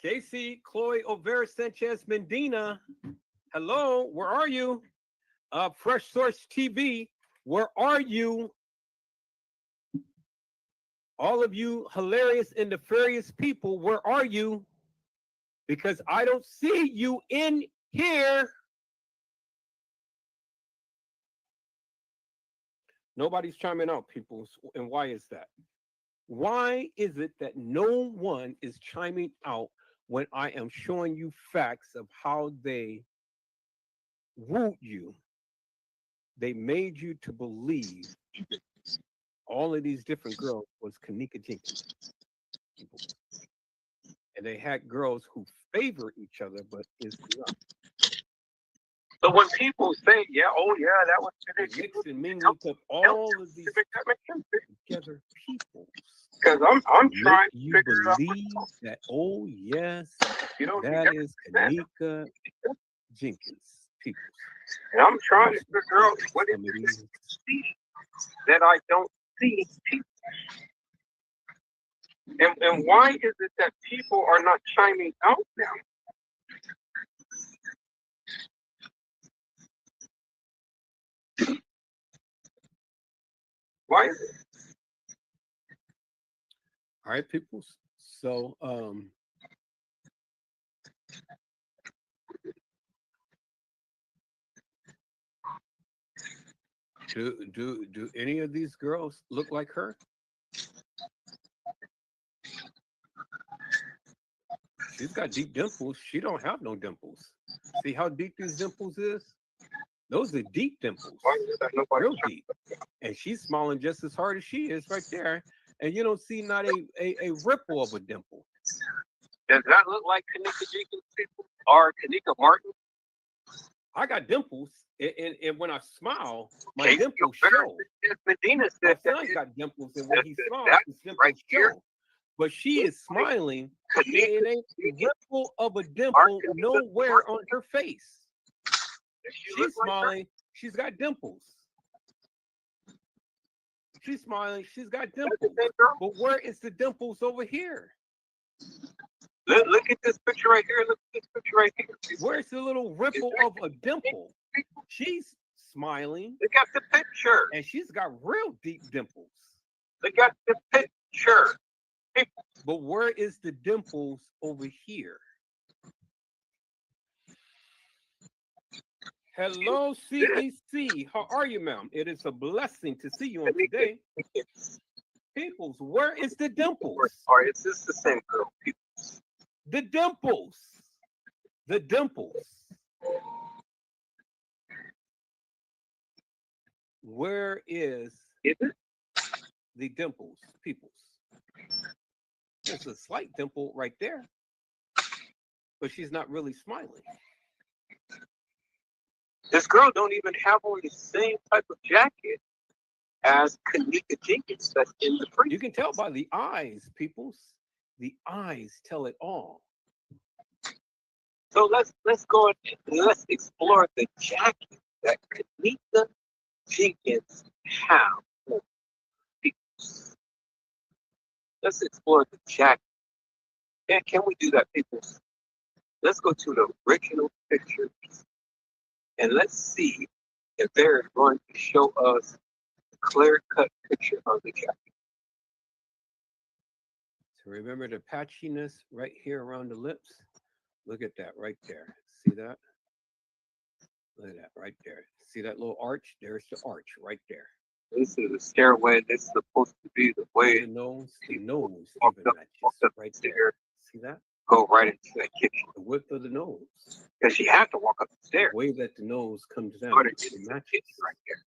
Casey, Chloe O'Vera Sanchez Medina, hello, where are you? Fresh Source TV, where are you? All of you hilarious and nefarious people, where are you? Because I don't see you in here. Nobody's chiming out, people. And why is that? Why is it that no one is chiming out when I am showing you facts of how they wooed you? They made you to believe all of these different girls was Kenneka Jenkins. And they had girls who favor each other, but is not. So when people say, yeah, oh yeah, that was mix and mingling of all of these together people. Because I'm trying to figure it out. Believe that, oh yes, You know, that is Kenneka Jenkins, people. And I'm trying to figure out what it is to see that I don't see people. And why is it that people are not chiming out now? Why is it? All right, people. So do any of these girls look like her? She's got deep dimples. She don't have no dimples. See how deep these dimples is? Those are deep dimples. Real deep. And she's smiling just as hard as she is right there. And you don't see not a ripple of a dimple. Does that look like Kenneka Jenkins people or Kenneka Martin? I got dimples And when I smile, my Casey dimples O'Farrell, show. Medina My said that son's got dimples, and when he smiles, that his dimples right here, show. But she is smiling. Kanika It ain't a Jenkins, ripple of a Art dimple Kanika nowhere on her face. does she She's look like her? smiling. She's got dimples. She's smiling. She's got That's the dimples. same girl? But where is the dimples over here? Look at this picture right here. Look at this picture right here. Where's the little ripple of a dimple? She's smiling, Look at the picture. and she's got real deep dimples. Look at the picture. But where is the dimples over here? Hello, CEC. How are you, ma'am? It is a blessing to see you on today. Peoples, where is the dimples? Or is this the same girl? The dimples. The dimples. Where is Is it? the dimples, peoples? There's a slight dimple right there, but she's not really smiling. This girl don't even have on the same type of jacket as Kanika Jenkins that's in the freezer. You can tell by the eyes, peoples. The eyes tell it all. So let's go and let's explore the jacket that Kanika Jenkins have. Let's explore the jacket. And can we do that, people? Let's go to the original pictures and let's see if they're going to show us a clear-cut picture of the jacket. So remember the patchiness right here around the lips? Look at that right there. See that? Look at that right there. See that little arch? There's the arch right there. This is the stairway. This is supposed to be the way The nose even matches walked up right the there. stairs, See that? go right into that kitchen. The width of the nose. Because she had to walk up the The stairs. way that the nose comes down. Go to It the matches. kitchen right there.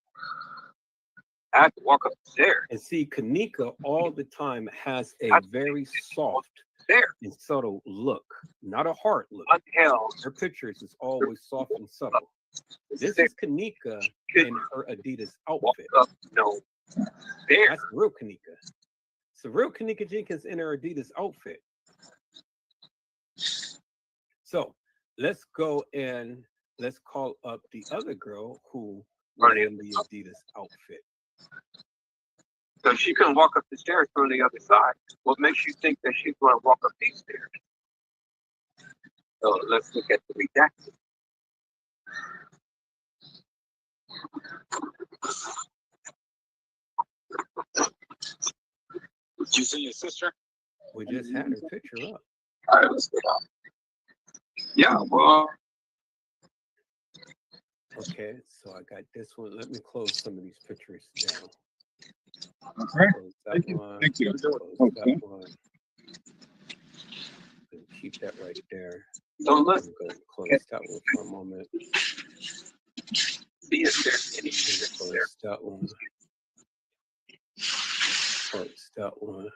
I had to walk up the stairs. And see, Kanika all the time has a very soft There. and subtle look, not a hard look. Unheld. Her pictures is always soft and subtle. This is Kanika in her Adidas Walk outfit. up, no. There. That's real Kanika. It's the real Kanika Jenkins in her Adidas outfit. So let's go and let's call up the other girl who was in the Adidas outfit. So she couldn't walk up the stairs from the other side. What makes you think that she's going to walk up these stairs? So let's look at the redacted. Did you see your sister? We just had her picture up. All right, let's go down. Yeah, well, Okay, so I got this one. Let me close some of these pictures down. Okay. Close that Thank you. one, Thank you. close Okay. that one. And keep that right there. so let's I'm going to close that one for a moment. see if there's anything that's there. Close that one. Close that one.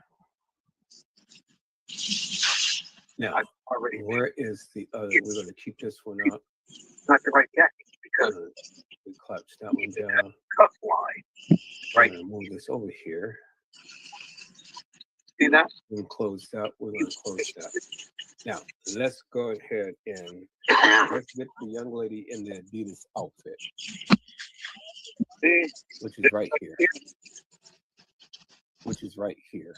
Now, I've already where is the other? We're going to keep this one up. It's not the right jacket because We collapse that one down. cuff line. We're Right. going to move this over here. See that? We're going to close that. We're going to close that. Now, let's go ahead and let's get the young lady in the Adidas outfit, See? which is right here. Which is right here.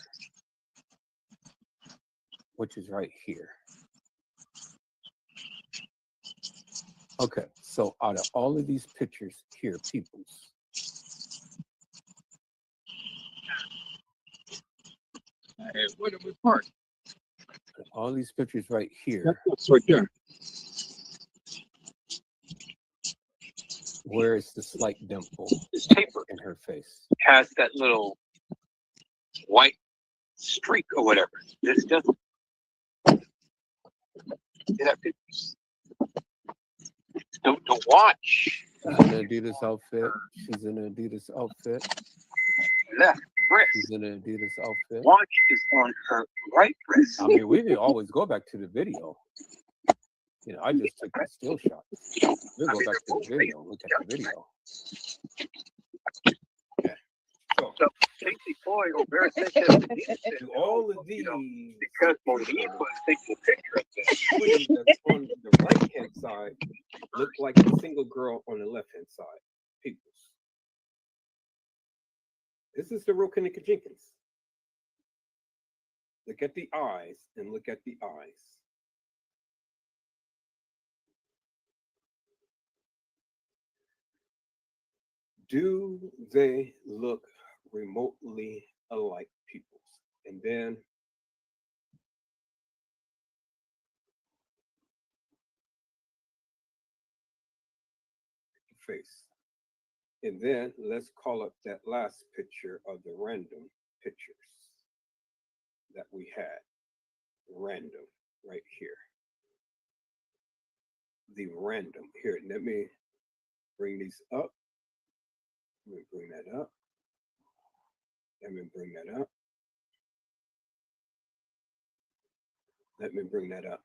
Which is right here. Okay, so out of all of these pictures here, peoples, Hey, where did we park? all these pictures right here, That's right there. where is the slight dimple This taper in her face? has that little white streak or whatever. This doesn't. See that picture? The watch She's in an Adidas outfit. She's in an Adidas outfit. left wrist. She's in an Adidas outfit. Watch is on her right wrist. I mean, we can always go back to the video. I just took the still shot. We'll go back to the video. Look at the video. Okay. So Casey Floyd was very sensitive to all of these, because Monique was taking a picture of this. queens that's on the right hand side look like the single girl on the left hand side. Peoples. This is the real Kenneka Jenkins. Look at the eyes and look at the eyes. Do they look remotely alike, peoples? And then face. And then let's call up that last picture of the random pictures that we had. Random right here. The random here. Let me bring these up. Let me bring that up. Let me bring that up. Let me bring that up.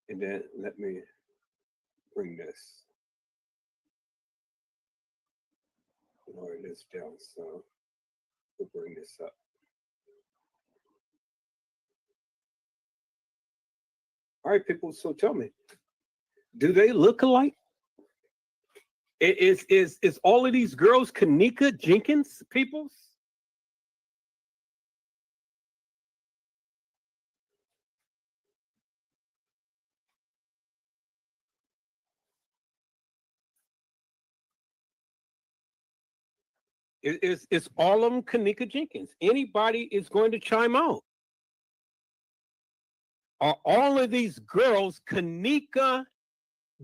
And then let me bring this. Lower this down, so we'll bring this up. All right, people, so tell me, do they look alike? Is all of these girls Kenneka Jenkins, peoples? It's all of them Kenneka Jenkins. Anybody is going to chime out. Are all of these girls Kenneka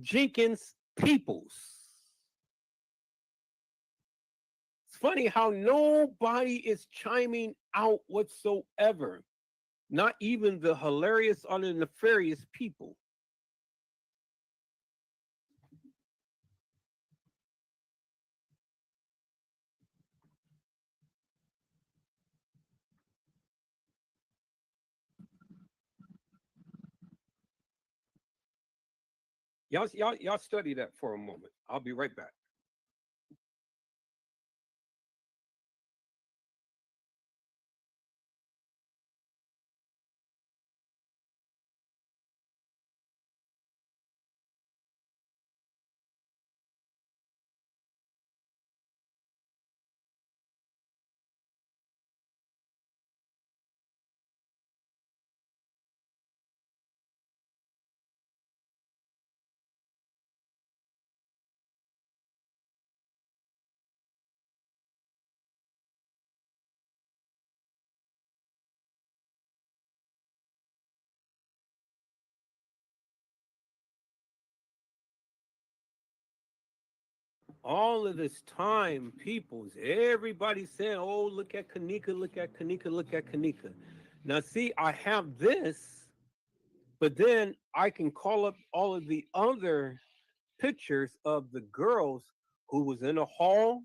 Jenkins peoples? It's funny how nobody is chiming out whatsoever. Not even the hilarious or the nefarious people. Y'all study that for a moment. I'll be right back. All of this time, peoples, everybody saying, oh, look at Kenneka, look at Kenneka, look at Kenneka. Now, see, I have this, but then I can call up all of the other pictures of the girls who was in a hall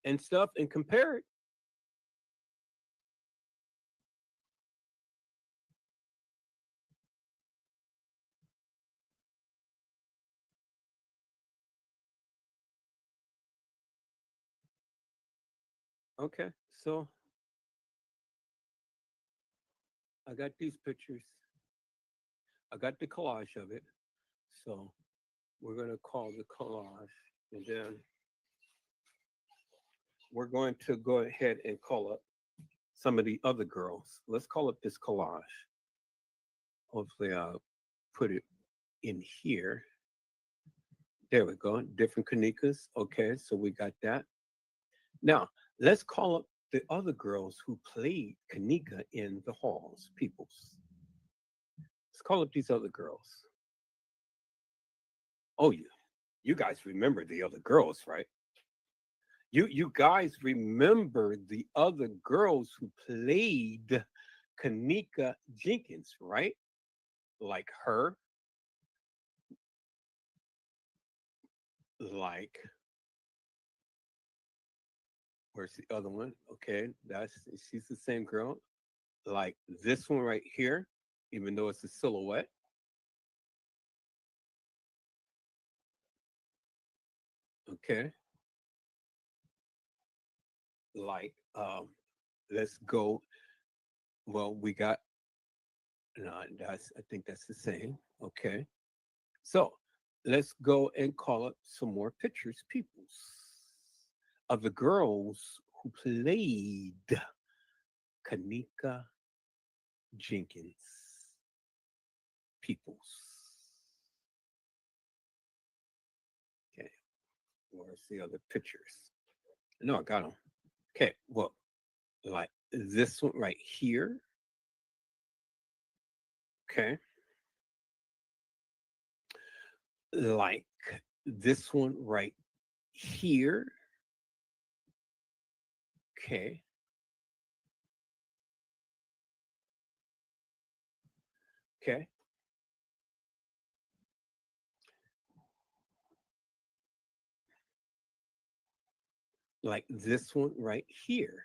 and stuff and compare it. Okay, so I got these pictures. I got the collage of it. So we're going to call the collage, and then we're going to go ahead and call up some of the other girls. Let's call up this collage. Hopefully I'll put it in here. There we go. Different Kennekas. Okay, so we got that. Now, let's call up the other girls who played Kenneka in the halls, peoples. Let's call up these other girls. Oh, you guys remember the other girls, right? You guys remember the other girls who played Kenneka Jenkins, right? Like her, like, where's the other one? Okay, she's the same girl. Like this one right here, even though it's a silhouette. Okay. Like, let's go. Well, we got, no, I think that's the same. Okay. So let's go and call up some more pictures, peoples, of the girls who played Kanika Jenkins, peoples. Okay. Where's the other pictures? No, I got them. Okay. Well, like this one right here. Okay. Like this one right here. Okay. Okay. Like this one right here.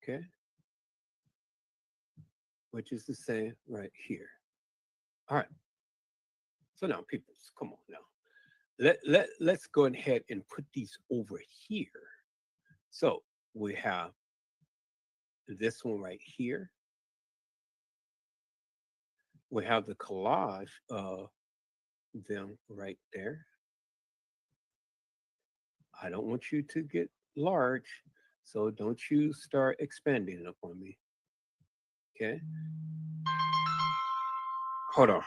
Okay. Which is the same right here. All right. So now, people, come on now. Let's go ahead and put these over here. So we have this one right here. We have the collage of them right there. I don't want you to get large, so don't you start expanding it upon me. Okay. Hold on.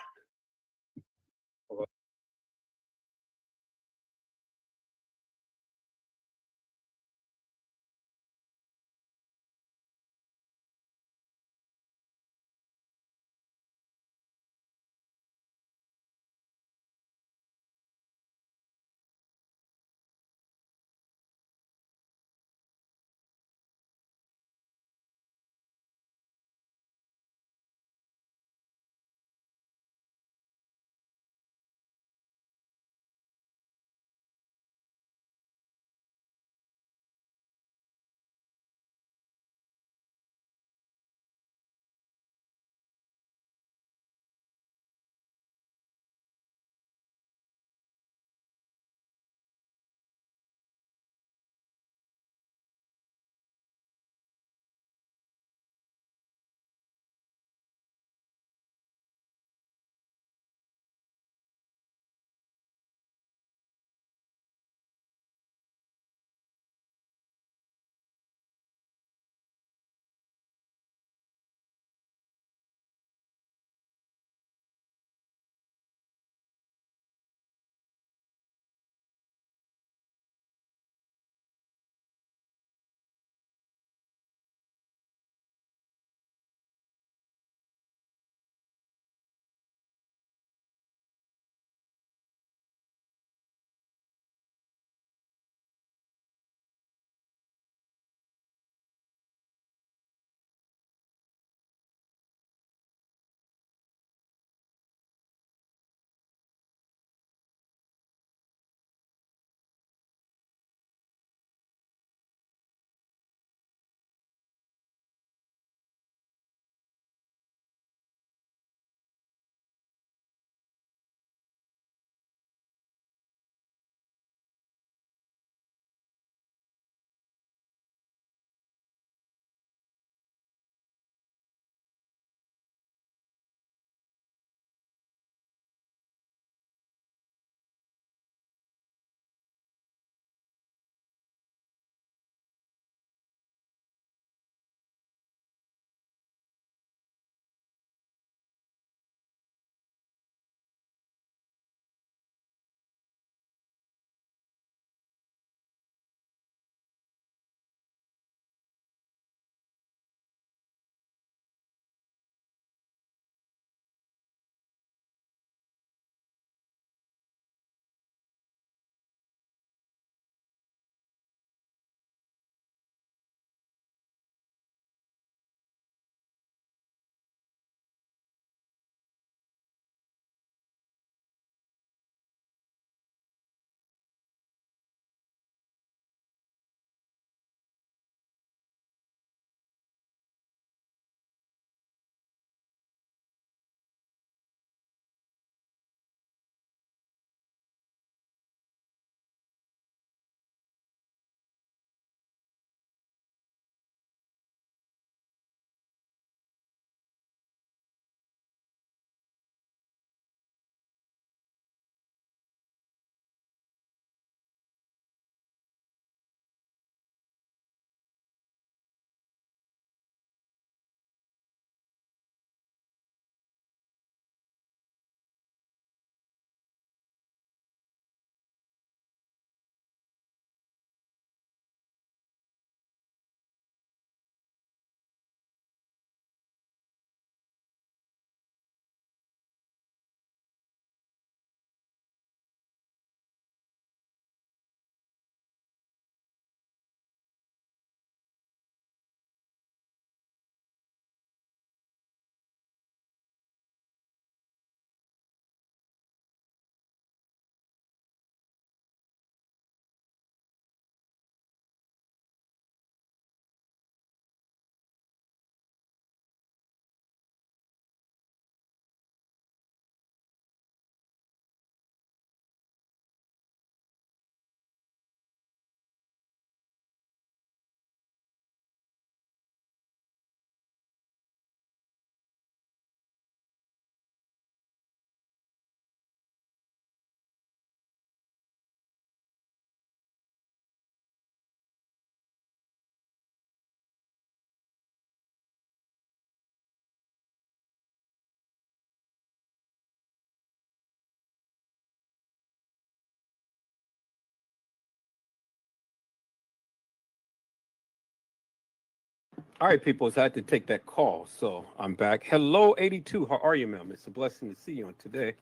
All right, people, so I had to take that call, so I'm back. Hello, 82. How are you, ma'am? It's a blessing to see you on today.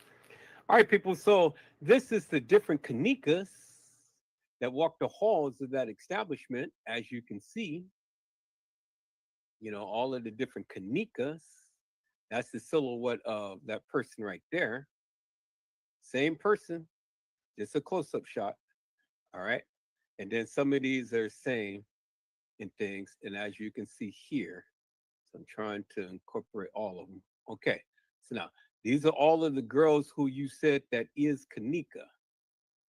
All right, people, so this is the different Kanikas that walk the halls of that establishment. As you can see, you know, all of the different Kanikas. That's the silhouette of that person right there. Same person, just a close-up shot. All right. And then some of these are same in things. And as you can see here, so I'm trying to incorporate all of them. Okay. So now these are all of the girls who you said that is Kanika.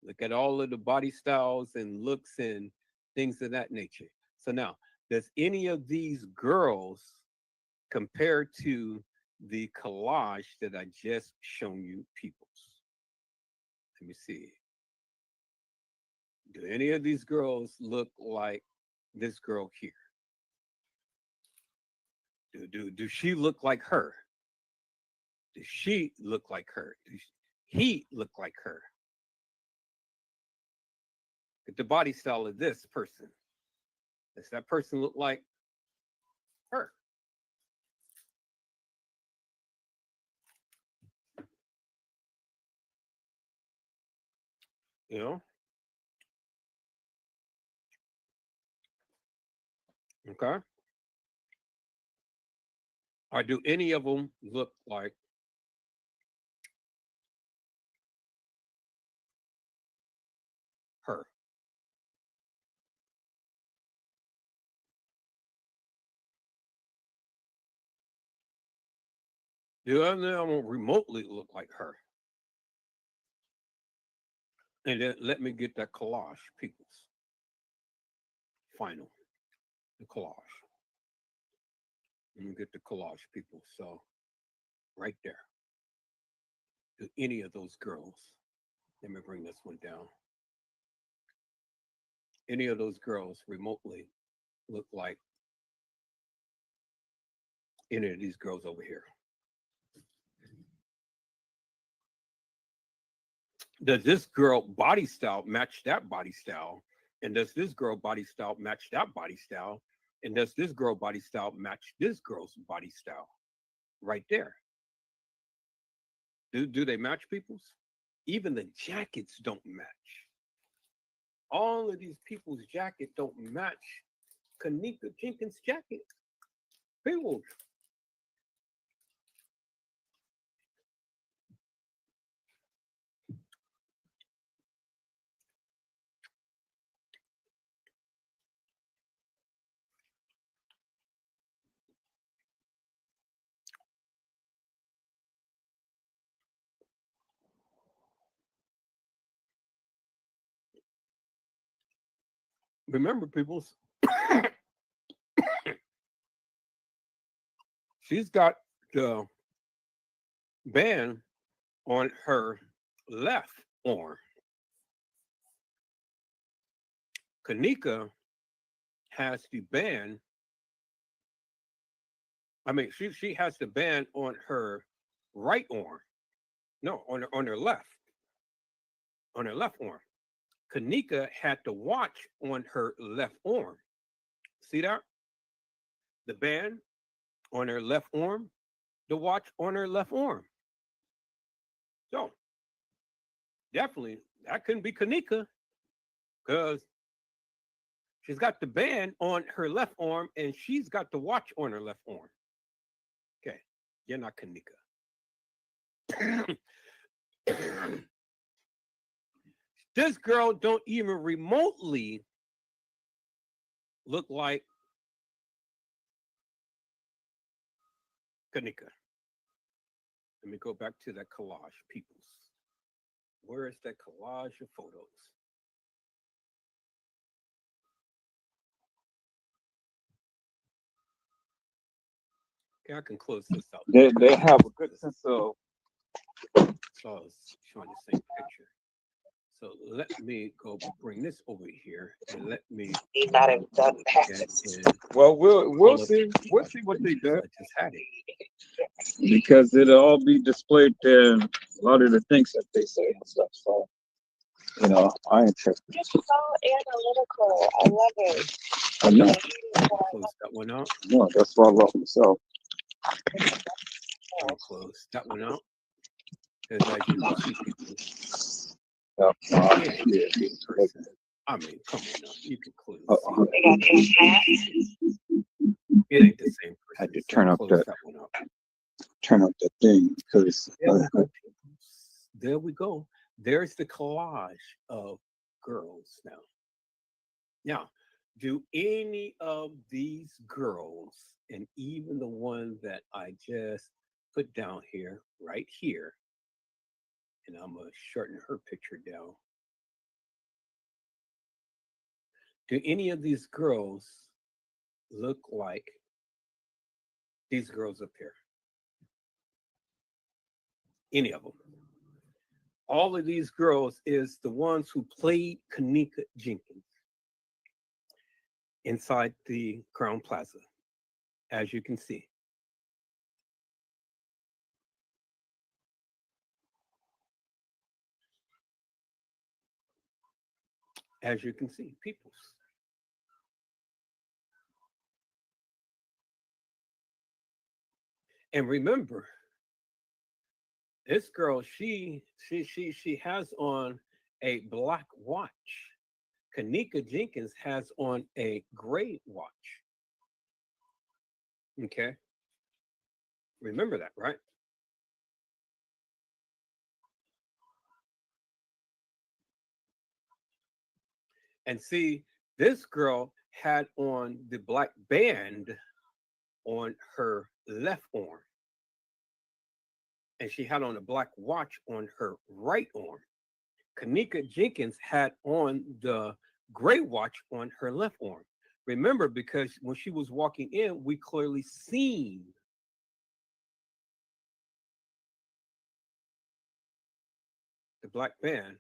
Look at all of the body styles and looks and things of that nature. So now, does any of these girls compare to the collage that I just shown you, peoples? Let me see. Do any of these girls look like this girl here? Do she look like her? Does she look like her? Does he look like her? At the body style of this person, does that person look like her? You know? Okay. Or do any of them look like her? Do any of them remotely look like her? And then let me get that collage, peoples. Final. The collage. Let me get the collage, people. So, right there. Do any of those girls, let me bring this one down. Any of those girls remotely look like any of these girls over here? Does this girl body style match that body style? And does this girl body style match that body style? And does this girl body style match this girl's body style? Right there. Do they match, peoples? Even the jackets don't match. All of these people's jacket don't match Kanika Jenkins' jacket. People. Remember, peoples, she's got the band on her left arm. Kanika has the band. I mean, she has the band on her right arm. No, on her left. On her left arm. Kanika had the watch on her left arm. See that? The band on her left arm, the watch on her left arm. So, definitely, that couldn't be Kanika because she's got the band on her left arm and she's got the watch on her left arm. Okay, you're not Kanika. This girl don't even remotely look like Kanika. Let me go back to that collage, peoples. Where is that collage of photos? Okay, I can close this out. They have a good sense of. So I was showing the same picture. So let me go bring this over here and let me. Well, we'll see. We'll see what they do. I just had it. Because it'll all be displayed there. A lot of the things that they say and stuff. So, you know, I ain't interested. It's so analytical. I love it. I know. Close that one out. No, that's why I love myself. I'll close that one out. Because as you can see, people, Yeah. person. I mean, come on now. You can clearly Uh-oh. see. It ain't the same person. Had to So turn up close that one out. thing because There we go. There's the collage of girls now. Now, do any of these girls, and even the one that I just put down here, right here, and I'm going to shorten her picture down. Do any of these girls look like these girls up here? Any of them? All of these girls is the ones who played Kenneka Jenkins inside the Crown Plaza, as you can see. As you can see, peoples. And remember, this girl, she has on a black watch. Kenneka Jenkins has on a gray watch. Okay. Remember that, right? And see, this girl had on the black band on her left arm. And she had on a black watch on her right arm. Kenneka Jenkins had on the gray watch on her left arm. Remember, because when she was walking in, we clearly seen the black band.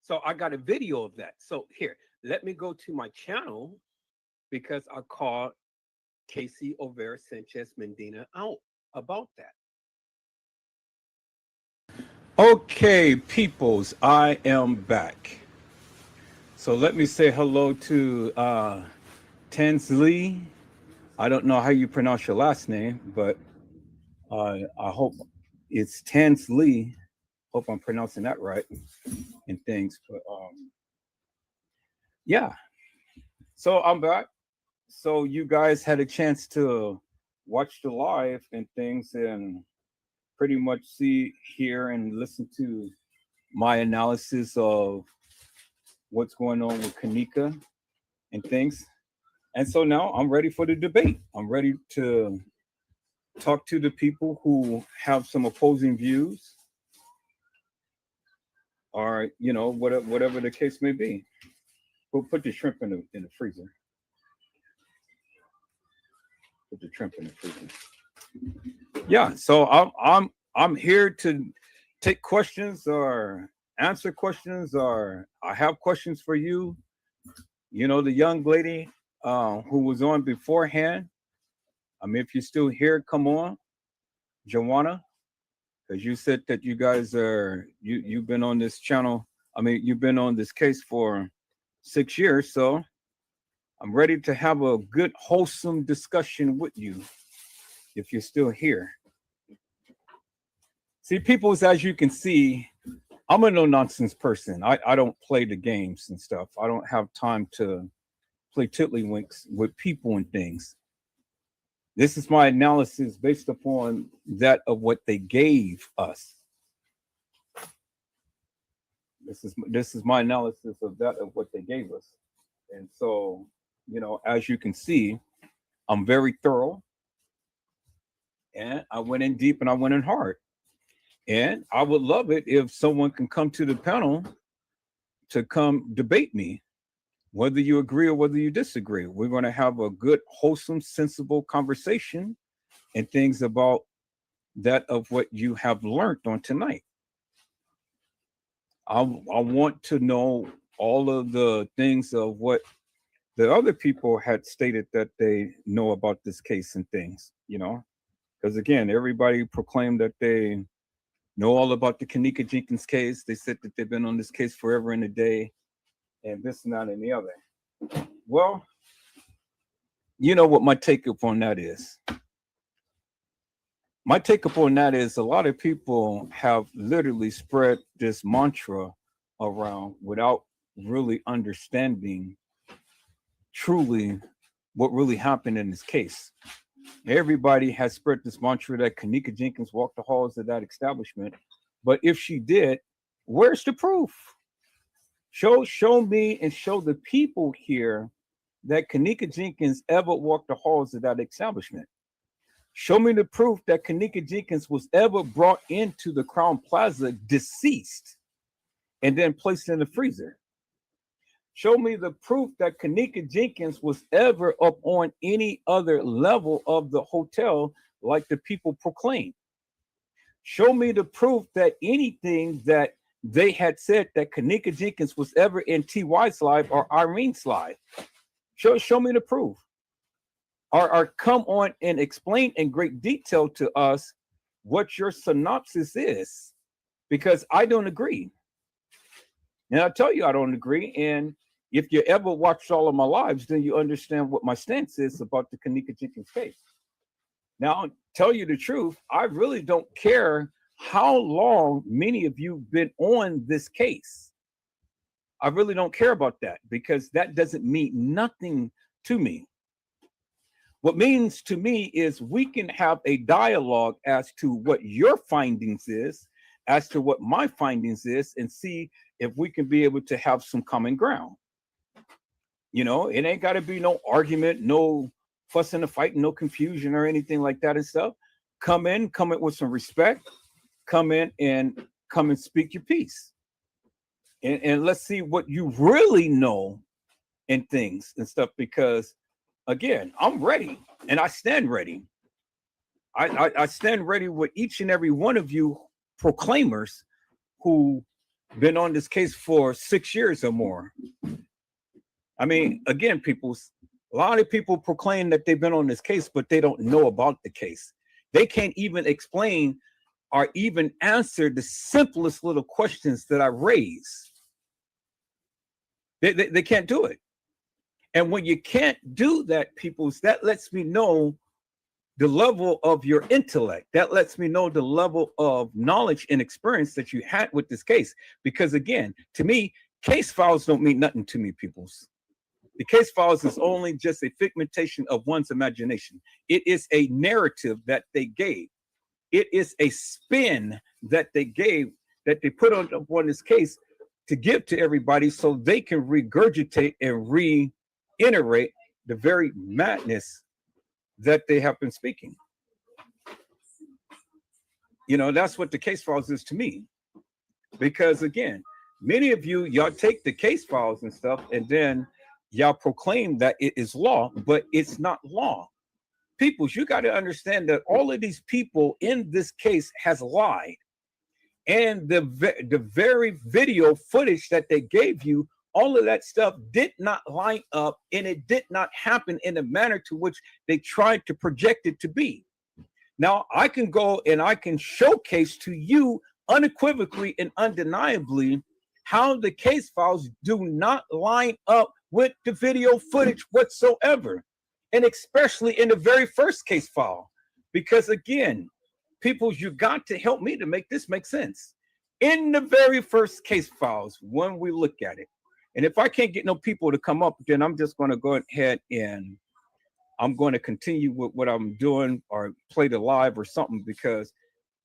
So I got a video of that. So here, let me go to my channel because I called Casey O'Vera Sanchez Medina out about that. Okay, peoples, I am back. So let me say hello to Tansley. I don't know how you pronounce your last name, but I hope it's Tansley. Hope I'm pronouncing that right and things. But yeah. So I'm back. So you guys had a chance to watch the live and things and pretty much see, hear, and listen to my analysis of what's going on with Kenneka and things. And so now I'm ready for the debate. I'm ready to talk to the people who have some opposing views or, you know, whatever the case may be. We'll put the shrimp in the freezer. Put the shrimp in the freezer. Yeah, so I'm here to take questions or answer questions, or I have questions for you. You know, the young lady who was on beforehand. I mean, if you're still here, come on, Joanna, because you said that you guys are you've been on this channel. I mean, you've been on this case for 6 years, so I'm ready to have a good, wholesome discussion with you if you're still here. See, peoples, as you can see, I'm a no-nonsense person. I don't play the games and stuff. I don't have time to play tiddlywinks with people and things. This is my analysis based upon that of what they gave us. This is my analysis of that of what they gave us. And so, you know, as you can see, I'm very thorough. And I went in deep and I went in hard. And I would love it if someone can come to the panel to come debate me, whether you agree or whether you disagree. We're going to have a good, wholesome, sensible conversation and things about that of what you have learned on tonight. I want to know all of the things of what the other people had stated that they know about this case and things, you know, because again, everybody proclaimed that they know all about the Kenneka Jenkins case. They said that they've been on this case forever and a day and this and that and the other. Well, you know what my take up on that is. My take up on that is a lot of people have literally spread this mantra around without really understanding truly what really happened in this case. Everybody has spread this mantra that Kenneka Jenkins walked the halls of that establishment. But if she did, where's the proof? Show me and show the people here that Kenneka Jenkins ever walked the halls of that establishment. Show me the proof that Kenneka Jenkins was ever brought into the Crown Plaza deceased and then placed in the freezer. Show me the proof that Kenneka Jenkins was ever up on any other level of the hotel like the people proclaim. Show me the proof that anything that they had said that Kenneka Jenkins was ever in T.Y.'s life or Irene's life. Show me the proof. Or come on and explain in great detail to us what your synopsis is, because I don't agree. And I'll tell you I don't agree. And if you ever watched all of my lives, then you understand what my stance is about the Kenneka Jenkins case. Now, I'll tell you the truth, I really don't care how long many of you have been on this case. I really don't care about that, because that doesn't mean nothing to me. What means to me is we can have a dialogue as to what your findings is, as to what my findings is, and see if we can be able to have some common ground. You know, it ain't got to be no argument, no fussing and fighting, no confusion or anything like that and stuff. Come in with some respect. Come in and speak your piece. And let's see what you really know in things and stuff, because again, I'm ready and I stand ready. I stand ready with each and every one of you proclaimers who been on this case for 6 years or more. I mean, again, a lot of people proclaim that they've been on this case, but they don't know about the case. They can't even explain or even answer the simplest little questions that I raise. They can't do it. And when you can't do that, peoples, that lets me know the level of your intellect. That lets me know the level of knowledge and experience that you had with this case. Because again, to me, case files don't mean nothing to me, peoples. The case files is only just a figmentation of one's imagination. It is a narrative that they gave. It is a spin that they gave, that they put on this case to give to everybody so they can regurgitate and reiterate the very madness that they have been speaking. You know, that's what the case files is to me. Because again, many of you, y'all take the case files and stuff and then y'all proclaim that it is law, but it's not law. Peoples, you got to understand that all of these people in this case has lied. And the very video footage that they gave you, all of that stuff did not line up, and it did not happen in the manner to which they tried to project it to be. Now, I can go and I can showcase to you unequivocally and undeniably how the case files do not line up with the video footage whatsoever, and especially in the very first case file. Because again, people, you got to help me to make this make sense. In the very first case files, when we look at it, and if I can't get no people to come up, then I'm just going to go ahead and I'm going to continue with what I'm doing or play the live or something, because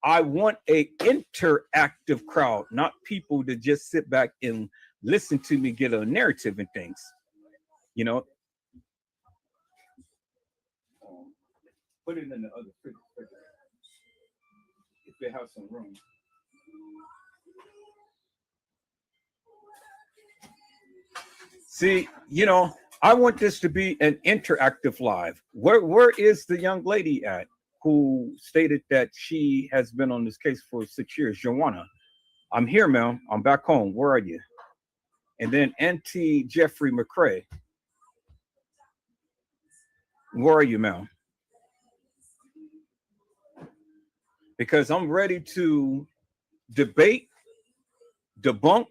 I want a interactive crowd, not people to just sit back and listen to me get a narrative and things, you know. Put it in the other figure if they have some room. See, you know, I want this to be an interactive live. Where is the young lady at who stated that she has been on this case for 6 years? Joanna, I'm here, ma'am. I'm back home. Where are you? And then Auntie Jeffrey McCrae. Where are you, ma'am? Because I'm ready to debate, debunk,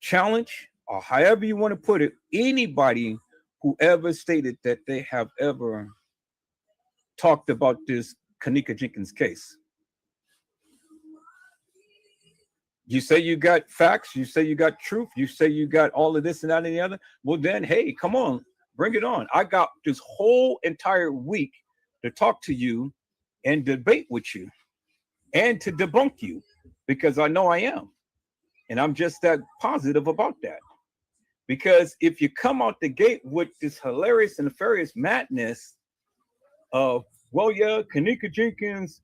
challenge, or however you want to put it, anybody whoever stated that they have ever talked about this Kenneka Jenkins case. You say you got facts, you say you got truth, you say you got all of this and that and the other. Well, then, hey, come on, bring it on. I got this whole entire week to talk to you and debate with you and to debunk you, because I know I am. And I'm just that positive about that. Because if you come out the gate with this hilarious and nefarious madness of, well, yeah, Kenneka Jenkins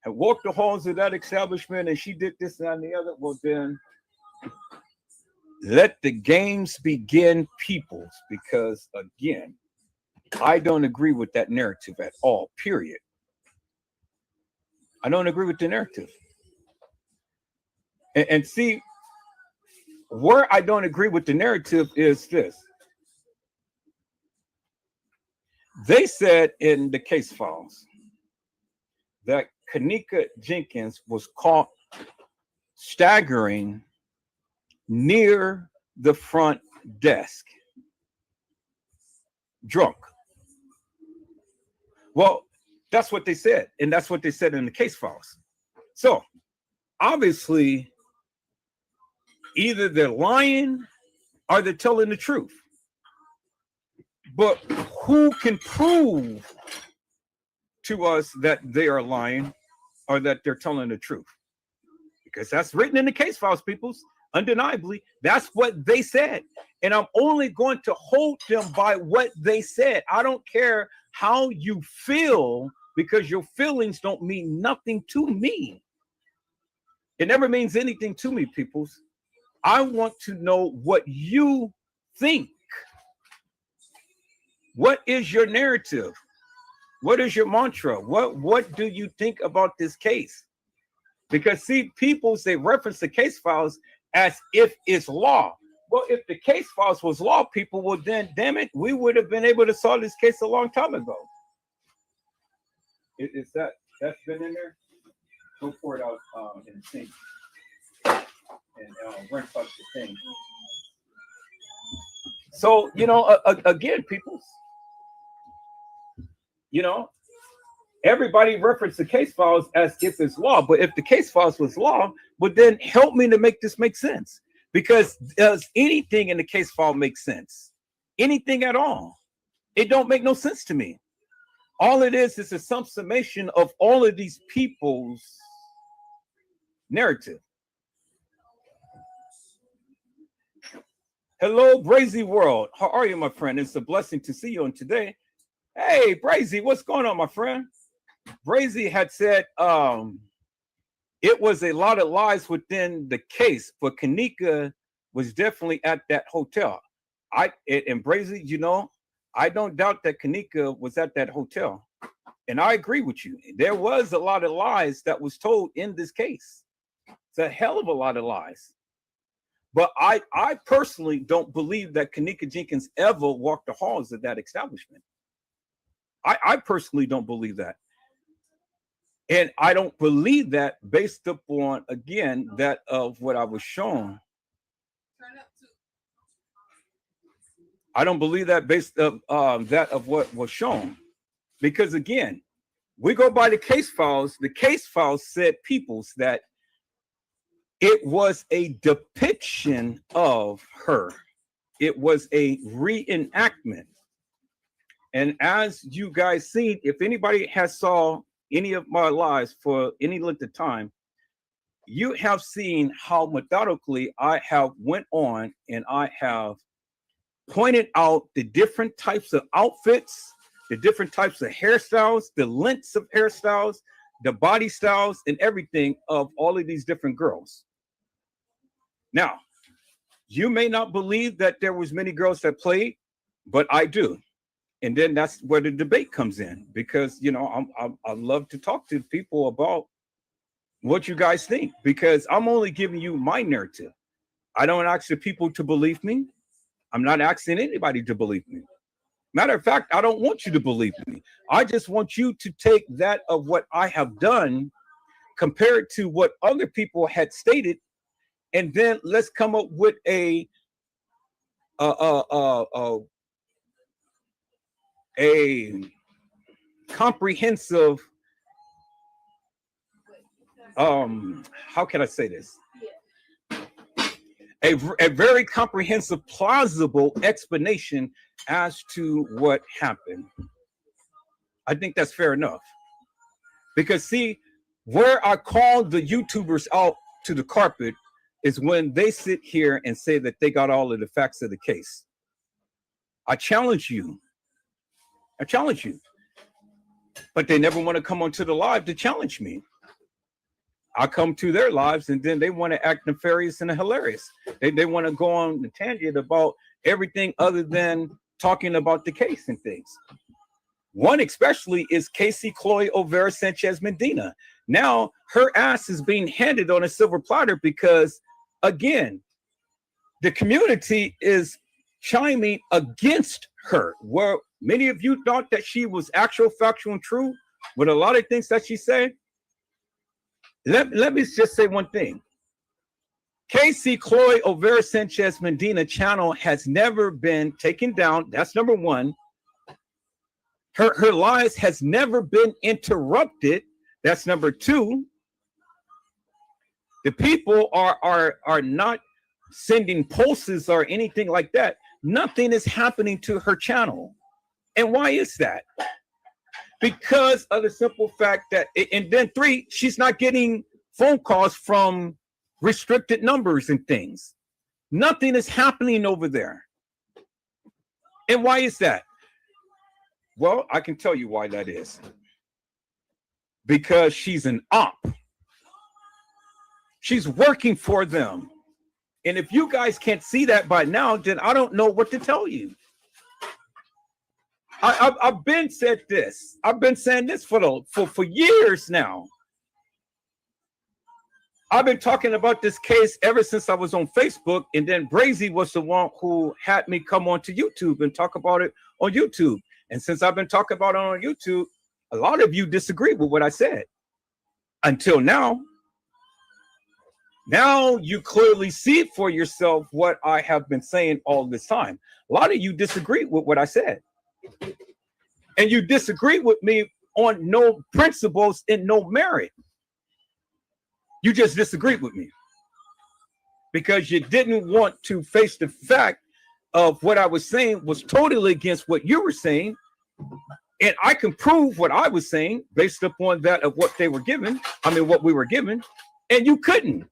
had walked the halls of that establishment and she did this and the other, well, then let the games begin, peoples, because again, I don't agree with that narrative at all, period. I don't agree with the narrative. And see, where I don't agree with the narrative is this. They said in the case files that Kenneka Jenkins was caught staggering near the front desk, drunk. Well, that's what they said, and that's what they said in the case files. So, obviously, either they're lying or they're telling the truth. But who can prove to us that they are lying or that they're telling the truth? Because that's written in the case files, peoples. Undeniably, that's what they said. And I'm only going to hold them by what they said. I don't care how you feel, because your feelings don't mean nothing to me. It never means anything to me, peoples. I want to know what you think. What is your narrative? What is your mantra? What do you think about this case? Because see, people, they reference the case files as if it's law. Well, if the case files was law, people, well then, damn it, we would have been able to solve this case a long time ago. Is that's been in there? Go pour it out in the sink and rinse out the thing. So, you know, again, people, you know, everybody referenced the case files as if it's law. But if the case files was law, well, then help me to make this make sense. Because does anything in the case file make sense? Anything at all? It don't make no sense to me. All it is a summation of all of these people's narrative. Hello, Brazy World. How are you, my friend? It's a blessing to see you on today. Hey, Brazy, what's going on, my friend? Brazy had said it was a lot of lies within the case, but Kenneka was definitely at that hotel. And Brazy, you know, I don't doubt that Kenneka was at that hotel. And I agree with you. There was a lot of lies that was told in this case. It's a hell of a lot of lies. But I personally don't believe that Kenneka Jenkins ever walked the halls of that establishment. I personally don't believe that. And I don't believe that based upon, again, that of what I was shown. I don't believe that based of that of what was shown. Because again, we go by the case files. The case files said, peoples, that it was a depiction of her. It was a reenactment. And as you guys seen, if anybody has saw any of my lives for any length of time, you have seen how methodically I have went on and I have pointed out the different types of outfits, the different types of hairstyles, the lengths of hairstyles, the body styles, and everything of all of these different girls. Now, you may not believe that there was many girls that played, but I do. And then that's where the debate comes in, because, you know, I love to talk to people about what you guys think, because I'm only giving you my narrative. I don't ask the people to believe me. I'm not asking anybody to believe me. Matter of fact, I don't want you to believe me. I just want you to take that of what I have done, compare it to what other people had stated, and then let's come up with a a comprehensive, how can I say this? A very comprehensive, plausible explanation as to what happened. I think that's fair enough. Because see, where I call the YouTubers out to the carpet is when they sit here and say that they got all of the facts of the case. I challenge you. I challenge you. But they never want to come onto the live to challenge me. I come to their lives and then they want to act nefarious and hilarious. They want to go on the tangent about everything other than talking about the case and things. One especially is Casey Chloe O'Vera Sanchez Medina. Now her ass is being handed on a silver platter because, again, the community is chiming against her. Where many of you thought that she was actual, factual, and true with a lot of things that she said. Let me just say one thing. Casey Chloe O'Vera Sanchez Medina channel has never been taken down. That's number one. Her lies has never been interrupted. That's number two. The people are not sending pulses or anything like that. Nothing is happening to her channel. And why is that? Because of the simple fact that, and then three, she's not getting phone calls from restricted numbers and things. Nothing is happening over there. And why is that? Well, I can tell you why that is. Because she's an op. She's working for them. And if you guys can't see that by now, then I don't know what to tell you. I've been said this. I've been saying this for years now. I've been talking about this case ever since I was on Facebook, and then Brazy was the one who had me come onto YouTube and talk about it on YouTube. And since I've been talking about it on YouTube, a lot of you disagree with what I said. Until now. Now you clearly see for yourself what I have been saying all this time. A lot of you disagree with what I said. And you disagree with me on no principles and no merit. You just disagreed with me because you didn't want to face the fact of what I was saying was totally against what you were saying. And I can prove what I was saying based upon that of what they were given. I mean, what we were given, and you couldn't.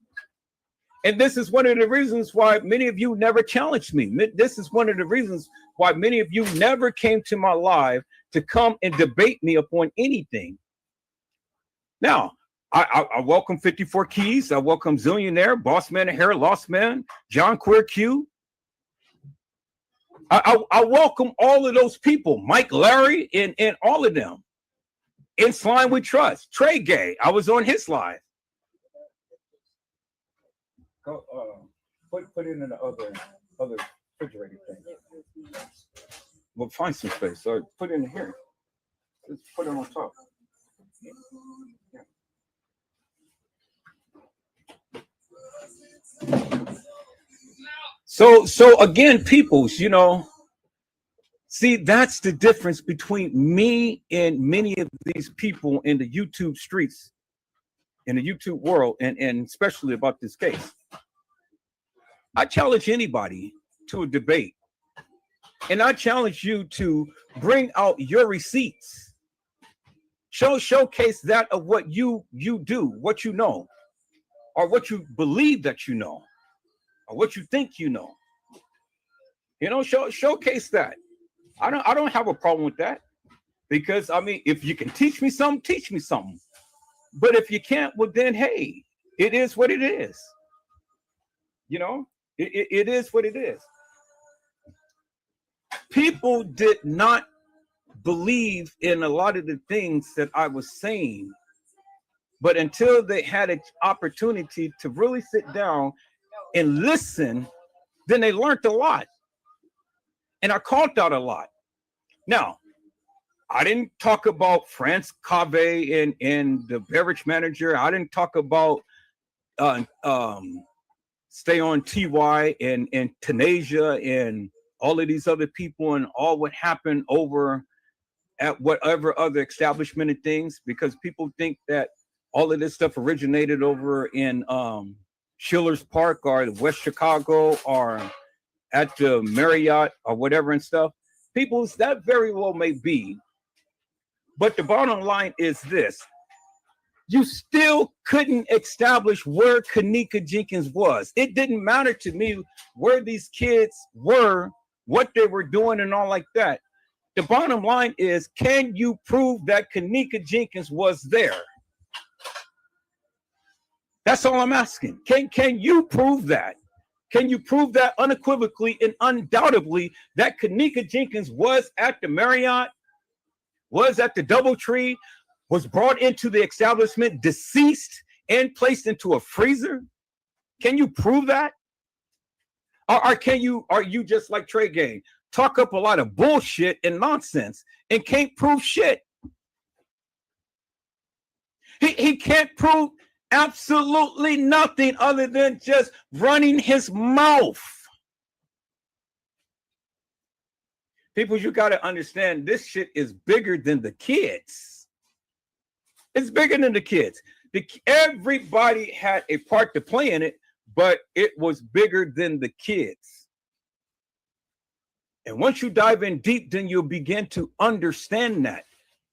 And this is one of the reasons why many of you never challenged me. This is one of the reasons why many of you never came to my live to come and debate me upon anything. Now, I welcome 54 Keys. I welcome Zillionaire, Boss Man of Hair, Lost Man, John Queer Q. I welcome all of those people, Mike Larry, and all of them. In Slime We Trust, Trey Gay. I was on his live. Go, put it in the other refrigerator thing. We'll find some space. So put it in here. Let's put it on top. Yeah. So again, peoples, you know, see, that's the difference between me and many of these people in the YouTube streets, in the YouTube world, and especially about this case. I challenge anybody to a debate. And I challenge you to bring out your receipts. Showcase that of what you do, what you know, or what you believe that you know, or what you think you know. You know, showcase that. I don't have a problem with that. Because I mean, if you can teach me something, teach me something. But if you can't, well then hey, it is what it is. You know, it is what it is. People did not believe in a lot of the things that I was saying, but until they had an opportunity to really sit down and listen, then they learned a lot. And I called out a lot. Now, I didn't talk about France Cave and the beverage manager. I didn't talk about Stay on TY and Tanasia and all of these other people and all what happened over at whatever other establishment and things, because people think that all of this stuff originated over in Schiller's Park or West Chicago or at the Marriott or whatever and stuff. People's, that very well may be. But the bottom line is this. You still couldn't establish where Kenneka Jenkins was. It didn't matter to me where these kids were, what they were doing and all like that. The bottom line is, can you prove that Kenneka Jenkins was there? That's all I'm asking. Can you prove that? Can you prove that unequivocally and undoubtedly that Kenneka Jenkins was at the Marriott, was at the DoubleTree, was brought into the establishment, deceased, and placed into a freezer? Can you prove that? Or are you just like Trey Gang, talk up a lot of bullshit and nonsense and can't prove shit? He can't prove absolutely nothing other than just running his mouth. People, you got to understand, this shit is bigger than the kids. It's bigger than the kids. Everybody had a part to play in it, but it was bigger than the kids. And once you dive in deep, then you'll begin to understand that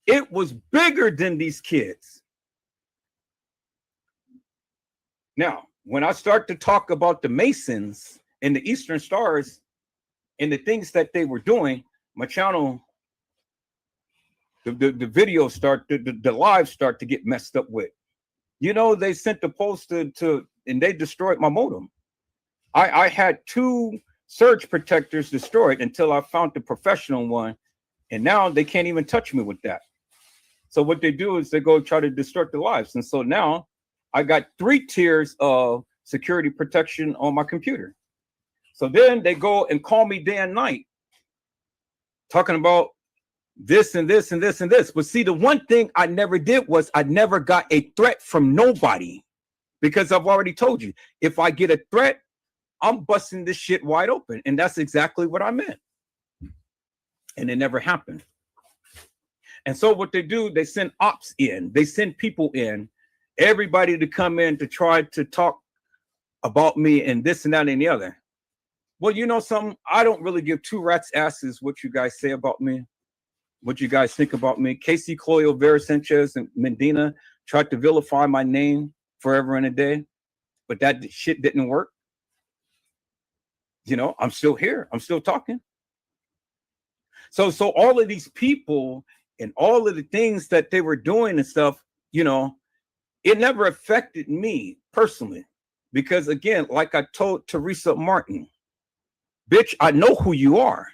it was bigger than these kids. Now, when I start to talk about the Masons and the Eastern Stars and the things that they were doing, my channel, the videos start, the lives start to get messed up with. You know, they sent the post to and they destroyed my modem. I had 2 surge protectors destroyed until I found the professional one, and now they can't even touch me with that. So what they do is they go try to distort the lives. And so now I got 3 tiers of security protection on my computer. So then they go and call me day and night, talking about this and this and this and this. But see, the one thing I never did was I never got a threat from nobody, because I've already told you, if I get a threat, I'm busting this shit wide open. And that's exactly what I meant. And it never happened. And so what they do, they send ops in, they send people in, everybody to come in to try to talk about me and this and that and the other. Well, you know something? I don't really give 2 rats' asses what you guys say about me, what you guys think about me. Casey Cloyo, Vera Sanchez, and Medina tried to vilify my name forever and a day, but that shit didn't work. You know, I'm still here. I'm still talking. So all of these people and all of the things that they were doing and stuff, you know, it never affected me personally, because again, like I told Teresa Martin, bitch, I know who you are.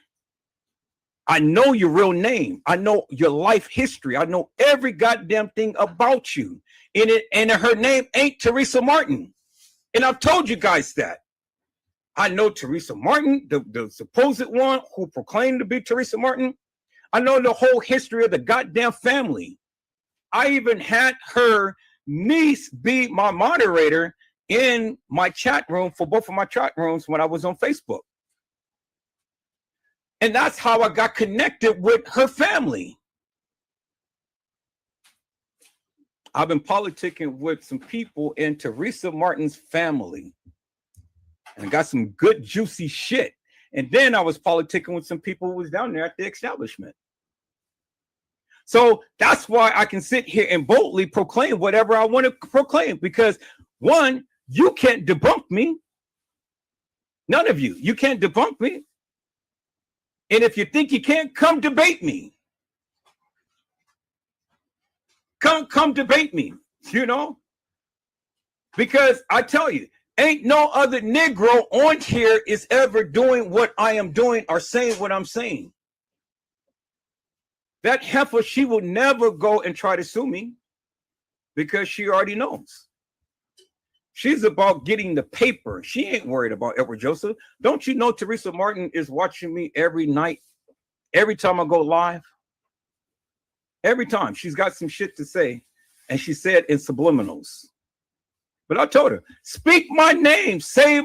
I know your real name. I know your life history. I know every goddamn thing about you. And her name ain't Teresa Martin. And I've told you guys that. I know Teresa Martin, the supposed one who proclaimed to be Teresa Martin. I know the whole history of the goddamn family. I even had her niece be my moderator in my chat room for both of my chat rooms when I was on Facebook. And that's how I got connected with her family. I've been politicking with some people in Teresa Martin's family. And I got some good, juicy shit. And then I was politicking with some people who was down there at the establishment. So that's why I can sit here and boldly proclaim whatever I want to proclaim. Because one, you can't debunk me. None of you. You can't debunk me. And if you think you can't, come debate me. Come debate me, you know? Because I tell you, ain't no other Negro on here is ever doing what I am doing or saying what I'm saying. That heifer, she will never go and try to sue me because she already knows. She's about getting the paper. She ain't worried about Edward Joseph. Don't you know Teresa Martin is watching me every night, every time I go live? Every time she's got some shit to say, and she said in subliminals. But I told her, speak my name, say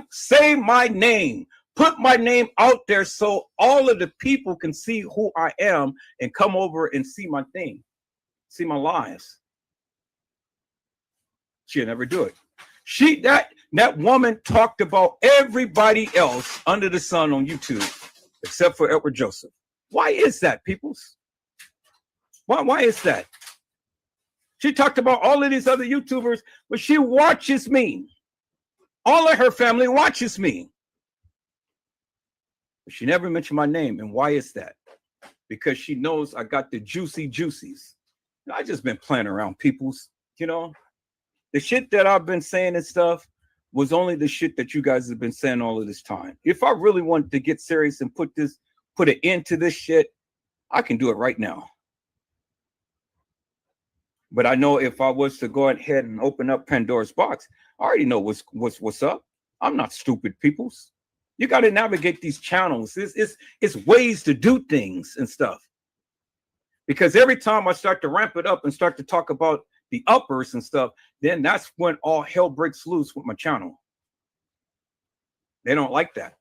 my name, Put my name out there so all of the people can see who I am and come over and see my thing, see my lives. She'll never do it. That woman talked about everybody else under the sun on YouTube, except for Edward Joseph. Why is that, peoples? Why is that? She talked about all of these other YouTubers, but she watches me. All of her family watches me. But she never mentioned my name. And why is that? Because she knows I got the juicy juicies. I just been playing around, peoples. You know, the shit that I've been saying and stuff was only the shit that you guys have been saying all of this time. If I really wanted to get serious and put an end to this shit, I can do it right now. But I know if I was to go ahead and open up Pandora's box, I already know what's up. I'm not stupid, peoples. You got to navigate these channels. It's ways to do things and stuff. Because every time I start to ramp it up and start to talk about the uppers and stuff, then that's when all hell breaks loose with my channel. They don't like that.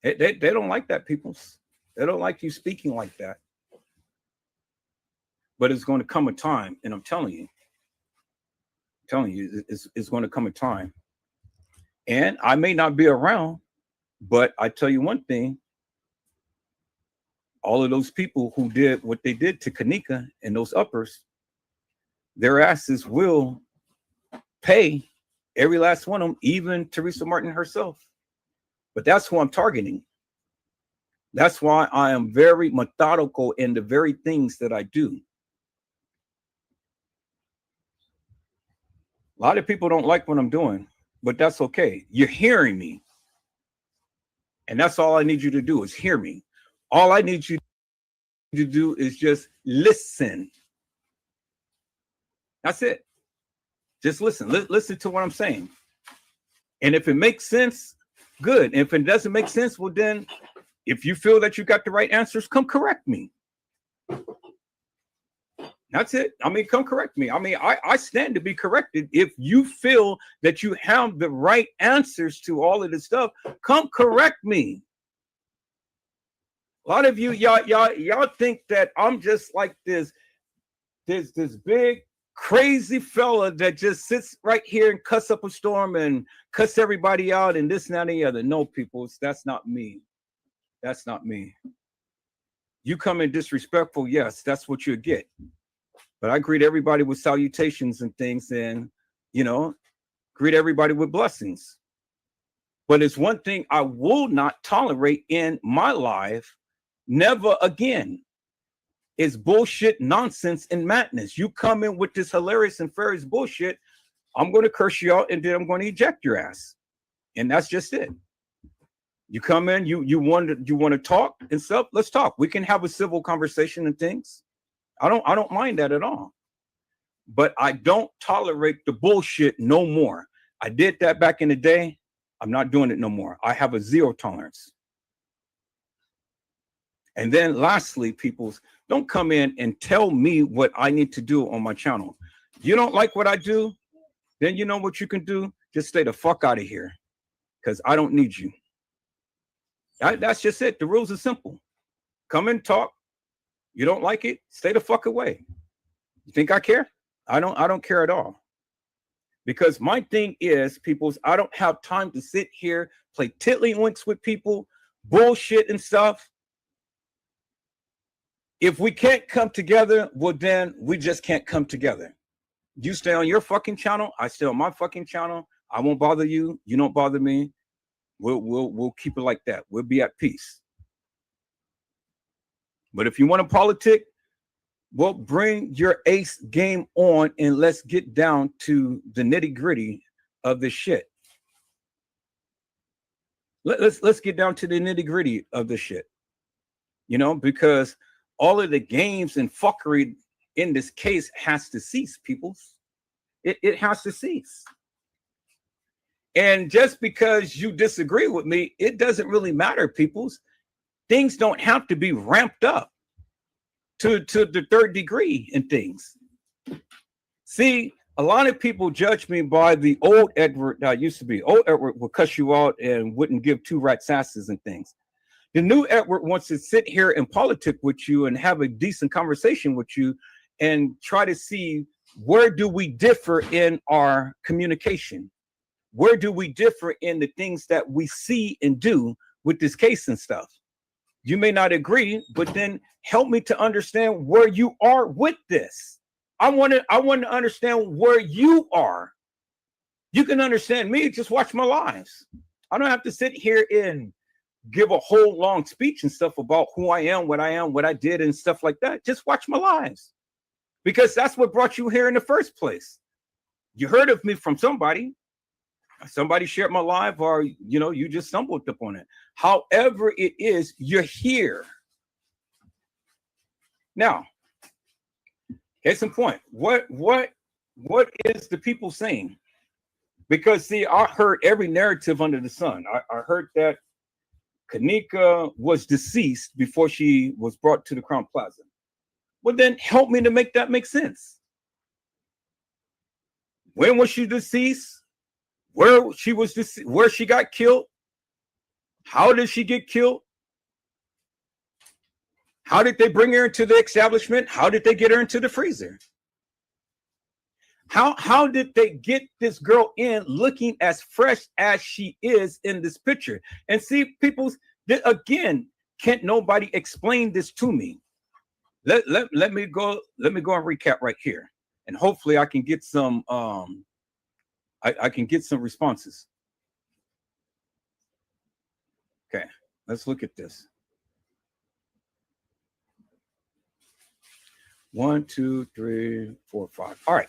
They don't like that, peoples. They don't like you speaking like that. But it's going to come a time, and I'm telling you, it's going to come a time. And I may not be around, but I tell you one thing, all of those people who did what they did to Kanika and those uppers, their asses will pay, every last one of them, even Teresa Martin herself. But that's who I'm targeting. That's why I am very methodical in the very things that I do. A lot of people don't like what I'm doing, but that's okay. You're hearing me. And that's all I need you to do is hear me. All I need you to do is just listen. That's it. Just listen. Listen to what I'm saying. And if it makes sense, good. If it doesn't make sense, well, then if you feel that you got the right answers, come correct me. That's it. I mean, come correct me. I mean, I stand to be corrected. If you feel that you have the right answers to all of this stuff, come correct me. A lot of you, y'all think that I'm just like this big crazy fella that just sits right here and cuss up a storm and cuss everybody out and this and that and the other. No, people, that's not me. That's not me. You come in disrespectful, yes, that's what you get. But I greet everybody with salutations and things, and, you know, greet everybody with blessings. But it's one thing I will not tolerate in my life, never again, is bullshit, nonsense, and madness. You come in with this hilarious and furious bullshit, I'm going to curse you out, and then I'm going to eject your ass. And that's just it. You come in, you want to talk and stuff, let's talk. We can have a civil conversation and things. I don't mind that at all. But I don't tolerate the bullshit no more. I did that back in the day. I'm not doing it no more. I have a zero tolerance. And then lastly, peoples, don't come in and tell me what I need to do on my channel. You don't like what I do? Then you know what you can do? Just stay the fuck out of here, because I don't need you. That's just it. The rules are simple. Come and talk. You don't like it? Stay the fuck away. You think I care? I don't care at all. Because my thing is, peoples, I don't have time to sit here, play tiddlywinks with people, bullshit and stuff. If we can't come together, well, then we just can't come together. You stay on your fucking channel. I stay on my fucking channel. I won't bother you. You don't bother me. We'll keep it like that. We'll be at peace. But if you want to politic, well, bring your ace game on and let's get down to the nitty gritty of this shit. Let's get down to the nitty gritty of this shit. You know, because all of the games and fuckery in this case has to cease, peoples. It has to cease. And just because you disagree with me, it doesn't really matter, peoples. Things don't have to be ramped up to the third degree in things. See, a lot of people judge me by the old Edward that I used to be. Old Edward would cuss you out and wouldn't give two rat's asses and things. The new Edward wants to sit here and politic with you and have a decent conversation with you and try to see where do we differ in our communication? Where do we differ in the things that we see and do with this case and stuff? You may not agree, but then help me to understand where you are with this. I want to understand where you are. You can understand me, just watch my lives. I don't have to sit here and give a whole long speech and stuff about who I am, what I did and stuff like that. Just watch my lives. Because that's what brought you here in the first place. You heard of me from somebody. Somebody shared my life, or you just stumbled upon it. However it is, you're here. Now, case in point, what is the people saying? Because see, I heard every narrative under the sun. I heard that Kenneka was deceased before she was brought to the Crown Plaza. Well, then help me to make that make sense. When was she deceased? Where she was where she got killed? How did she get killed? How did they bring her into the establishment? How did they get her into the freezer? How did they get this girl in looking as fresh as she is in this picture? And see, people, again, can't nobody explain this to me. Let me go and recap right here, and hopefully I can get some I can get some responses. Okay, let's look at this. 1, 2, 3, 4, 5. All right,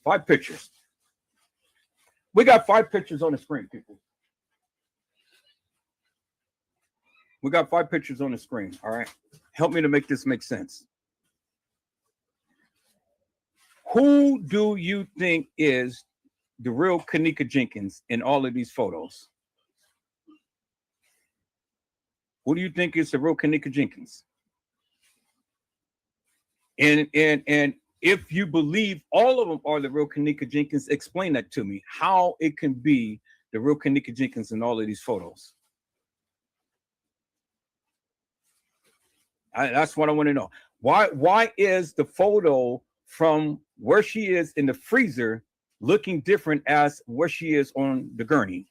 5 pictures. We got 5 pictures on the screen, people. We got 5 pictures on the screen. All right, help me to make this make sense. Who do you think is the real Kenneka Jenkins in all of these photos? Who do you think is the real Kenneka Jenkins? And if you believe all of them are the real Kenneka Jenkins, explain that to me. How it can be the real Kenneka Jenkins in all of these photos. That's what I want to know. Why is the photo from where she is in the freezer looking different as where she is on the gurney,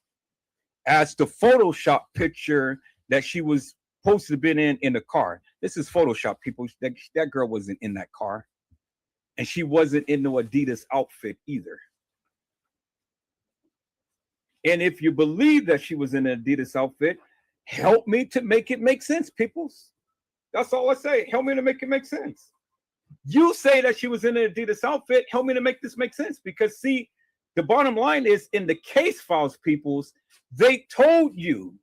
as the Photoshop picture that she was supposed to have been in the car? This is Photoshop, people. That girl wasn't in that car, and she wasn't in no Adidas outfit either. And if you believe that she was in an Adidas outfit, help me to make it make sense, peoples. That's all I say. Help me to make it make sense. You say that she was in an Adidas outfit. Help me to make this make sense. Because see, the bottom line is in the case files, peoples, they told you.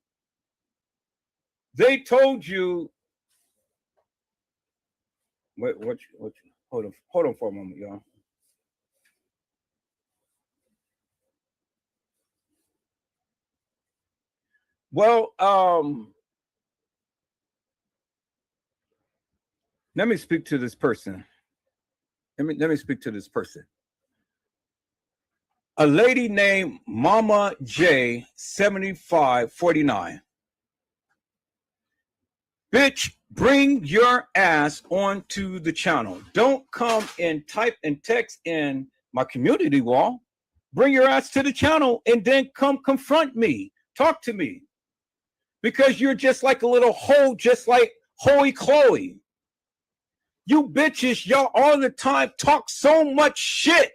Wait, hold on for a moment, y'all. Well, let me speak to this person. Let me speak to this person. A lady named Mama J 7549. Bitch, bring your ass onto the channel. Don't come and type and text in my community wall. Bring your ass to the channel and then come confront me. Talk to me. Because you're just like a little hoe, just like Hoey Chloe. You bitches, y'all all the time talk so much shit.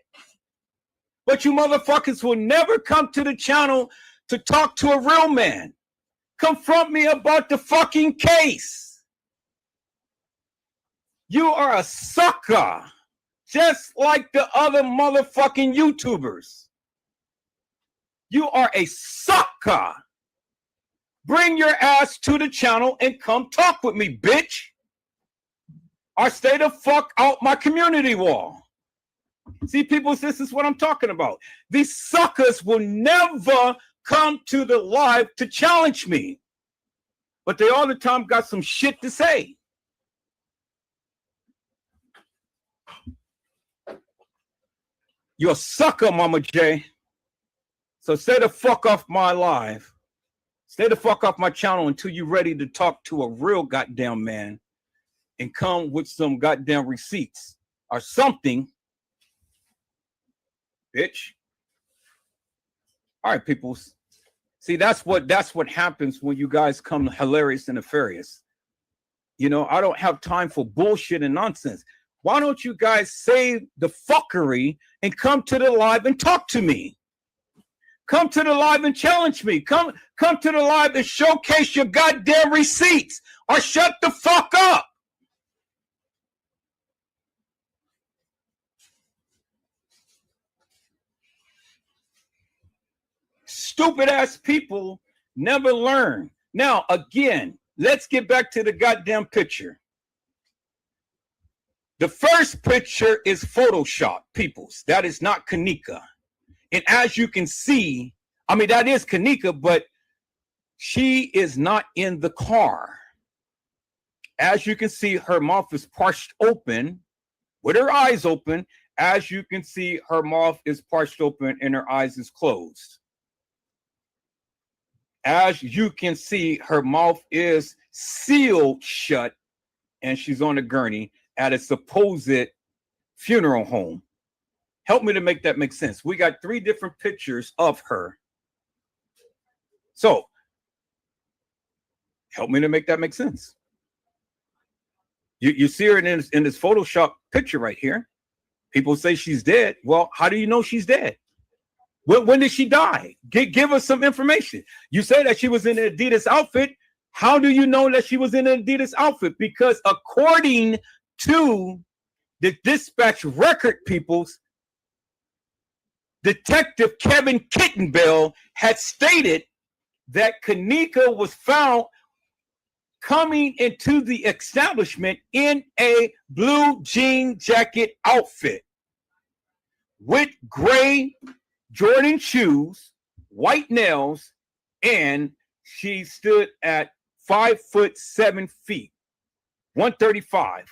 But you motherfuckers will never come to the channel to talk to a real man. Confront me about the fucking case. You are a sucker, just like the other motherfucking YouTubers. You are a sucker. Bring your ass to the channel and come talk with me, bitch. Or stay the fuck out my community wall. See, people, this is what I'm talking about. These suckers will never come to the live to challenge me. But they all the time got some shit to say. You're a sucker, Mama J. So stay the fuck off my live. Stay the fuck off my channel until you're ready to talk to a real goddamn man and come with some goddamn receipts or something, bitch. All right, people. See, that's what happens when you guys come hilarious and nefarious. You know, I don't have time for bullshit and nonsense. Why don't you guys save the fuckery and come to the live and talk to me? Come to the live and challenge me. Come to the live and showcase your goddamn receipts or shut the fuck up. Stupid ass people never learn. Now, again, let's get back to the goddamn picture. The first picture is Photoshop, peoples. That is not Kenneka. And as you can see, I mean, that is Kenneka, but she is not in the car. As you can see, her mouth is parched open with her eyes open. As you can see, her mouth is parched open and her eyes is closed. As you can see, her mouth is sealed shut and she's on a gurney at a supposed funeral home. Help me to make that make sense. We got 3 different pictures of her. So, help me to make that make sense. You see her in this Photoshop picture right here. People say she's dead. Well, how do you know she's dead? When did she die? Give us some information. You say that she was in an Adidas outfit. How do you know that she was in an Adidas outfit? Because according to the dispatch record, peoples, Detective Kevin Kittenbell had stated that Kenneka was found coming into the establishment in a blue jean jacket outfit with gray Jordan shoes, white nails, and she stood at 5'7", 135.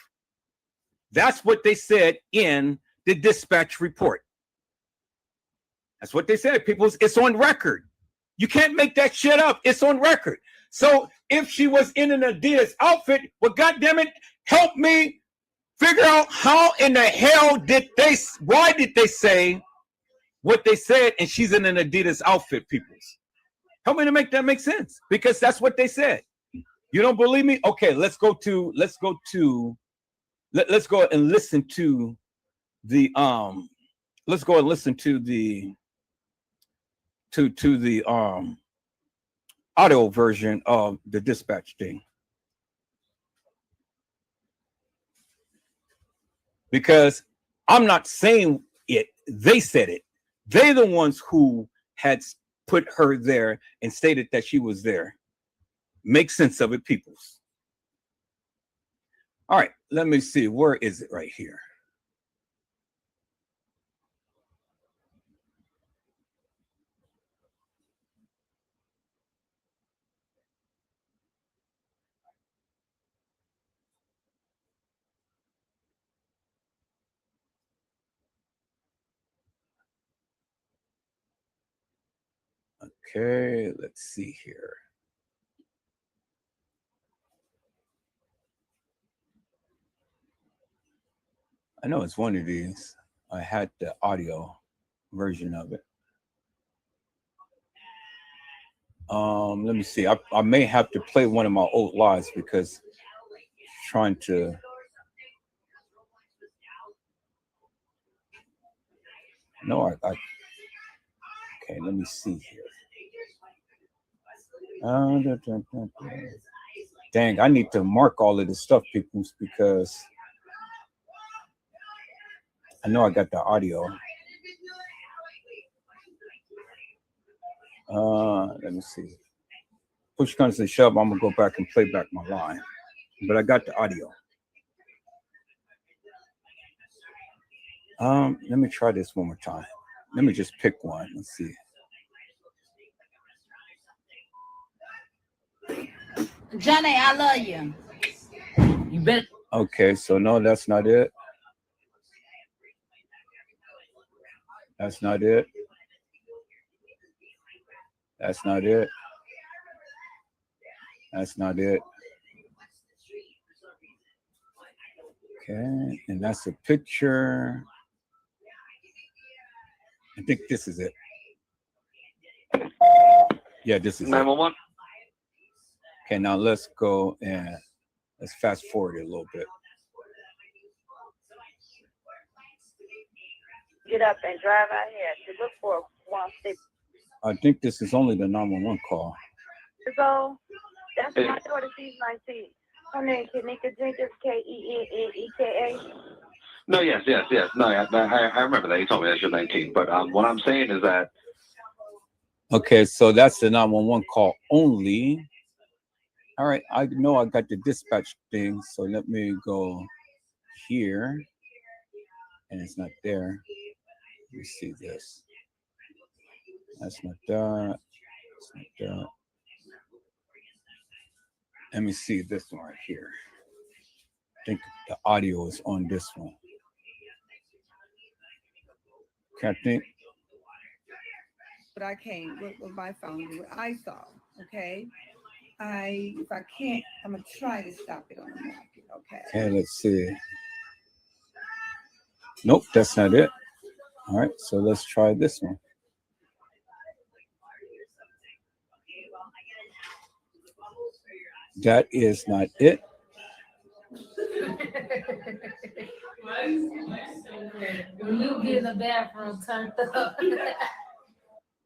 That's what they said in the dispatch report. That's what they said, people. It's on record. You can't make that shit up. It's on record. So if she was in an Adidas outfit, well, goddammit, help me figure out how in the hell why did they say what they said and she's in an Adidas outfit, peoples? Help me to make that make sense, because that's what they said. You don't believe me? Okay, let's go and listen to the audio version of the dispatch thing. Because I'm not saying it, they said it. They're the ones who had put her there and stated that she was there. Make sense of it, peoples. All right, let me see. Where is it right here? Okay, let's see here. I know it's one of these. I had the audio version of it. Let me see. I may have to play one of my old lives because trying to. No, okay, let me see here. Dang, I need to mark all of this stuff, people, because I know I got the audio. Let me see. Push comes to shove, I'm gonna go back and play back my line, but I got the audio. Let me try this one more time. Let me just pick one. Let's see. Johnny, I love you. You better. Okay, so no, that's not it. That's not it. That's not it. That's not it. Okay, and that's a picture. I think this is it. Yeah, this is it. 911. Okay, now let's go and let's fast forward it a little bit. Get up and drive out here to look for 150. I think this is only the 911 call. So that's my daughter. She's 19. Her name Kenika Jenkins, Keeneka. No, yes. No, I remember that. You told me that you're 19. But what I'm saying is that. Okay, so that's the 911 call only. All right, I know I got the dispatch thing, so let me go here. And it's not there. Let me see this. That's not that. That's not that. Let me see this one right here. I think the audio is on this one. Okay, I think. But I came with my phone, what I saw, okay? If I can't, I'm gonna try to stop it on the market, okay? Okay, let's see. Nope, that's not it. All right, so let's try this one. That is not it. When you get in the bathroom, turned up.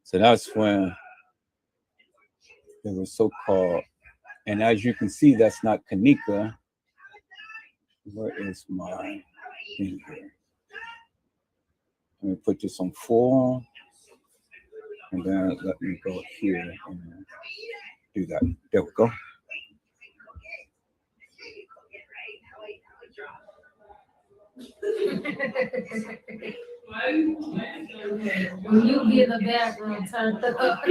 So that's when it was so-called, and as you can see, that's not Kenika. Where is my thing here? Let me put this on full, and then let me go here and do that. There we go. When you get in the bathroom, turned up.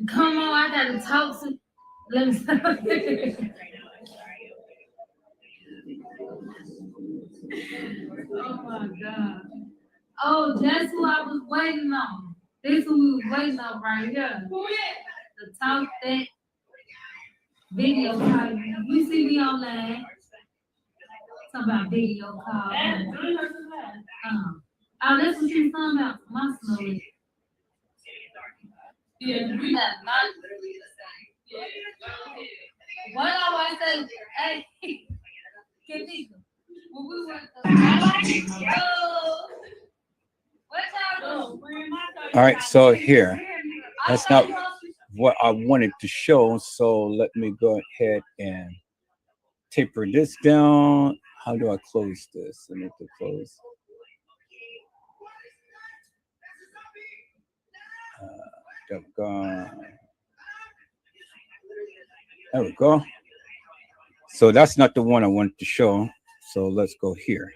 Come on, I gotta talk to. Let me stop. Oh my God. Oh, that's who I was waiting on. This who we was waiting on right here. The talk that video call. You see me online. Talking about video call. Oh, that's what you talking about. My story. Yeah, we got not literally the same. What I always say, hey, Kenika, when we went to what y'all doing? All right, so here, that's not what I wanted to show. So let me go ahead and taper this down. How do I close this? I need to close. There we go. There we go. So that's not the one I wanted to show. So let's go here.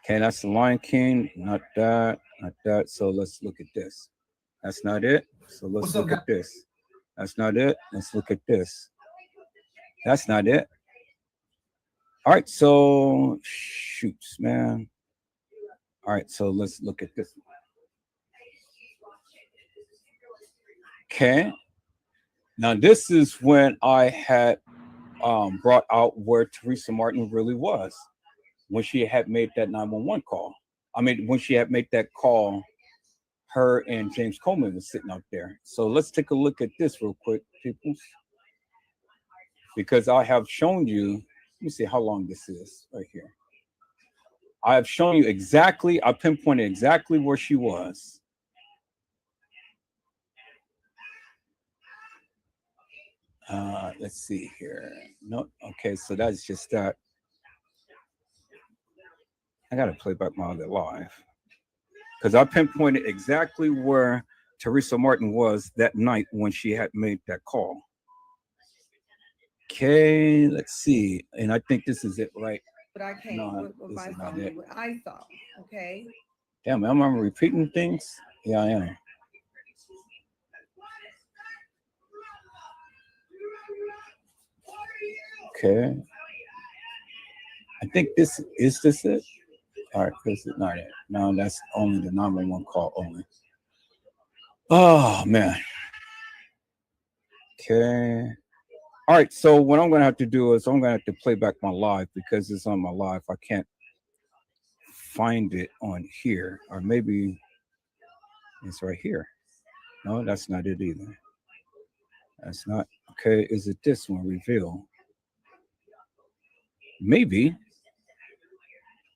Okay, that's the Lion King, not that, not that. So let's look at this. That's not it. So let's look at this. That's not it. Let's look at this. That's not it. All right, so shoots, man. All right, so let's look at this one. Okay. Now this is when I had brought out where Teresa Martin really was, when she had made that 911 call. I mean, when she had made that call, her and James Coleman was sitting out there. So let's take a look at this real quick, people, because I have shown you. Let me see how long this is right here. I have shown you exactly, I pinpointed exactly where she was. Let's see here. No, okay, so that's just that. I gotta play back my other live because I pinpointed exactly where Teresa Martin was that night when she had made that call. Okay, let's see. And I think this is it, right? But I came with my phone, what I saw, okay? Damn, am I repeating things? Yeah, I am. Okay. I think this it. All right, this is not it. No, that's only the 911 call only. Oh man. Okay. All right. So what I'm gonna have to do is I'm gonna have to play back my live because it's on my live. I can't find it on here, or maybe it's right here. No, that's not it either. That's not okay. Is it this one? Reveal. Maybe.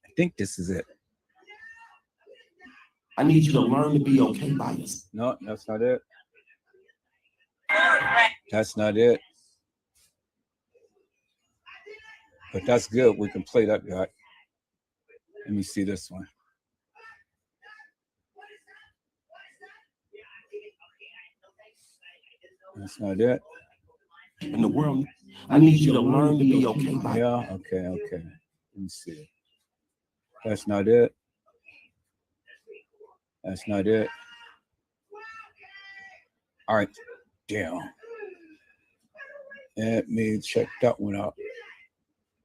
I think this is it. I need you to learn to be okay by yourself. No, that's not it. That's not it. But that's good. We can play that guy. Let me see this one. That's not it. In the world, I need you to learn to be okay by yourself. Yeah, okay, okay. Let me see. That's not it. That's not it. All right. Damn. Let me check that one out.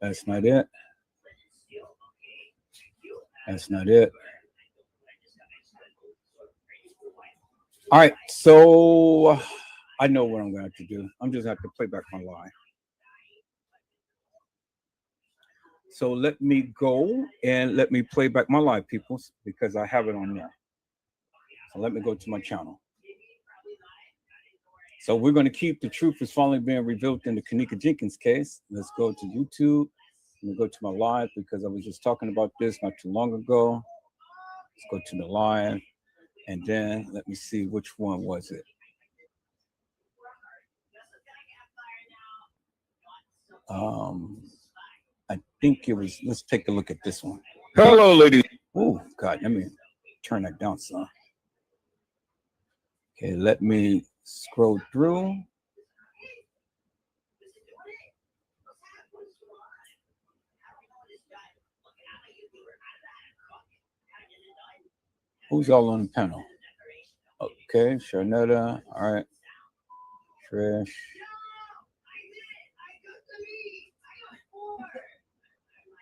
That's not it. That's not it. All right. So I know what I'm going to have to do. I'm just going to have to play back my line. So let me go and let me play back my live, people, because I have it on there. So let me go to my channel. So we're going to keep the truth is finally being revealed in the Kenneka Jenkins case. Let's go to YouTube. Let me go to my live because I was just talking about this not too long ago. Let's go to the live. And then let me see which one was it. I think it was, let's take a look at this one. Hello, ladies. Oh, God, let me turn that down some. Okay, let me scroll through. Who's all on the panel? Okay, Sharnetta. All right. Trish.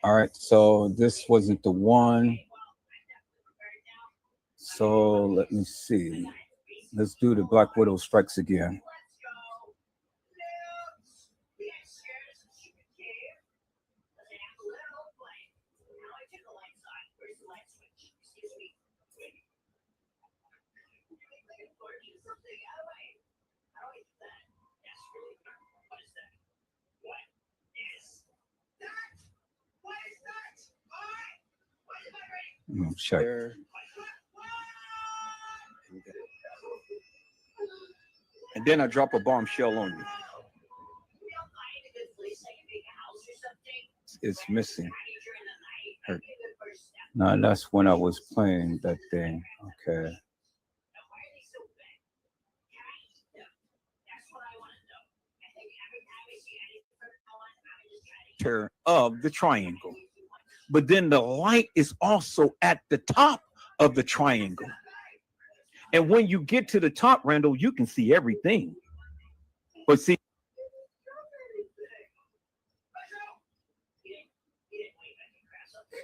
All right, so this wasn't the one. So let me see. Let's do the Black Widow strikes again. Check. And then I drop a bombshell on you. It's missing. No, that's when I was playing that thing. Okay. Of the triangle. But then the light is also at the top of the triangle. And when you get to the top, Randall, you can see everything. But see,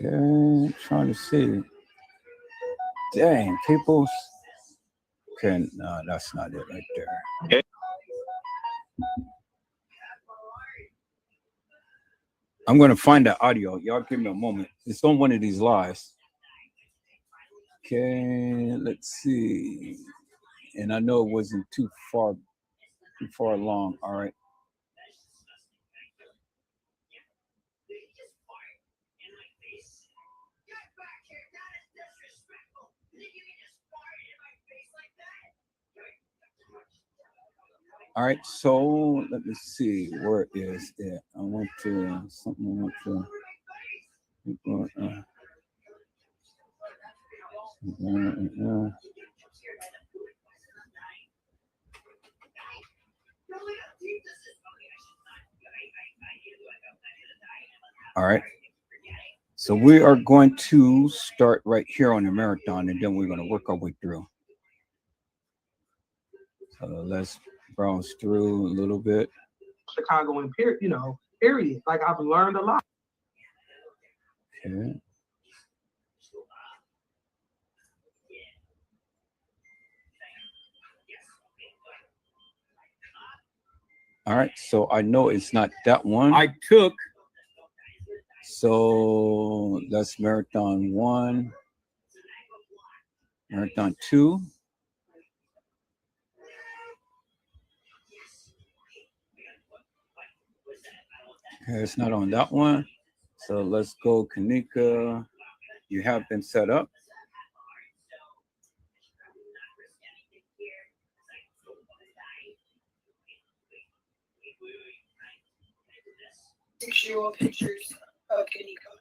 okay, trying to see. Dang, people. Okay, no, that's not it right there. Okay. I'm going to find that audio. Y'all give me a moment. It's on one of these lives. Okay, let's see. And I know it wasn't too far along. All right. All right, so let me see. Where is it? I want to something. I want to. All right. So we are going to start right here on the marathon, and then we're going to work our way through. So let's browse through a little bit. Chicago Imperial, Period. Like I've learned a lot. Okay. All right, so I know it's not that one. I took So that's marathon 1, marathon 2. Okay, it's not on that one. So let's go, Kanika. You have been set up. Visual pictures of Kanika.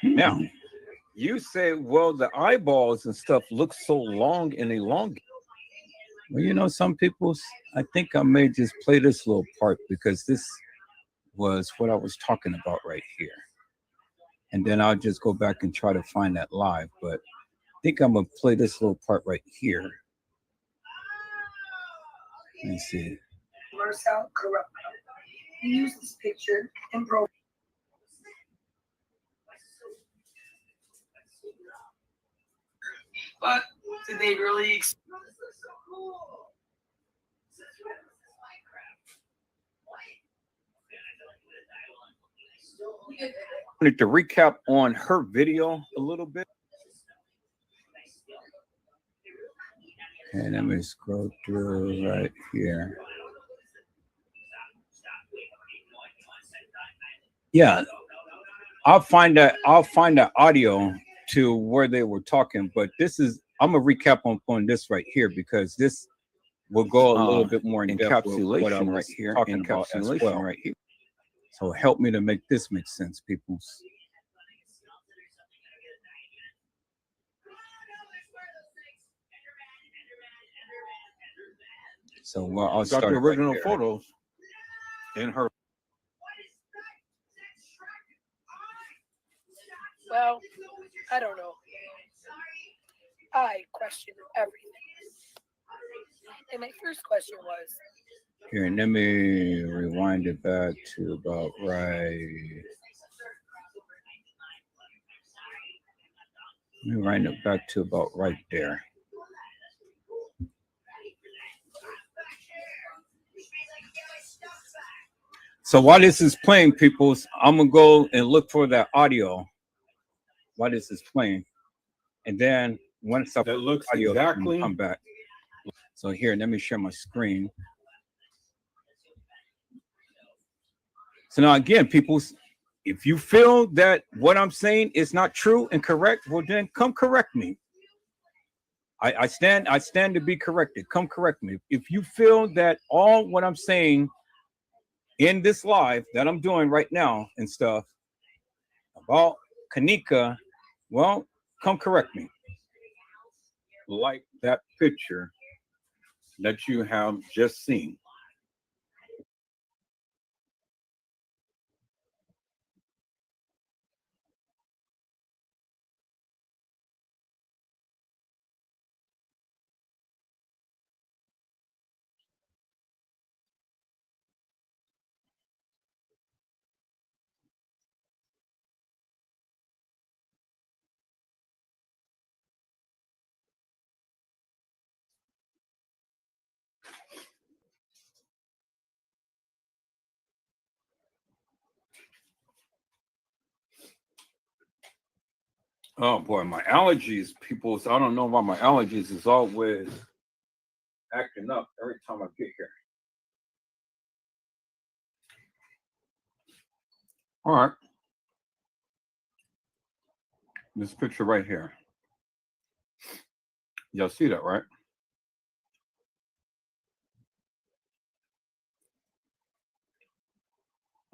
Now, you say, well, the eyeballs and stuff look so long and elongated. Well, you know, some people's, I think I may just play this little part because this was what I was talking about right here. And then I'll just go back and try to find that live. But I think I'm going to play this little part right here. Let me see. Marcel Carrera. He used this picture and broke. But did they really? I wanted to recap on her video a little bit. Okay, let me scroll through right here. Yeah, I'll find that audio to where they were talking, but this is, I'm gonna recap on this right here because this will go a little bit more in depth with what I'm right here talking about as well. Right here. So help me to make this make sense, people. So well, I'll start the original right photos in her. Well, I don't know. I question everything. And my first question was, here, let me rewind it back to about right. Let me wind it back to about right there. So while this is playing, peoples, I'm gonna go and look for that audio while this is playing, and then once that looks audio exactly come back. So here, let me share my screen. So now again, people, if you feel that what I'm saying is not true and correct, well then come correct me. I stand to be corrected. Come correct me. If you feel that all what I'm saying in this live that I'm doing right now and stuff about Kanika, well, come correct me. Like that picture that you have just seen. Oh boy, my allergies, people. I don't know why my allergies is always acting up every time I get here. All right. This picture right here. Y'all see that, right?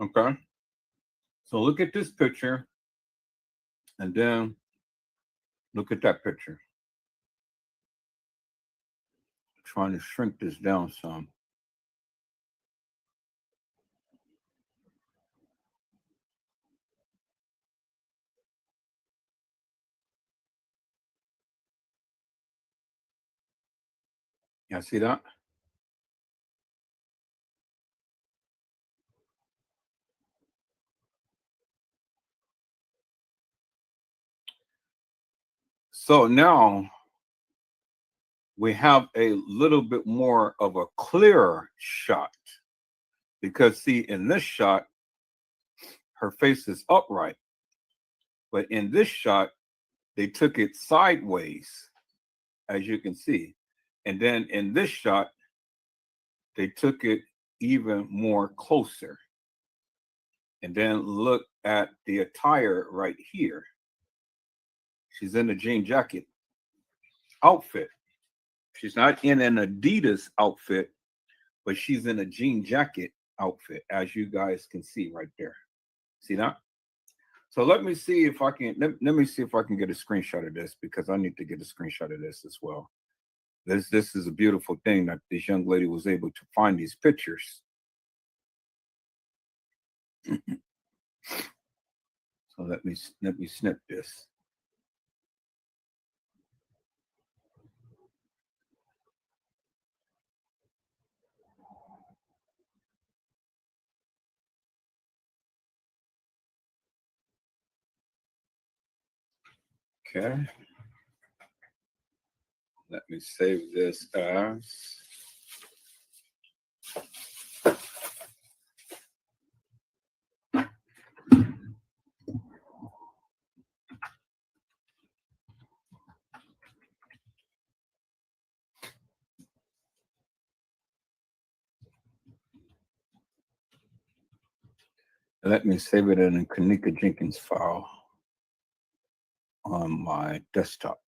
Okay. So look at this picture and then look at that picture. Trying to shrink this down some. Yeah, see that? So now we have a little bit more of a clearer shot, because see, in this shot, her face is upright, but in this shot, they took it sideways, as you can see. And then in this shot, they took it even more closer. And then look at the attire right here. She's in a jean jacket outfit. She's not in an Adidas outfit, but she's in a jean jacket outfit, as you guys can see right there. See that? So let me see if I can, let me see if I can get a screenshot of this, because I need to get a screenshot of this as well. This is a beautiful thing that this young lady was able to find these pictures. So let me snip this. Okay. Let me save this as. Let me save it in a Kenneka Jenkins file on my desktop.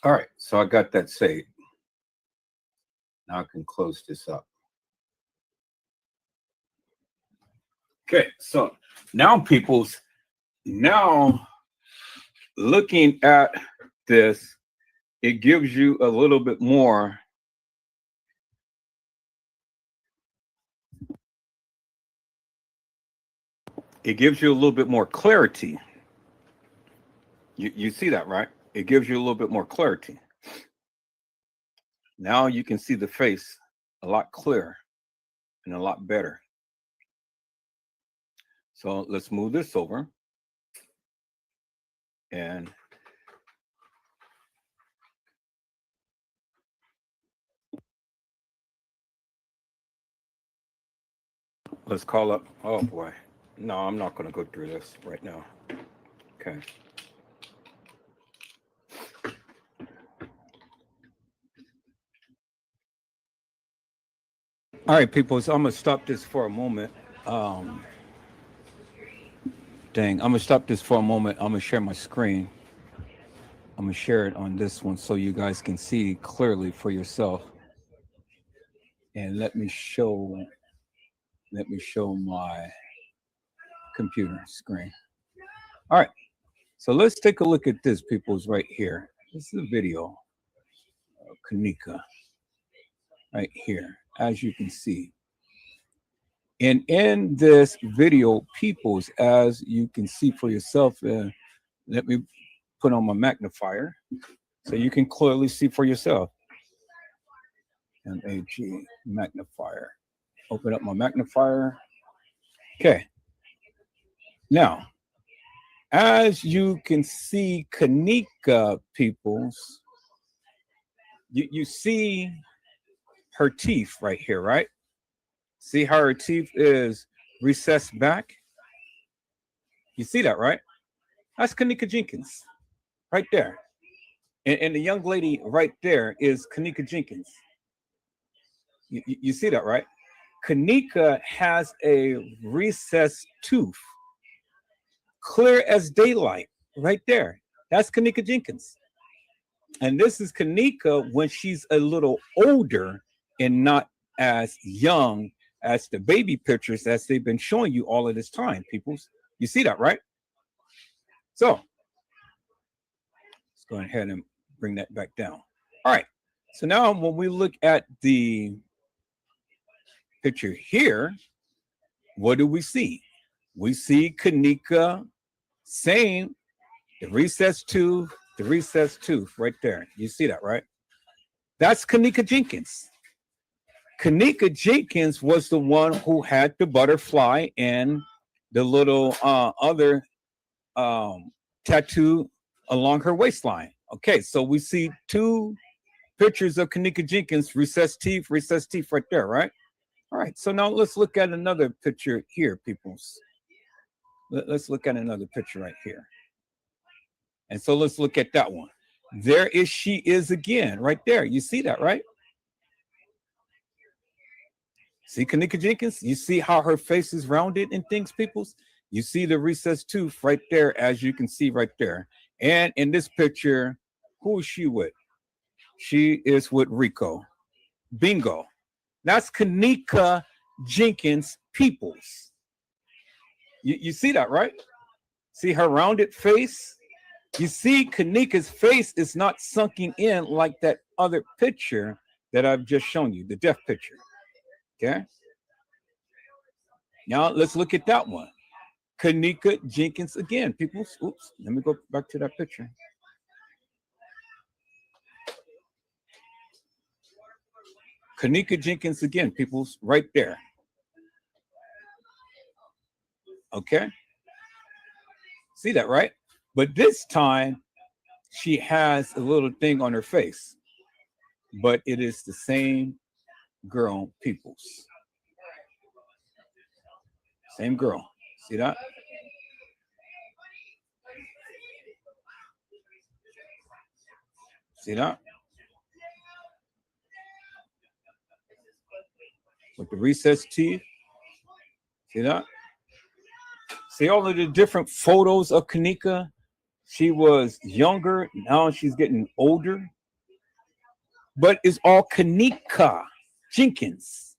All right, so I got that saved. Now I can close this up. Okay, so now peoples, now looking at this, it gives you a little bit more. It gives you a little bit more clarity. You see that, right? It gives you a little bit more clarity. Now you can see the face a lot clearer and a lot better. So let's move this over. And let's call up, oh boy. No, I'm not going to go through this right now. Okay. All right, people, so I'm going to stop this for a moment. I'm going to stop this for a moment. I'm going to share my screen. I'm going to share it on this one so you guys can see clearly for yourself. And let me show my computer screen. All right, so let's take a look at this, people's right here. This is a video of Kenneka right here, as you can see. And in this video, peoples, as you can see for yourself, let me put on my magnifier so you can clearly see for yourself. MAG magnifier. Open up my magnifier. Okay. Now, as you can see, Kenneka, peoples, you see her teeth right here, right? See how her teeth is recessed back? You see that, right? That's Kenneka Jenkins right there. And the young lady right there is Kenneka Jenkins. You see that, right? Kenneka has a recessed tooth, clear as daylight, right there. That's Kenneka Jenkins. And this is Kenneka when she's a little older and not as young as the baby pictures as they've been showing you all of this time, peoples. You see that, right? So let's go ahead and bring that back down. All right. So now when we look at the picture here, what do we see? We see Kenneka saying the recessed tooth right there. You see that, right? That's Kenneka Jenkins. Kenneka Jenkins was the one who had the butterfly and the little other tattoo along her waistline. Okay, so we see two pictures of Kenneka Jenkins, recessed teeth right there, right? All right, so now let's look at another picture here, peoples. Let's look at another picture right here. And so let's look at that one. There is she is again, right there. You see that, right? See Kenneka Jenkins? You see how her face is rounded and things, peoples? You see the recessed tooth right there, as you can see right there. And in this picture, who is she with? She is with Rico. Bingo. That's Kenneka Jenkins, peoples. You see that, right? See her rounded face? You see Kenneka's face is not sunken in like that other picture that I've just shown you, the death picture. Okay. Now let's look at that one. Kenneka Jenkins again, people. Oops, let me go back to that picture. Kenneka Jenkins again, people, right there. Okay. See that, right? But this time she has a little thing on her face, but it is the same girl, peoples. Same girl. See that? See that? With the recessed teeth. See that? See all of the different photos of Kenneka? She was younger, now she's getting older. But it's all Kenneka Jenkins.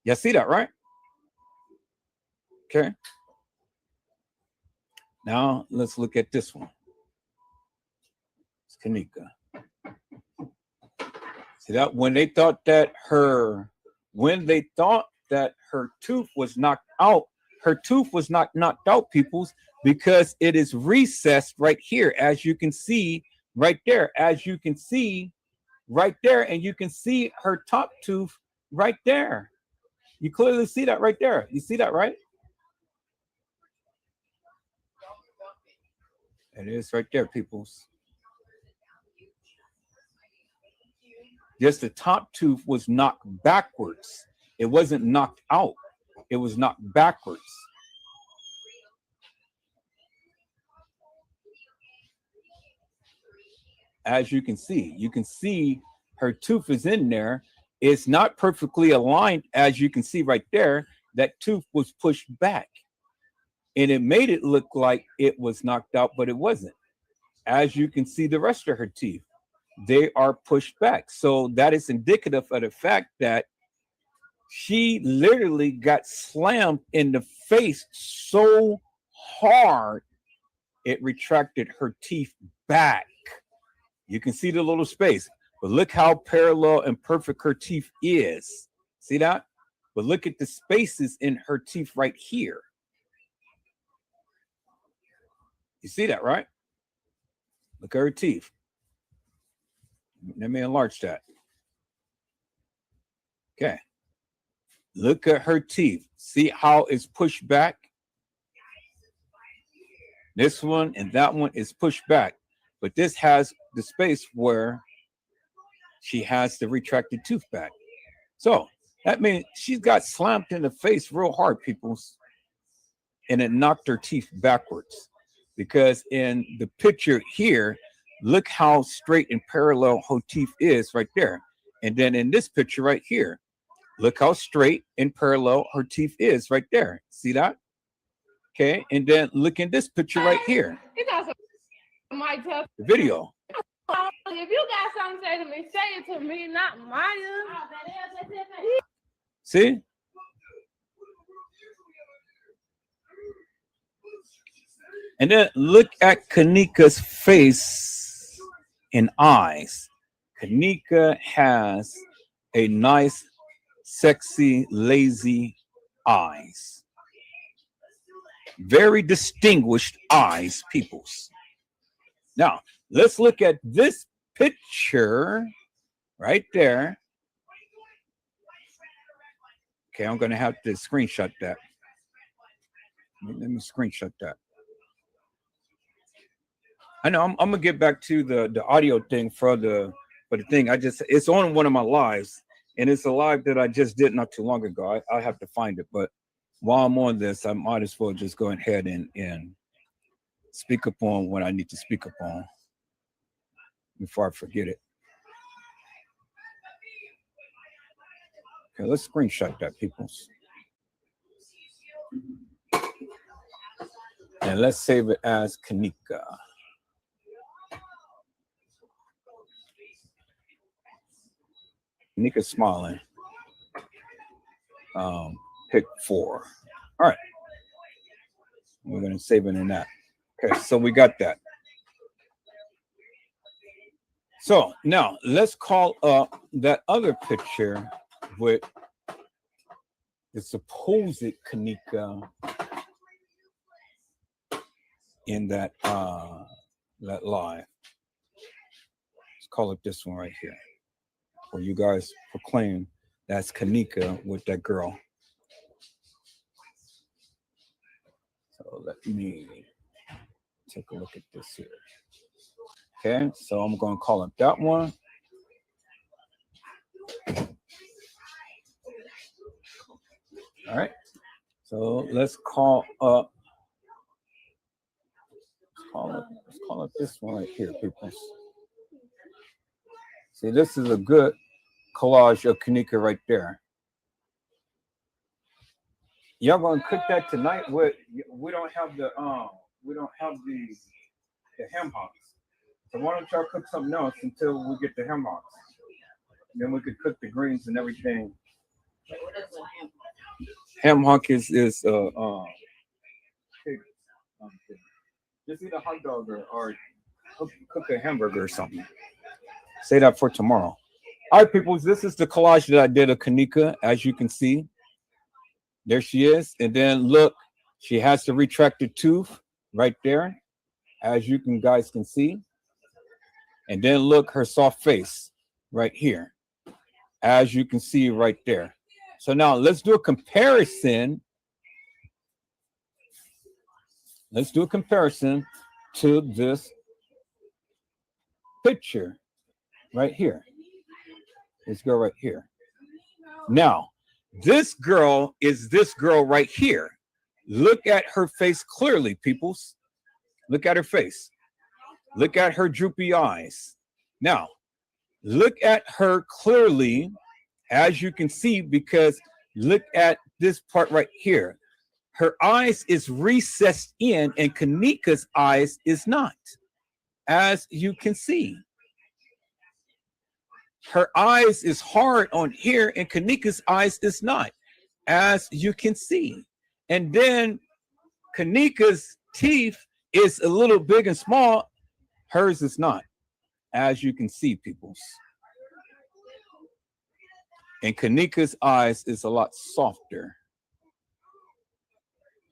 You see that, right? Okay. Now let's look at this one. It's Kenneka. See that? When they thought that her tooth was knocked out, her tooth was not knocked out, peoples, because it is recessed right here, as you can see right there, as you can see right there, and you can see her top tooth right there. You clearly see that right there. You see that, right? It is right there, peoples. Just the top tooth was knocked backwards. It wasn't knocked out. It was knocked backwards. As you can see her tooth is in there. It's not perfectly aligned, as you can see right there. That tooth was pushed back. And it made it look like it was knocked out, but it wasn't. As you can see the rest of her teeth, they are pushed back. So that is indicative of the fact that she literally got slammed in the face so hard, it retracted her teeth back. You can see the little space, but look how parallel and perfect her teeth is. See that? But look at the spaces in her teeth right here. You see that, right? Look at her teeth. Let me enlarge that. Okay. Look at her teeth. See how it's pushed back? This one and that one is pushed back. But this has the space where she has the retracted tooth back. So that means she's got slammed in the face real hard, people. And it knocked her teeth backwards. Because in the picture here, look how straight and parallel her teeth is right there. And then in this picture right here, look how straight and parallel her teeth is right there. See that? Okay. And then look in this picture right here. The video. If you got something to say to me, say it to me, not Maya. See? And then look at Kanika's face and eyes. Kanika has a nice, sexy, lazy eyes. Very distinguished eyes, peoples. Now, let's look at this picture right there. Okay, I'm going to have to screenshot that. Let me screenshot that. I know I'm gonna get back to the audio thing for the thing. It's on one of my lives, and it's a live that I just did not too long ago. I have to find it, but while I'm on this, I might as well just go ahead and speak upon what I need to speak upon before I forget it. Okay, let's screenshot that, peoples. And let's save it as Kanika. Kanika smiling. Pick 4. All right. We're going to save it in that. Okay, so we got that. So now let's call up that other picture with the supposed Kanika in that that live. Let's call it this one right here, where you guys proclaim that's Kanika with that girl. So let me take a look at this here. Okay, so I'm going to call it that one. All right, so let's call up. Let's call it this one right here, people. See, this is a good collage of Kanika right there. Y'all gonna cook that tonight? We don't have the ham hocks. So why don't y'all cook something else until we get the ham hocks? Then we could cook the greens and everything. What is a ham hock? Ham hock is pig. Just eat a hot dog or cook a hamburger or something. Say that for tomorrow. All right, people, this is the collage that I did of Kanika. As you can see, there she is. And then look, she has the retracted tooth right there, as you guys can see. And then look, her soft face right here, as you can see right there. So now let's do a comparison. Let's do a comparison to this picture right here. This girl right here. Now, this girl is this girl right here. Look at her face clearly, peoples. Look at her face. Look at her droopy eyes. Now, look at her clearly, as you can see, because look at this part right here. Her eyes is recessed in, and Kanika's eyes is not, as you can see. Her eyes is hard on here, and Kanika's eyes is not, as you can see. And then Kanika's teeth is a little big and small. Hers is not, as you can see, peoples. And Kanika's eyes is a lot softer.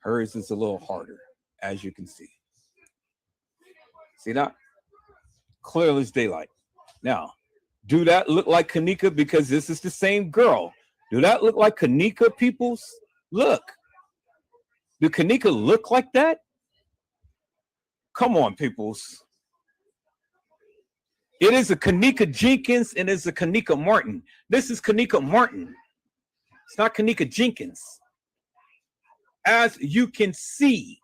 Hers is a little harder, as you can see. See that? Clear as daylight. Now, do that look like Kanika? Because this is the same girl. Do that look like Kanika, peoples? Look. Do Kanika look like that? Come on, peoples. It is a Kanika Jenkins and it's a Kanika Martin. This is Kanika Martin. It's not Kanika Jenkins. As you can see,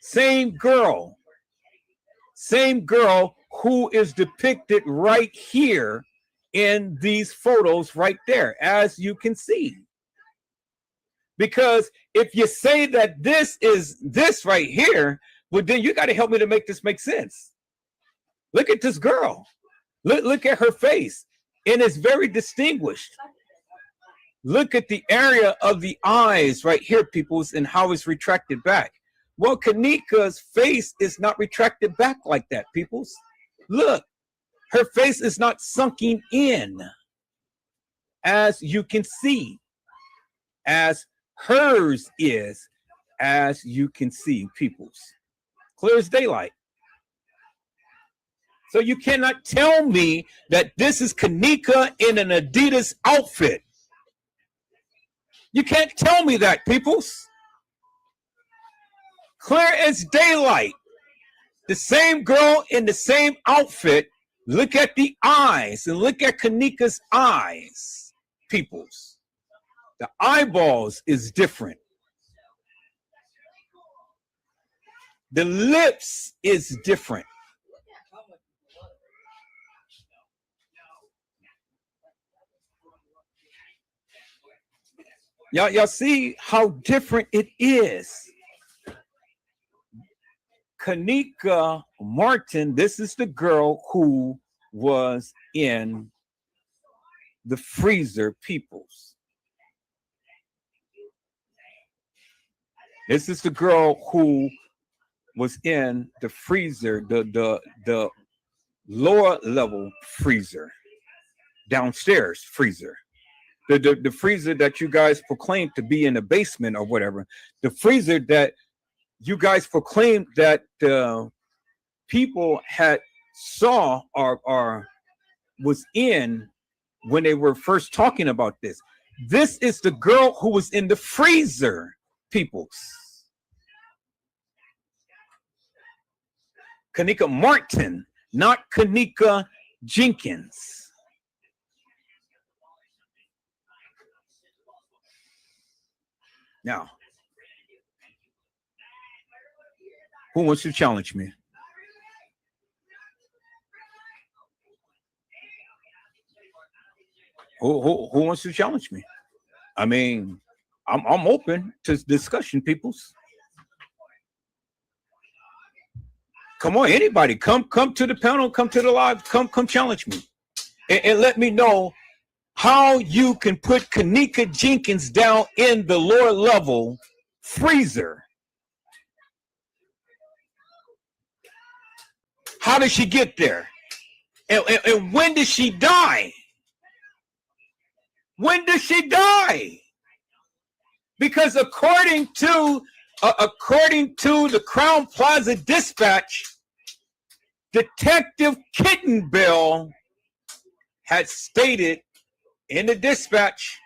same girl who is depicted right here in these photos right there, as you can see. Because if you say that this is this right here, well, then you got to help me to make this make sense. Look at this girl. Look at her face. And it's very distinguished. Look at the area of the eyes right here, peoples, and how it's retracted back. Well, Kanika's face is not retracted back like that, peoples. Look, her face is not sunken in, as you can see, as hers is, as you can see, peoples. Clear as daylight. So you cannot tell me that this is Kanika in an Adidas outfit. You can't tell me that, peoples. Clear as daylight. The same girl in the same outfit. Look at the eyes and look at Kanika's eyes, peoples. The eyeballs is different. The lips is different. Y'all see how different it is. Kanika Martin, this is the girl who was in the freezer, peoples. This is the girl who was in the freezer, the lower level freezer, downstairs freezer. The freezer that you guys proclaimed to be in the basement or whatever. The freezer that you guys proclaimed that people had saw or was in when they were first talking about this. This is the girl who was in the freezer, peoples. Kanika Martin, not Kanika Jenkins. Now, who wants to challenge me? Who wants to challenge me? I mean, I'm open to discussion, peoples. Come on, anybody, come to the panel, come to the live, come challenge me, and let me know how you can put Kanika Jenkins down in the lower level freezer. How did she get there? And when did she die? When did she die? Because according to the Crown Plaza Dispatch, Detective Kittenbell had stated in the dispatch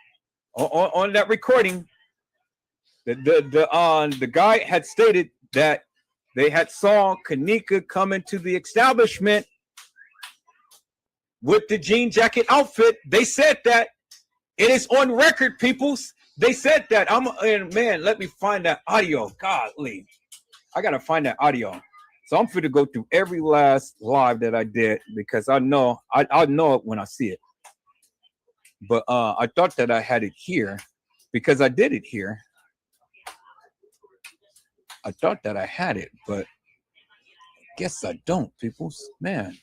on that recording, the guy had stated that they had saw Kanika come into the establishment with the jean jacket outfit. They said that. It is on record, peoples. They said that. And man, let me find that audio. Godly, I gotta find that audio. So I'm going to go through every last live that I did because I know I know it when I see it. But I thought that I had it here because I did it here. I thought that I had it, but I guess I don't, peoples. Man.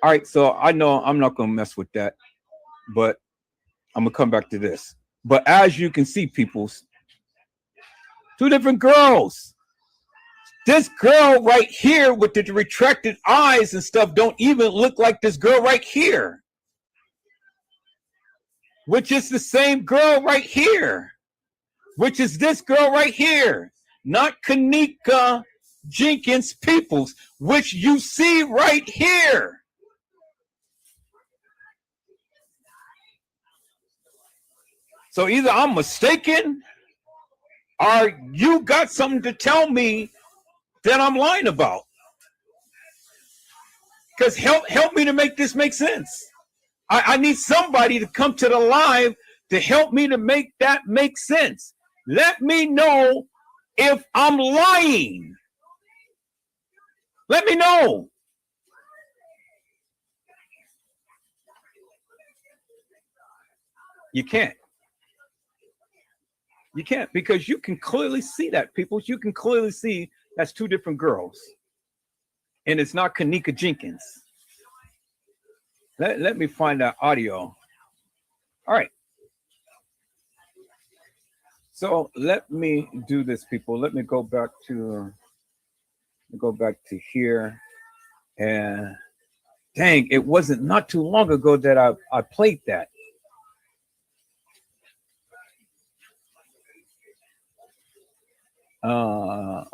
All right, so I know I'm not going to mess with that, but I'm going to come back to this. But as you can see, peoples, two different girls. This girl right here with the retracted eyes and stuff don't even look like this girl right here, which is the same girl right here, which is this girl right here, not Kanika Jenkins, peoples, which you see right here. So either I'm mistaken or you got something to tell me that I'm lying about. Because help me to make this make sense. I need somebody to come to the live to help me to make that make sense. Let me know if I'm lying. Let me know. You can't. You can't, because you can clearly see that, people. You can clearly see that's two different girls. And it's not Kanika Jenkins. Let me find that audio. All right. So let me do this, people. Let me go back to here. And dang, it wasn't not too long ago that I played that. I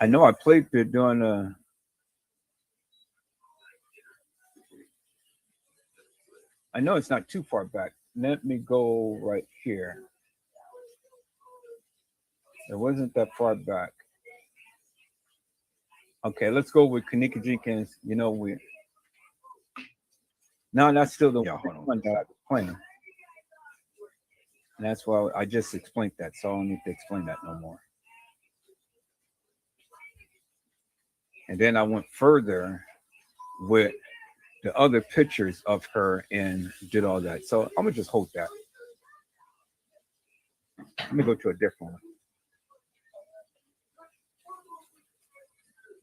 know I played it during I know it's not too far back. Let me go right here. It wasn't that far back. Okay, let's go with Kenneka Jenkins. You know, no, that's still the one that I was playing. And that's why I just explained that, so I don't need to explain that no more. And then I went further with the other pictures of her and did all that. So I'm gonna just hold that. Let me go to a different one.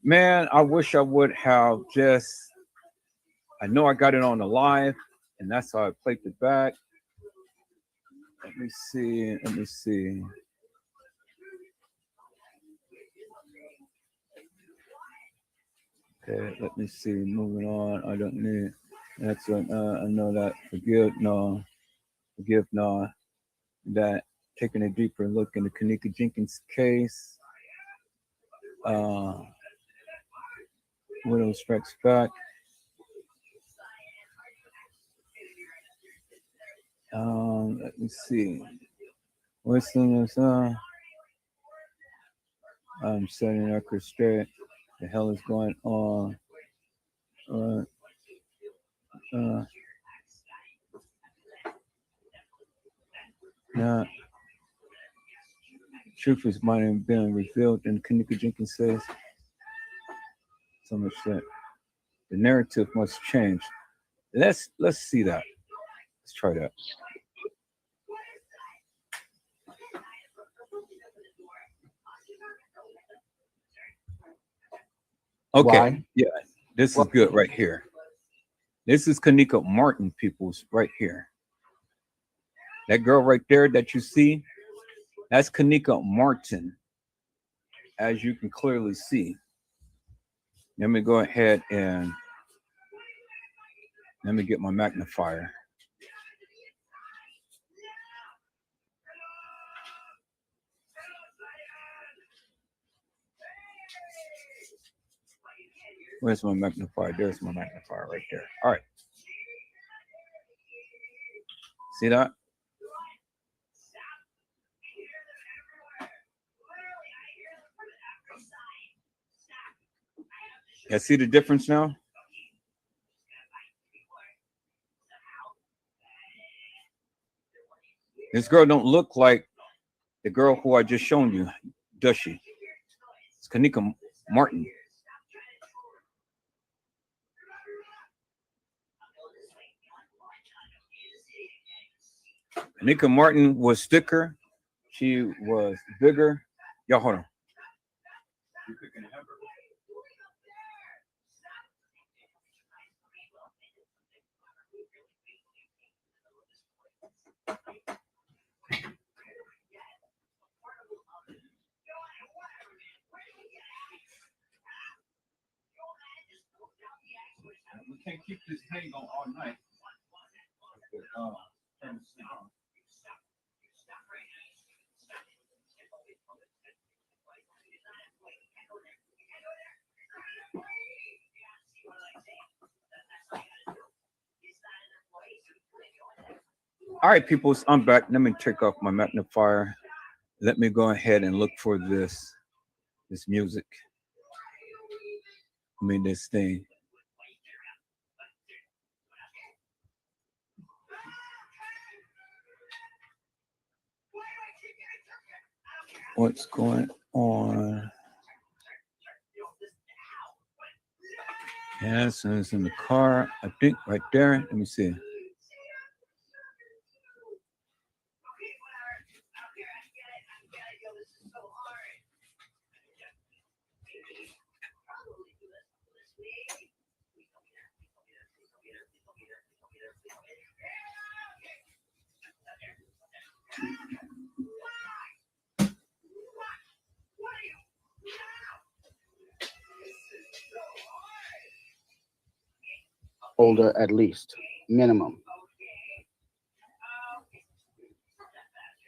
Man, I wish I would have I know I got it on the live, and that's how I played it back. Let me see. Okay, let me see. Moving on. I don't need. That's what I know that. Forgive no. That taking a deeper look into Kenneka Jenkins' case. Widow Strikes Back. Let me see. What's in this? I'm setting the record straight. The hell is going on? Yeah. Truth is might have been revealed, and Kenneka Jenkins says so much that the narrative must change. Let's see that. Let's try that. Okay. Why? Yeah, this is good right here. This is Kenneka Martin, peoples, right here. That girl right there that you see, that's Kenneka Martin, as you can clearly see. Let me go ahead and let me get my magnifier. Where's my magnifier? There's my magnifier right there. All right. See that? Yeah, see the difference now? This girl don't look like the girl who I just shown you, does she? It's Kenneka Martin. Kenneka Martin was thicker. She was bigger. Y'all hold on. We can't keep this hang on all night. All right, people, I'm back. Let me take off my magnifier. Let me go ahead and look for this music. I mean, this thing. What's going on? Yes, it's in the car. I think right there. Let me see. Older at least, minimum.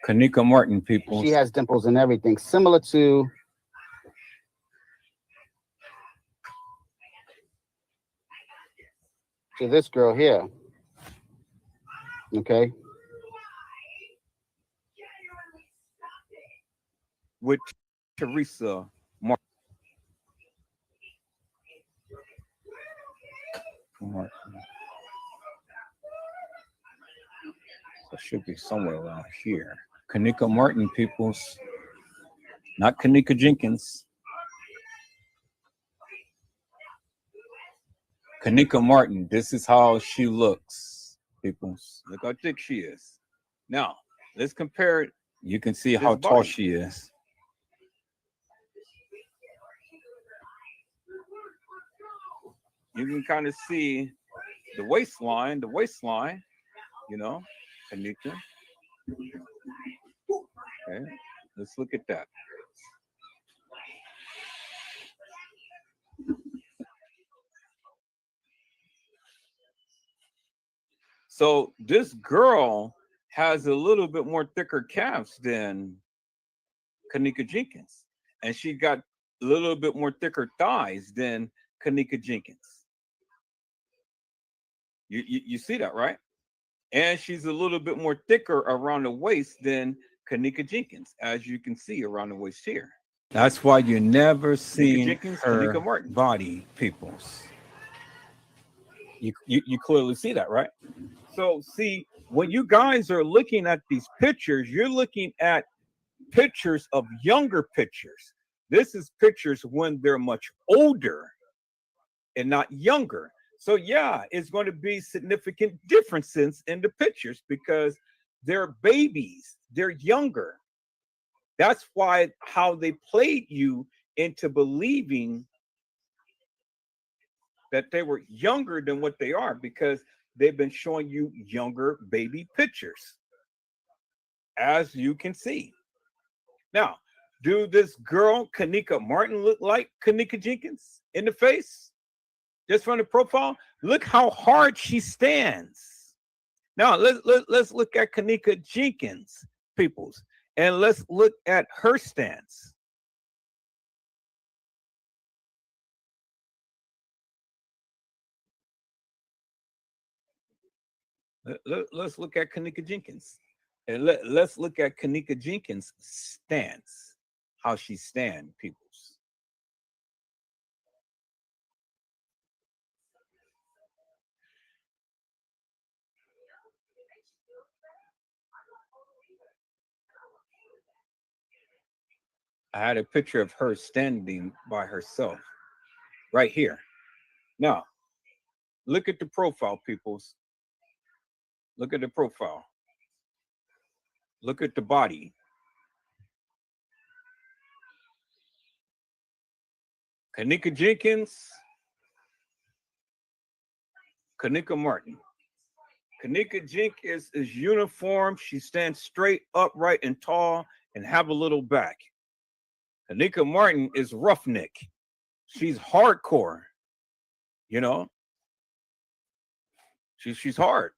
Kanika Martin, people. She has dimples and everything, similar to this girl here. Okay. With Teresa Martin. It should be somewhere around here. Kanika Martin, peoples. Not Kanika Jenkins. Kanika Martin, this is how she looks, peoples. Look how thick she is. Now, let's compare it. You can see how tall she is. You can kind of see the waistline, you know, Kanika. Okay, let's look at that. So this girl has a little bit more thicker calves than Kanika Jenkins. And she got a little bit more thicker thighs than Kanika Jenkins. You see that, right? And she's a little bit more thicker around the waist than Kanika Jenkins, as you can see around the waist here. That's why you never see her body, peoples. You clearly see that, right? So see, when you guys are looking at these pictures, you're looking at pictures of younger pictures. This is pictures when they're much older and not younger. So yeah, it's going to be significant differences in the pictures because they're babies, they're younger. That's why how they played you into believing that they were younger than what they are, because they've been showing you younger baby pictures, as you can see. Now, do this girl, Kanika Martin, look like Kanika Jenkins in the face? Just from the profile, look how hard she stands. Now, let's look at Kanika Jenkins, peoples, and let's look at her stance. Let's look at Kanika Jenkins, and let's look at Kanika Jenkins' stance, how she stands, peoples. I had a picture of her standing by herself right here. Now, look at the profile, peoples. Look at the profile. Look at the body. Kanika Jenkins, Kanika Martin. Kanika Jenkins is uniform. She stands straight, upright, and tall, and have a little back. Kanika Martin is roughneck. She's hardcore. You know, she's hard.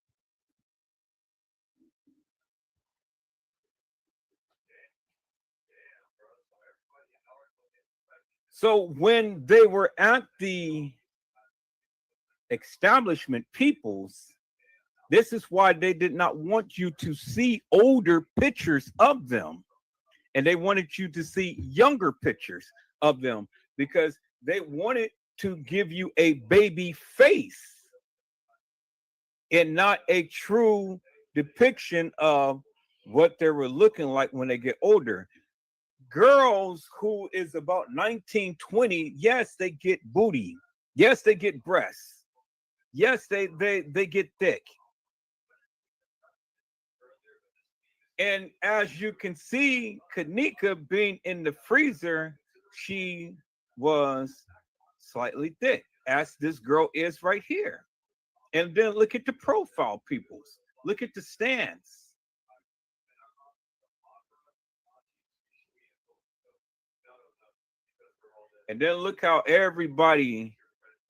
So when they were at the establishment, peoples, this is why they did not want you to see older pictures of them. And they wanted you to see younger pictures of them because they wanted to give you a baby face and not a true depiction of what they were looking like when they get older. Girls who is about 19, 20, yes, they get booty. Yes, they get breasts. Yes, they get thick. And as you can see, Kanika being in the freezer, she was slightly thick, as this girl is right here. And then look at the profile, peoples. Look at the stance. And then look how everybody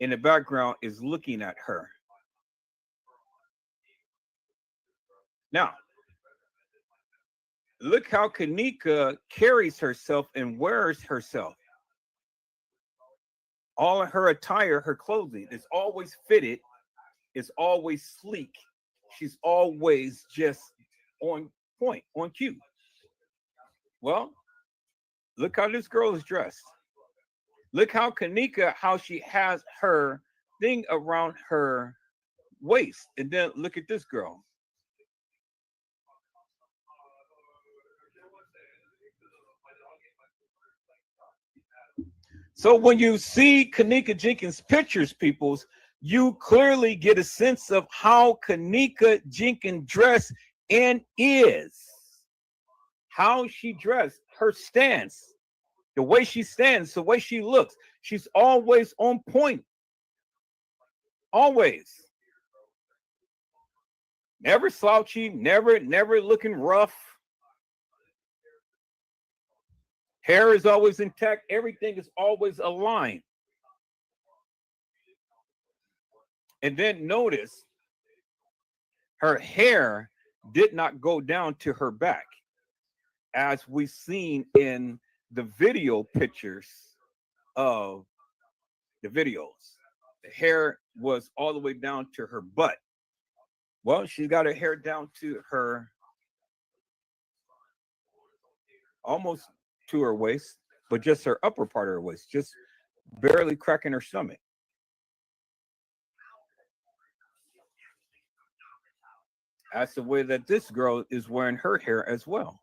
in the background is looking at her. Now, look how Kenneka carries herself and wears herself. All of her attire, her clothing is always fitted, is always sleek. She's always just on point, on cue. Well, look how this girl is dressed. Look how Kenneka, how she has her thing around her waist. And then look at this girl. So when you see Kenneka Jenkins pictures, peoples, you clearly get a sense of how Kenneka Jenkins dressed and is. How she dressed, her stance, the way she stands, the way she looks. She's always on point. Always. Never slouchy, never looking rough. Hair is always intact. Everything is always aligned. And then notice her hair did not go down to her back, as we've seen in the video pictures of the videos. The hair was all the way down to her butt. Well, she got her hair down to her, almost to her waist, but just her upper part of her waist, just barely cracking her stomach. That's the way that this girl is wearing her hair as well.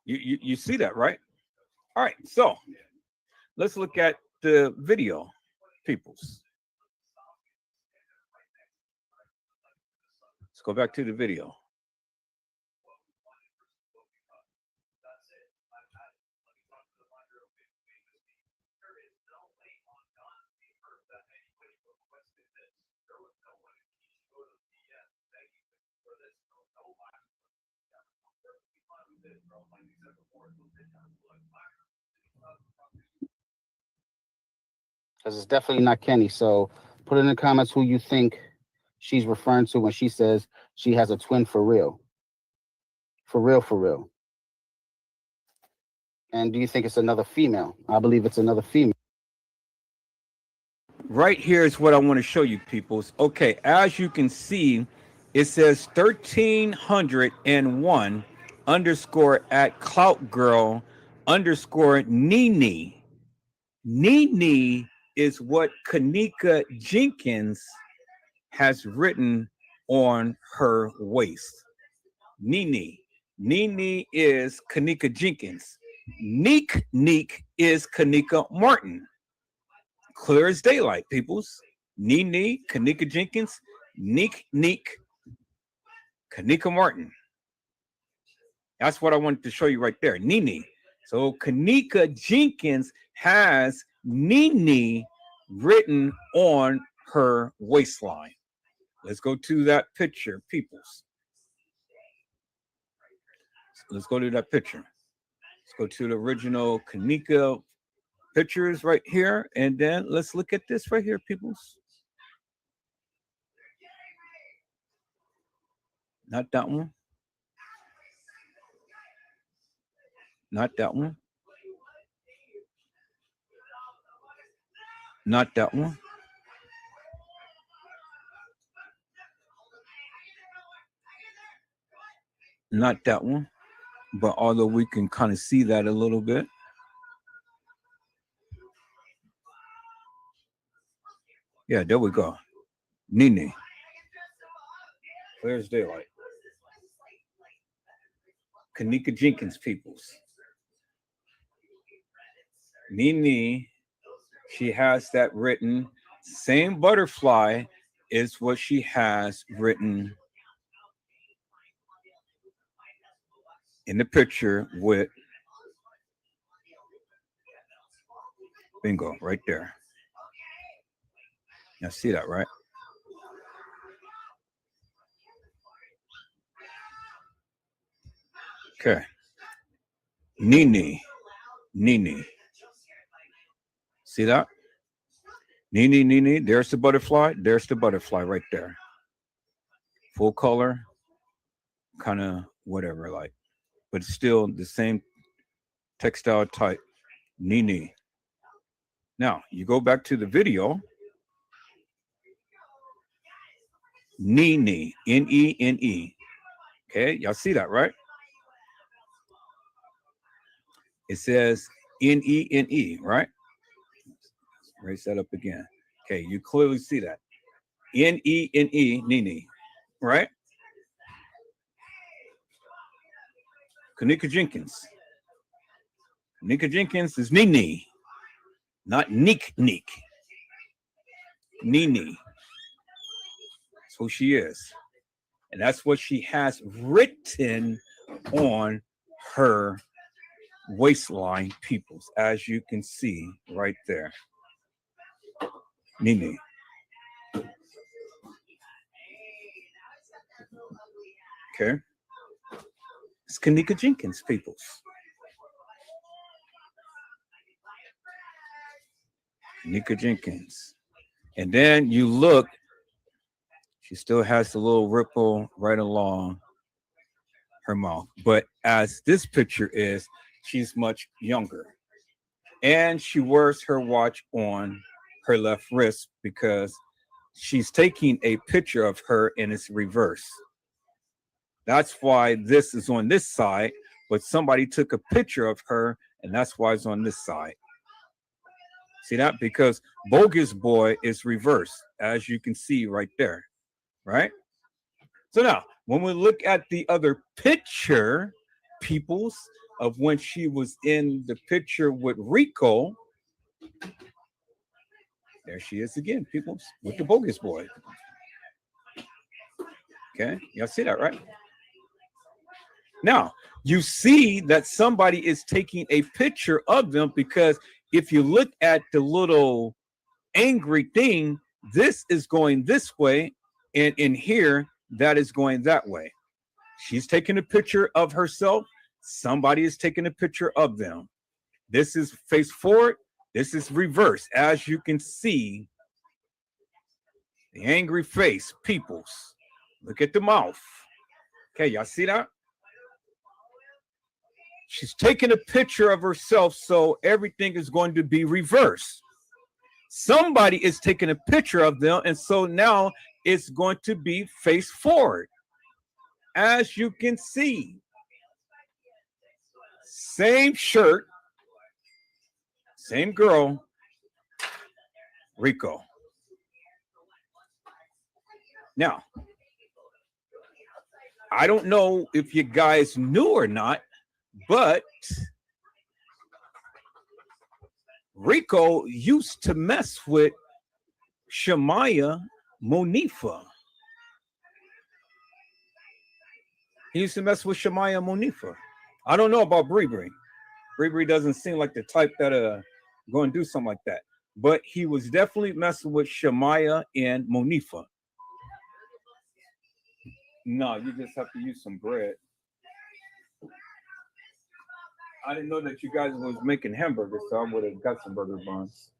You see that, right? All right, so let's look at the video, peoples. Let's go back to the video. Because it's definitely not Kenny. So put in the comments who you think she's referring to when she says she has a twin for real. For real, for real. And do you think it's another female? I believe it's another female. Right here is what I want to show you, peoples. Okay, as you can see, it says 1301 underscore at Clout Girl underscore Nene. Nene is what Kenneka Jenkins has written on her waist. Nene. Nene is Kenneka Jenkins. Neek is Kenneka Martin. Clear as daylight, peoples. Nene, Kenneka Jenkins, Neek, Kenneka Martin. That's what I wanted to show you right there. Nene. So Kenneka Jenkins has Nene written on her waistline. Let's go to that picture, peoples. Let's go to that picture. Let's go to the original Kenneka pictures right here, and then let's look at this right here, peoples. Not that one. Not that one. Not that one. Not that one. But although we can kind of see that a little bit. Yeah, there we go. Nene. Clear as daylight. Kenneka Jenkins, peoples. Nene, she has that written. Same butterfly is what she has written in the picture with bingo right there. Now see that, right? Okay. Nene. See that? Nene. There's the butterfly. There's the butterfly right there. Full color, kind of whatever, like, but still the same textile type. Nene. Now you go back to the video. Nene. Nene. Okay, y'all see that, right? It says Nene, right? Raise that up again. Okay, you clearly see that. Nene, right? Kenneka Jenkins. Kenneka Jenkins is Nene, not Neek. Nene. That's who she is. And that's what she has written on her waistline, peoples, as you can see right there. Nene. Okay. It's Kenneka Jenkins, peoples. Kenneka Jenkins. And then you look, she still has the little ripple right along her mouth. But as this picture is, she's much younger. And she wears her watch on her left wrist because she's taking a picture of her and it's reverse. That's why this is on this side, but somebody took a picture of her and that's why it's on this side. See that? Because Bogus Boy is reverse, as you can see right there, right? So now, when we look at the other picture, peoples, of when she was in the picture with Rico, there she is again, peoples, with the Bogus Boy. Okay, y'all see that, right? Now, you see that somebody is taking a picture of them because if you look at the little angry thing, this is going this way, and in here, that is going that way. She's taking a picture of herself. Somebody is taking a picture of them. This is face forward. This is reverse. As you can see, the angry face, peoples. Look at the mouth. Okay, y'all see that? She's taking a picture of herself, so everything is going to be reversed. Somebody is taking a picture of them, and so now it's going to be face forward. As you can see, same shirt, same girl, Rico. Now, I don't know if you guys knew or not, but Rico used to mess with Shamaya Monifa. He used to mess with Shamaya Monifa. I don't know about Bree. Bree doesn't seem like the type that going to do something like that. But he was definitely messing with Shamaya and Monifa. No, you just have to use some bread. I didn't know that you guys was making hamburgers, so I would have got some burger buns.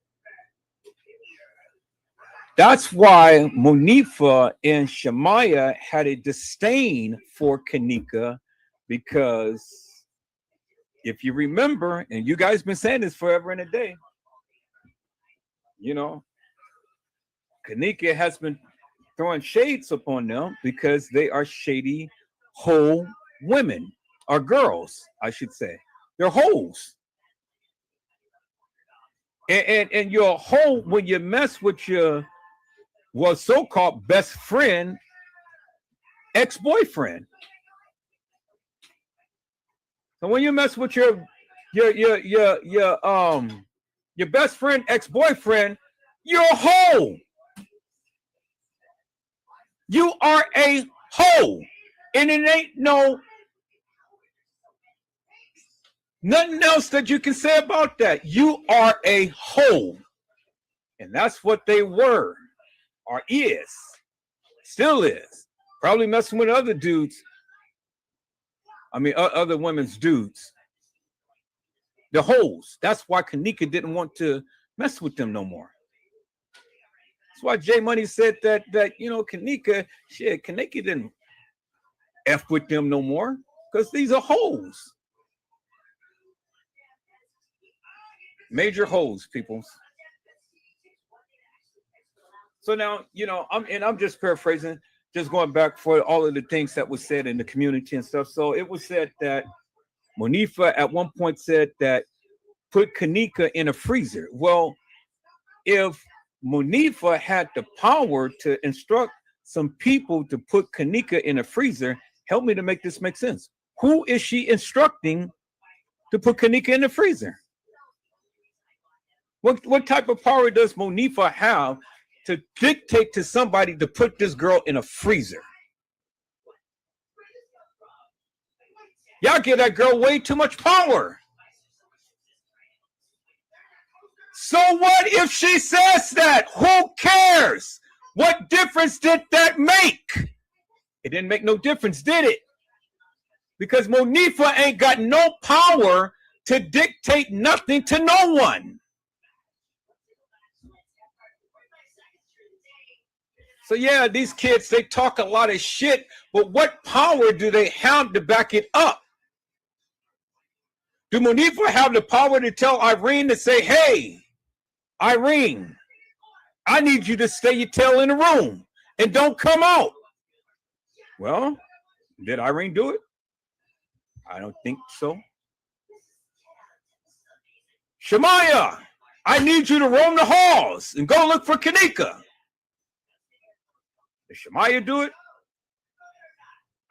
That's why Monifa and Shamaya had a disdain for Kenneka, because if you remember, and you guys been saying this forever and a day, you know, Kenneka has been throwing shades upon them because they are shady, whole women, or girls, I should say. They're hoes. And you're a hoe when you mess with your so-called best friend, ex-boyfriend. So when you mess with your best friend, ex-boyfriend, you're a hoe. You are a hoe. And it ain't nothing else that you can say about that. You are a hoe. And that's what they were, or is, still is. Probably messing with other dudes I mean, other women's dudes. The hoes. That's why Kanika didn't want to mess with them no more. That's why J Money said that Kanika didn't F with them no more because these are hoes. Major hoes, people. So now, I'm just paraphrasing, just going back for all of the things that was said in the community and stuff. So it was said that Monifa at one point said that put Kanika in a freezer. Well, if Monifa had the power to instruct some people to put Kanika in a freezer, help me to make this make sense. Who is she instructing to put Kanika in the freezer? What type of power does Monifa have to dictate to somebody to put this girl in a freezer? Y'all give that girl way too much power. So what if she says that? Who cares? What difference did that make? It didn't make no difference, did it? Because Monifa ain't got no power to dictate nothing to no one. So yeah, these kids, they talk a lot of shit, but what power do they have to back it up? Do Monifa have the power to tell Irene to say, hey, Irene, I need you to stay your tail in the room and don't come out? Well, did Irene do it? I don't think so. Shemaya, I need you to roam the halls and go look for Kanika. Did Shemaya do it?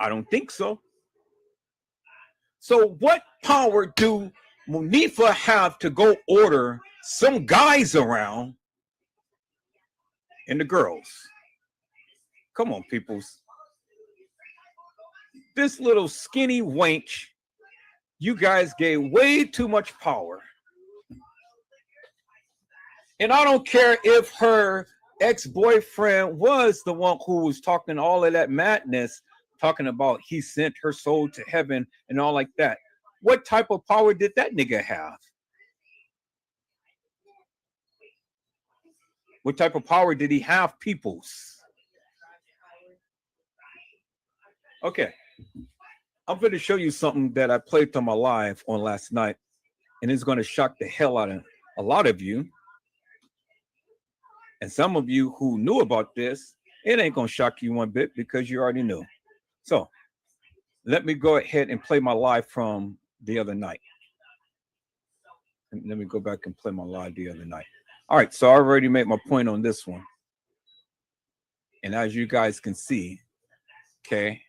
I don't think so. So what power do Monifa have to go order some guys around and the girls? Come on, peoples. This little skinny wench, you guys gave way too much power. And I don't care if her ex-boyfriend was the one who was talking all of that madness, talking about he sent her soul to heaven and all like that. What type of power did that nigga have? What type of power did he have, peoples? Okay. I'm going to show you something that I played on my live on last night, and it's going to shock the hell out of a lot of you. And some of you who knew about this, it ain't going to shock you one bit because you already knew. So let me go ahead and play my live from the other night. And let me go back and play my live the other night. All right, so I already made my point on this one. And as you guys can see, okay,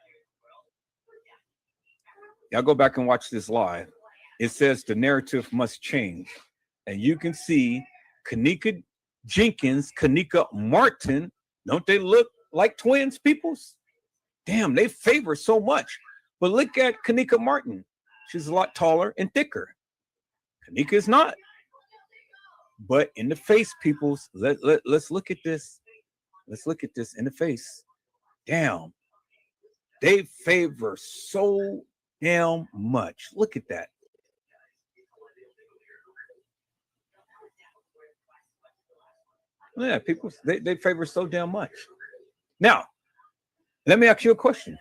y'all go back and watch this live. It says the narrative must change. And you can see Kanika Jenkins, Kanika Martin. Don't they look like twins, peoples? Damn, they favor so much. But look at Kanika Martin. She's a lot taller and thicker. Kanika is not. But in the face, peoples, let's look at this. Let's look at this in the face. Damn. They favor so damn much. Look at that. Yeah, people, they favor so damn much. Now, let me ask you a question.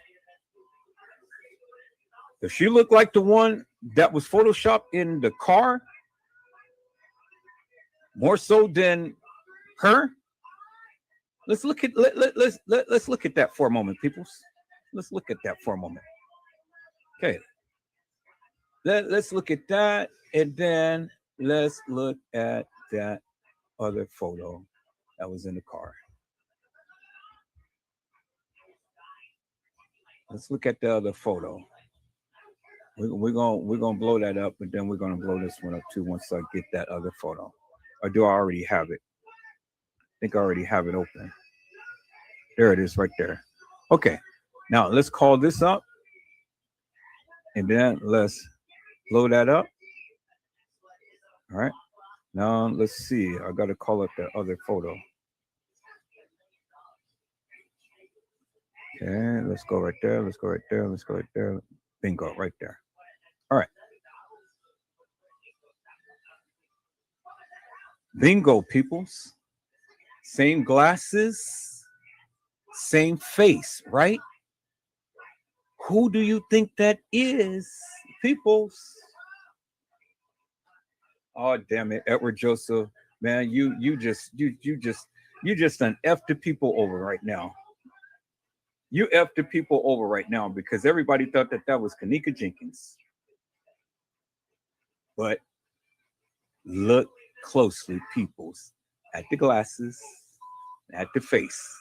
Does she look like the one that was photoshopped in the car? More so than her? Let's look at let's look at that for a moment, peoples. Let's look at that for a moment. Okay. Let's look at that, and then let's look at that other photo that was in the car. Let's look at the other photo. We're gonna blow that up, but then we're gonna blow this one up too once I get that other photo. Or do I already have it? I think I already have it open. There it is right there. Okay, now let's call this up, and then let's blow that up. All right. Now let's see. I got to call up that other photo. Okay, let's go right there. Let's go right there. Let's go right there. Bingo, right there. All right. Bingo, peoples. Same glasses, same face, right? Who do you think that is, peoples? Oh, damn it, Edward Joseph, man, you just done F the people over right now. You F the people over right now because everybody thought that was Kenneka Jenkins. But look closely, peoples, at the glasses, at the face,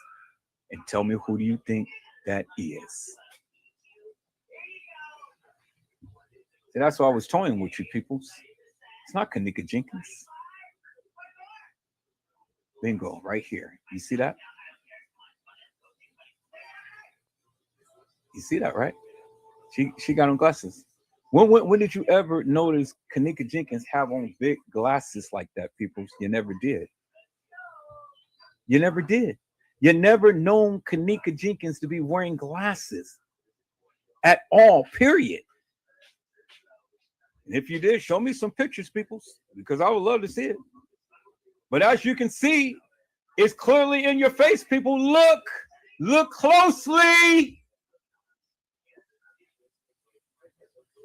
and tell me who do you think that is? See, that's why I was toying with you, peoples. It's not Kenneka Jenkins. Bingo, right here. You see that? You see that, right? She got on glasses. When did you ever notice Kenneka Jenkins have on big glasses like that, peoples? You never did. You never did. You never known Kenneka Jenkins to be wearing glasses at all, period. And if you did, show me some pictures, peoples, because I would love to see it. But as you can see, it's clearly in your face, people. Look closely.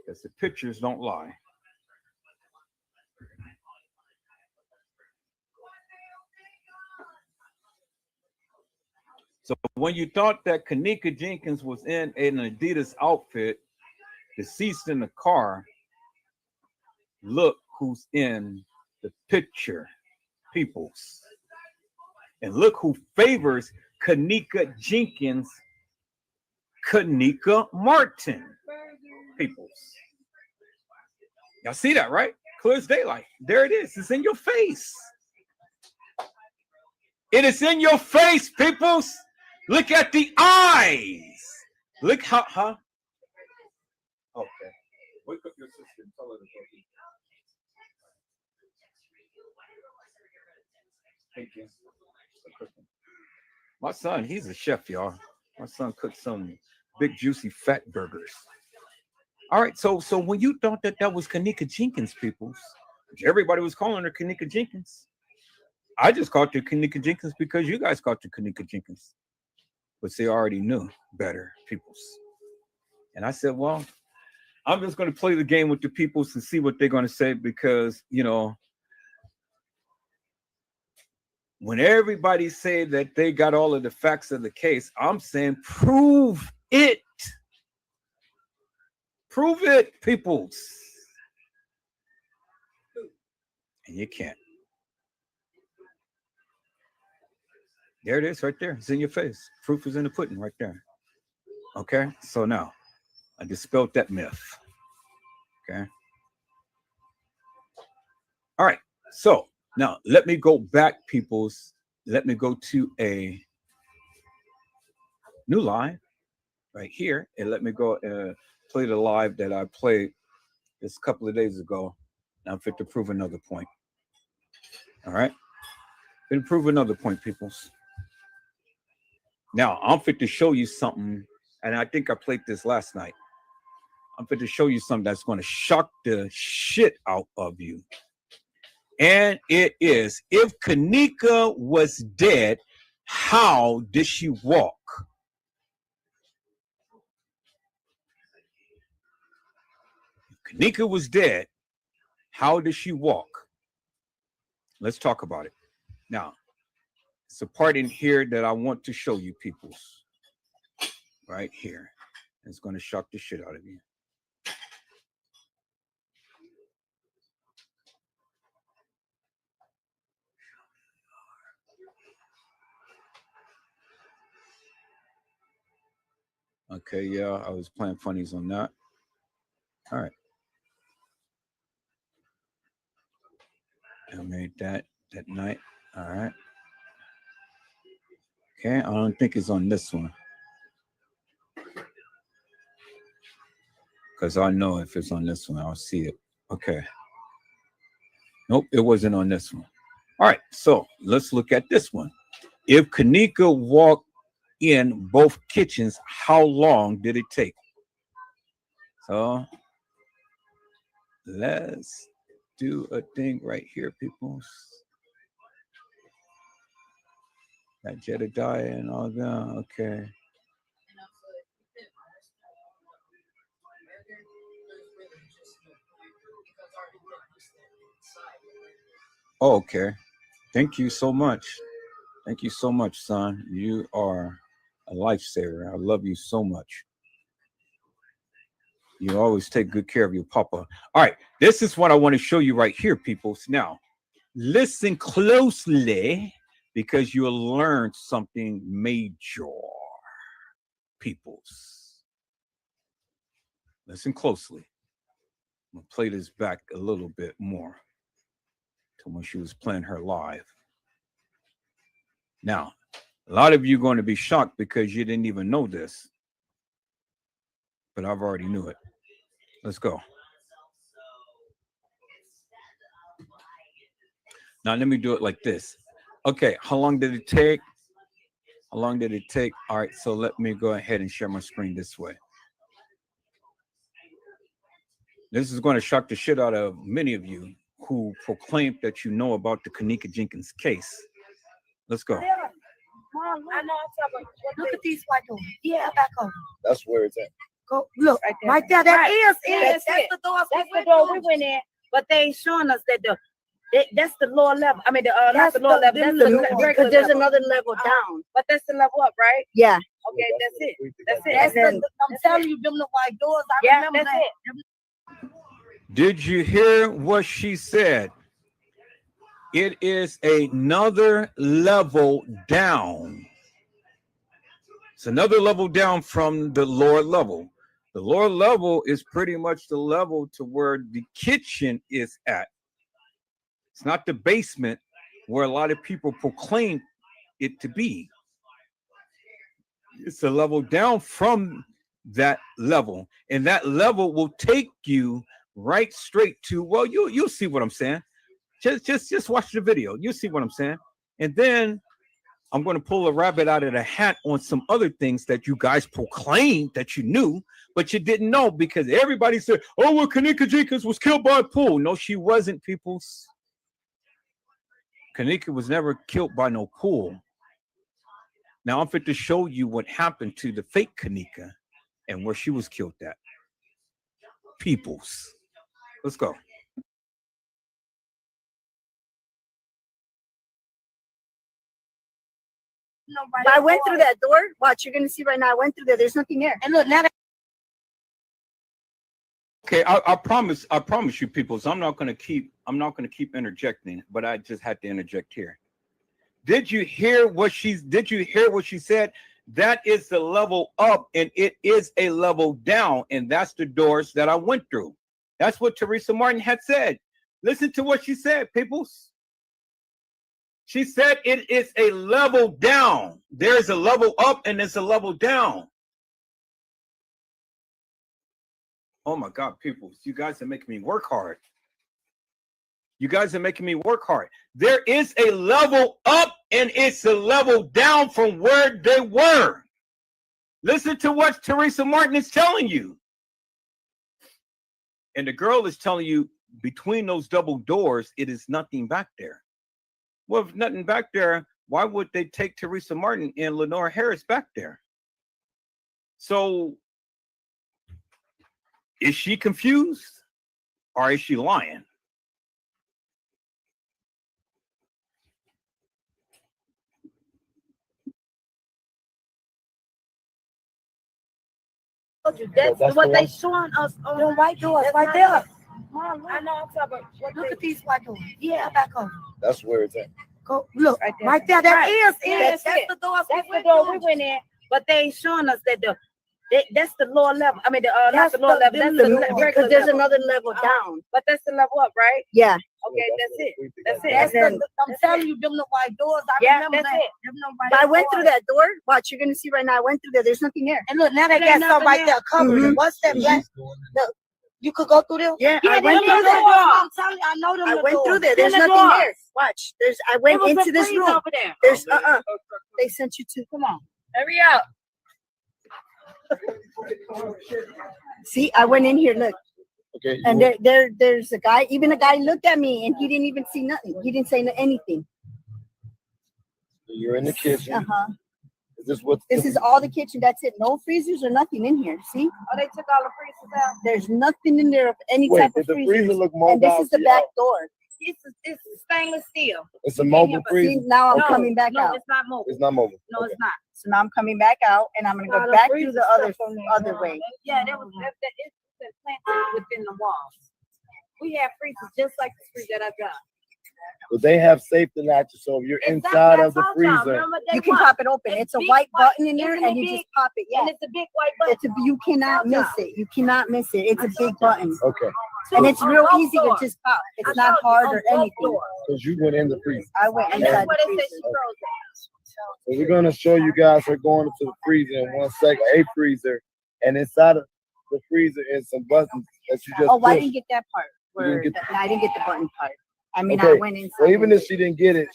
Because the pictures don't lie. So when you thought that Kenneka Jenkins was in an Adidas outfit, deceased in the car, look who's in the picture, peoples. And look who favors Kenneka Jenkins, Kenneka Martin, peoples. Y'all see that, right? Clear as daylight. There it is. It's in your face. It is in your face, peoples. Look at the eyes. Look how, huh? Okay. Wake up your sister and tell her to go eat. Thank you. My son, he's a chef, y'all. My son cooks some big, juicy, fat burgers. All right, so when you thought that was Kenneka Jenkins, peoples, everybody was calling her Kenneka Jenkins. I just called her Kenneka Jenkins because you guys called her Kenneka Jenkins. But they already knew better, peoples. And I said, well, I'm just going to play the game with the peoples and see what they're going to say because, you know, when everybody say that they got all of the facts of the case, I'm saying prove it. Prove it, peoples. And you can't. There it is right there. It's in your face. Proof is in the pudding right there. Okay, so now I dispelled that myth. Okay. All right, so now let me go back, peoples. Let me go to a new live right here, and let me go play the live that I played this couple of days ago. Now I'm fit to prove another point. All right, fit to prove another point, peoples. Now I'm fit to show you something, and I think I played this last night. I'm fit to show you something that's going to shock the shit out of you. And it is, if Kenneka was dead, how did she walk? If Kenneka was dead, how did she walk? Let's talk about it. Now, it's a part in here that I want to show you, peoples. Right here. It's going to shock the shit out of you. Okay, yeah, I was playing funnies on that. All right. I made that night. All right. Okay, I don't think it's on this one. Because I know if it's on this one, I'll see it. Okay. Nope, it wasn't on this one. All right, so let's look at this one. If Kenneka walked in both kitchens, how long did it take? So let's do a thing right here, people. That Jedediah and all that. Okay. Oh, okay. Thank you so much. Thank you so much, son. You are a lifesaver. I love you so much. You always take good care of your papa. All right. This is what I want to show you right here, people. Now, listen closely because you'll learn something major, peoples. Listen closely. I'm going to play this back a little bit more to when she was playing her live. Now, a lot of you are going to be shocked because you didn't even know this, but I've already knew it. Let's go. Now, let me do it like this. Okay, how long did it take? How long did it take? All right, so let me go ahead and share my screen this way. This is going to shock the shit out of many of you who proclaimed that you know about the Kenneka Jenkins case. Let's go. Mom, I know I'm talking. Look at these white doors. Yeah, back over. That's where it's at. Go look right there. That is it. That's the door. That's the door we went in, but they ain't showing us that that's the lower level. I mean, not the lower level. That's the regular. There's level. another level down. But that's the level up, right? Yeah. Okay, that's it. That's it. That's Then, I'm telling you, them the white doors. I yeah, remember that's that. it. Did you hear what she said? It is another level down. It's another level down from the lower level. The lower level is pretty much the level to where the kitchen is at. It's not the basement where a lot of people proclaim it to be. It's a level down from that level. And that level will take you right straight to, well, you'll see what I'm saying. Just watch the video. You'll see what I'm saying. And then I'm going to pull a rabbit out of the hat on some other things that you guys proclaimed that you knew, but you didn't know because everybody said, oh, well, Kenneka Jenkins was killed by a pool. No, she wasn't, peoples. Kenneka was never killed by no pool. Now I'm fit to show you what happened to the fake Kenneka and where she was killed at. Peoples. Let's go. I went through that door. Watch, you're gonna see right now. I went through there. There's nothing there. And look now. Okay, I promise you, people. So I'm not gonna keep interjecting, but I just had to interject here. Did you hear what she said? That is the level up, and it is a level down, and that's the doors that I went through. That's what Teresa Martin had said. Listen to what she said, peoples. She said it is a level down. There's a level up and there's a level down. Oh my God, people, you guys are making me work hard. You guys are making me work hard. There is a level up and it's a level down from where they were. Listen to what Teresa Martin is telling you. And the girl is telling you between those double doors, it is nothing back there. Well, if nothing back there, why would they take Teresa Martin and Lenora Harris back there? So is she confused or is she lying? That's what they showing us on the white doors right there. Mom, I know I'm talking. look at these white doors. Yeah, back over. That's where it's at. Go look right there. That is it. That's the door. That's the door we went in, but they ain't showing us that that's the lower level. I mean, not the lower level. That's the regular because there's level. another level down. But that's the level up, right? Yeah. Okay, that's it. That's it. That's Then, I'm telling you, them the white doors. I yeah, remember that's that. it. Them the white I went through that door. Watch, you're gonna see right now. I went through there. There's nothing there. And look, now they got something right there covered. What's that black? You could go through there. Yeah, I went through there. I'm telling you, I know them. I went through there. There's nothing there. Watch. I went into this room. Over there. There's They sent you to. Come on, hurry up. See, I went in here, look. Okay. And there's a guy, even a guy looked at me and he didn't even see nothing. He didn't say anything. You're in the kitchen. Uh-huh. Is this what? This is all the kitchen. That's it. No freezers or nothing in here. See? Oh, they took all the freezers out. There's nothing in there of any Wait, type did of the freezer. freezer look mobile? And this is the to back y'all? door. It's stainless steel. It's a mobile See, freezer. now I'm No, coming back no, out. it's not mobile. It's not mobile. No, Okay. it's not. So now I'm coming back out and I'm gonna All go the back freezer through the other stuff on there. way. Yeah, that was it's been planted within the walls. We have freezers just like the freezer that I got. But they have safety latches, so if you're inside of the freezer, You can pop it open. It's a white button in there Isn't and it you big? just pop it. Yeah. And it's a big white button. You cannot miss it. You cannot miss it. It's a big button. okay, And it's real On easy to both just pop. It's I not showed you hard on or both anything. doors. because you went in the freezer. I went And inside that's where the they said freezer. she froze at. So we're gonna show you guys her going into the freezer in 1 second, a freezer, and inside of the freezer is some buttons that you just Oh, I push. didn't get that part. You didn't get I didn't get the button part. I mean, I Okay, went inside. so even if she didn't get it,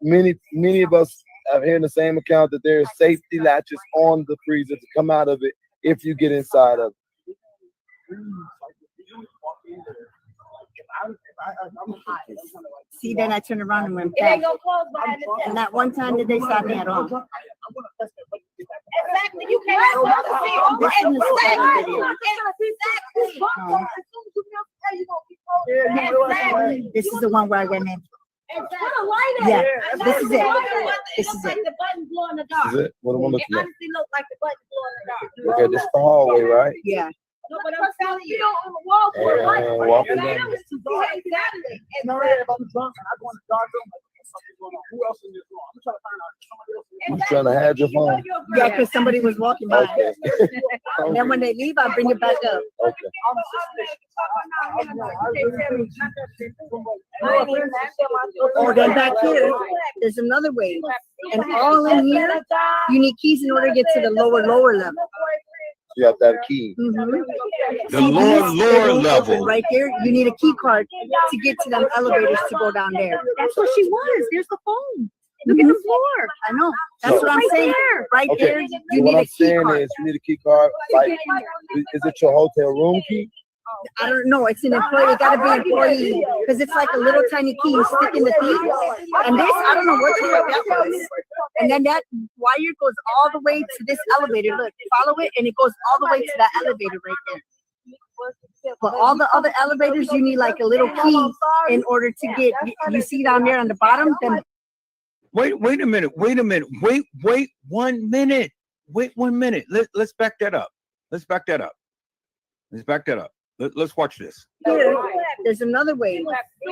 many of us have heard the same account that there is safety latches on the freezer to come out of it if you get inside of it. See, then I turned around and went It back. ain't gonna close behind the And table. that one time that they stopped me at all. Exactly. You can't go to see all This is the second video. Exactly. This is the one where I went in. Put a light in Yeah, it. this is it. This It is looks like it. the button glow in the This dark. is it? What am I It looking at? honestly looks like the button glow in the dark. Okay, this is the hallway, right? Yeah. No, but I'm telling you, on the wall, put a light. And walking Exactly. down. Exactly. You trying to hide your phone? Yeah, because somebody was walking by. Okay. And then when they leave, I'll bring it back up. Okay. Oh, then back here, there's another way. And all in here, you need keys in order to get to the lower level. You have to have a key. Mhm. The See, lower these, they won't level. open Right there, you need a key card to get to them elevators to go down there. That's what she was. There's the phone. Look at the floor. I know. That's what I'm Right saying. there. Right Okay. there, So you what need a I'm key saying card. is you need a key card. Like, is it your hotel room key? I don't know. It's an employee. It gotta be employee because it's like a little tiny key. You stick in the thing. And this, I don't know what the heck that was. And then that wire goes all the way to this elevator. Look, follow it, and it goes all the way to that elevator right there. But all the other elevators, you need like a little key in order to get. You see down there on the bottom. Then Wait a minute. Wait 1 minute. Wait 1 minute. Let's back that up. Let's back that up. Let's watch this. here, there's another way.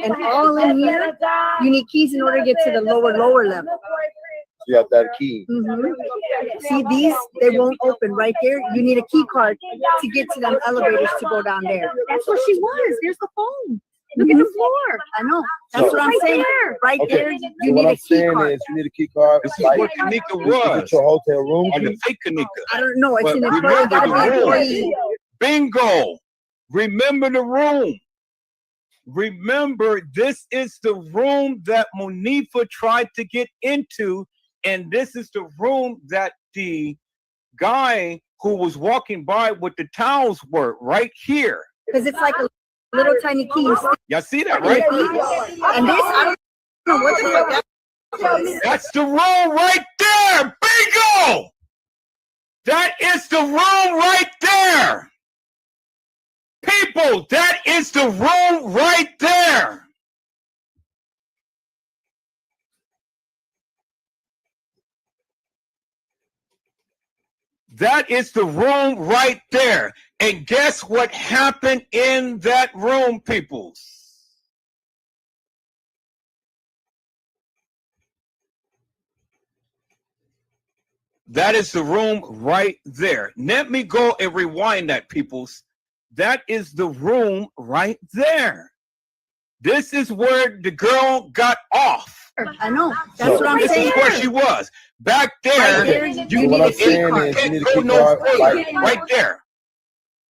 And all in here, you need keys in order to get to the lower level. You have to have a key. Mhm. See, these, they won't open right there. You need a key card to get to them elevators to go down there. That's what she was. There's the phone. Look at the floor. I know. That's So- what I'm saying. Right Okay. there, So you what need a I'm key saying card. is you need a key card. This is Like, what Kanika is was. it your hotel room Or key? the fake Kanika. I don't know. It's But an employee. remember It gotta the be rule. employee. Bingo. Remember the room. Remember, this is the room that Monifa tried to get into, and this is the room that the guy who was walking by with the towels were right here. Because it's like a little tiny key. You stick Y'all see that, in the right? key. And this, I don't know what the heck that was. That's the room right there. Bingo! That is the room right there. People, that is the room right there. That is the room right there. And guess what happened in that room, peoples? That is the room right there. Let me go and rewind that, peoples. That is the room right there. This is where the girl got off. I know. That's what I'm This saying. is where she was. Back there, Right there, you you need a key card. can't go no further. Right there.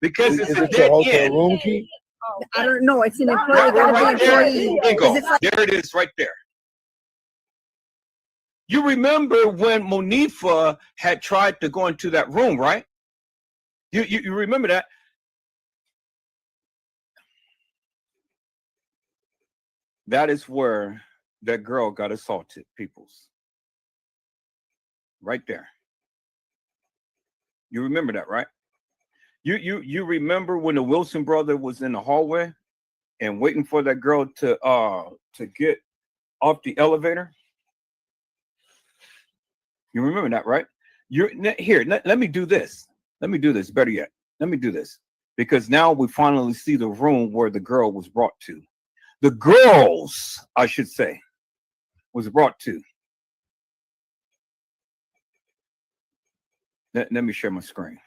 Because it's Is a it your dead hotel end. room key? I don't know. It's an employee. It Right gotta be there. employee. Bingo. 'Cause it's like There it is right there. You remember when Monifa had tried to go into that room, right? You remember that? That is where that girl got assaulted, peoples. Right there. You remember that, right? You remember when the Wilson brother was in the hallway and waiting for that girl to get off the elevator? You remember that, right? Here, let me do this. Let me do this. Better yet, let me do this. Because now we finally see the room where the girl was brought to. The girls, I should say, was brought to. Let me share my screen.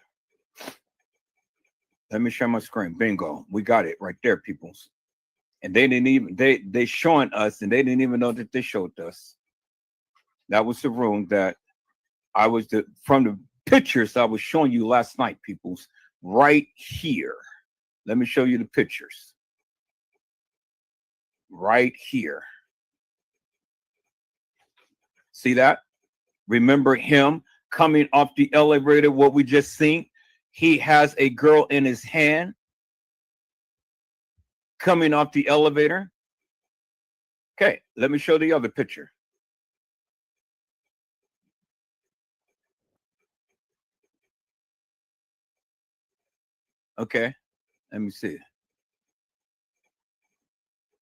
Let me share my screen. Bingo. We got it right there, peoples. And they didn't even, they showing us, and they didn't even know that they showed us. That was the room that I was, from the pictures I was showing you last night, peoples, right here. Let me show you the pictures. Right here. See that? Remember him coming off the elevator, what we just seen? He has a girl in his hand coming off the elevator. Okay, let me show the other picture. Okay, let me see.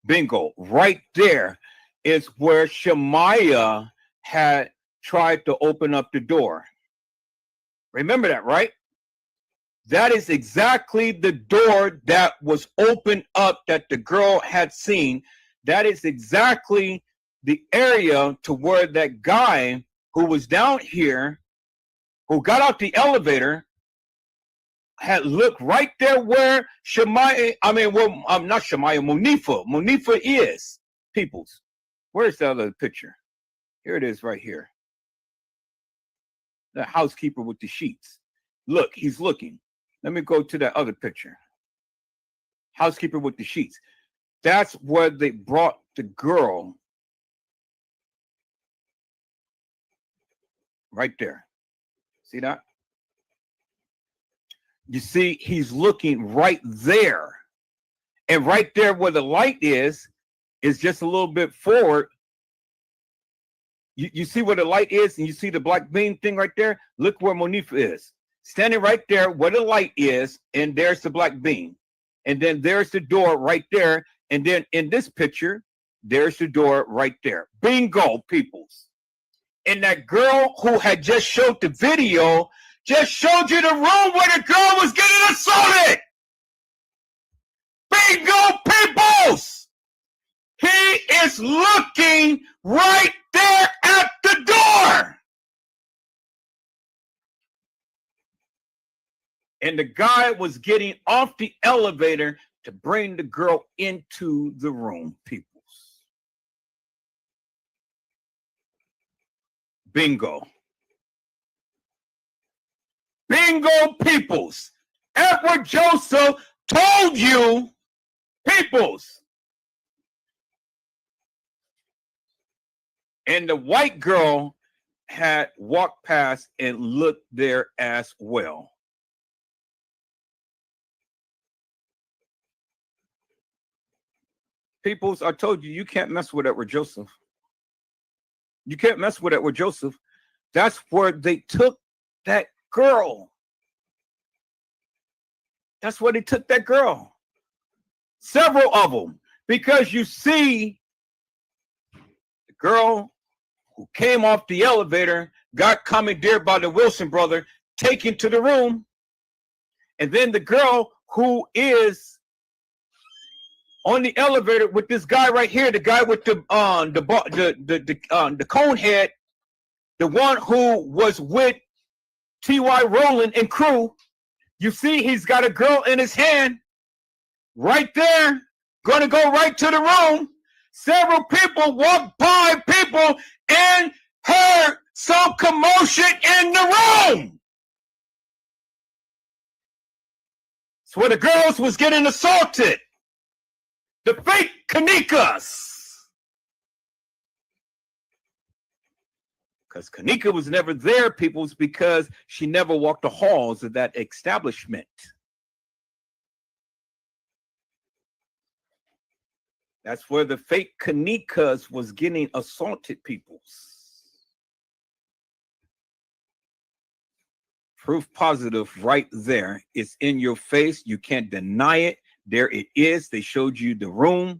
Bingo, right there is where Shemaiah had tried to open up the door. Remember that, right? That is exactly the door that was opened up that the girl had seen. That is exactly the area to where that guy who was down here, who got out the elevator, had looked right there where Shemaiah, not Shemaiah, Monifa is. Peoples, where's the other picture? Here it is right here. The housekeeper with the sheets. Look, he's looking. Let me go to that other picture. Housekeeper with the sheets. That's where they brought the girl. Right there. See that? You see, he's looking right there. And right there where the light is just a little bit forward. You see where the light is, and you see the black beam thing right there? Look where Monifa is. Standing right there where the light is, and there's the black beam. And then there's the door right there. And then in this picture, there's the door right there. Bingo, peoples. And that girl who had just showed the video just showed you the room where the girl was getting assaulted. Bingo, peoples. He is looking right there at the door. And the guy was getting off the elevator to bring the girl into the room, peoples. Bingo. Bingo, peoples. Edward Joseph told you, peoples. And the white girl had walked past and looked there as well. Peoples, I told you, you can't mess with Edward Joseph. You can't mess with Edward Joseph. That's where they took that girl. That's where they took that girl. Several of them. Because you see, the girl who came off the elevator got commandeered by the Wilson brother, taken to the room. And then the girl who is on the elevator with this guy right here, the guy with the cone head, the one who was with T.Y. Rowland and crew. You see, he's got a girl in his hand right there, going to go right to the room. Several people walked by, people, and heard some commotion in the room. It's where the girls was getting assaulted. The fake Kanikas. Because Kanika was never there, peoples, because she never walked the halls of that establishment. That's where the fake Kanikas was getting assaulted, peoples. Proof positive right there. It's in your face. You can't deny it. There it is. They showed you the room.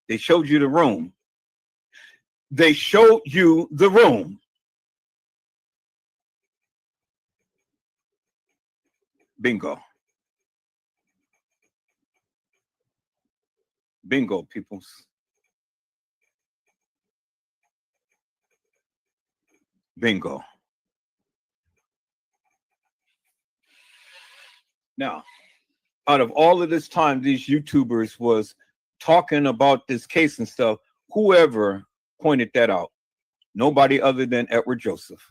They showed you the room. They showed you the room. Bingo. Bingo, peoples. Bingo. Now, out of all of this time, these YouTubers was talking about this case and stuff, whoever pointed that out? Nobody other than Edward Joseph.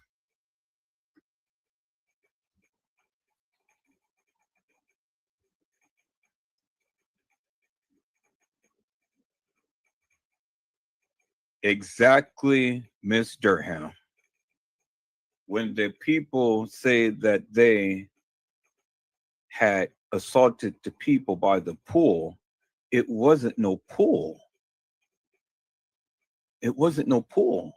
Exactly, Miss Durham. When the people say that they had assaulted the people by the pool, it wasn't no pool. It wasn't no pool.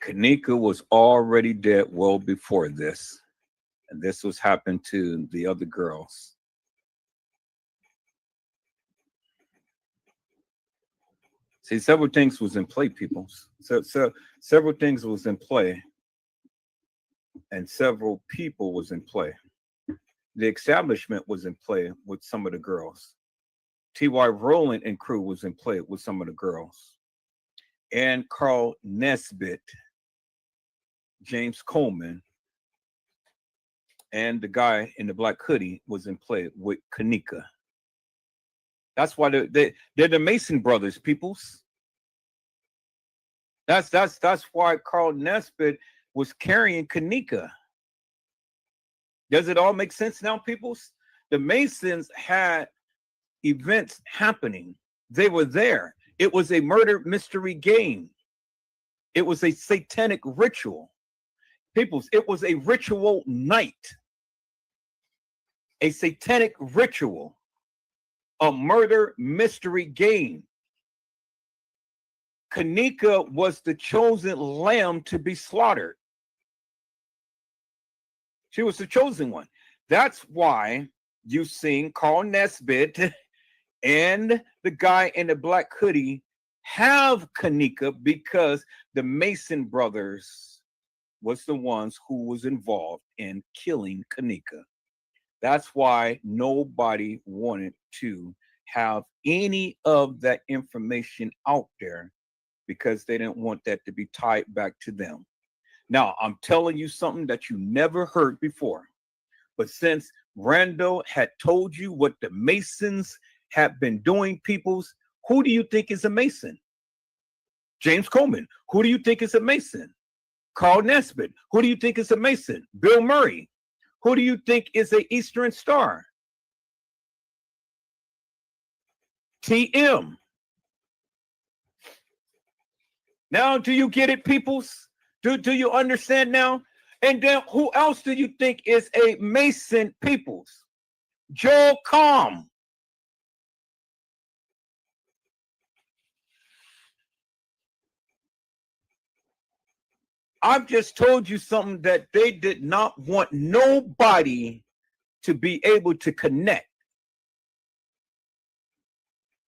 Kanika was already dead well before this, and this was happened to the other girls. See, several things was in play, people. So several things was in play, and several people was in play. The establishment was in play with some of the girls. T.Y. Rowland and crew was in play with some of the girls. And Carl Nesbitt, James Coleman, and the guy in the black hoodie was in play with Kanika. That's why they're the Mason brothers, peoples. That's why Carl Nesbitt was carrying Kanika. Does it all make sense now, peoples? The Masons had events happening. They were there. It was a murder mystery game. It was a satanic ritual. Peoples, it was a ritual night. A satanic ritual. A murder mystery game. Kanika was the chosen lamb to be slaughtered. She was the chosen one. That's why you seen Carl Nesbitt and the guy in the black hoodie have Kanika, because the Mason brothers was the ones who was involved in killing Kanika. That's why nobody wanted to have any of that information out there, because they didn't want that to be tied back to them. Now, I'm telling you something that you never heard before. But since Randall had told you what the Masons have been doing, peoples, who do you think is a Mason? James Coleman. Who do you think is a Mason? Carl Nesbitt. Who do you think is a Mason? Bill Murray. Who do you think is a Eastern Star? TM. Now, do you get it, peoples? Do you understand now? And then who else do you think is a Mason, peoples? Joel Comm. I've just told you something that they did not want nobody to be able to connect.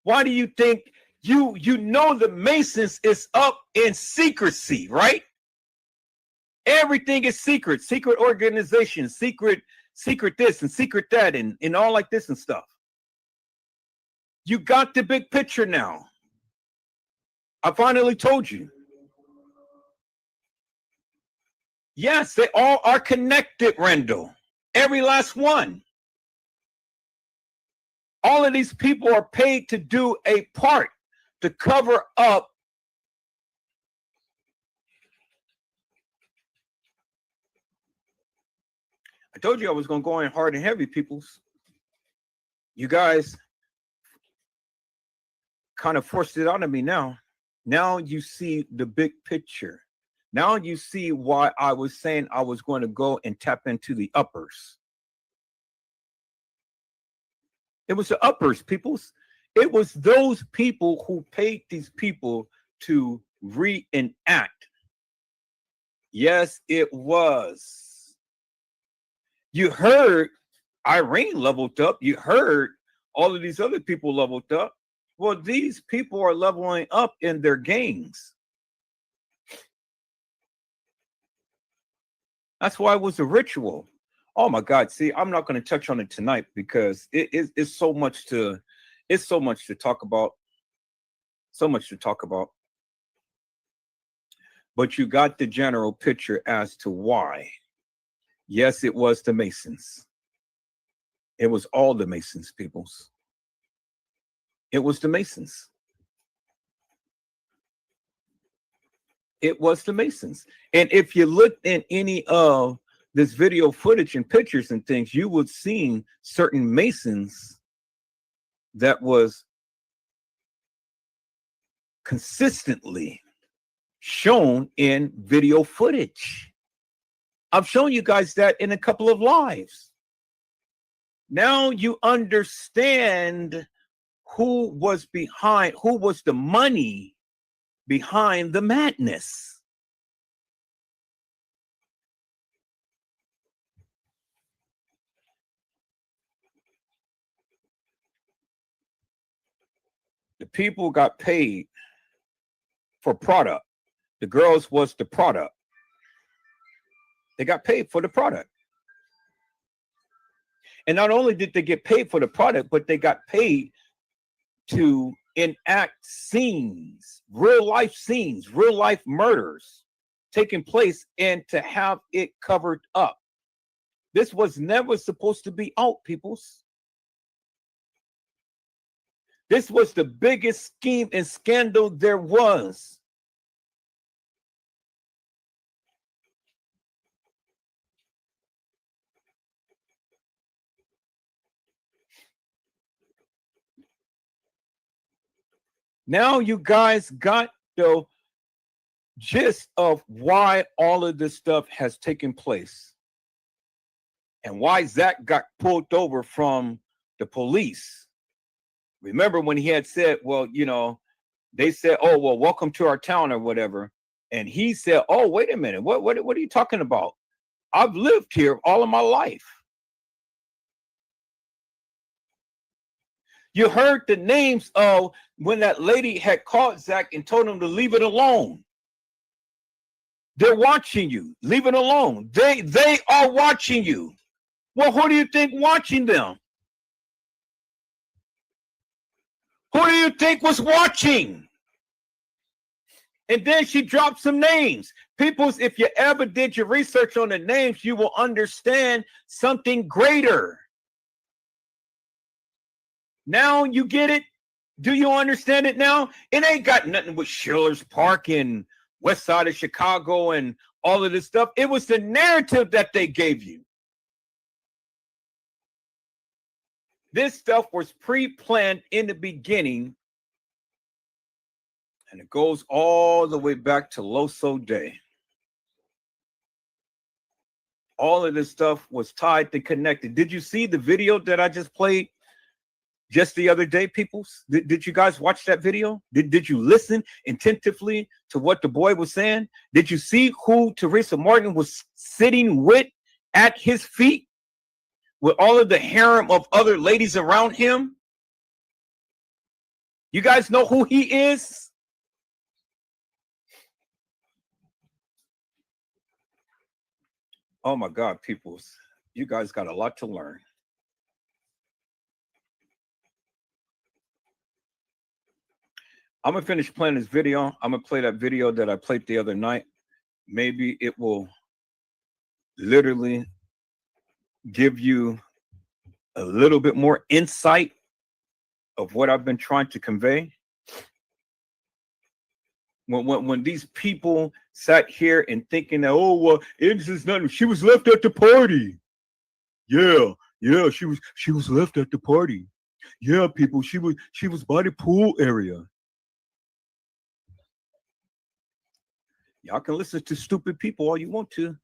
Why do you think you know the Masons is up in secrecy, right? Everything is secret organization, secret this and secret that, and all like this and stuff. You got the big picture now. I finally told you. Yes, they all are connected, Randall. Every last one. All of these people are paid to do a part to cover up I told you I was going to go in hard and heavy, peoples. You guys kind of forced it out of me now. Now you see the big picture. Now you see why I was saying I was going to go and tap into the uppers. It was the uppers, peoples. It was those people who paid these people to reenact. Yes, it was. You heard Irene leveled up. You heard all of these other people leveled up. Well, these people are leveling up in their gangs. That's why it was a ritual. Oh my God! See, I'm not going to touch on it tonight because it's so much to talk about. So much to talk about. But you got the general picture as to why. Yes, it was the Masons. It was all the Masons, peoples. It was the Masons. It was the Masons. And if you looked in any of this video footage and pictures and things, you would see certain Masons that was consistently shown in video footage. I've shown you guys that in a couple of lives. Now you understand who was behind, who was the money behind the madness. The people got paid for product. The girls was the product. They got paid for the product. And not only did they get paid for the product, but they got paid to enact scenes, real life murders taking place, and to have it covered up. This was never supposed to be out, peoples. This was the biggest scheme and scandal there was. Now you guys got the gist of why all of this stuff has taken place and why Zach got pulled over from the police. Remember when he had said, well, you know, they said, oh, well, welcome to our town or whatever. And he said, oh, wait a minute. What are you talking about? I've lived here all of my life. You heard the names of when that lady had called Zach and told him to leave it alone. They're watching you. Leave it alone. They are watching you. Well, who do you think watching them? Who do you think was watching? And then she dropped some names. Peoples, if you ever did your research on the names, you will understand something greater. Now you get it? Do you understand it now? It ain't got nothing with Schiller's Park and west side of Chicago and all of this stuff. It was the narrative that they gave you. This stuff was pre-planned in the beginning, and it goes all the way back to Loso Day. All of this stuff was tied and connected. Did you see the video that I just played just the other day, peoples? Did you guys watch that video? Did you listen attentively to what the boy was saying? Did you see who Teresa Martin was sitting with at his feet with all of the harem of other ladies around him? You guys know who he is? Oh my God, peoples, you guys got a lot to learn. I'm gonna finish playing this video. I'm gonna play that video that I played the other night. Maybe it will literally give you a little bit more insight of what I've been trying to convey? When these people sat here and thinking that, oh well, it's just nothing. She was left at the party. Yeah, she was left at the party. Yeah, people, she was by the pool area. Y'all can listen to stupid people all you want to,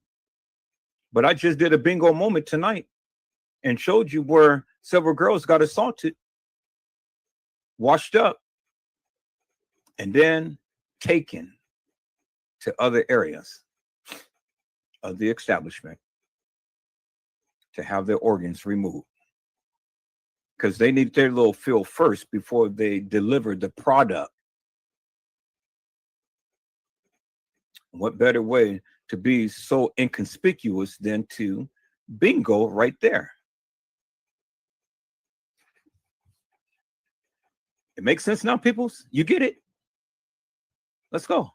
but I just did a bingo moment tonight and showed you where several girls got assaulted, washed up, and then taken to other areas of the establishment to have their organs removed, because they need their little feel first before they deliver the product. What better way to be so inconspicuous than to bingo right there? It makes sense now, peoples? You get it? Let's go.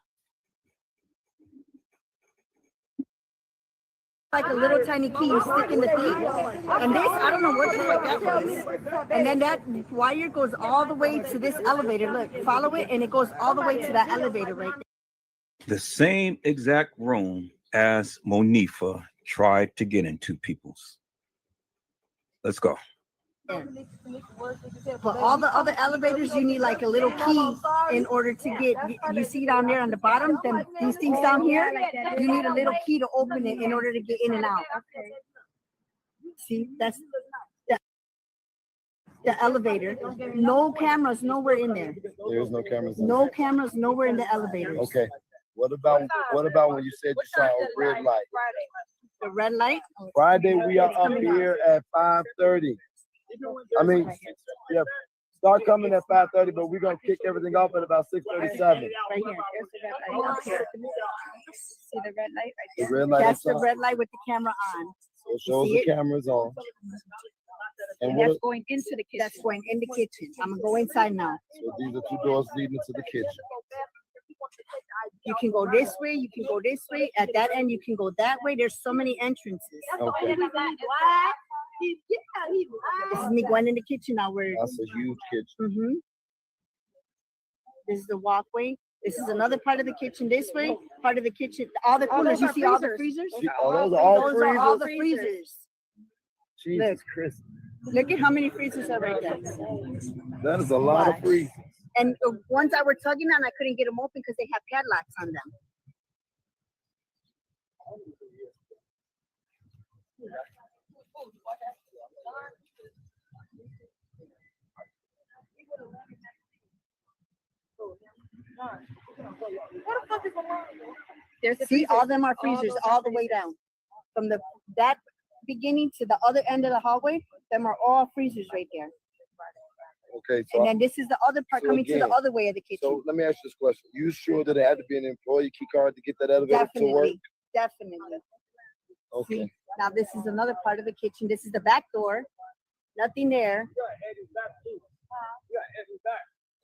Like a little tiny key you stick in the teeth. And this, I don't know what the heck that was. And then that wire goes all the way to this elevator. Look, follow it, and it goes all the way to that elevator right there. The same exact room as Monifa tried to get into, peoples. Let's go. For all the other elevators, you need like a little key in order to get, you see down there on the bottom, then these things down here, you need a little key to open it in order to get in and out. See, that's the elevator. No cameras nowhere in there. There's no cameras. No cameras nowhere in the elevators. Okay. What about when you said you saw a red light? The red light? Friday we are up here at 5:30. I mean, yeah, start coming at 5:30, but we're gonna kick everything off at about 6:37. Right here. There's the red light. See the red light right there? The red light. That's the red light with the camera on. So it shows the cameras on. And that's going into the kitchen. That's going in the kitchen. I'm gonna go inside now. So these are two doors leading into the kitchen. You can go this way, you can go this way. At that end, you can go that way. There's so many entrances. Okay. This is me going in the kitchen now. That's a huge kitchen. This is the walkway. This is another part of the kitchen this way. Part of the kitchen. All the coolers. You see all the freezers? Oh, those are all Those freezers. are all the freezers. Jesus Christ. Look at how many freezers are right there. That is a lot of freezers. And the ones I were tugging on, I couldn't get them open because they have padlocks on them. See, all of them are freezers all the way down. From that beginning to the other end of the hallway, them are all freezers right there. Okay, so And then this is the other part so coming to again, the other way of the kitchen. So let me ask you this question. You sure that it had to be an employee key card to get that elevator to work? Definitely. Okay. See, now this is another part of the kitchen. This is the back door. Nothing there.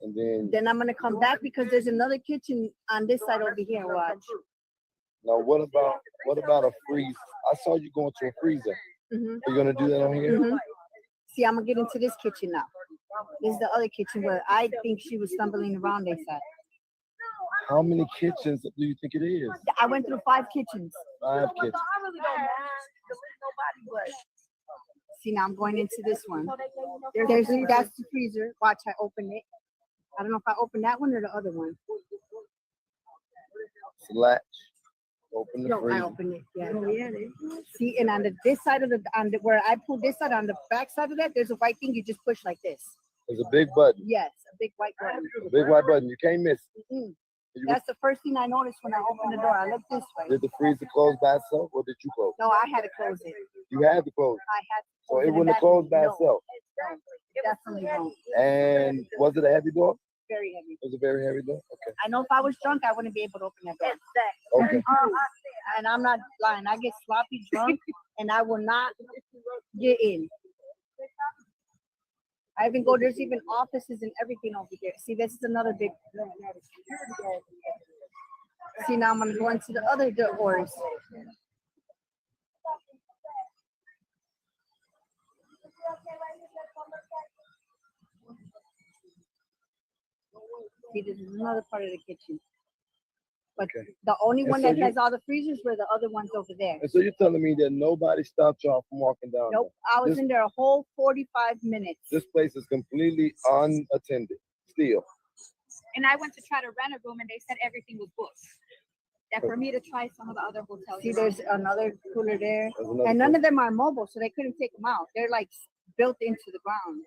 And Then I'm gonna come back because there's another kitchen on this side over here. Watch. now what about a freeze? I saw you going to a freezer. Mhm. You're gonna do that on here? Mhm. See, I'm gonna get into this kitchen now. This is the other kitchen where I think she was stumbling around, they said. How many kitchens do you think it is? I went through 5 kitchens. 5 kitchens. I really don't mind. See, now I'm going into this one. That's the freezer. Watch, I open it. I don't know if I open that one or the other one. It's a latch. Open the No, I freezer. opened it. Yeah. See, and on this side of where I pulled this side, on the back side of that, there's a white thing you just push like this. There's a big button. Yes, a big white button. A big white button. You can't miss it. Mhm. You- That's the first thing I noticed when I opened the door. I looked this way. Did the freezer close by itself or did you close? No, I had to close it. You had to close. I had to. So close it in wouldn't have back. closed by No, itself. Definitely won't. And was it a heavy door? Very heavy. Was it a very heavy door? Okay. I know if I was drunk, I wouldn't be able to open that door. Okay. And I'm not lying. I get sloppy drunk and I will not get in. I even go, there's even offices and everything over here. See, this is another big. See, now I'm gonna go into the other doors. See, this is another part of the kitchen. But Okay. the only And one so that you- has all the freezers were the other ones over there. And so you're telling me that nobody stopped y'all from walking down? Nope, I was This- in there a whole 45 minutes. This place is completely unattended still. And I went to try to rent a room and they said everything was booked. That for me to try some of the other hotels. See, there's another cooler there. There's another And none cooler. of them are mobile, so they couldn't take them out. They're like built into the ground.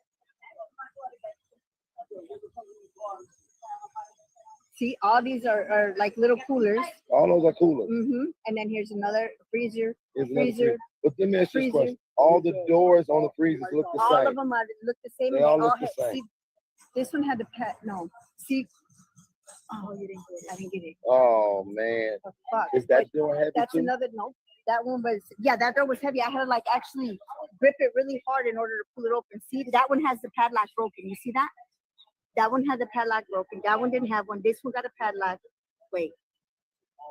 See, all these are like little coolers. All those are coolers. And then here's another freezer. Here's another Freezer. freezer. But let me ask you this freezer. question. All the doors on the freezers look the All same. of them look the same. They and all look the had, same. see, this one had the pet. No, see. Oh, you didn't get it. I didn't get it. Oh man. The fuck. Is that door heavy That's too? another no. That one was that door was heavy. I had to like actually grip it really hard in order to pull it open. See, that one has the padlock broken. You see that? That one had the padlock broken. That one didn't have one. This one got a padlock. Wait.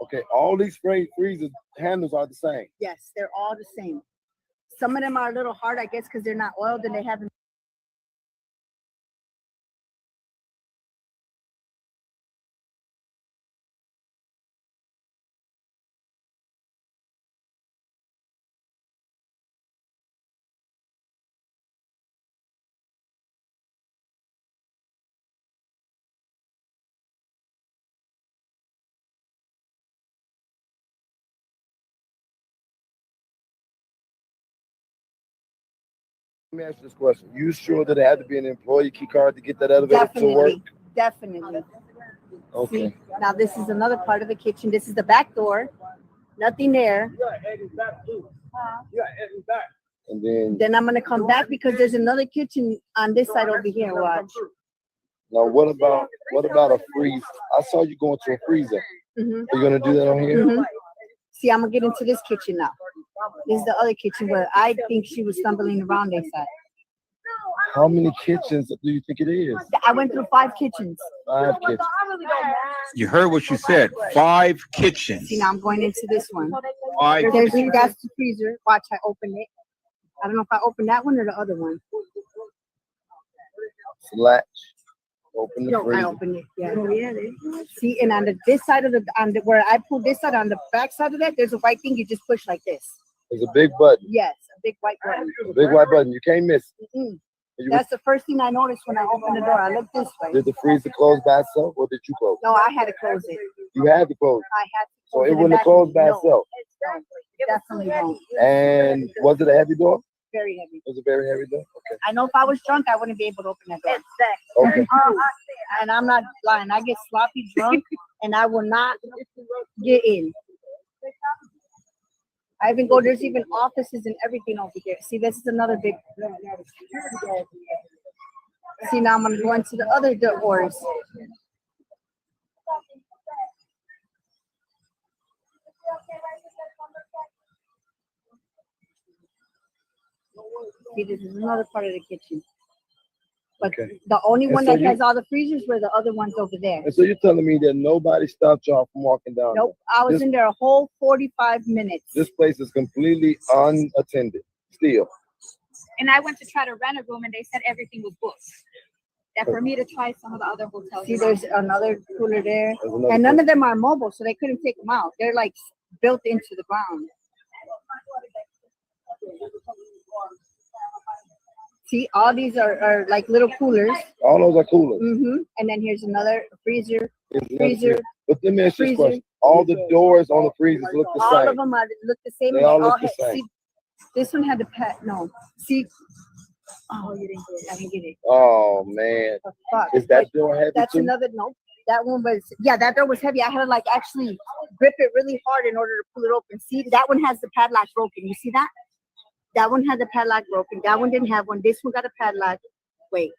Okay, all these freezer handles are the same. Yes, they're all the same. Some of them are a little hard, I guess, because they're not oiled and they haven't. Let me ask you this question. You sure that it had to be an employee key card to get that elevator to work? Definitely. Okay. See, now this is another part of the kitchen. This is the back door. Nothing there. And Then I'm gonna come back because there's another kitchen on this side over here. Watch. now what about a freeze? I saw you go into a freezer. Mhm. Are you gonna do that on here? Mhm. See, I'm gonna get into this kitchen now. This is the other kitchen where I think she was stumbling around. They said. How many kitchens do you think it is? I went through 5 kitchens. 5 kitchens. You heard what she said. 5 kitchens. See, now I'm going into this one. 5 There's kitchens. that's the freezer. Watch, I opened it. I don't know if I opened that one or the other one. Latch. Open the No, I freezer. opened it. Yeah. See, and on this side of where I pulled this side on the back side of that, there's a white thing you just push like this. There's a big button. Yes, a big white button. A big white button. You can't miss it. Mm-mm. You- That's the first thing I noticed when I opened the door. I looked this way. Did the freezer close by itself or did you close it? No, I had to close it. You had to close it. I had to. So close it and wouldn't have back- closed by no, itself. Definitely don't. And was it a heavy door? Very heavy. Was it a very heavy door? Okay. I know if I was drunk, I wouldn't be able to open that door. Okay. And I'm not lying. I get sloppy drunk and I will not get in. I even go, there's even offices and everything over here. See, this is another big. See, now I'm going to go into the other doors. See, this is another part of the kitchen. But Okay. the only And one so that you- has all the freezers were the other ones over there. And so you're telling me that nobody stopped y'all from walking down? Nope, I was This- in there a whole 45 minutes. This place is completely unattended still. And I went to try to rent a room and they said everything was booked. That for me to try some of the other hotels. See, there's another cooler there. There's another And none cooler. of them are mobile, so they couldn't take them out. They're like built into the ground. See, all these are like little coolers. All those are coolers. And then here's another freezer. Here's another Freezer. But let me ask you this Freezer. question. All the doors on the freezers look the All same. of them look the same. They and all look had, the same. See, this one had the pet. No, see. Oh, you didn't get it. I didn't get it. Oh man. Fuck. Is that door heavy That's too? another no. That one was that door was heavy. I had to like actually grip it really hard in order to pull it open. See, that one has the padlock broken. You see that? That one had the padlock broken. That one didn't have one. This one got a padlock. Wait.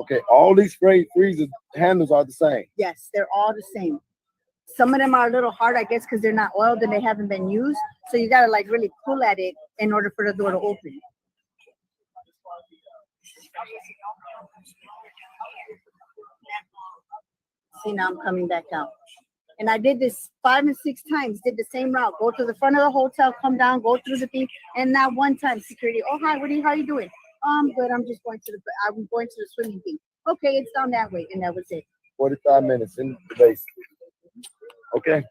Okay, all these freezer handles are the same. Yes, they're all the same. Some of them are a little hard, I guess, because they're not oiled and they haven't been used. So you gotta like really pull at it in order for the door to open. See, now I'm coming back out. And I did this 5 and 6 times, did the same route. Go to the front of the hotel, come down, go through the thing. And not one time security, oh, hi, how you doing? Good, I'm just going to I'm going to the swimming thing. Okay, it's down that way. And that was it. 45 minutes in the basement. Okay.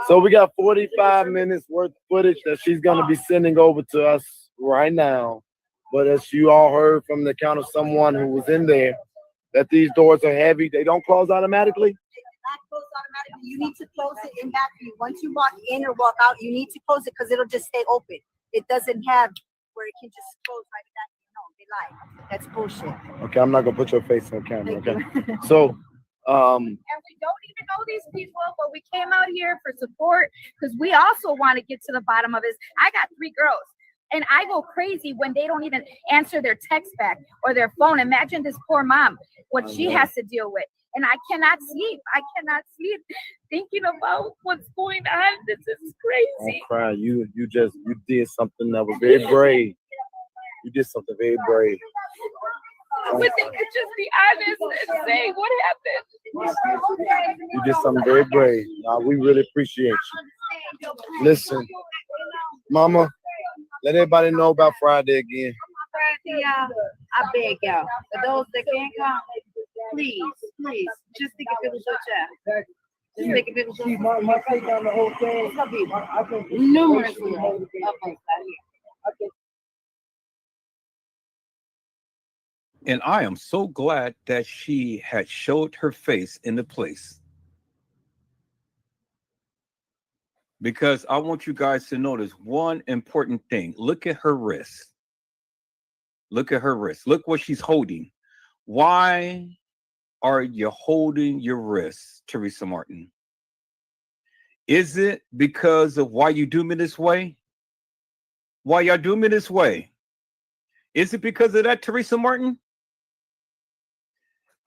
So we got 45 minutes worth of footage that she's going to be sending over to us right now. But as you all heard from the account of someone who was in there, that these doors are heavy. They don't close automatically. Not close automatically. You need to close it in back of you. Once you walk in or walk out, you need to close it because it'll just stay open. It doesn't have where it can just close right back. No, they lie. That's bullshit. Okay, I'm not gonna put your face on camera. Okay. So, And we don't even know these people, but we came out here for support because we also want to get to the bottom of this. I got 3 girls. And I go crazy when they don't even answer their text back or their phone. Imagine this poor mom, what she has to deal with. And I cannot sleep. I cannot sleep thinking about what's going on. This is crazy. don't cry. You did something that was very brave. You did something very brave. But they could just be honest and say what happened. You did something very brave. We really appreciate you. Listen, Mama, let everybody know about Friday again. Friday, y'all, I beg y'all, for those that can't come, please, just think if it was your child. Just think if it was your child. It's gonna be numerous of us out here. And I am so glad that she had showed her face in the place. Because I want you guys to notice one important thing. Look at her wrist. Look at her wrist. Look what she's holding. Why are you holding your wrist, Teresa Martin? Is it because of why you do me this way? Why y'all do me this way? Is it because of that, Teresa Martin?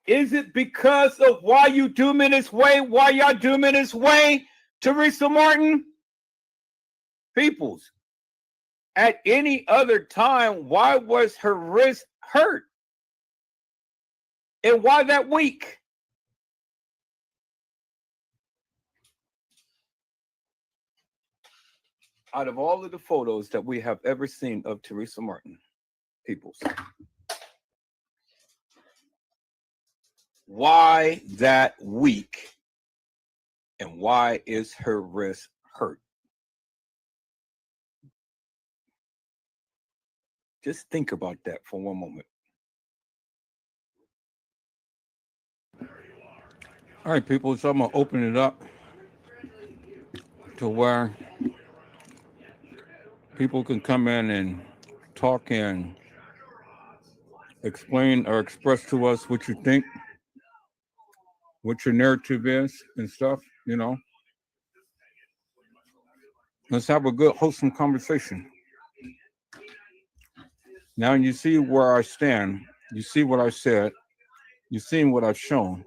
Is it because of why you do me this way? Why y'all do me this way, Teresa Martin? Peoples, at any other time, why was her wrist hurt? And why that weak? Out of all of the photos that we have ever seen of Teresa Martin, Peoples, why that weak? And why is her wrist hurt? Just think about that for one moment. All right, people, so I'm going to open it up to where people can come in and talk and explain or express to us what you think, what your narrative is and stuff, you know. Let's have a good, wholesome conversation. Now you see where I stand. You see what I said. You've seen what I've shown.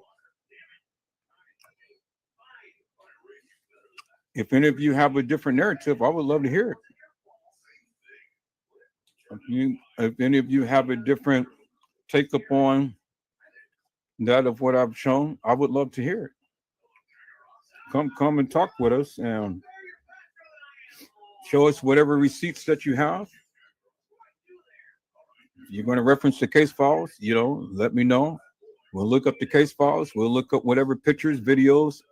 If any of you have a different narrative, I would love to hear it. If any of you have a different take up on that of what I've shown, I would love to hear it. Come and talk with us and show us whatever receipts that you have. You're going to reference the case files, you know, let me know. We'll look up the case files. We'll look up whatever pictures, videos,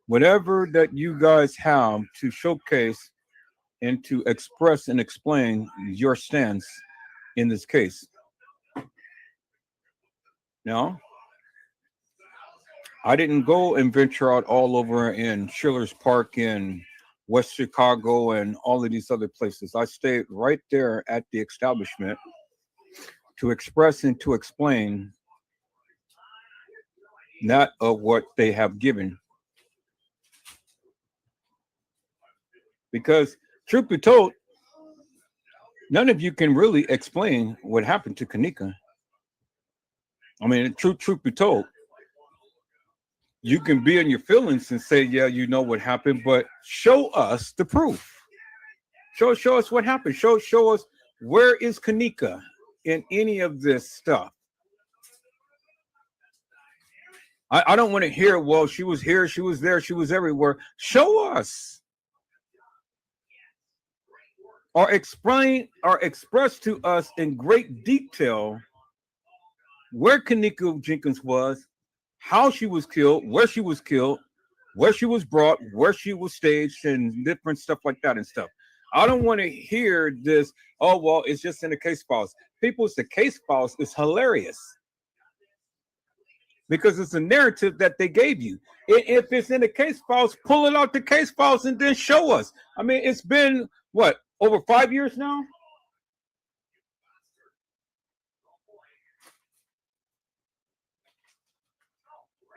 whatever that you guys have to showcase and to express and explain your stance in this case. Now, I didn't go and venture out all over in Schiller's Park in West Chicago and all of these other places. I stayed right there at the establishment to express and to explain not of what they have given. Because truth be told, none of you can really explain what happened to Kenneka. I mean, truth be told, you can be in your feelings and say, yeah, you know what happened, but show us the proof. Show us what happened. Show us where is Kenneka in any of this stuff. I don't want to hear, well, she was here, she was there, she was everywhere. Show us. Or explain or express to us in great detail where Kenneka Jenkins was, how she was killed, where she was killed, where she was brought, where she was staged, and different stuff like that and stuff. I don't want to hear this, oh, well, it's just in the case files. People, the case files is hilarious because it's a narrative that they gave you. If it's in the case files, pull it out the case files and then show us. I mean, it's been, what, over 5 years now?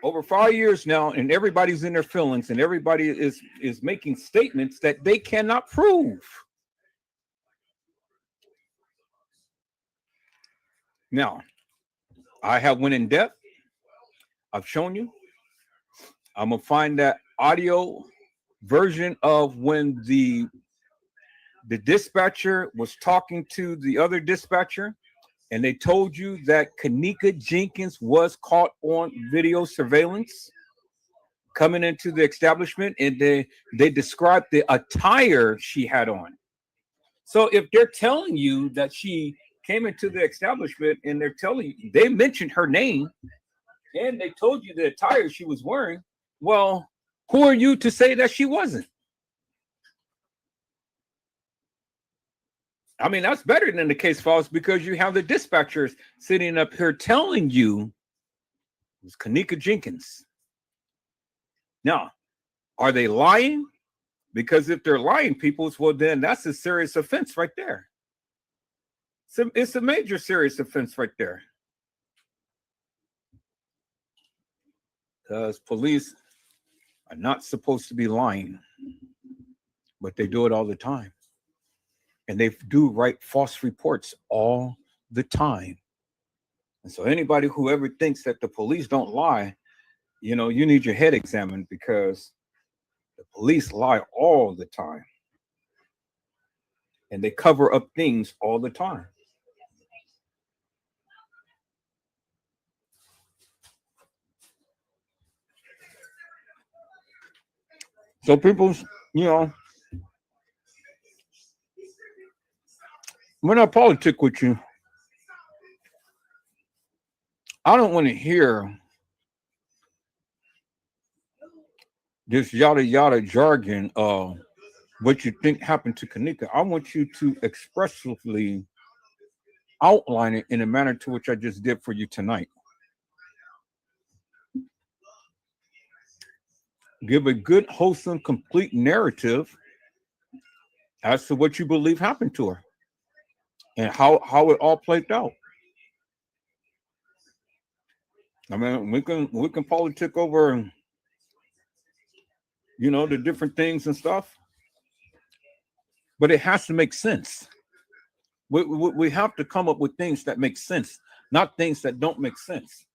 Over 5 years now, and everybody's in their feelings, and everybody is making statements that they cannot prove. Now, I have went in depth. I've shown you. I'm gonna find that audio version of when the dispatcher was talking to the other dispatcher, and they told you that Kenneka Jenkins was caught on video surveillance coming into the establishment, and they described the attire she had on. So if they're telling you that she came into the establishment and they're telling you, they mentioned her name and they told you the attire she was wearing, well, who are you to say that she wasn't? I mean, that's better than the case files because you have the dispatchers sitting up here telling you it was Kenneka Jenkins. Now, are they lying? Because if they're lying, people, well, then that's a serious offense right there. So it's a major serious offense right there. Because police are not supposed to be lying, but they do it all the time. And they do write false reports all the time. And so anybody who ever thinks that the police don't lie, you know, you need your head examined because the police lie all the time. And they cover up things all the time. So people, you know, when I politic with you, I don't want to hear this yada yada jargon of what you think happened to Kenneka. I want you to expressively outline it in a manner to which I just did for you tonight. Give a good, wholesome, complete narrative as to what you believe happened to her and how it all played out. I mean, we can politic over, you know, the different things and stuff, but it has to make sense. We have to come up with things that make sense, not things that don't make sense.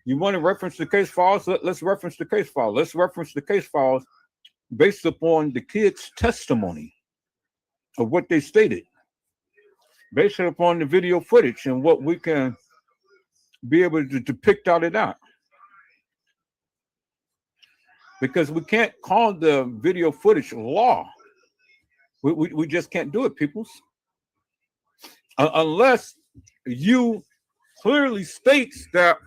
You want to reference the case files? Let's reference the case file. Let's reference the case files based upon the kids' testimony of what they stated, based upon the video footage and what we can be able to depict out of that. Because we can't call the video footage law. We just can't do it, peoples. Unless you clearly states that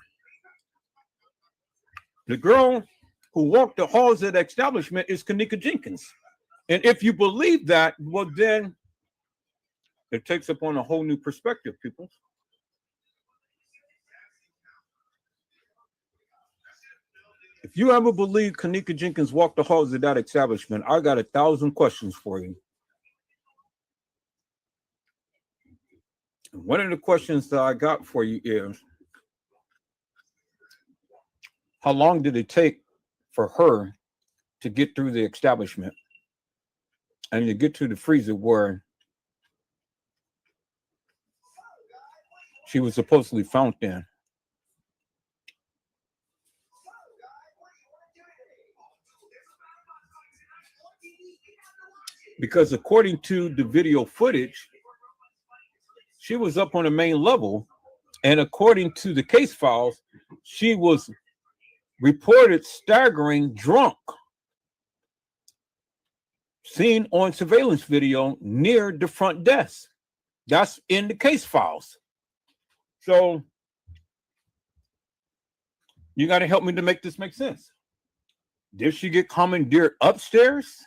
the girl who walked the halls of the establishment is Kenneka Jenkins. And if you believe that, well, then it takes upon a whole new perspective, people. If you ever believe Kenneka Jenkins walked the halls of that establishment, I got 1,000 questions for you. And one of the questions that I got for you is, how long did it take for her to get through the establishment and to get to the freezer where she was supposedly found in? Because according to the video footage, she was up on the main level, and according to the case files, she was reported staggering drunk, seen on surveillance video near the front desk. That's in the case files. So You got to help me to make this make sense. Did she get commandeered upstairs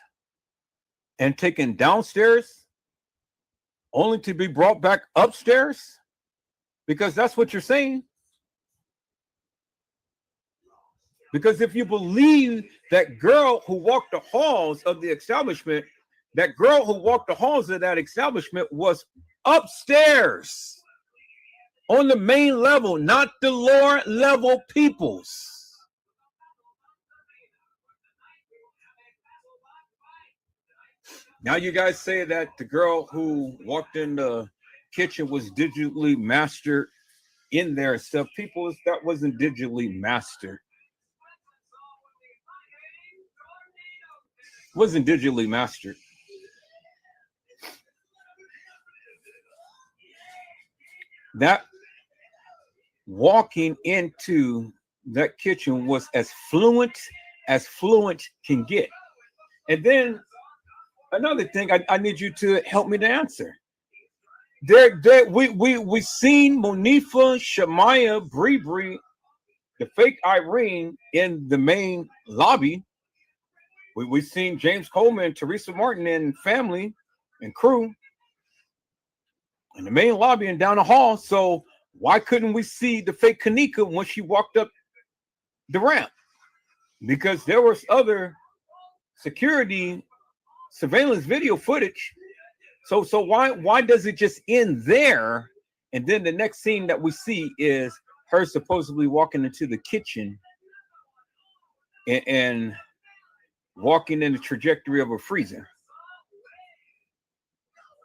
and taken downstairs only to be brought back upstairs? Because that's what you're saying. Because if you believe that girl who walked the halls of the establishment, that girl who walked the halls of that establishment was upstairs on the main level, not the lower level peoples. Now you guys say that the girl who walked in the kitchen was digitally mastered in there and stuff. People, that wasn't digitally mastered. Wasn't digitally mastered. That walking into that kitchen was as fluent can get. And then another thing I need you to help me to answer. We seen Monifa, Shamaya, Bree, the fake Irene in the main lobby. We seen James Coleman, Teresa Martin, and family and crew in the main lobby and down the hall. So why couldn't we see the fake Kanika when she walked up the ramp? Because there was other security surveillance video footage. So why does it just end there? And then the next scene that we see is her supposedly walking into the kitchen and walking in the trajectory of a freezer.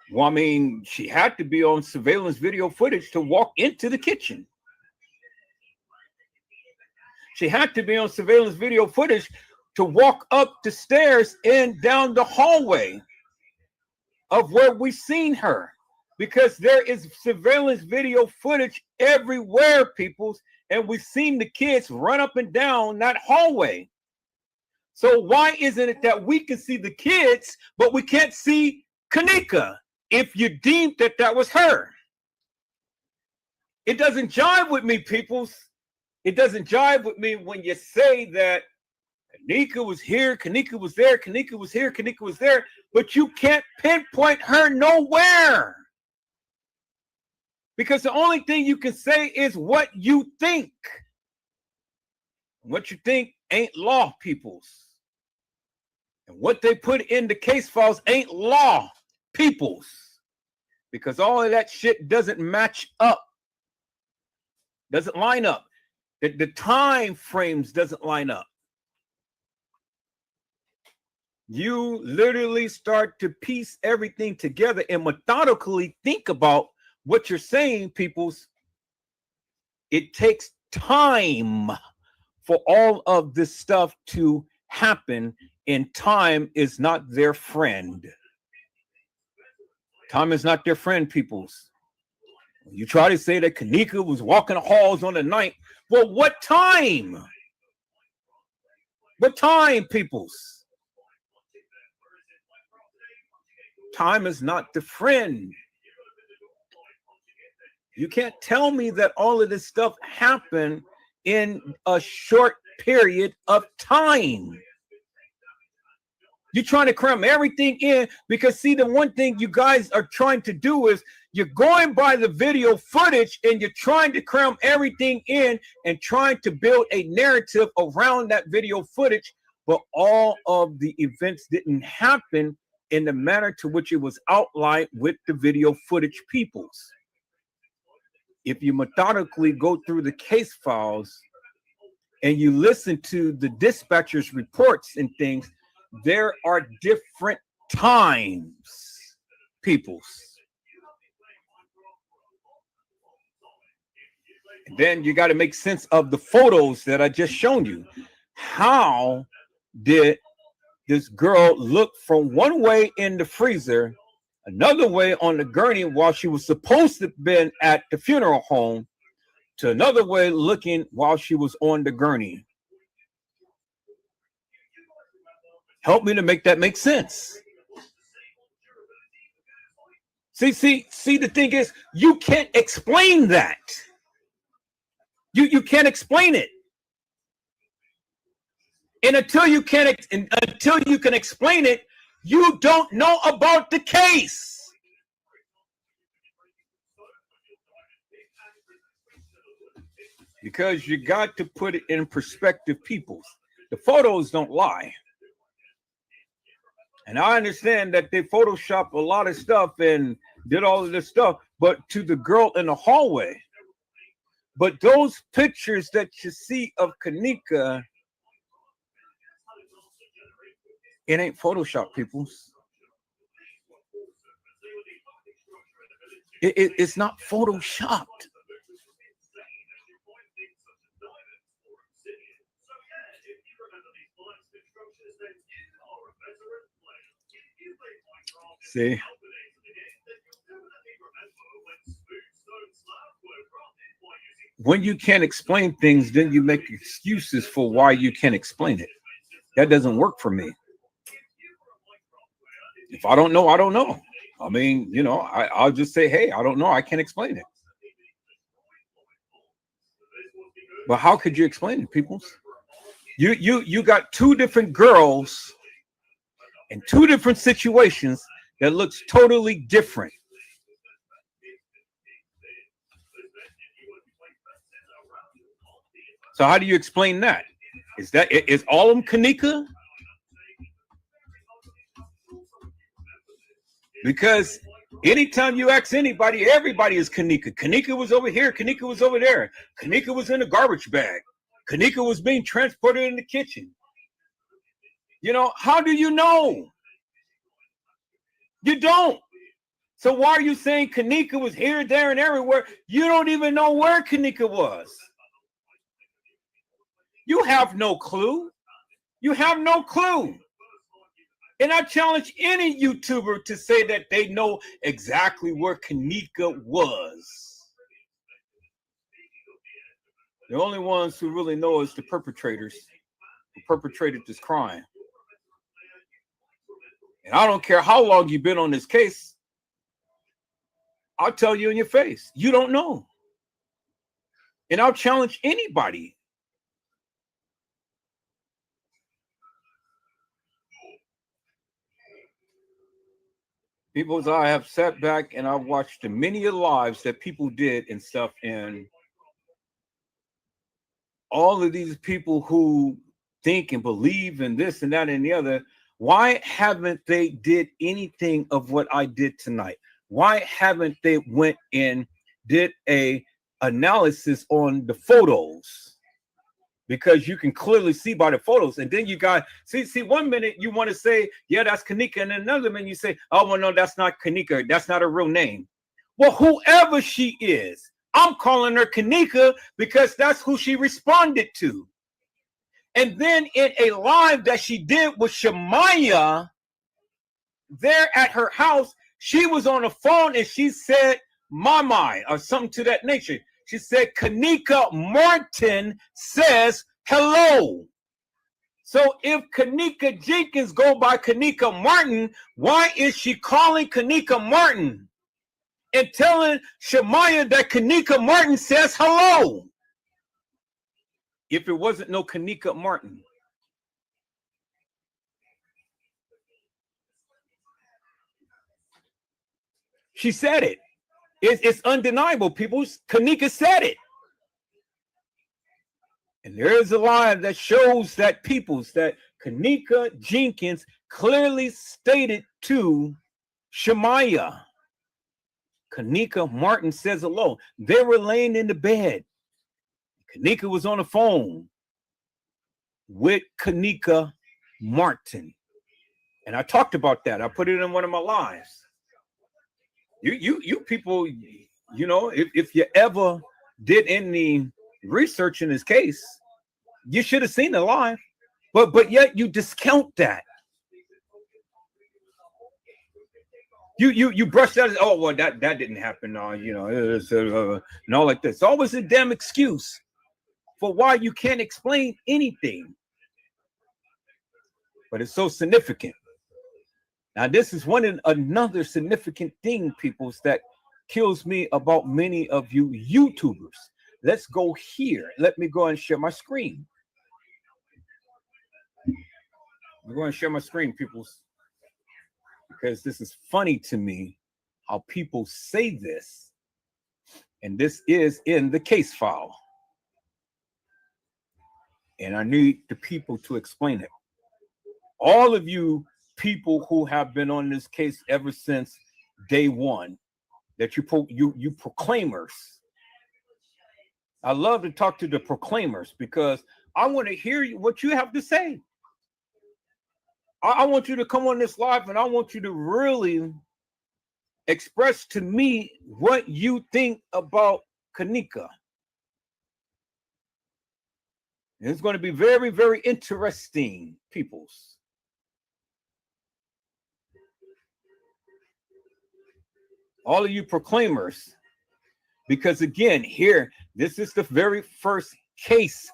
Well, I mean, she had to be on surveillance video footage to walk into the kitchen. She had to be on surveillance video footage to walk up the stairs and down the hallway of where we seen her, because there is surveillance video footage everywhere, peoples, and we've seen the kids run up and down that hallway. So why isn't it that we can see the kids, but we can't see Kanika if you deemed that that was her? It doesn't jive with me, peoples. It doesn't jive with me when you say that Kanika was here, Kanika was there, Kanika was here, Kanika was there, but you can't pinpoint her nowhere. Because the only thing you can say is what you think. What you think ain't law, peoples. And what they put in the case files ain't law, peoples. Because all of that shit doesn't match up. Doesn't line up. The time frames doesn't line up. You literally start to piece everything together and methodically think about what you're saying, peoples. It takes time for all of this stuff to happen, and time is not their friend. Time is not their friend, peoples. You try to say that Kanika was walking the halls on the night. Well, what time? What time, peoples? Time is not the friend. You can't tell me that all of this stuff happened in a short period of time. You're trying to cram everything in because, see, the one thing you guys are trying to do is you're going by the video footage and you're trying to cram everything in and trying to build a narrative around that video footage, but all of the events didn't happen in the manner to which it was outlined with the video footage, peoples. If you methodically go through the case files and you listen to the dispatcher's reports and things, there are different times, peoples. And then you got to make sense of the photos that I just shown you. How did this girl look from one way in the freezer, another way on the gurney while she was supposed to have been at the funeral home, to another way looking while she was on the gurney? Help me to make that make sense. See, the thing is, you can't explain that. You can't explain it. And until you can explain it, you don't know about the case. Because you got to put it in perspective, people. The photos don't lie. And I understand that they photoshopped a lot of stuff and did all of this stuff, but to the girl in the hallway. But those pictures that you see of Kenneka, it ain't Photoshop, people. It's not Photoshopped. See? When you can't explain things, then you make excuses for why you can't explain it. That doesn't work for me. If I don't know, I don't know. I mean, you know, I'll just say, hey, I don't know. I can't explain it. But how could you explain it, people? You got two different girls in two different situations that looks totally different. So how do you explain that? Is all of them Kenneka? Because anytime you ask anybody, everybody is Kenneka. Kenneka was over here. Kenneka was over there. Kenneka was in a garbage bag. Kenneka was being transported in the kitchen. You know, how do you know? You don't. So why are you saying Kenneka was here, there, and everywhere? You don't even know where Kenneka was. You have no clue. You have no clue. And I challenge any YouTuber to say that they know exactly where Kenneka was. The only ones who really know is the perpetrators who perpetrated this crime. And I don't care how long you've been on this case. I'll tell you in your face, you don't know. And I'll challenge anybody. People, I have sat back and I've watched the many lives that people did and stuff, and all of these people who think and believe in this and that and the other, why haven't they did anything of what I did tonight? Why haven't they went and did a analysis on the photos? Because you can clearly see by the photos. And then you got, see, 1 minute you want to say, yeah, that's Kenneka. And another minute you say, oh, well, no, that's not Kenneka. That's not a real name. Well, whoever she is, I'm calling her Kenneka because that's who she responded to. And then in a live that she did with Shamaya there at her house, she was on the phone and she said, Mama, or something to that nature. She said, Kenneka Martin says hello. So if Kenneka Jenkins go by Kenneka Martin, why is she calling Kenneka Martin and telling Shamaya that Kenneka Martin says hello? If it wasn't no Kenneka Martin. She said it. It's undeniable, people. Kenneka said it. And there is a line that shows that that Kenneka Jenkins clearly stated to Shamaya. Kenneka Martin says hello. They were laying in the bed. Kenneka was on the phone with Kenneka Martin. And I talked about that. I put it in one of my lives. You people, you know, if you ever did any research in this case, you should have seen it live. But yet you discount that. You brush that as, oh, well, that didn't happen. You know, and all like this. It's always a damn excuse for why you can't explain anything. But it's so significant. Now, this is another significant thing, peoples, that kills me about many of you YouTubers. Let's go here. Let me go and share my screen. going to share my screen, peoples, because this is funny to me how people say this. And this is in the case file. And I need the people to explain it. All of you people who have been on this case ever since day one, that you proclaimers. I love to talk to the proclaimers because I want to hear what you have to say. I want you to come on this live and I want you to really express to me what you think about Kenneka. It's going to be very, very interesting, peoples. All of you proclaimers, because again, here, this is the very first case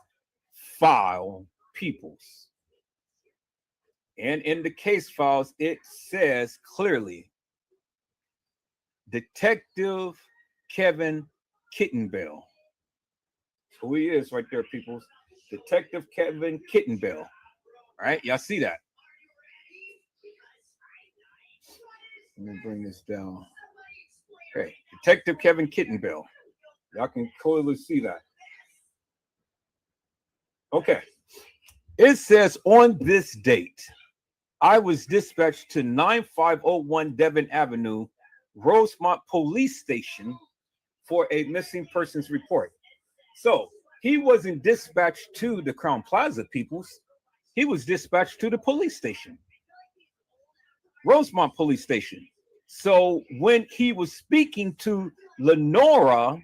file, peoples. And in the case files, it says clearly, Detective Kevin Kittenbell. Who he is right there, peoples. Detective Kevin Kittenbell. All right, y'all see that? Let me bring this down. Okay, Detective Kevin Kittenbell. Y'all can clearly see that. Okay. It says on this date, I was dispatched to 9501 Devon Avenue, Rosemont Police Station for a missing persons report. So he wasn't dispatched to the Crown Plaza, peoples. He was dispatched to the police station, Rosemont Police Station. So when he was speaking to Lenora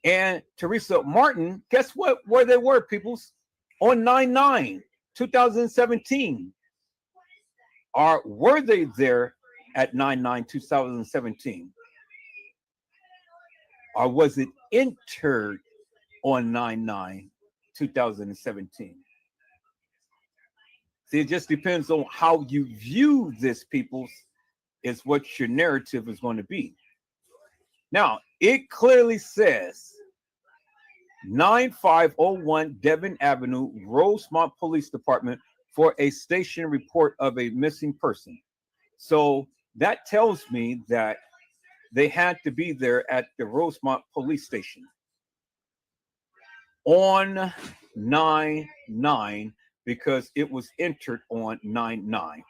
and Teresa Martin, guess what? Where they were, peoples? On 9/9/2017. Or were they there at 9/9/2017? Or was it entered on 9/9/2017? See, it just depends on how you view this, peoples, is what your narrative is going to be. Now, it clearly says 9501 Devon Avenue, Rosemont Police Department for a station report of a missing person. So that tells me that they had to be there at the Rosemont Police Station on 9/9 because it was entered on 9/9.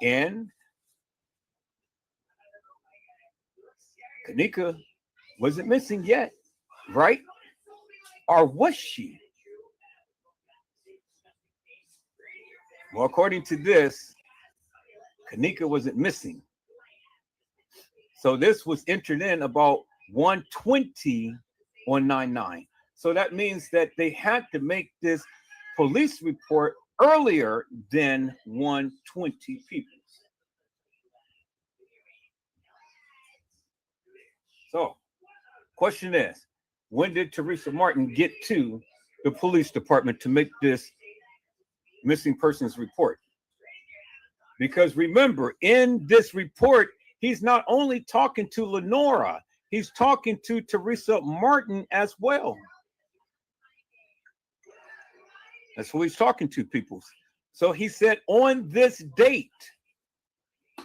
And Kenneka wasn't missing yet, right? Or was she? Well, according to this, Kenneka wasn't missing. So this was entered in about 1:20 on 9/9. So that means that they had to make this police report earlier than 1:20 people. So, question is, when did Teresa Martin get to the police department to make this missing persons report? Because remember, in this report, he's not only talking to Lenora, he's talking to Teresa Martin as well. That's who he's talking to, people. So he said on this date.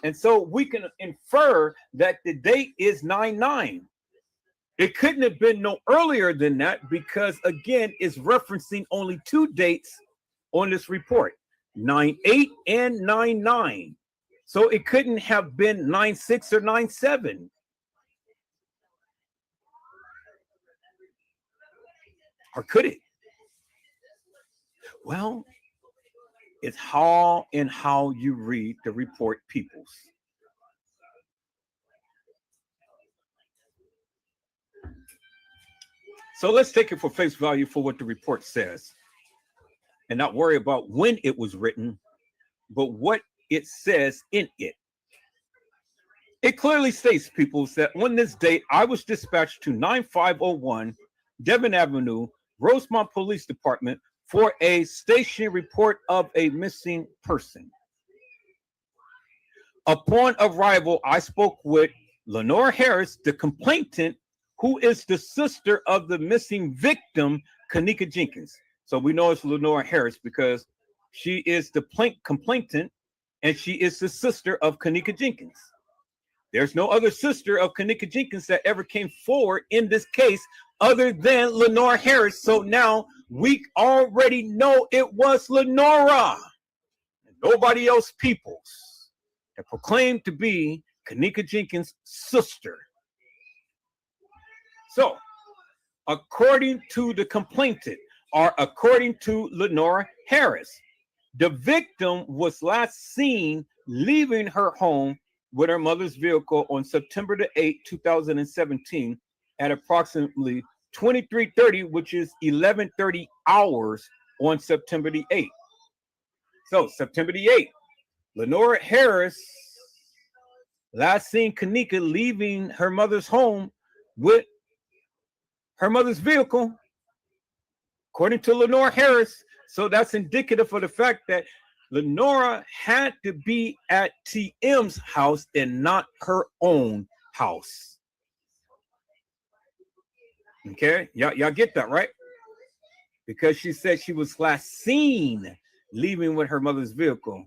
And so we can infer that the date is 9/9. It couldn't have been no earlier than that because, again, it's referencing only two dates on this report, 9/8 and 9/9. So it couldn't have been 9/6 or 9/7. Or could it? Well, it's how you read the report, peoples. So let's take it for face value for what the report says and not worry about when it was written, but what it says in it. It clearly states, peoples, that on this date, I was dispatched to 9501 Devon Avenue, Rosemont Police Department for a station report of a missing person. Upon arrival, I spoke with Lenora Harris, the complainant, who is the sister of the missing victim, Kenneka Jenkins. So we know it's Lenora Harris because She is the complainant, and she is the sister of Kenneka Jenkins. There's no other sister of Kenneka Jenkins that ever came forward in this case other than Lenora Harris. So now we already know it was Lenora, and nobody else peoples that proclaimed to be Kenneka Jenkins' sister. So, according to the complainant, or according to Lenora Harris, the victim was last seen leaving her home with her mother's vehicle on September the 8th, 2017 at approximately 23:30, which is 11:30 hours on September the 8th. So September the 8th, Lenora Harris last seen Kenneka leaving her mother's home with her mother's vehicle, according to Lenora Harris. So that's indicative of the fact that Lenora had to be at TM's house and not her own house. Okay, y'all get that, right? Because she said she was last seen leaving with her mother's vehicle.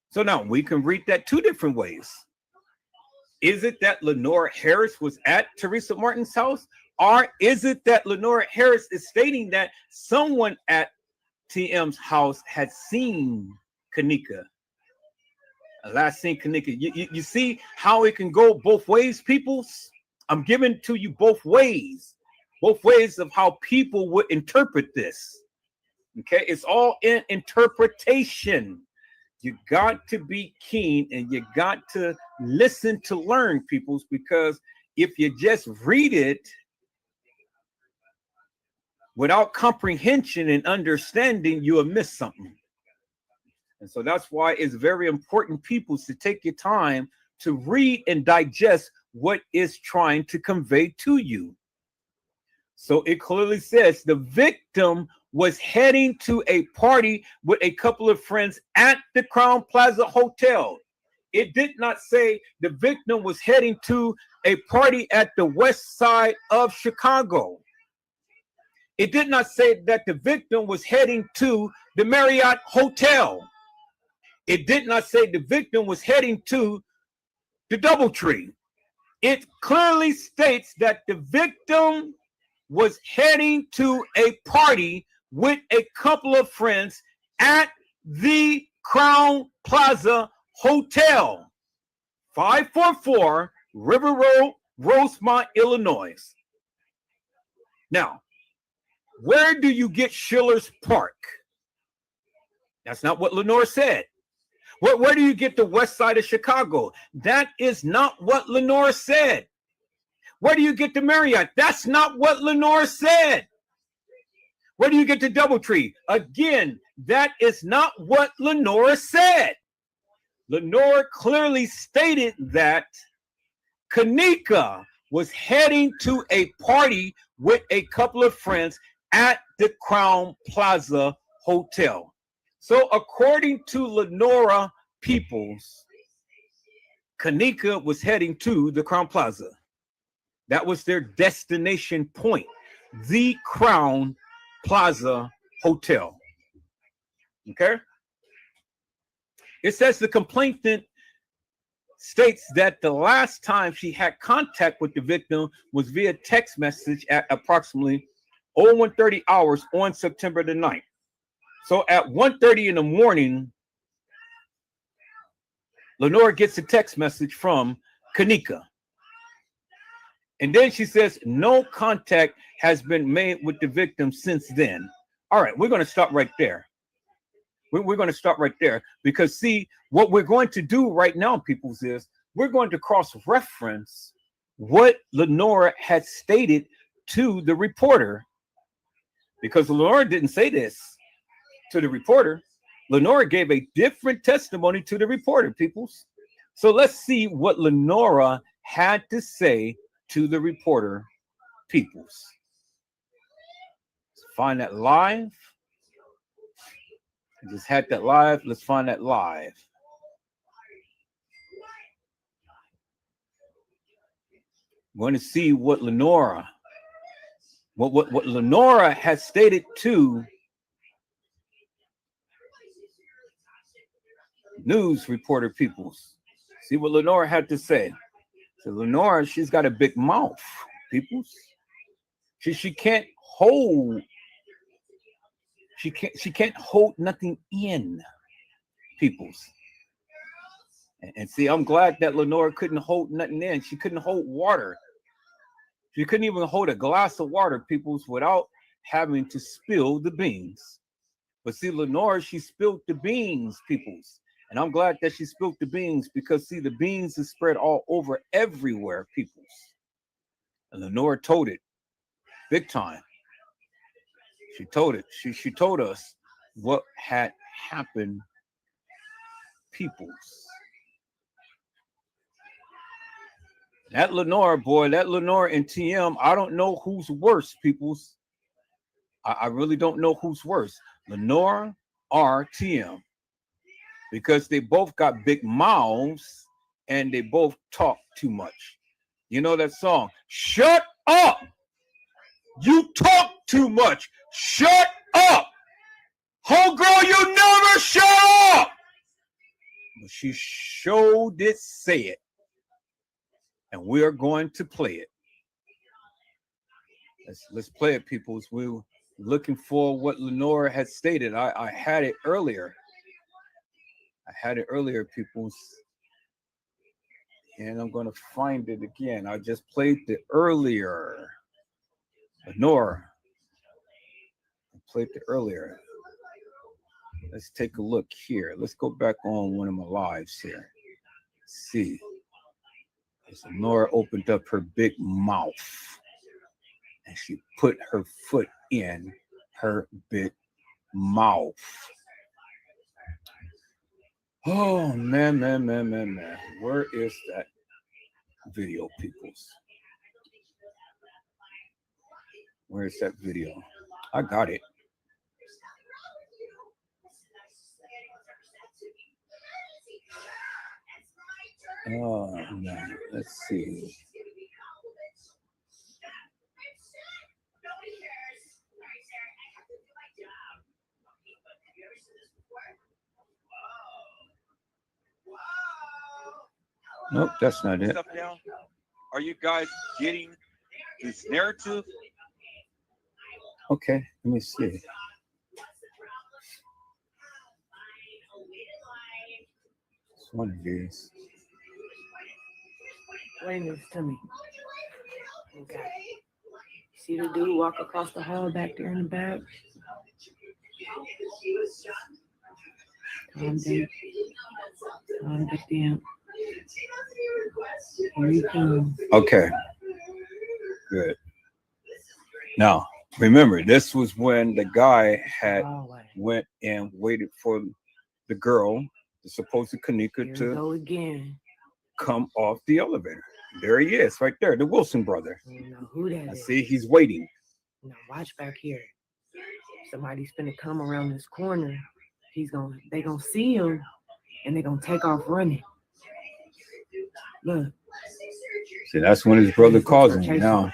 So now we can read that two different ways. Is it that Lenora Harris was at Teresa Martin's house? Or is it that Lenora Harris is stating that someone at TM's house had seen Kenneka? Last seen Kenneka. You see how it can go both ways, peoples? I'm giving to you both ways of how people would interpret this. Okay, it's all in interpretation. You got to be keen and you got to listen to learn, peoples, because if you just read it without comprehension and understanding, you will miss something. And so that's why it's very important, peoples, to take your time to read and digest what is trying to convey to you. So it clearly says the victim was heading to a party with a couple of friends at the Crown Plaza Hotel. It did not say the victim was heading to a party at the west side of Chicago. It did not say that the victim was heading to the Marriott Hotel. It did not say the victim was heading to the DoubleTree. It clearly states that the victim was heading to a party with a couple of friends at the Crown Plaza Hotel, 544 River Road, Rosemont, Illinois. Now, where do you get Schiller's Park? That's not what Lenore said. Where do you get the west side of Chicago? That is not what Lenore said. Where do you get the Marriott? That's not what Lenore said. Where do you get the DoubleTree? Again, that is not what Lenore said. Lenore clearly stated that Kenneka was heading to a party with a couple of friends at the Crown Plaza Hotel. So according to Lenora Peoples, Kenneka was heading to the Crown Plaza. That was their destination point, the Crown Plaza Hotel. Okay? It says the complainant states that the last time she had contact with the victim was via text message at approximately 01:30 hours on September the 9th. So at 1:30 in the morning, Lenore gets a text message from Kenneka. And then she says no contact has been made with the victim since then. All right, we're going to stop right there. We're going to stop right there because, see, what we're going to do right now, peoples, is we're going to cross-reference what Lenore had stated to the reporter, because Lenore didn't say this to the reporter. Lenore gave a different testimony to the reporter, peoples. So let's see what Lenora had to say to the reporter, peoples. Let's find that live. I just had that live. Let's find that live. I'm going to see what Lenora, what Lenora has stated to News reporter peoples. See what Lenora had to say. So Lenora, she's got a big mouth, peoples. She can't hold. She can't hold nothing in, peoples. And see, I'm glad that Lenora couldn't hold nothing in. She couldn't hold water. She couldn't even hold a glass of water, peoples, without having to spill the beans. But see, Lenora, she spilled the beans, peoples. And I'm glad that she spilled the beans because, see, the beans is spread all over everywhere, peoples. And Lenora told it big time. She told it. She told us what had happened, peoples. That Lenora, boy, that Lenora and TM, I don't know who's worse, peoples. I really don't know who's worse, Lenora or TM, because they both got big mouths and they both talk too much. You know that song, shut up! You talk too much. Shut up! Homegirl, you never shut up! But she sure did say it. And we're going to play it. Let's play it, peoples. We were looking for what Lenora had stated. I had it earlier. Peoples. And I'm going to find it again. I just played it earlier. Lenora. I played it earlier. Let's take a look here. Let's go back on one of my lives here. Let's see. So Lenora opened up her big mouth and she put her foot in her big mouth. Oh, man. Where is that video, peoples? Where is that video? I got it. Oh, man. Let's see. Nope, that's not it. Stuff down? Are you guys getting this narrative? Okay, let me see. It's one of these. Explain this to me. Okay. See the dude walk across the hall back there in the back? Calm down. Calm back down. Here he comes. Okay. Good. Now, remember, this was when the guy had went and waited for the girl, the supposed Kanika, to come off the elevator. There he is, right there, the Wilson brother. You know who that is. See, he's waiting. Now watch back here. Somebody's gonna come around this corner. They gonna see him, and they gonna take off running. Look. See, that's when his brother calls him. Now,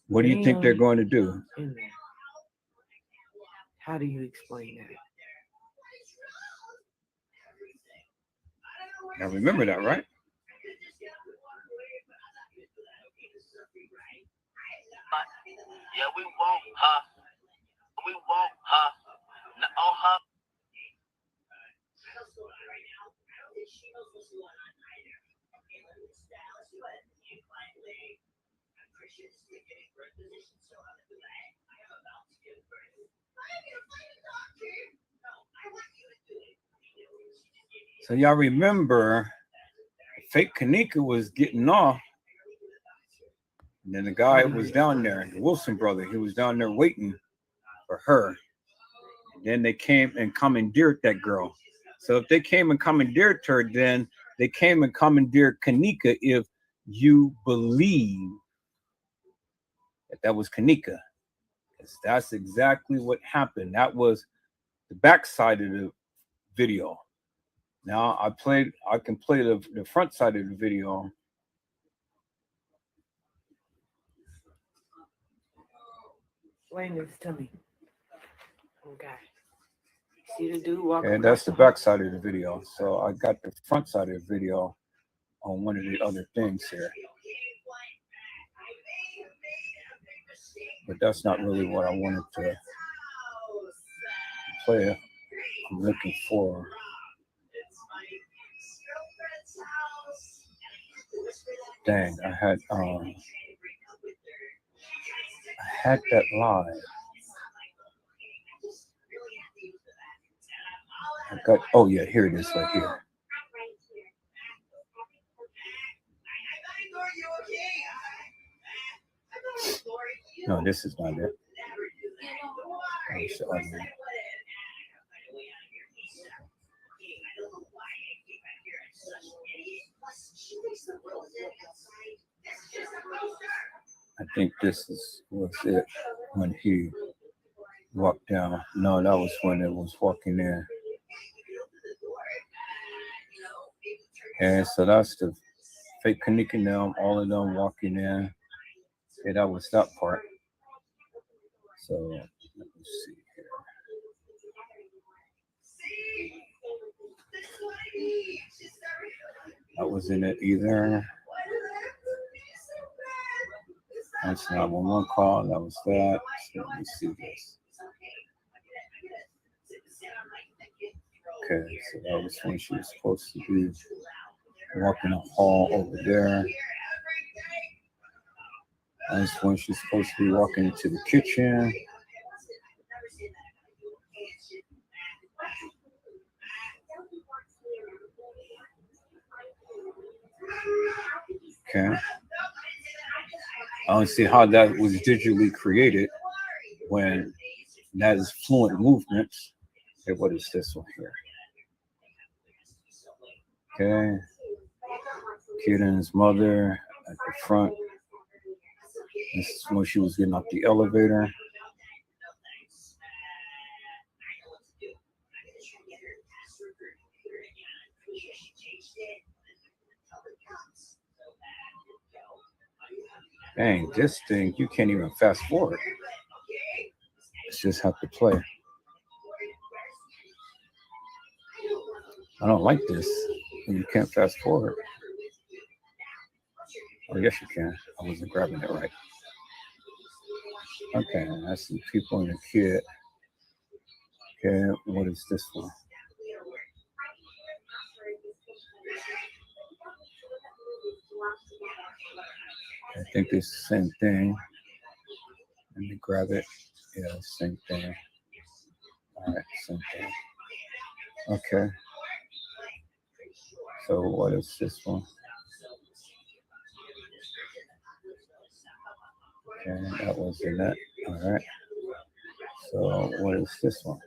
what do you think they're going to do? How do you explain that? Now, remember that, right? Yeah, we want her. We want her. On her. So y'all remember, fake Kanika was getting off, and then the guy was down there, the Wilson brother. He was down there waiting for her. And then they came and commandeered that girl. So if they came and commandeered her, then they came and commandeered Kanika. If you believe that was Kanika, that's exactly what happened. That was the backside of the video. Now I can play the front side of the video. Explain this to me. Okay. See the dude walking. And that's the back side of the video. So I got the front side of the video on one of the other things here. But that's not really what I wanted to play. I'm looking for. Dang, I had that live. I got, oh yeah, here it is right here. No, this is not it. I think this was it when he walked down. No, that was when it was walking in. Okay, so that's the fake Kanika and them, all of them walking in. Okay, that was that part. So let me see here. That wasn't it either. That's not 911 call. That was that. So let me see this. Okay, so that was when she was supposed to be walking the hall over there. That's when she's supposed to be walking into the kitchen. Okay. I don't see how that was digitally created when that is fluent movements. Okay, what is this one here? Okay. Kid and his mother at the front. This is when she was getting off the elevator. Dang, this thing, you can't even fast forward. It's just have to play. I don't like this. You can't fast forward. Oh, yes, you can. I wasn't grabbing it right. Okay, I see people in the kid. Okay, what is this one? I think it's the same thing. Let me grab it. Yeah, same thing. All right, same thing. Okay. So what is this one? Okay, that was in that. All right. So what is this one?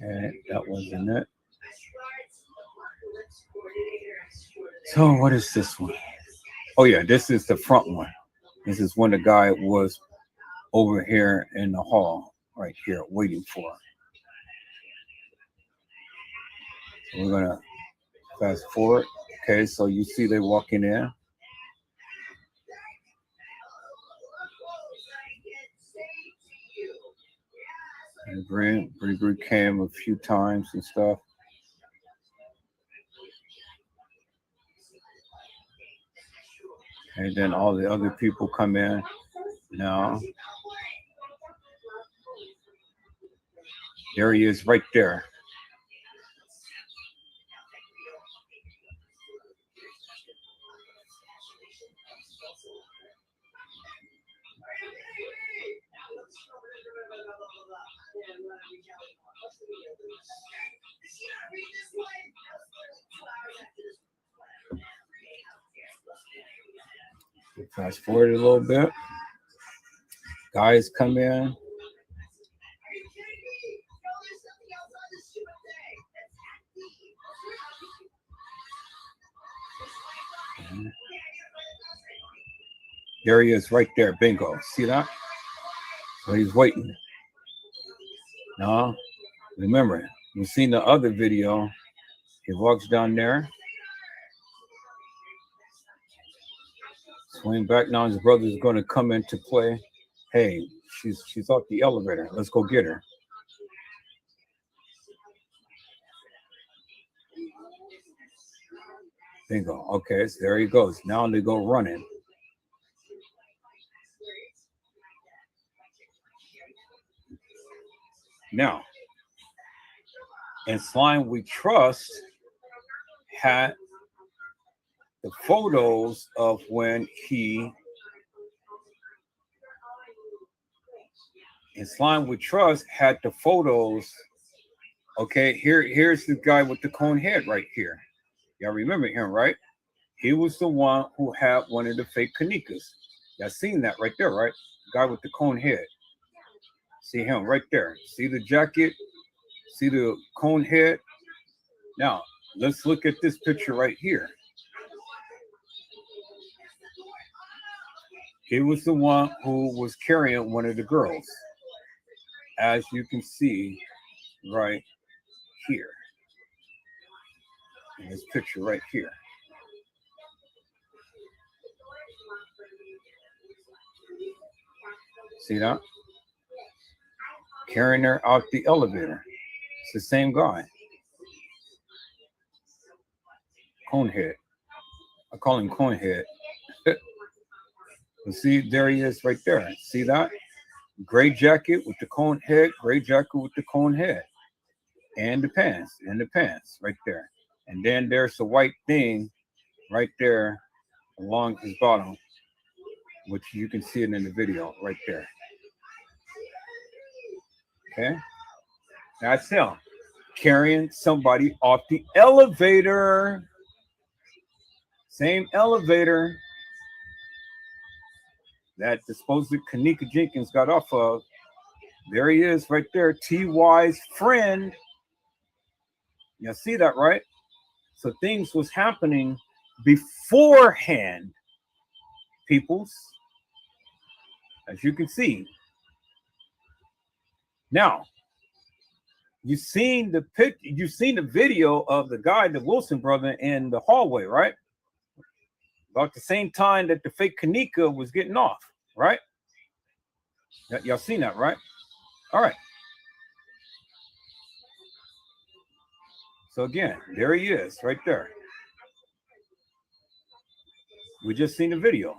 Okay, that was in it. So what is this one? Oh yeah, this is the front one. This is when the guy was over here in the hall, right here, waiting for her. So we're gonna fast forward. Okay, so you see they walking in. And Bree came a few times and stuff. And then all the other people come in now. There he is right there. Fast forward a little bit. Guys come in. There he is right there. Bingo. See that? So he's waiting. No, remember, you've seen the other video. He walks down there. Swing back now. His brother's going to come into play. Hey, she's off the elevator. Let's go get her. Bingo. Okay, so there he goes. Now they go running. Now, and Slime We Trust had the photos of when and Slime We Trust had the photos. Okay, here's the guy with the cone head right here. Y'all remember him, right? He was the one who had one of the fake Kanikas. Y'all seen that right there, right? The guy with the cone head. See him right there. See the jacket? See the cone head? Now, let's look at this picture right here. He was the one who was carrying one of the girls, as you can see right here. In this picture right here. See that? Carrying her out the elevator. It's the same guy. Conehead. I call him Conehead. You see, there he is right there. See that? Gray jacket with the cone head, gray jacket with the cone head. And the pants, right there. And then there's a white thing right there along his bottom, which you can see it in the video right there. Okay? That's him carrying somebody off the elevator. Same elevator that the supposed Kenneka Jenkins got off of. There he is right there, T.Y.'s friend. You see that, right? So things was happening beforehand, peoples, as you can see. Now, you've seen the video of the guy, the Wilson brother, in the hallway, right? About the same time that the fake Kenneka was getting off, right? Y'all seen that, right? All right. So again, there he is, right there. We just seen the video,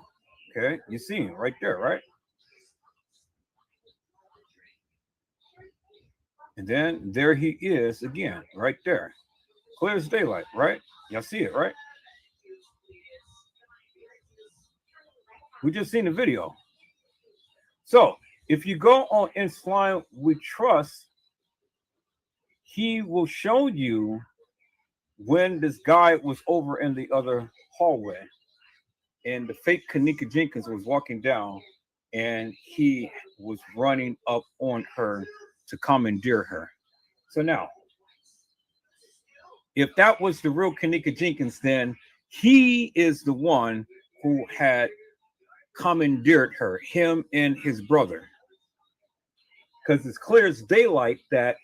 okay? You see him right there, right? And then there he is again, right there. Clear as daylight, right? Y'all see it, right? We just seen the video. So if you go on In Slime We Trust, he will show you when this guy was over in the other hallway and the fake Kenneka Jenkins was walking down and he was running up on her to commandeer her. So now, if that was the real Kenneka Jenkins, then he is the one who had commandeered her, him and his brother. Because it's clear as daylight that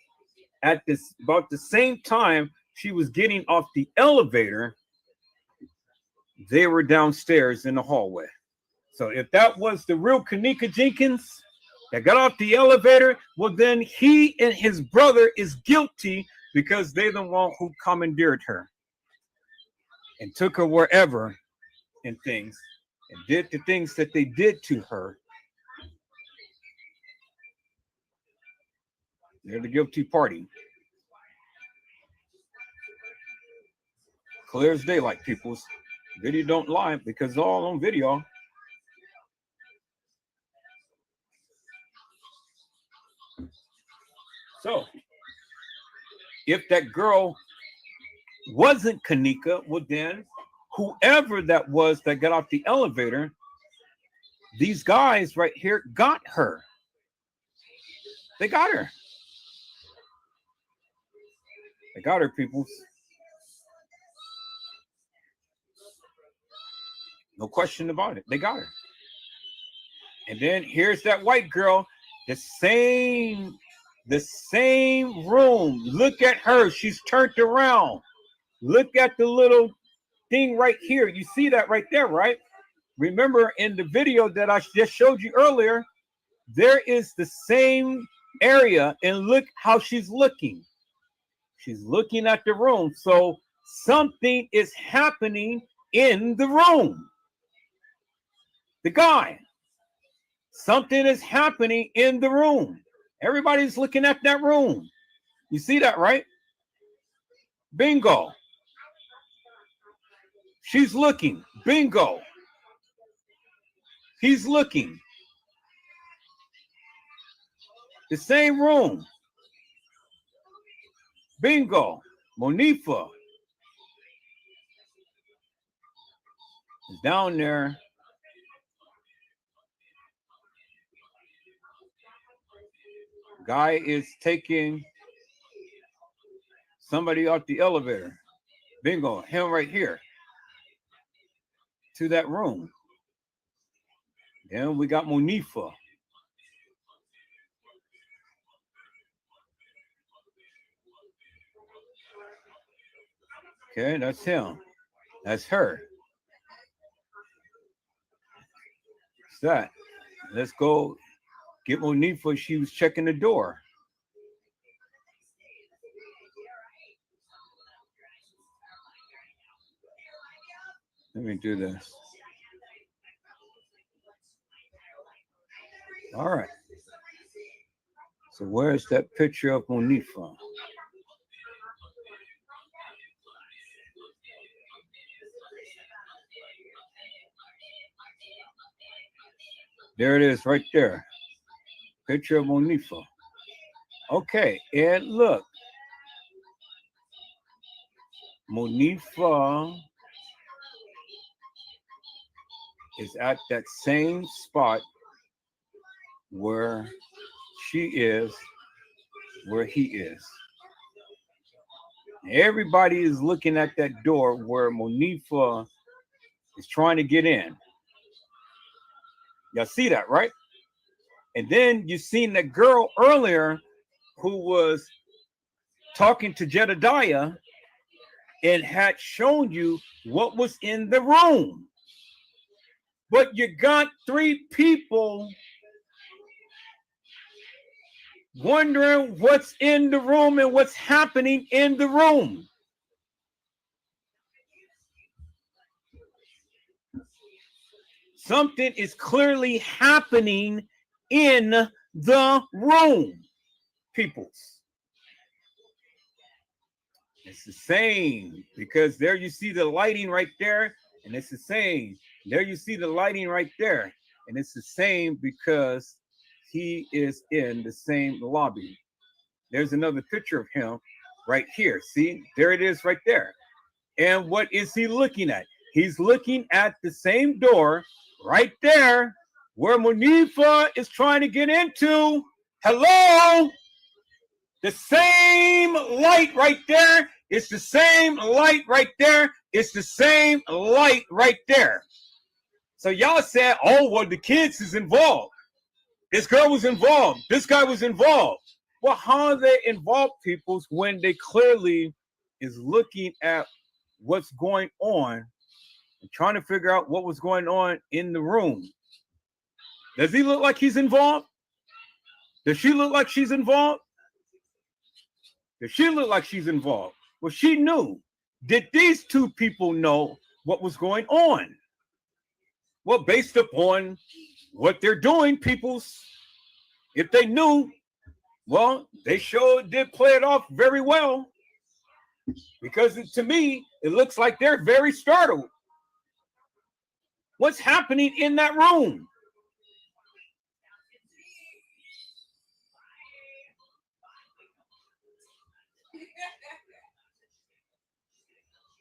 at this about the same time she was getting off the elevator, they were downstairs in the hallway. So if that was the real Kenneka Jenkins that got off the elevator, well, then he and his brother is guilty because they're the one who commandeered her and took her wherever and things and did the things that they did to her. They're the guilty party. Clear as daylight, peoples. Video don't lie because it's all on video. So, if that girl wasn't Kenneka, well then, whoever that was that got off the elevator, these guys right here got her. They got her. They got her, peoples. No question about it. They got her. And then here's that white girl, the same room. Look at her. She's turned around. Look at the little thing right here. You see that right there, right? remember in the video that I just showed you earlier, there is the same area, and look how she's looking. She's looking at the room. So something is happening in the room. The guy, something is happening in the room. Everybody's looking at that room. You see that, right? Bingo. She's looking. Bingo. He's looking. The same room. Bingo. Monifa is down there. Guy is taking somebody out the elevator. Bingo. Him right here. To that room. Then we got Monifa. Okay, that's him. That's her. What's that? Let's go get Monifa. She was checking the door. Let me do this. All right. So where's that picture of Monifa? There it is right there. Picture of Monifa. Okay, and look. Monifa is at that same spot where she is, where he is. Everybody is looking at that door where Monifa is trying to get in. Y'all see that, right? And then you seen that girl earlier who was talking to Jedediah and had shown you what was in the room. But you got three people wondering what's in the room and what's happening in the room. Something is clearly happening in the room, peoples. It's the same, because there you see the lighting right there, and it's the same. There you see the lighting right there, and it's the same because he is in the same lobby. There's another picture of him right here. See, there it is right there. And what is he looking at? He's looking at the same door right there where Monifa is trying to get into. Hello? The same light right there. It's the same light right there. It's the same light right there. So y'all said, oh, well, the kids is involved. This girl was involved. This guy was involved. Well, how are they involved, peoples, when they clearly is looking at what's going on and trying to figure out what was going on in the room? Does he look like he's involved? Does she look like she's involved? Does she look like she's involved? Well, she knew. Did these two people know what was going on? Well, based upon what they're doing, peoples, if they knew, well, they sure did play it off very well. Because to me, it looks like they're very startled. What's happening in that room?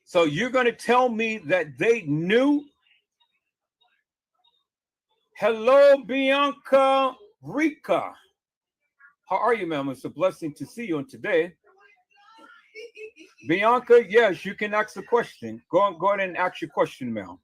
So you're going to tell me that they knew? Hello, Bianca Rica. How are you, ma'am? It's a blessing to see you on today. Bianca, yes, you can ask a question. Go ahead and ask your question, ma'am.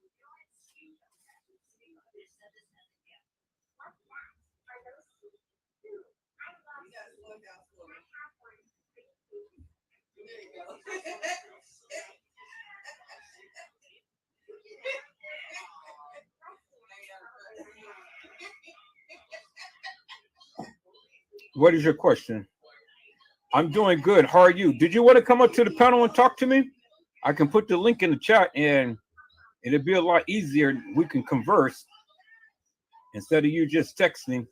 What is your question? I'm doing good. How are you? Did you want to come up to the panel and talk to me? I can put the link in the chat and it'll be a lot easier. We can converse instead of you just texting.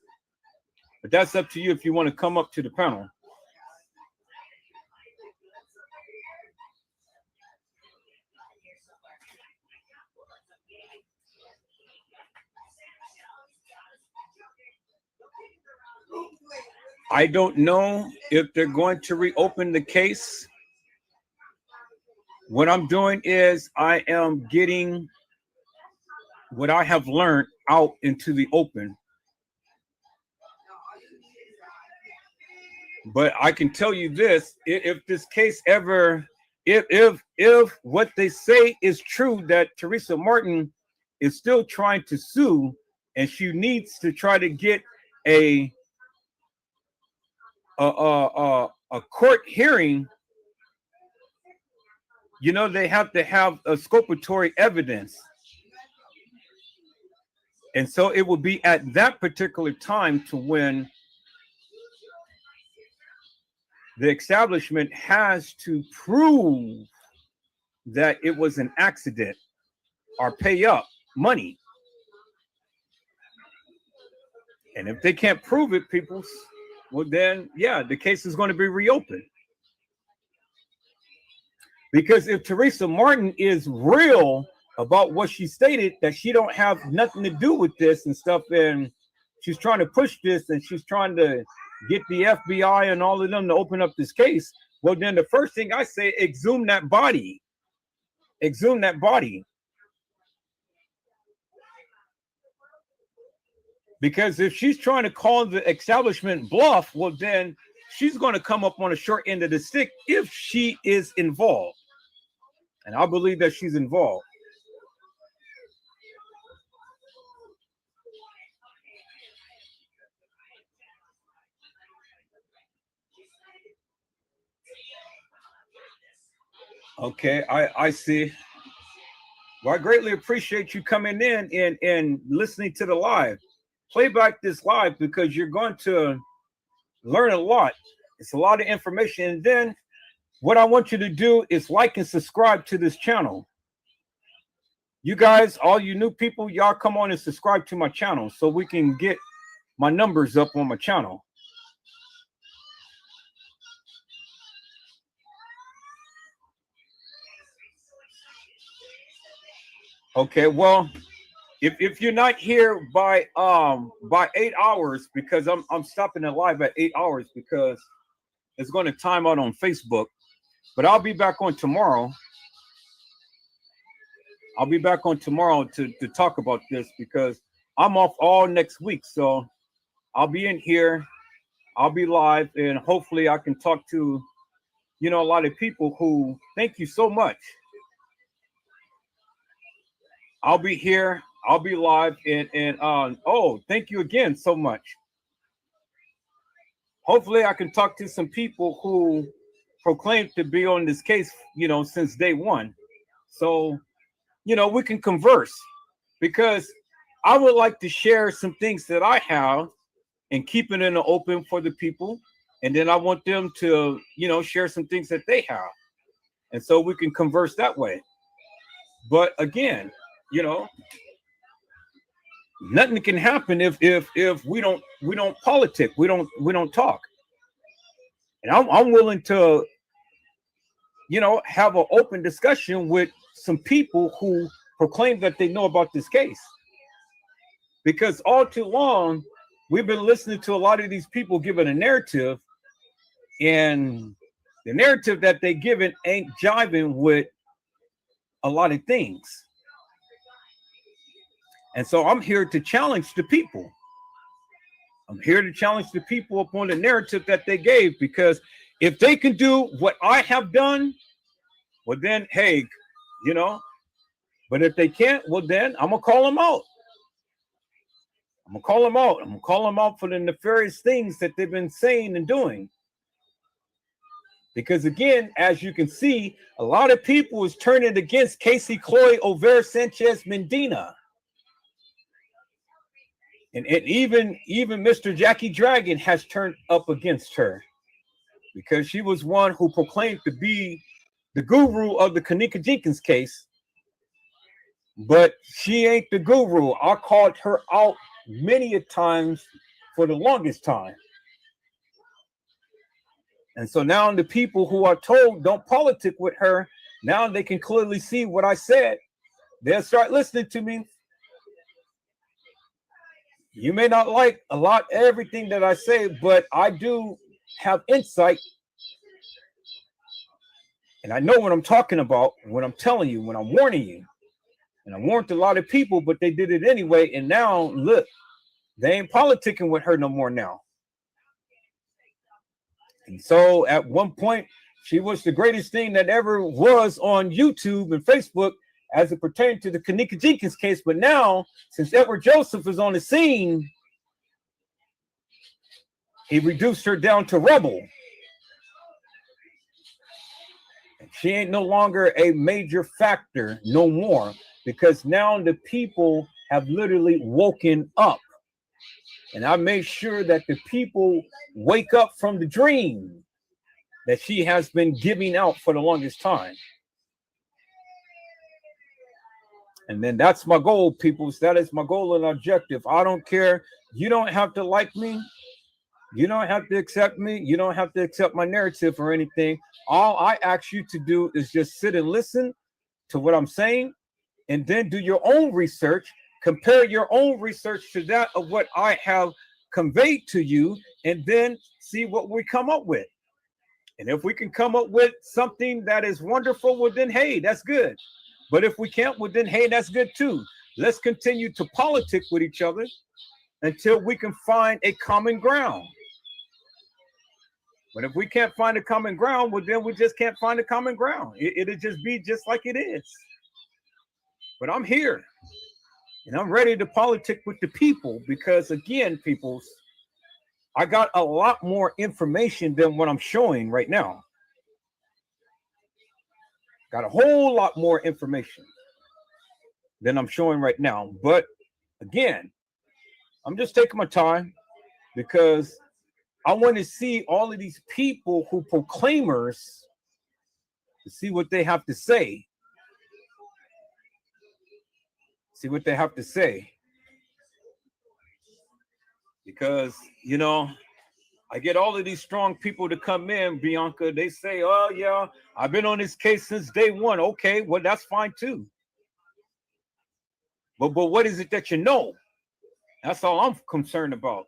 But that's up to you if you want to come up to the panel. I don't know if they're going to reopen the case. What I'm doing is I am getting what I have learned out into the open. But I can tell you this, if this case ever, if what they say is true, that Teresa Martin is still trying to sue and she needs to try to get a court hearing, you know, they have to have a exculpatory evidence. And so it will be at that particular time to when the establishment has to prove that it was an accident or pay up money. And if they can't prove it, people, well then, yeah, the case is going to be reopened. Because if Teresa Martin is real about what she stated, that she don't have nothing to do with this and stuff, and she's trying to push this and she's trying to get the FBI and all of them to open up this case, well then the first thing I say, exhume that body. Exhume that body. Because if she's trying to call the establishment bluff, well then she's going to come up on a short end of the stick if she is involved. And I believe that she's involved. Okay, I see. Well, I greatly appreciate you coming in and listening to the live. Play back this live because you're going to learn a lot. It's a lot of information. And then what I want you to do is like and subscribe to this channel. You guys, all you new people, y'all come on and subscribe to my channel so we can get my numbers up on my channel. Okay, well, if you're not here by 8 hours, because I'm stopping the live at 8 hours because it's going to time out on Facebook, but I'll be back on tomorrow. I'll be back on tomorrow to talk about this because I'm off all next week. So I'll be in here, I'll be live, and hopefully I can talk to, you know, a lot of people who thank you so much. I'll be here, I'll be live, and oh, thank you again so much. Hopefully I can talk to some people who proclaim to be on this case, you know, since day one. So, you know, we can converse because I would like to share some things that I have and keep it in the open for the people. And then I want them to, you know, share some things that they have. And so we can converse that way. But again, you know, nothing can happen if we don't politic, we don't talk. And I'm willing to, you know, have an open discussion with some people who proclaim that they know about this case. Because all too long, we've been listening to a lot of these people giving a narrative, and the narrative that they given ain't jiving with a lot of things. And so I'm here to challenge the people. I'm here to challenge the people upon the narrative that they gave, because if they can do what I have done, well then, hey, you know, but if they can't, well then I'm gonna call them out. I'm gonna call them out. I'm gonna call them out for the nefarious things that they've been saying and doing. Because again, as you can see, a lot of people is turning against Casey Cloy Over Sanchez Medina. And even Mr. Jackie Dragon has turned up against her because she was one who proclaimed to be the guru of the Kenneka Jenkins case. But she ain't the guru. I called her out many a times for the longest time. And so now the people who are told don't politic with her, now they can clearly see what I said. They'll start listening to me. You may not like a lot everything that I say, but I do have insight. And I know what I'm talking about, what I'm telling you, when I'm warning you. And I warned a lot of people, but they did it anyway. And now, look, they ain't politicking with her no more now. And so at one point, she was the greatest thing that ever was on YouTube and Facebook as it pertained to the Kenneka Jenkins case. But now, since Edward Joseph is on the scene, he reduced her down to rebel. And she ain't no longer a major factor no more, because now the people have literally woken up. And I made sure that the people wake up from the dream that she has been giving out for the longest time. And then that's my goal, peoples. That is my goal and objective. I don't care. You don't have to like me. You don't have to accept me. You don't have to accept my narrative or anything. All I ask you to do is just sit and listen to what I'm saying, and then do your own research. Compare your own research to that of what I have conveyed to you, and then see what we come up with. And if we can come up with something that is wonderful, well, then, hey, that's good. But if we can't, well, then, hey, that's good too. Let's continue to politic with each other until we can find a common ground. But if we can't find a common ground, well, then we just can't find a common ground. It'll just be just like it is. But I'm here. And I'm ready to politic with the people because, again, peoples, I got a lot more information than what I'm showing right now. Got a whole lot more information than I'm showing right now. But, again, I'm just taking my time because I want to see all of these people who proclaimers to see what they have to say. See what they have to say. Because, you know, I get all of these strong people to come in, Bianca. They say, oh, yeah, I've been on this case since day one. Okay, well, that's fine, too. But what is it that you know? That's all I'm concerned about.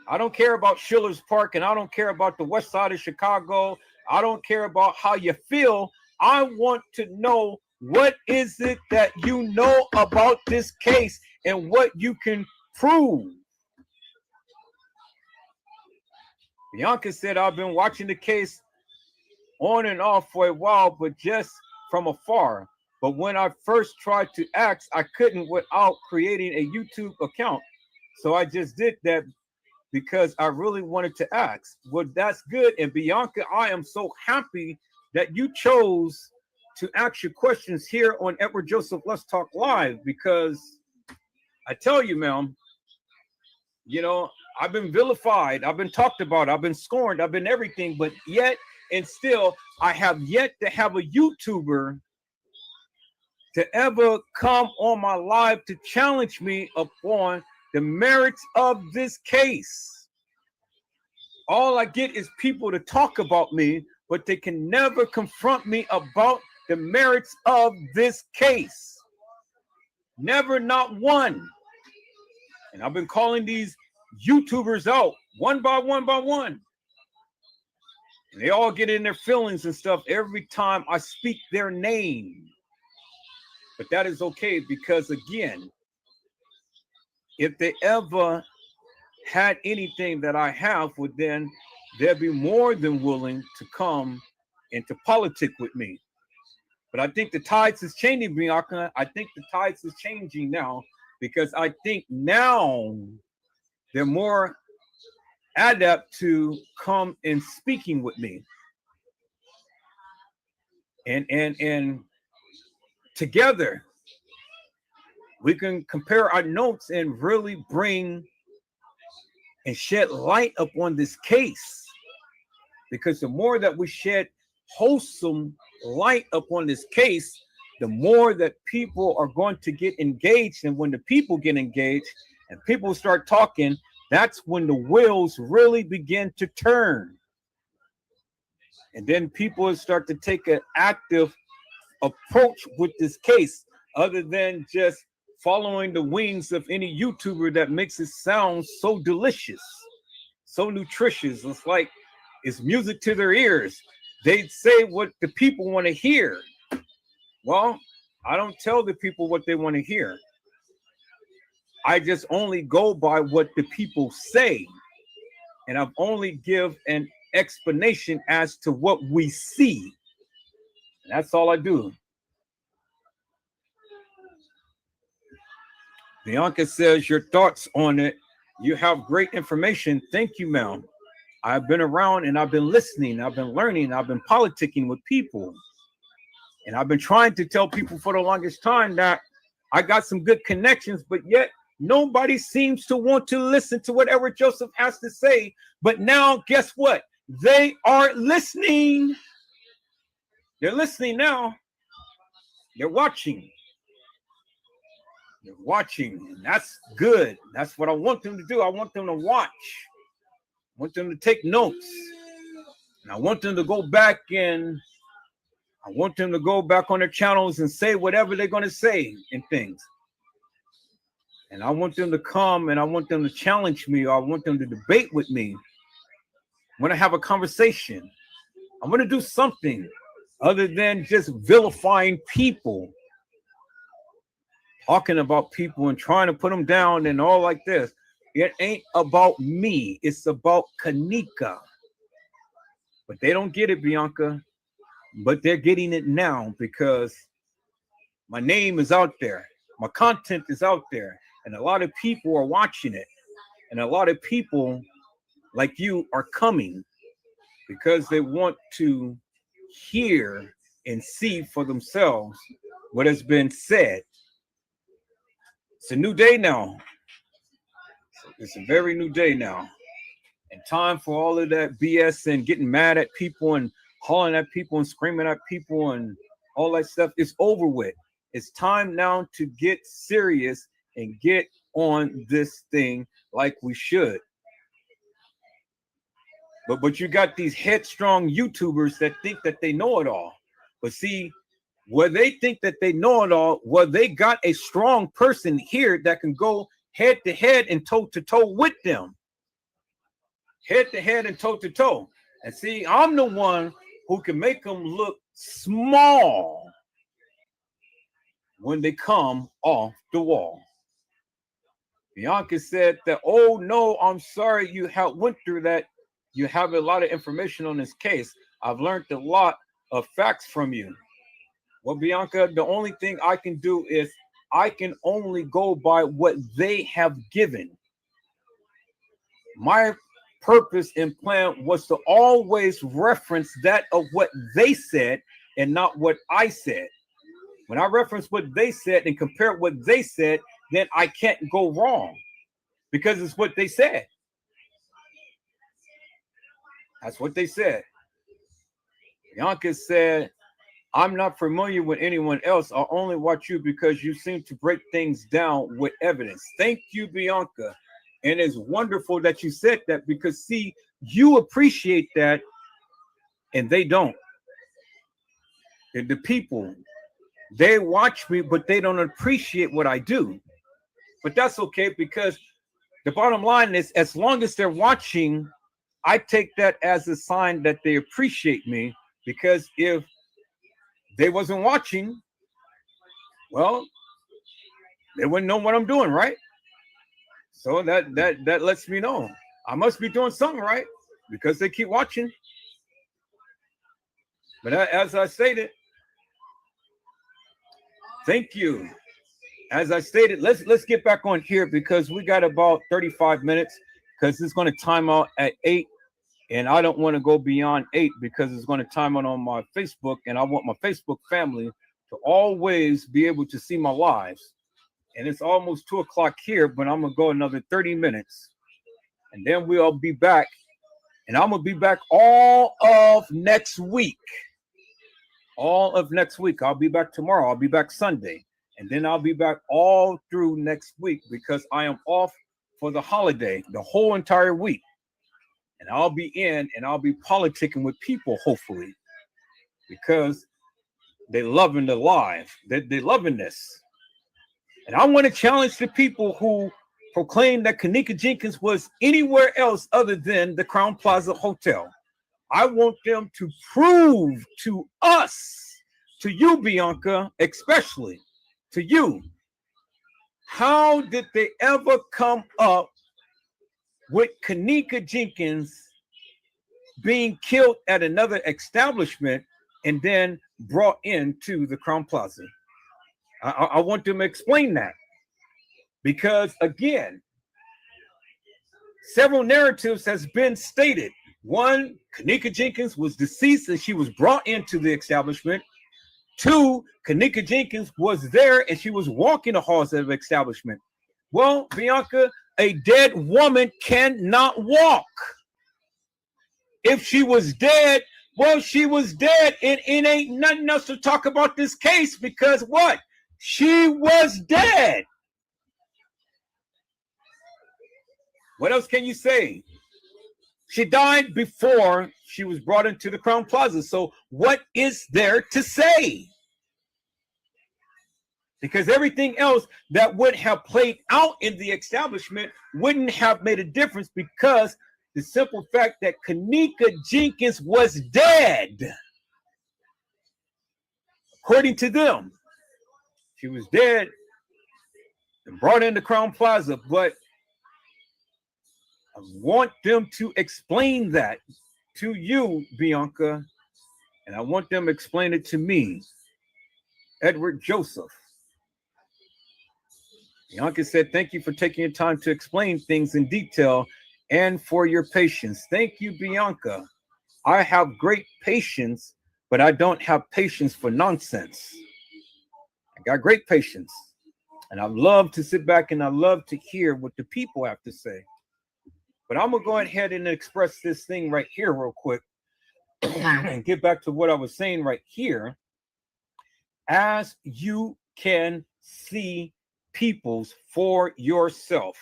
I don't care about Schiller's Park, and I don't care about the west side of Chicago. I don't care about how you feel. I want to know, what is it that you know about this case and what you can prove? Bianca said, I've been watching the case on and off for a while, but just from afar. But when I first tried to ask, I couldn't without creating a YouTube account. So I just did that because I really wanted to ask. Well, that's good. And Bianca, I am so happy that you chose to ask your questions here on Edward Joseph Let's Talk Live, because I tell you, ma'am, you know, I've been vilified, I've been talked about, I've been scorned, I've been everything, but yet and still, I have yet to have a YouTuber to ever come on my live to challenge me upon the merits of this case. All I get is people to talk about me, but they can never confront me about the merits of this case. Never, not one. And I've been calling these YouTubers out one by one by one. And they all get in their feelings and stuff every time I speak their name. But that is okay, because again, if they ever had anything that I have, well, then they'll be more than willing to come into politics with me. But I think the tides is changing, Bianca. I think the tides is changing now, because I think now they're more adept to come in speaking with me. And together we can compare our notes and really bring and shed light upon this case. Because the more that we shed wholesome light upon this case, the more that people are going to get engaged. And when the people get engaged and people start talking, that's when the wheels really begin to turn. And then people start to take an active approach with this case, other than just following the wings of any YouTuber that makes it sound so delicious, so nutritious. It's like it's music to their ears. They say what the people want to hear. Well, I don't tell the people what they want to hear. I just only go by what the people say. And I've only give an explanation as to what we see. That's all I do. Bianca says, your thoughts on it. You have great information. Thank you, ma'am. I've been around and I've been listening. I've been learning. I've been politicking with people. And I've been trying to tell people for the longest time that I got some good connections, but yet nobody seems to want to listen to whatever Joseph has to say. But now, guess what? They are listening. They're listening now. They're watching. They're watching, and that's good. That's what I want them to do. I want them to watch. I want them to take notes. And I want them to go back and I want them to go back on their channels and say whatever they're going to say and things. And I want them to come and I want them to challenge me, or I want them to debate with me. I want to have a conversation. I want to do something other than just vilifying people, talking about people and trying to put them down and all like this. It ain't about me. It's about Kanika. But they don't get it, Bianca. But they're getting it now because my name is out there. My content is out there. And a lot of people are watching it. And a lot of people like you are coming because they want to hear and see for themselves what has been said. It's a new day now. It's a very new day now. And time for all of that BS and getting mad at people and hollering at people and screaming at people and all that stuff is over with. It's time now to get serious and get on this thing like we should. But you got these headstrong YouTubers that think that they know it all. But see, where they think that they know it all, well, they got a strong person here that can go head to head and toe to toe with them. Head to head and toe to toe. And see, I'm the one who can make them look small when they come off the wall. Bianca said that, oh no, I'm sorry you went through that. You have a lot of information on this case. I've learned a lot of facts from you. Well, Bianca, the only thing I can do is I can only go by what they have given. My purpose and plan was to always reference that of what they said and not what I said. When I reference what they said and compare what they said, then I can't go wrong because it's what they said. That's what they said. Bianca said, I'm not familiar with anyone else. I'll only watch you because you seem to break things down with evidence. Thank you, Bianca. And it's wonderful that you said that because, see, you appreciate that and they don't. And the people, they watch me, but they don't appreciate what I do. But that's okay because the bottom line is as long as they're watching, I take that as a sign that they appreciate me, because if they wasn't watching, well, they wouldn't know what I'm doing, right? So that lets me know I must be doing something right because they keep watching. But as I stated, thank you. As I stated, let's get back on here because we got about 35 minutes because it's going to time out at 8. And I don't want to go beyond 8 because it's going to time out on my Facebook. And I want my Facebook family to always be able to see my lives. And it's almost 2 o'clock here, but I'm going to go another 30 minutes. and then we'll be back. And I'm going to be back all of next week. All of next week. I'll be back tomorrow. I'll be back Sunday. And then I'll be back all through next week because I am off for the holiday, the whole entire week. And I'll be in and I'll be politicking with people, hopefully, because they're loving the live. They're loving this. And I want to challenge the people who proclaim that Kenneka Jenkins was anywhere else other than the Crown Plaza Hotel. I want them to prove to us, to you, Bianca, especially to you, how did they ever come up with Kenneka Jenkins being killed at another establishment and then brought into the Crown Plaza? I want them to explain that. Because again, several narratives has been stated. One, Kenneka Jenkins was deceased and she was brought into the establishment. Two, Kenneka Jenkins was there and she was walking the halls of the establishment. Well, Bianca, a dead woman cannot walk. If she was dead, well, she was dead, and it ain't nothing else to talk about this case because what? She was dead. What else can you say? She died before she was brought into the Crown Plaza. So what is there to say? Because everything else that would have played out in the establishment wouldn't have made a difference because the simple fact that Kenneka Jenkins was dead. According to them, she was dead and brought into Crown Plaza, but I want them to explain that to you, Bianca, and I want them to explain it to me, Edward Joseph. Bianca said, thank you for taking your time to explain things in detail and for your patience. Thank you, Bianca. I have great patience, but I don't have patience for nonsense. I got great patience, and I love to sit back and I love to hear what the people have to say. But I'm going to go ahead and express this thing right here real quick and get back to what I was saying right here. As you can see peoples for yourself.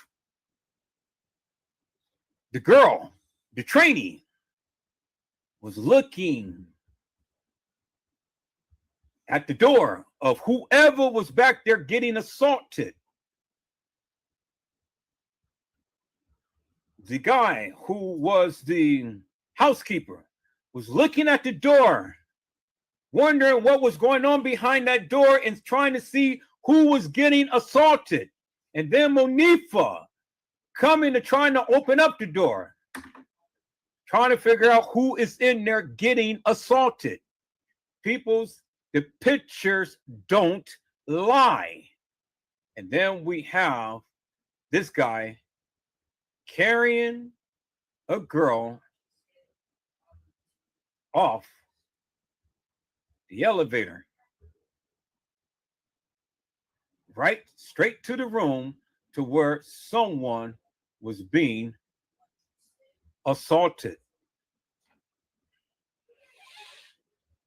The girl, the trainee, was looking at the door of whoever was back there getting assaulted. The guy who was the housekeeper was looking at the door, wondering what was going on behind that door and trying to see who was getting assaulted. And then Monifa coming to trying to open up the door, trying to figure out who is in there getting assaulted. People's, the pictures don't lie. And then we have this guy carrying a girl off the elevator, right straight to the room to where someone was being assaulted.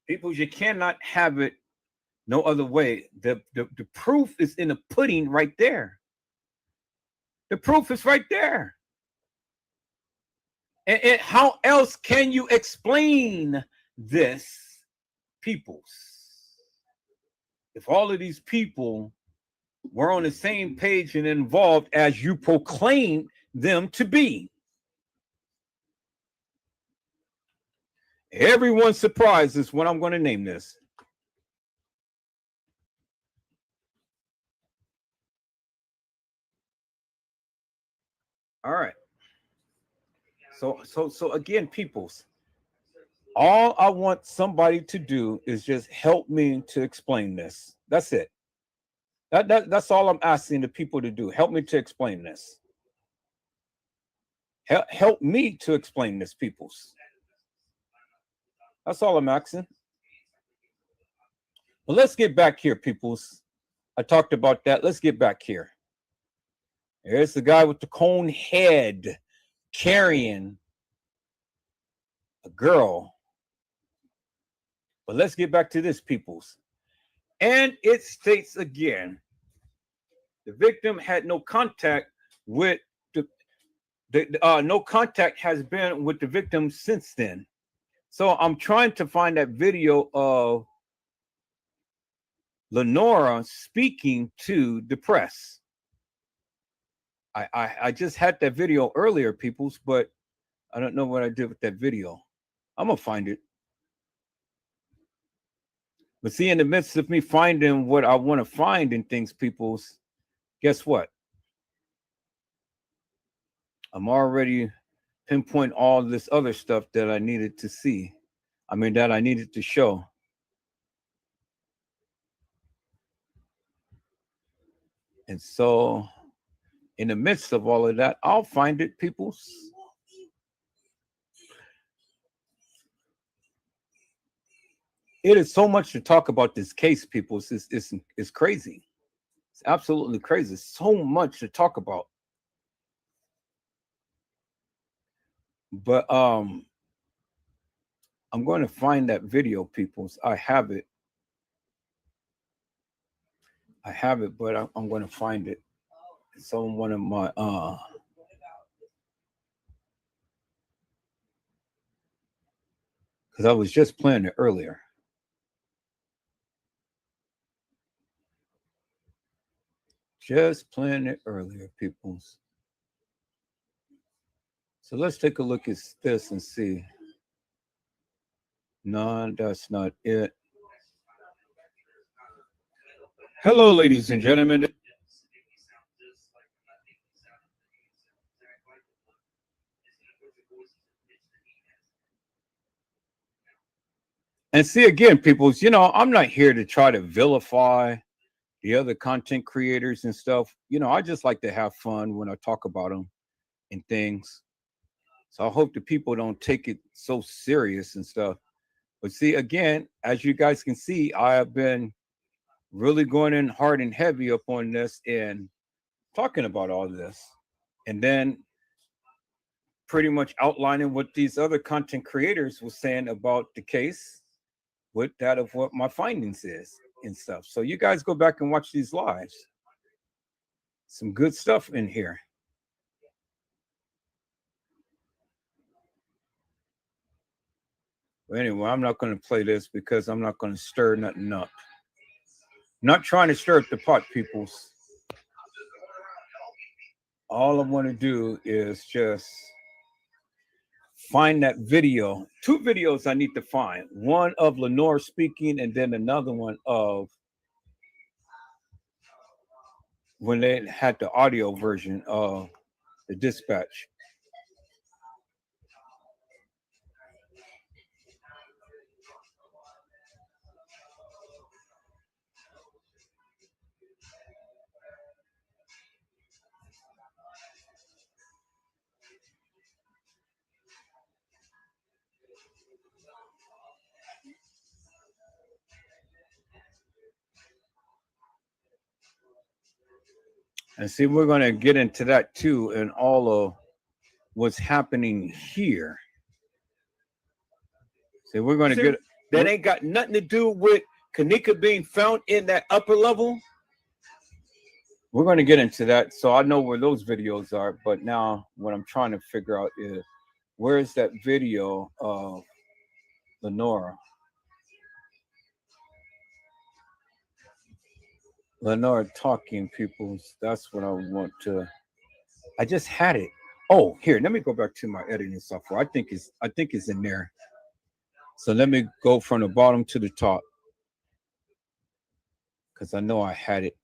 People, you cannot have it no other way. The proof is in the pudding right there. The proof is right there. And how else can you explain this, peoples? If all of these people were on the same page and involved as you proclaim them to be. Everyone's surprised is what I'm going to name this. All right. So again, peoples, all I want somebody to do is just help me to explain this. That's it. That's all I'm asking the people to do. Help me to explain this. Help me to explain this, peoples. That's all I'm asking. Well, let's get back here, peoples. I talked about that. Let's get back here. There's the guy with the cone head carrying a girl. But let's get back to this, peoples. And it states again, the victim had no contact with no contact has been with the victim since then. So I'm trying to find that video of Lenora speaking to the press. I just had that video earlier, peoples, but I don't know what I did with that video. I'm gonna find it. But see, in the midst of me finding what I want to find in things, peoples, guess what? I'm already pinpoint all this other stuff that I needed to see. I mean, that I needed to show. And so, in the midst of all of that, I'll find it, peoples. It is so much to talk about this case, people. It's crazy. It's absolutely crazy. So much to talk about. But I'm going to find that video, peoples. I have it. But I'm going to find it. It's on one of my because I was just playing it earlier. Just playing it earlier, peoples. So let's take a look at this and see. No, that's not it. Hello, ladies and gentlemen. And see, again, peoples, I'm not here to try to vilify the other content creators and stuff. I just like to have fun when I talk about them and things. So I hope the people don't take it so serious and stuff. But see, again, as you guys can see, I have been really going in hard and heavy up on this and talking about all this. And then pretty much outlining what these other content creators were saying about the case with that of what my findings is and stuff. So you guys go back and watch these lives. Some good stuff in here. But anyway, I'm not going to play this because I'm not going to stir nothing up. I'm not trying to stir up the pot, peoples. All I want to do is just find that video. 2 videos I need to find. One of Lenore speaking and then another one of when they had the audio version of the dispatch. And see, we're going to get into that too, and all of what's happening here. See, we're going to get that ain't got nothing to do with Kenneka being found in that upper level. We're going to get into that. So I know where those videos are, but now what I'm trying to figure out is where is that video of Lenora? Lenora talking, peoples. That's what I want to. I just had it. Oh, here. Let me go back to my editing software. I think it's in there. So let me go from the bottom to the top because I know I had it.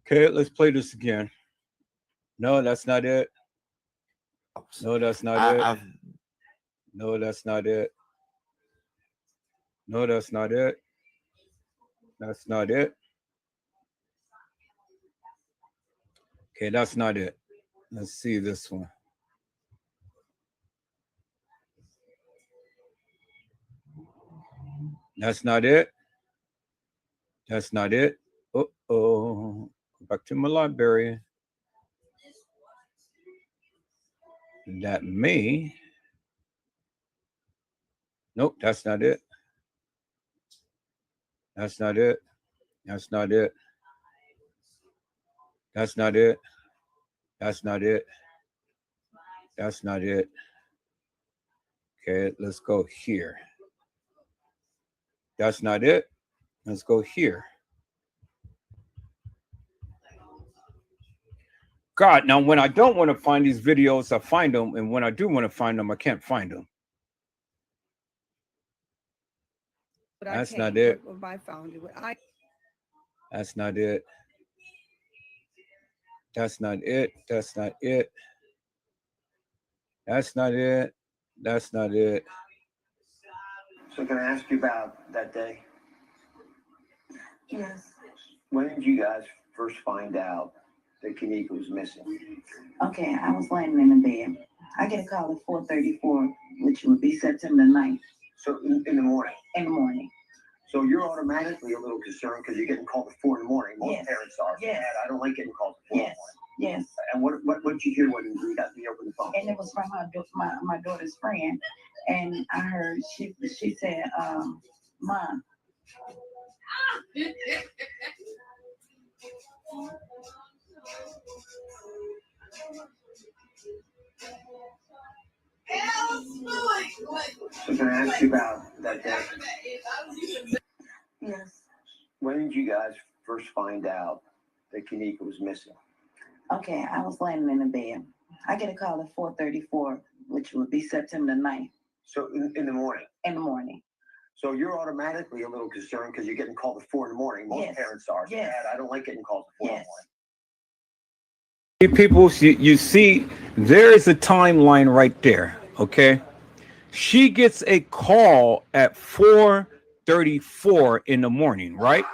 Okay, let's play this again. No, that's not it. No, that's not it. No, that's not it. No, that's not it. That's not it. Okay, that's not it. Let's see this one. That's not it. That's not it. Uh-oh. Back to my library. That may. Nope, that's not it. That's not it. That's not it. That's not it. That's not it. That's not it. Okay, let's go here. That's not it. Let's go here. God, now when I don't want to find these videos, I find them. And when I do want to find them, I can't find them. But That's I not can't. it. If I found it, That's not it. That's not it. That's not it. That's not it. That's not it. So can I ask you about that day? Yes. When did you guys first find out that Kanika was missing? Okay, I was laying in the bed. I get a call at 4:34, which would be September 9th. So in the morning? In the morning. So you're automatically a little concerned because you're getting called at 4 in the morning. Most Yes. parents are. Yes. Dad, I don't like getting called at 4 in the Yes. morning. Yes. And what did you hear when you got me over the phone? And it was from my daughter's friend. And I heard she said, Mom. So can I ask you about that day? Yes. When did you guys first find out that Kanika was missing? Okay, I was laying in the bed. I get a call at 4:34, which would be September 9th. So in the morning? In the morning. So you're automatically a little concerned because you're getting called at 4 in the morning. Most Yes. parents are. Yes. Dad, I don't like getting called at 4 in the Yes. morning. People, you see, there is a timeline right there. Okay. She gets a call at 4:34 in the morning, right?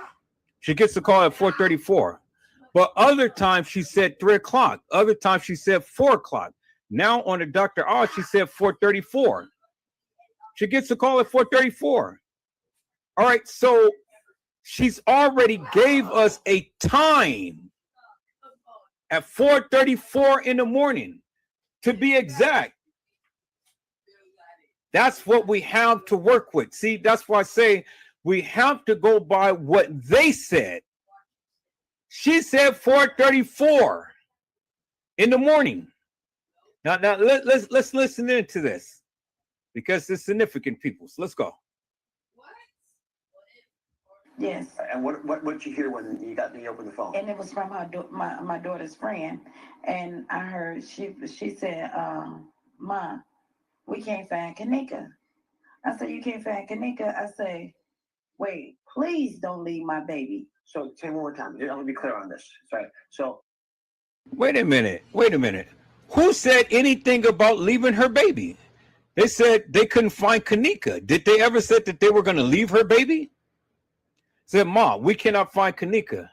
She gets a call at 4:34. But other times she said 3 o'clock. Other times she said 4 o'clock. Now on the Dr. Oz, she said 4:34. She gets a call at 4:34. All right, so she's already gave us a time at 4:34 in the morning, to be exact. That's what we have to work with. See, that's why I say we have to go by what they said. She said 4:34 in the morning. Now let's listen into this because it's significant, people. So let's go. Yes. And what did you hear when you got me over the phone? And it was from my daughter's friend. And I heard she said, Mom, we can't find Kanika. I said, you can't find Kanika? I say, wait, please don't leave my baby. So say one more time. I'm gonna be clear on this. Sorry. So Wait a minute. Who said anything about leaving her baby? They said they couldn't find Kanika. Did they ever say that they were going to leave her baby? Said, Mom, we cannot find Kanika.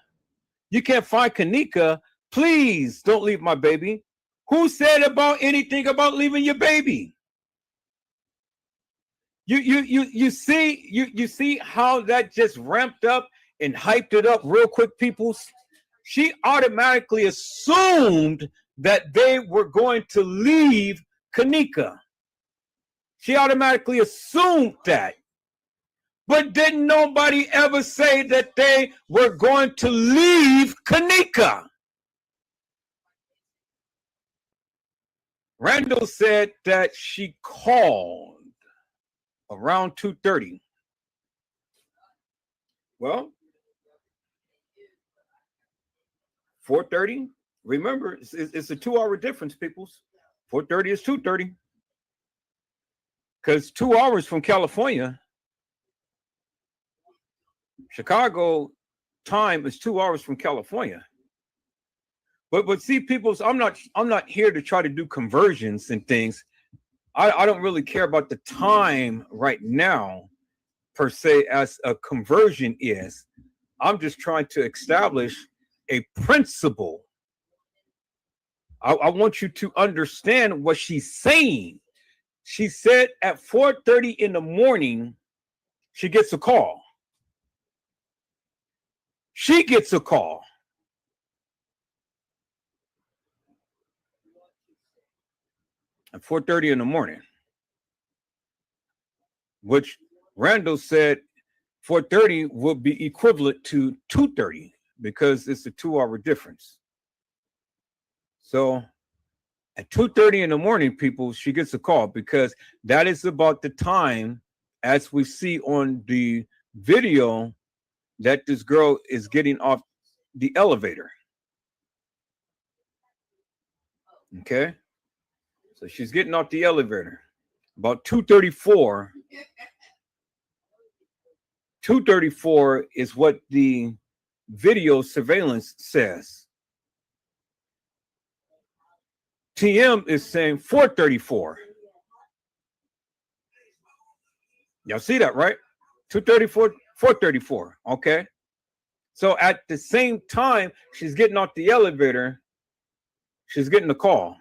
You can't find Kanika. Please don't leave my baby. Who said about anything about leaving your baby? You see how that just ramped up and hyped it up real quick, people? She automatically assumed that they were going to leave Kanika. She automatically assumed that. But didn't nobody ever say that they were going to leave Kanika? Randall said that she called around 2:30. Well, 4:30. Remember, it's a 2-hour difference, peoples. 4:30 is 2:30. Because 2 hours from California, Chicago time is 2 hours from California. But see, peoples, I'm not here to try to do conversions and things. I don't really care about the time right now, per se, as a conversion is. I'm just trying to establish a principle. I want you to understand what she's saying. She said at 4:30 in the morning, she gets a call. She gets a call. At 4:30 in the morning, which Randall said 4:30 would be equivalent to 2:30 because it's a 2-hour difference. So at 2:30 in the morning, people, she gets a call because that is about the time, as we see on the video, that this girl is getting off the elevator. Okay. So she's getting off the elevator. About 2:34. 2:34 is what the video surveillance says. TM is saying 4:34. Y'all see that, right? 2:34, 4:34. Okay. So at the same time she's getting off the elevator, she's getting a call.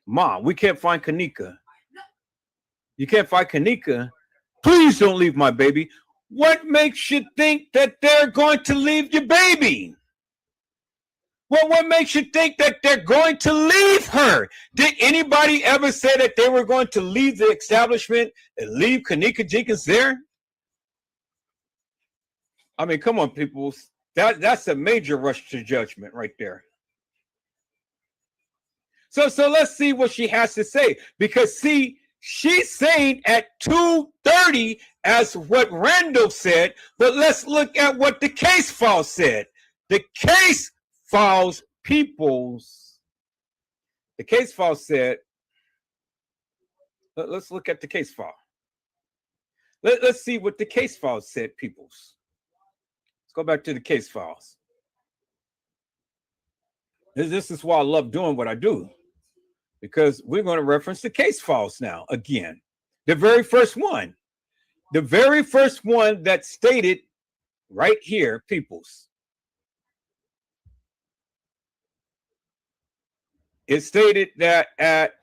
Mom, we can't find Kanika. You can't find Kanika. Please don't leave my baby. What makes you think that they're going to leave your baby? Well, what makes you think that they're going to leave her? Did anybody ever say that they were going to leave the establishment and leave Kanika Jenkins there? I mean, come on, people. That's a major rush to judgment right there. So let's see what she has to say. Because, see, she's saying at 2:30 as what Randall said, but let's look at what the case file said. The case files, peoples, the case file said, let's look at the case file. Let's see what the case file said, peoples. Let's go back to the case files. This is why I love doing what I do, because we're going to reference the case files now again. The very first one that stated right here, peoples. It stated that at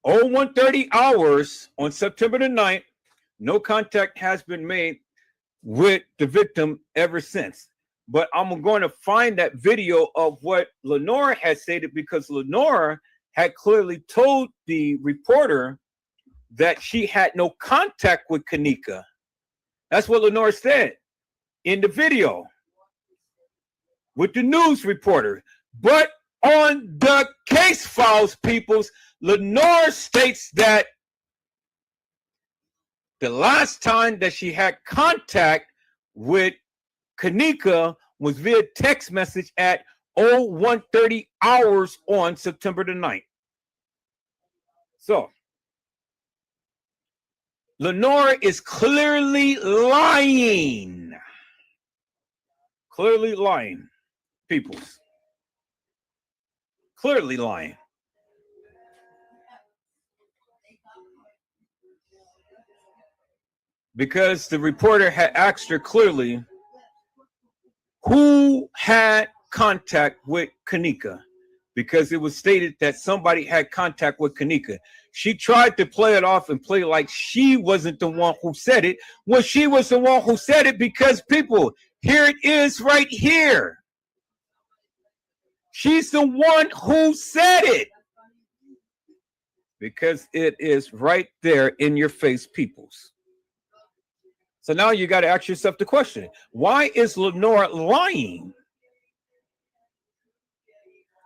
01:30 hours on September the 9th, no contact has been made with the victim ever since. But I'm going to find that video of what Lenora had stated, because Lenora had clearly told the reporter that she had no contact with Kanika. That's what Lenora said in the video with the news reporter. But on the case files, peoples, Lenora states that the last time that she had contact with Kanika was via text message at 01:30 hours on September the 9th. So Lenora is clearly lying. Clearly lying, peoples. Clearly lying. Because the reporter had asked her clearly who had contact with Kanika, because it was stated that somebody had contact with Kanika. She tried to play it off and play like she wasn't the one who said it. Well, she was the one who said it, because people, here it is right here. She's the one who said it, because it is right there in your face, peoples. So now you got to ask yourself the question, why is Lenora lying?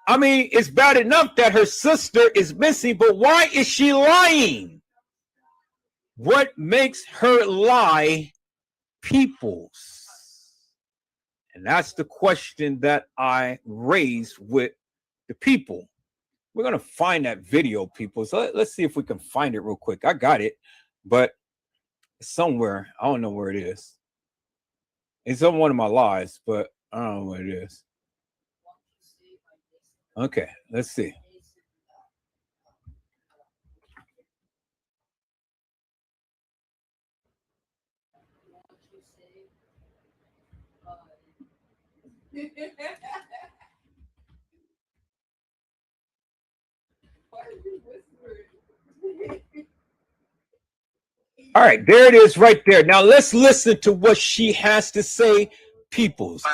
I mean, it's bad enough that her sister is missing, but why is she lying? What makes her lie, peoples? And that's the question that I raised with the people. We're going to find that video, people. So let's see if we can find it real quick. I got it, but somewhere, I don't know where it is. It's on one of my lives, but I don't know where it is. Okay, let's see. Why are you whispering? All right, there it is right there. Now let's listen to what she has to say, peoples. I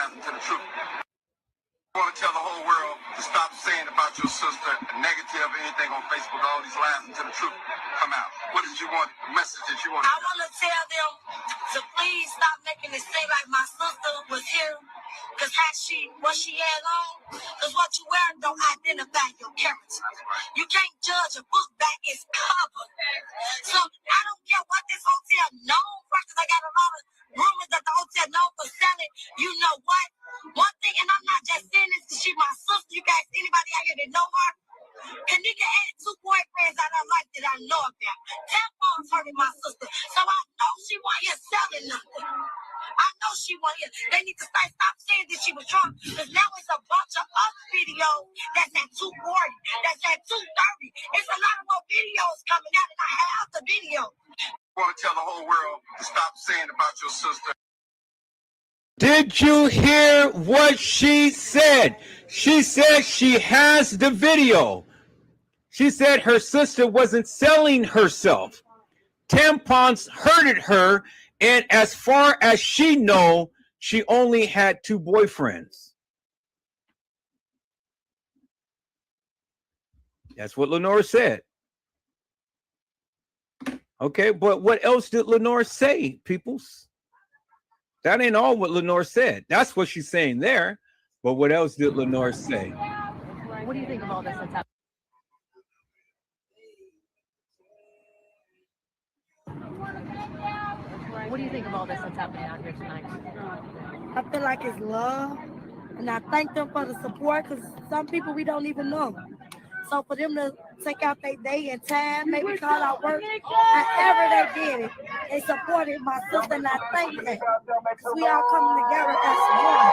want to tell the whole world to stop saying about your sister negative anything on Facebook, all these lies until the truth come out. What did you want, the message that you want? I want to tell them to please stop making it seem like my sister was here. Because what she had on, because what you wear don't identify your character. You can't judge a book by its cover. So I don't care what this hotel known for, because I got a lot of rumors that the hotel known for selling. You know what? One thing, and I'm not just saying this because she's my sister. You guys, anybody out here that know her? Kanika had 2 boyfriends out of her life that I know about. Tampons hurting my sister. So I know she wasn't here selling nothing. I know she wasn't here. They need to stop saying that she was drunk. Because now it's a bunch of other videos that's at 2:40, that's at 2:30. It's a lot of more videos coming out, and I have the video. I want to tell the whole world to stop saying about your sister. Did you hear what she said? She said she has the video. She said her sister wasn't selling herself. Tampons hurted her, and as far as she know, she only had 2 boyfriends. That's what Lenore said. Okay, but what else did Lenore say, peoples? That ain't all what Lenore said. That's what she's saying there. But what else did Lenore say? What do you think of all this that's happening? What do you think of all this that's happening out here tonight? I feel like it's love, and I thank them for the support, because some people we don't even know. So for them to take out their day and time, maybe call out work, however they did it, they supported my sister, and I thank them. Because we all coming together as one.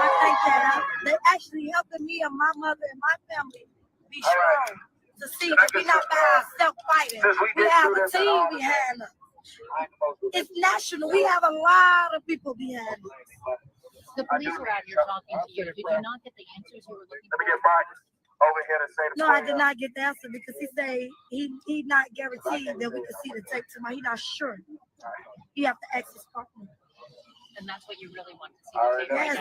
I think that they actually helping me and my mother and my family be strong. To see that we're not by ourselves fighting. We have a team behind us. It's national. We have a lot of people behind us. The police were out here talking to you. Did you not get the answers you were looking for? No, I did not get the answer because he said he not guaranteed that we could see the tape tomorrow. He not sure. You have to ask his partner. And that's what you really want to see. Yes,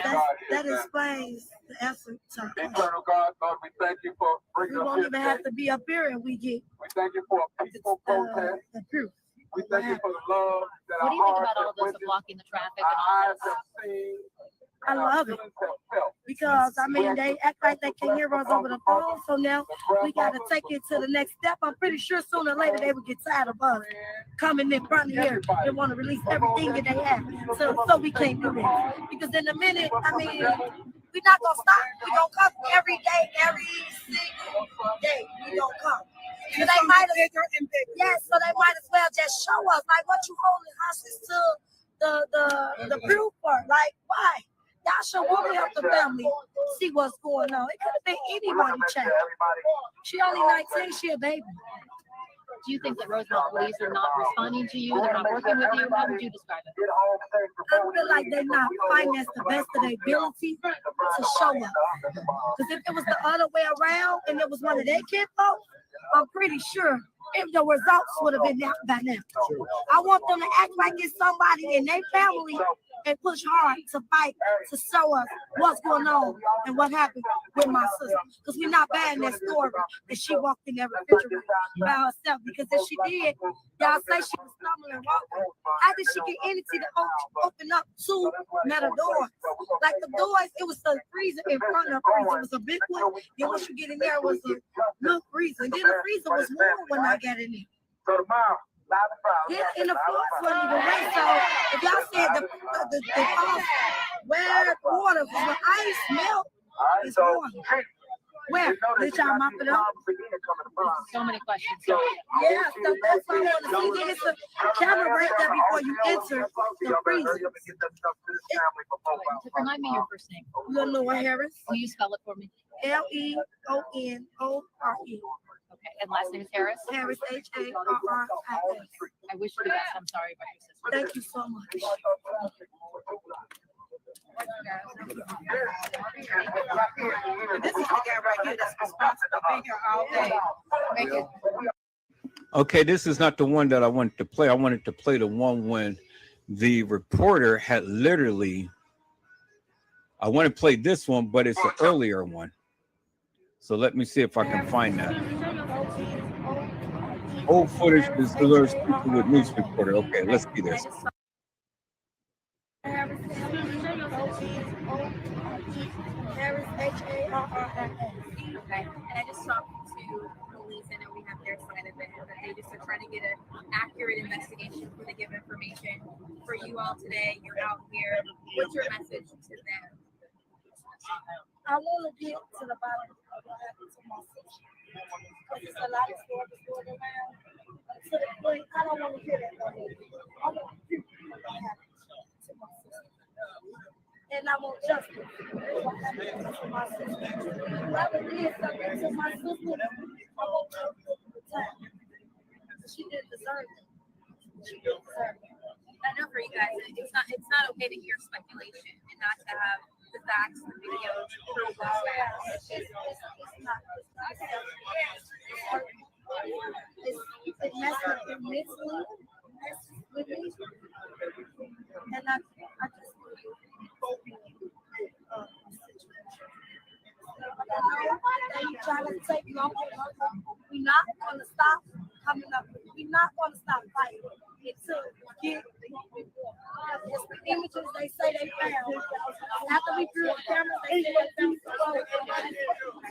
that explains the answer to us. Eternal God, Lord, we thank you for bringing We us won't here even today. have to be up here and we get We thank you for a peaceful protest. the proof. We thank you for the love that What do you think about all have this, witnessed, blocking the traffic and our all eyes this? have seen, I and our love it feelings have felt. because I mean they act like they can hear us over the phone, so now we got to take it to the next step. I'm pretty sure sooner or later they will get tired of us coming in front of here. They want to release everything that they have, so we can't do that because in a minute, I mean, we're not gonna stop. We gonna come every day, every single day. We gonna come. So they might so they might as well just show us like what you holding hostage to the proof for. Like why? Y'all should want to help the family see what's going on. It could have been anybody, child. She only 19, she a baby. Do you think that Rosemont police are not responding to you? They're not working with you? How would you describe it? I feel like they're not financed the best of their ability to show up. Because if it was the other way around and it was one of their kids, I'm pretty sure if the results would have been out by now. I want them to act like it's somebody in their family and push hard to fight to show us what's going on and what happened with my sister. Because we're not buying that story that she walked in that refrigerator by herself. Because if she did, y'all say she was stumbling and walking. How did she get anything to open up 2 metal doors? Like the doors, it was a freezer in front of the freezer. It was a big one. Then once you get in there, it was a little freezer. And then the freezer was warm when I got in there. Yeah, and the floors wasn't even wet. So if y'all said the where water was ice melt, it's warm. Where? Did y'all mop it up? So many questions. Yeah, so that's what I want to see. There's a camera right there before you enter the freezer. Remind me your first name. Lenore Harris. Will you spell it for me? Leonore. Okay, and last name is Harris? Harris, Harris. I wish you the best. I'm sorry about your sister. Thank you so much. This is the guy right here that's responsible for being here all day. Okay, this is not the one that I wanted to play. I wanted to play the one when the reporter had literally. I want to play this one, but it's an earlier one. So let me see if I can find that. Old footage deserves people with news reporter. Okay, let's see this. Harris, Harris. Okay, and I just talked to police. I know we have their side of it, but they just are trying to get an accurate investigation before they give information. For you all today, you're out here. What's your message to them? I want to get to the bottom of what happened to my sister. Because there's a lot of stories going around. To the point, I don't want to hear that no more. I want to hear what happened to my sister. And I want justice for what happened to my sister. Whoever did something to my sister, I want justice for the time. She didn't deserve it. She didn't deserve it. I know for you guys, it's not okay to hear speculation and not to have the facts, the video, to prove those facts. It's not. It messed up me mentally, with me, and I just you trying to take long. We're not going to stop coming up. We're not going to stop fighting until we get it's the images they say they found. After we threw the cameras, they say they found some.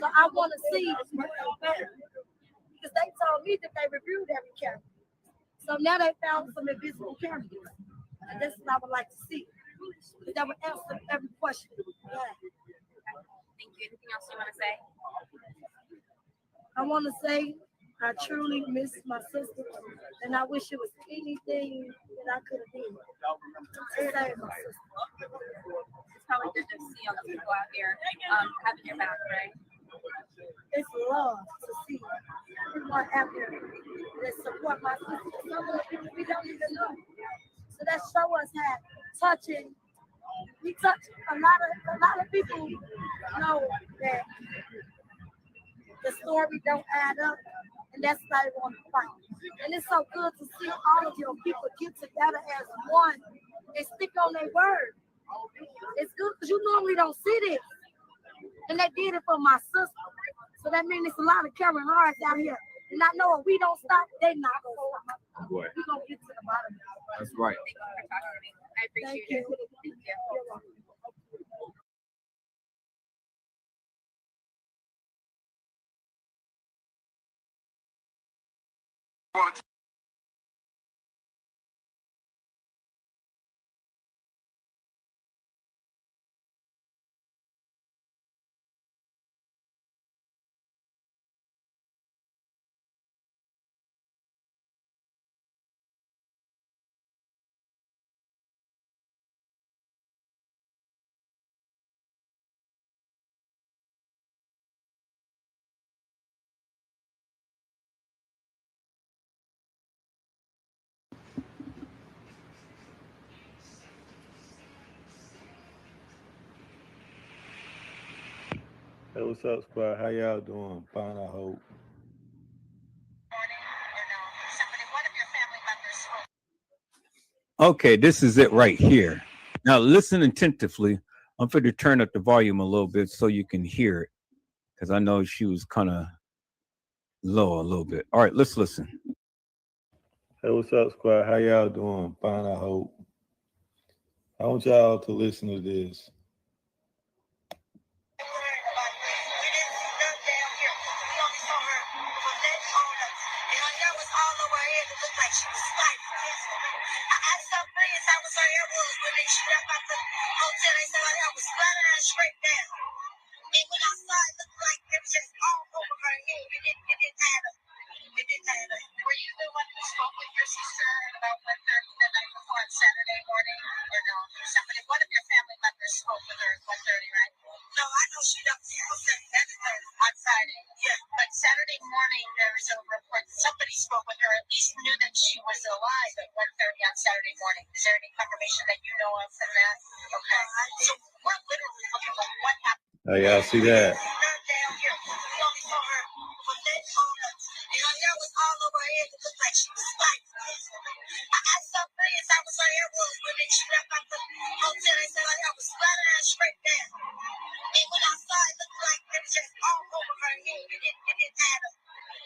So I want to see what they found. Because they told me that they reviewed every camera. So now they found some invisible cameras. And that's what I would like to see. That would answer every question. Yeah. Thank you. Anything else you want to say? I want to say I truly miss my sister, and I wish it was anything that I could have been to save my sister. It's probably good to see all the people out here having your back, right? It's love to see everyone out there that support my sister. Some of the people we don't even know. So that show us how touching. We touch a lot of people know that the story don't add up, and that's why they want to fight. And it's so good to see all of your people get together as one and stick on their word. It's good because you normally don't see this. And they did it for my sister. So that means it's a lot of Karen Harris out here. And I know if we don't stop, they not going to stop. We're going to get to the bottom of it. That's right. Thank you for talking to me. I appreciate it. Thank you. Hey, what's up, squad? How y'all doing? Fine, I hope. Okay, this is it right here. Now listen attentively. I'm going to turn up the volume a little bit so you can hear it, because I know she was kind of low a little bit. All right, let's listen. Hey, what's up, squad? How y'all doing? Fine, I hope. I want y'all to listen to this. Oh, y'all see that? head to look like she was fighting. I asked some friends, I was on air wolf when they she left out the hotel. They said I was flat ass straight down. And when I saw it, looked like it was just all over her head. It didn't add up.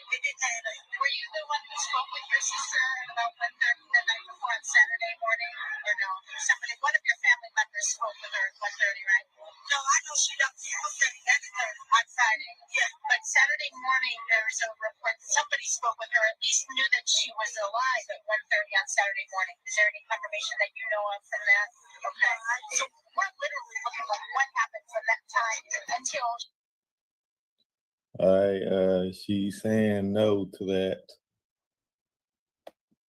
It didn't add up. Were you the one who spoke with your sister about 1:30 the night before on Saturday morning? Or no? Somebody, one of your family members spoke with her at 1:30, right? No, I know she left on Friday. Yeah, but Saturday morning there was a report. Somebody spoke with her, at least knew that she was alive at 1:30 on Saturday morning. Is there any confirmation that you know of from that? Okay. So we're literally looking at what happened from that time until. All right, she's saying no to that,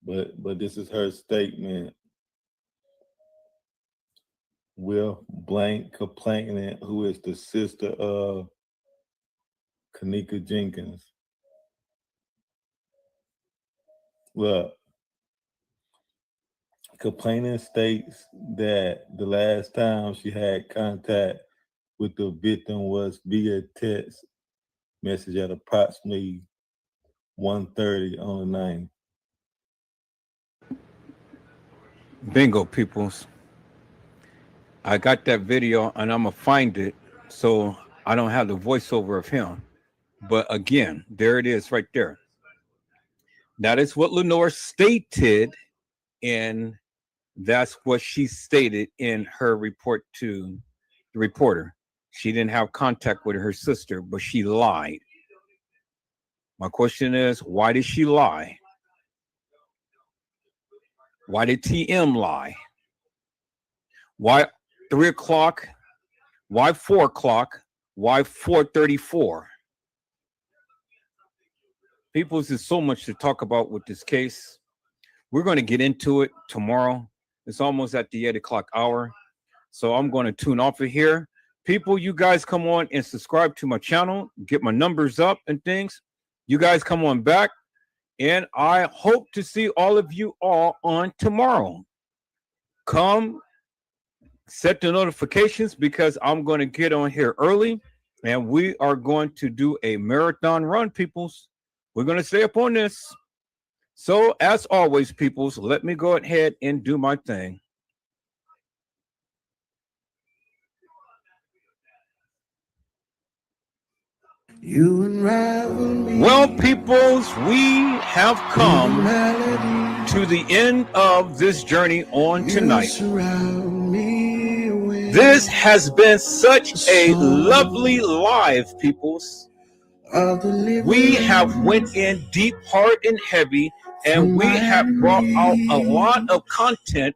but this is her statement. Will Blank Complainant, who is the sister of Kenneka Jenkins. Look, complainant states that the last time she had contact with the victim was via text message at approximately 1:30 on the 9th. Bingo, peoples. I got that video and I'm gonna find it so I don't have the voiceover of him. But again, there it is right there. That is what Lenore stated, and that's what she stated in her report to the reporter. She didn't have contact with her sister, but she lied. My question is, why did she lie? Why did TM lie? Why 3 o'clock? Why 4 o'clock? Why 4:34? People, there's so much to talk about with this case. We're going to get into it tomorrow. It's almost at the 8 o'clock hour. So I'm going to tune off of here. People, you guys come on and subscribe to my channel, get my numbers up and things. You guys come on back, and I hope to see all of you all on tomorrow. Come set the notifications because I'm going to get on here early, and we are going to do a marathon run, peoples. We're going to stay up on this. So, as always, peoples, let me go ahead and do my thing. You unravel me. Well, peoples, we have come to the end of this journey on tonight. This has been such a lovely live, peoples. We have went in deep, hard, and heavy, and we have brought out a lot of content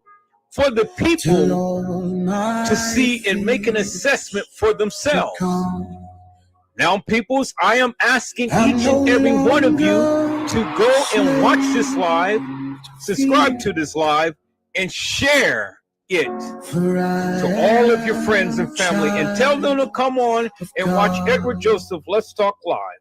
for the people to see and make an assessment for themselves. Now, peoples, I am asking each and every one of you to go and watch this live, subscribe to this live, and share it to all of your friends and family, and tell them to come on and watch Edward Joseph Let's Talk Live.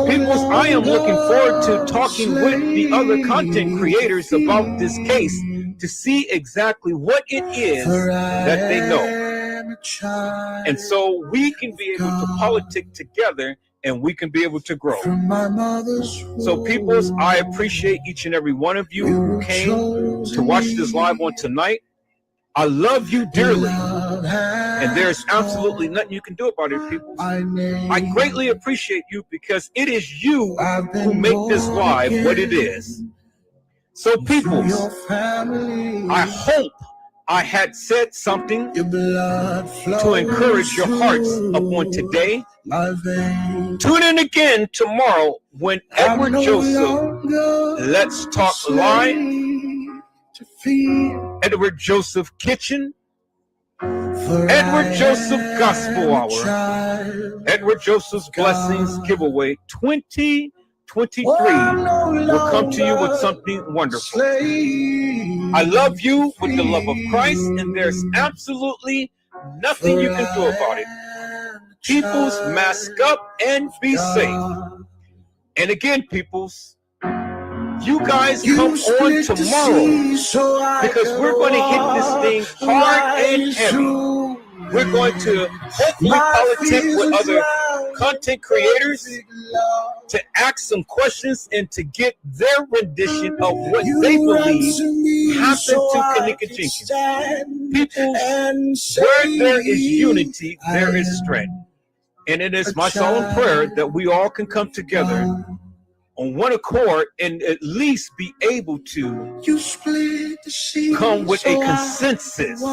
Peoples, I am looking forward to talking with the other content creators about this case to see exactly what it is that they know. And so we can be able to politic together, and we can be able to grow. So, peoples, I appreciate each and every one of you who came to watch this live on tonight. I love you dearly, and there's absolutely nothing you can do about it, people. I greatly appreciate you because it is you who make this live what it is. So, peoples, I hope I had said something to encourage your hearts upon today. Tune in again tomorrow when Edward Joseph Let's Talk Live, Edward Joseph Kitchen, Edward Joseph Gospel Hour, Edward Joseph's Blessings Giveaway 2023 will come to you with something wonderful. I love you with the love of Christ, and there's absolutely nothing you can do about it. Peoples, mask up and be safe. And again, peoples, you guys come on tomorrow because we're going to hit this thing hard and heavy. We're going to hopefully politic with other content creators to ask some questions and to get their rendition of what they believe happened to Kenneka Jenkins. People, where there is unity, there is strength. And it is my solemn prayer that we all can come together on one accord and at least be able to come with a consensus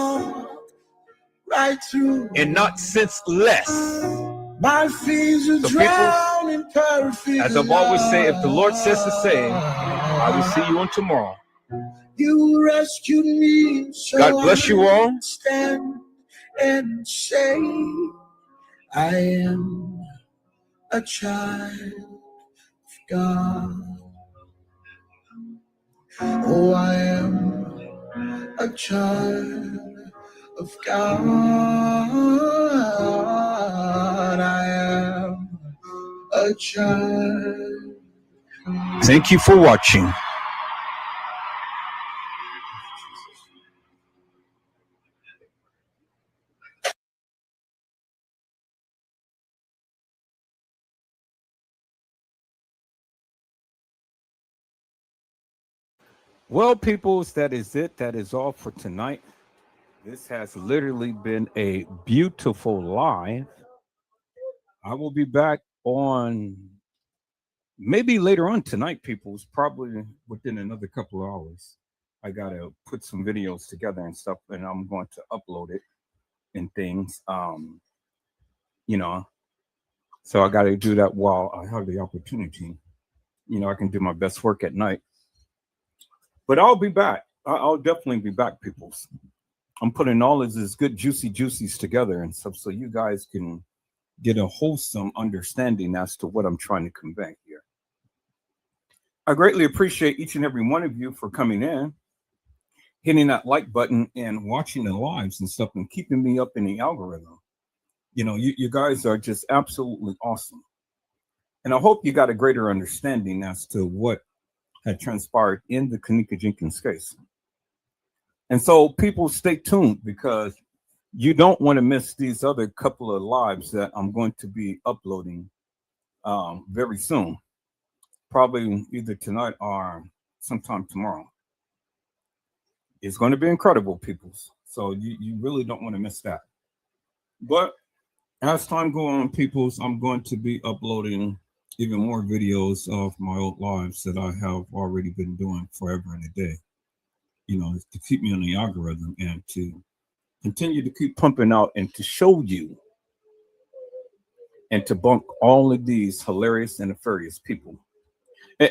and not senseless. So people, as I've always said, if the Lord says to say, I will see you on tomorrow. You rescued me. God bless you all. Stand and say, I am a child of God. Oh, I am a child of God. I am a child. Thank you for watching. Well, peoples, that is it. That is all for tonight. This has literally been a beautiful live. I will be back on maybe later on tonight, peoples, probably within another couple of hours. I got to put some videos together and stuff, and I'm going to upload it and things, you know. So I got to do that while I have the opportunity. You know, I can do my best work at night. But I'll be back. I'll definitely be back, peoples. I'm putting all of this good juicies together and stuff so you guys can get a wholesome understanding as to what I'm trying to convey here. I greatly appreciate each and every one of you for coming in, hitting that like button and watching the lives and stuff and keeping me up in the algorithm. You know, you guys are just absolutely awesome. And I hope you got a greater understanding as to what had transpired in the Kenneka Jenkins case. And so people, stay tuned because you don't want to miss these other couple of lives that I'm going to be uploading very soon, probably either tonight or sometime tomorrow. It's going to be incredible, peoples. So you really don't want to miss that. But as time goes on, peoples, I'm going to be uploading even more videos of my old lives that I have already been doing forever and a day. You know, to keep me on the algorithm and to continue to keep pumping out and to show you and to bunk all of these hilarious and nefarious people.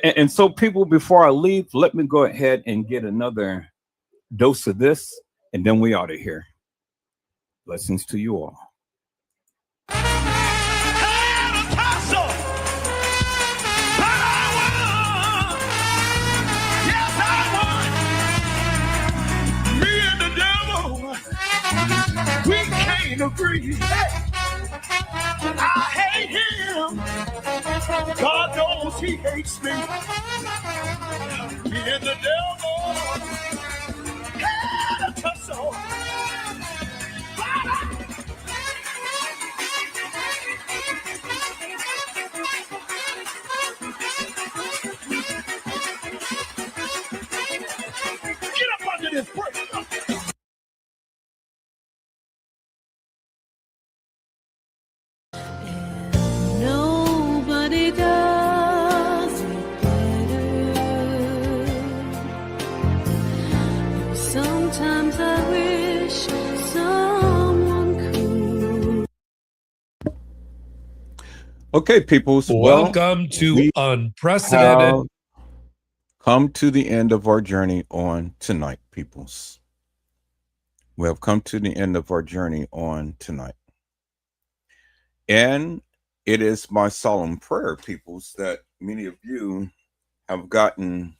And so, people, before I leave, let me go ahead and get another dose of this, and then we out of here. Blessings to you all. We can't agree. I hate him. God knows he hates me. Me and the devil had a tussle. Get up under this brick. Nobody does it better. Sometimes I wish someone could. Okay, peoples. Welcome to Unprecedented. Come to the end of our journey on tonight, peoples. We have come to the end of our journey on tonight. And it is my solemn prayer, peoples, that many of you have gotten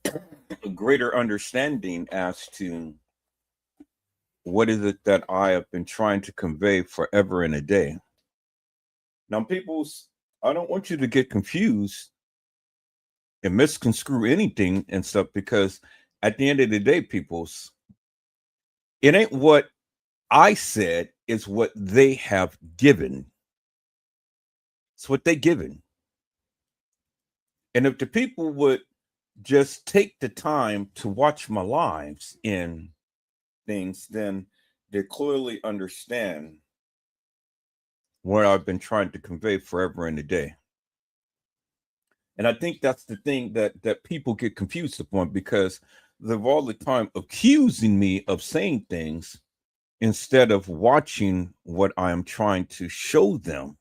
a greater understanding as to what is it that I have been trying to convey forever and a day. Now, peoples, I don't want you to get confused and misconstrue anything and stuff, because at the end of the day, peoples, it ain't what I said, is what they have given. It's what they given. And if the people would just take the time to watch my lives in things, then they clearly understand what I've been trying to convey forever and a day. And I think that's the thing that people get confused upon, because they're all the time accusing me of saying things instead of watching what I am trying to show them.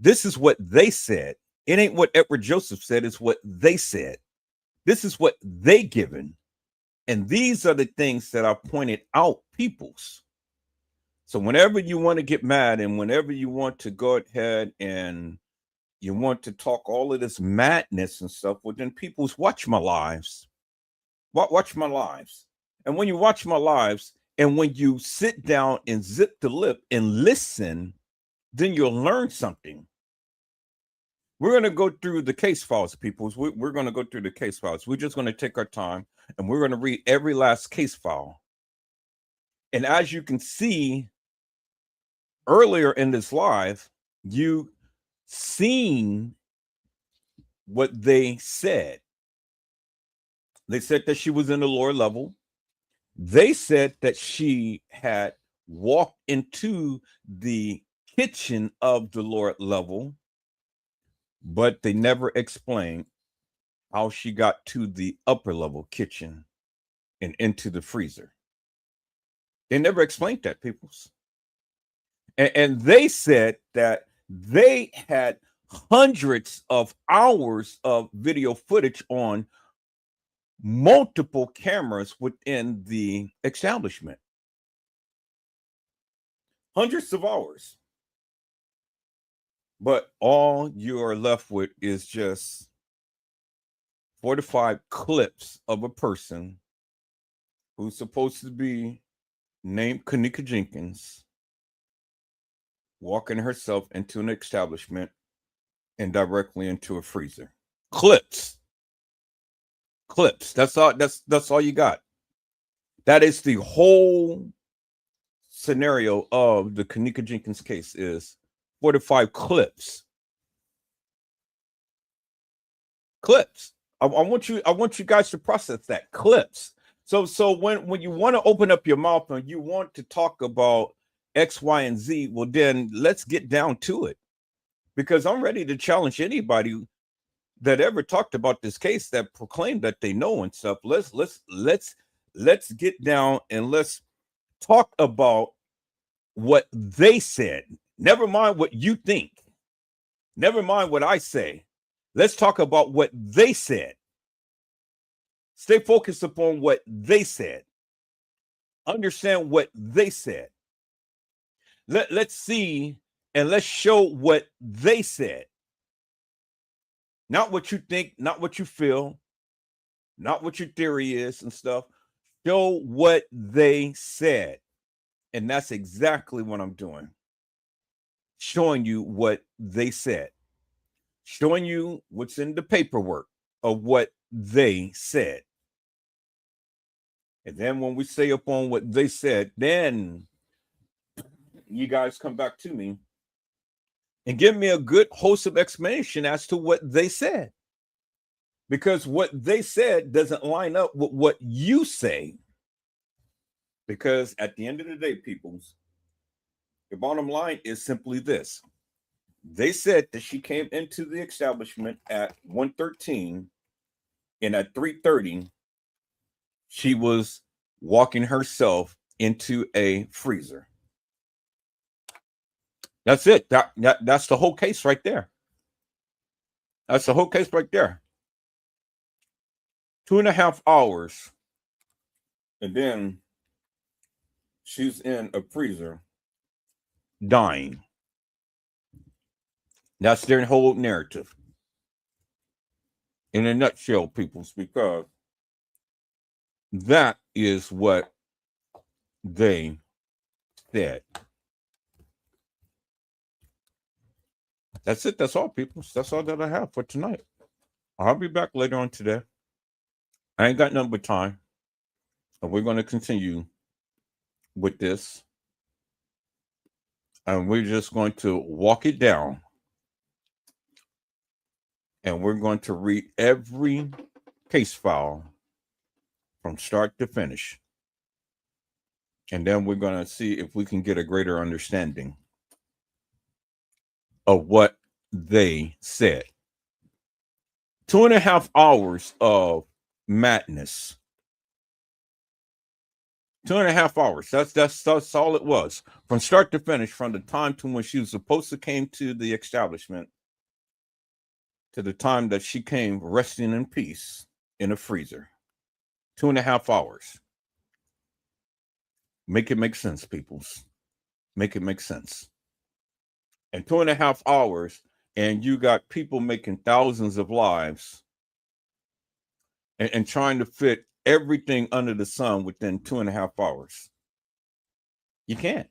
This is what they said. It ain't what Edward Joseph said, it's what they said. This is what they given. And these are the things that I pointed out, peoples. So whenever you want to get mad and whenever you want to go ahead and you want to talk all of this madness and stuff, well, then peoples, watch my lives. Watch my lives. And when you watch my lives and when you sit down and zip the lip and listen, then you'll learn something. We're going to go through the case files, peoples. We're going to go through the case files. We're just going to take our time and we're going to read every last case file. And as you can see earlier in this live, you seen what they said. They said that she was in the lower level. They said that she had walked into the kitchen of the lower level, but they never explained how she got to the upper level kitchen and into the freezer. They never explained that, peoples. And they said that they had hundreds of hours of video footage on multiple cameras within the establishment. Hundreds of hours. But all you are left with is just 4 to 5 clips of a person who's supposed to be named Kenneka Jenkins walking herself into an establishment and directly into a freezer. Clips. That's all you got. That is the whole scenario of the Kenneka Jenkins case, is 4 to 5 clips. I want you guys to process that. Clips. So when you want to open up your mouth and you want to talk about X, Y, and Z, well, then let's get down to it. Because I'm ready to challenge anybody that ever talked about this case that proclaimed that they know and stuff. Let's get down and let's talk about what they said. Never mind what you think. Never mind what I say. Let's talk about what they said. Stay focused upon what they said. Understand what they said. Let's see and let's show what they said. Not what you think, not what you feel, not what your theory is and stuff. Show what they said. And that's exactly what I'm doing. Showing you what they said. Showing you what's in the paperwork of what they said. And then when we say upon what they said, then you guys come back to me and give me a good wholesome explanation as to what they said. Because what they said doesn't line up with what you say. Because at the end of the day, peoples, the bottom line is simply this. They said that she came into the establishment at 1:13, and at 3:30, she was walking herself into a freezer. That's it. That's the whole case right there. That's the whole case right there. 2.5 hours, and then she's in a freezer dying. That's their whole narrative. In a nutshell, peoples, because that is what they said. That's it. That's all, peoples. That's all that I have for tonight. I'll be back later on today. I ain't got nothing but time. And we're going to continue with this And we're just going to walk it down. And we're going to read every case file from start to finish. And then we're going to see if we can get a greater understanding of what they said. 2.5 hours of madness. 2.5 hours. That's all it was. From start to finish, from the time to when she was supposed to came to the establishment to the time that she came resting in peace in a freezer. 2.5 hours. Make it make sense, peoples. Make it make sense. And 2.5 hours, and you got people making thousands of lives and trying to fit everything under the sun within 2.5 hours. You can't.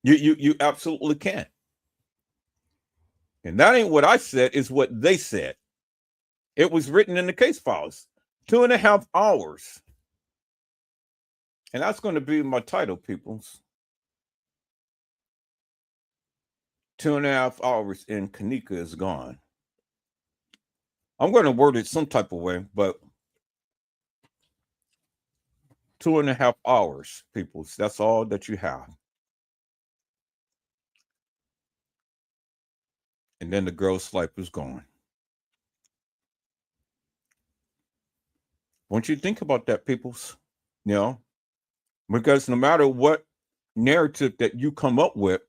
You absolutely can't. And that ain't what I said, is what they said. It was written in the case files. 2.5 hours. And that's going to be my title, peoples. 2.5 hours and Kanika is gone. I'm going to word it some type of way, but 2.5 hours, peoples. That's all that you have. And then the girl's life is gone. Won't you think about that, peoples? You know, because no matter what narrative that you come up with,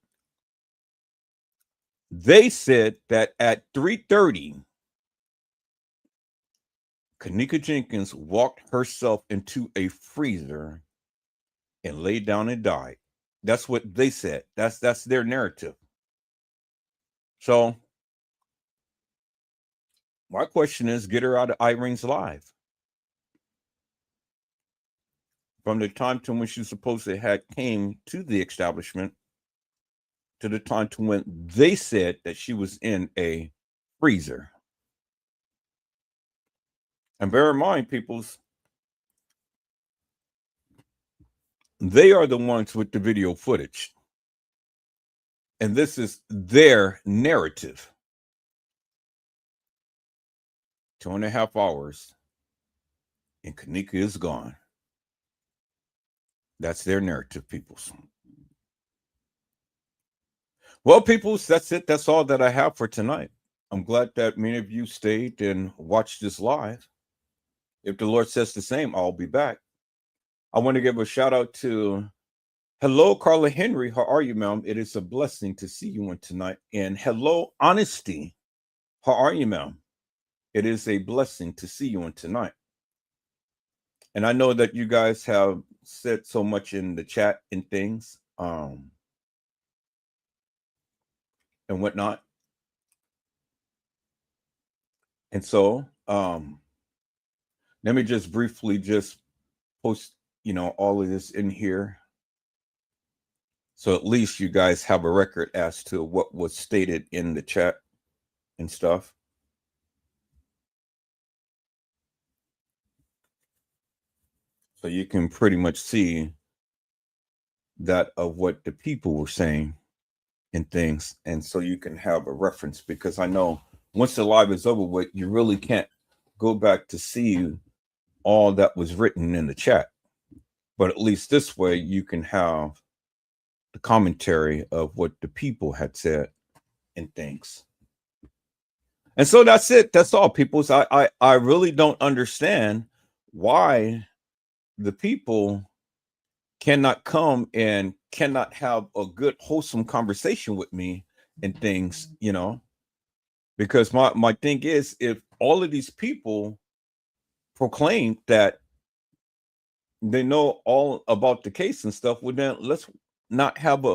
they said that at 3:30, Kanika Jenkins walked herself into a freezer and laid down and died. That's what they said. That's their narrative. So my question is, get her out of Irene's life. From the time to when she was supposed to have came to the establishment to the time to when they said that she was in a freezer. And bear in mind, peoples, they are the ones with the video footage. And this is their narrative. 2.5 hours and Kanika is gone. That's their narrative, peoples. Well, peoples, that's it. That's all that I have for tonight. I'm glad that many of you stayed and watched this live. If the Lord says the same, I'll be back. I want to give a shout out to hello, Carla Henry. How are you, ma'am? It is a blessing to see you on tonight. And hello, Honesty. How are you, ma'am? It is a blessing to see you on tonight. And I know that you guys have said so much in the chat and things, and whatnot. And so, let me just briefly just post, all of this in here. So at least you guys have a record as to what was stated in the chat and stuff. So you can pretty much see that of what the people were saying and things. And so you can have a reference, because I know once the live is over with, you really can't go back to see all that was written in the chat. But at least this way you can have the commentary of what the people had said and things. And so that's it. That's all, people. So I really don't understand why the people cannot come and cannot have a good, wholesome conversation with me and things, because my thing is, if all of these people proclaim that they know all about the case and stuff, well, then let's not have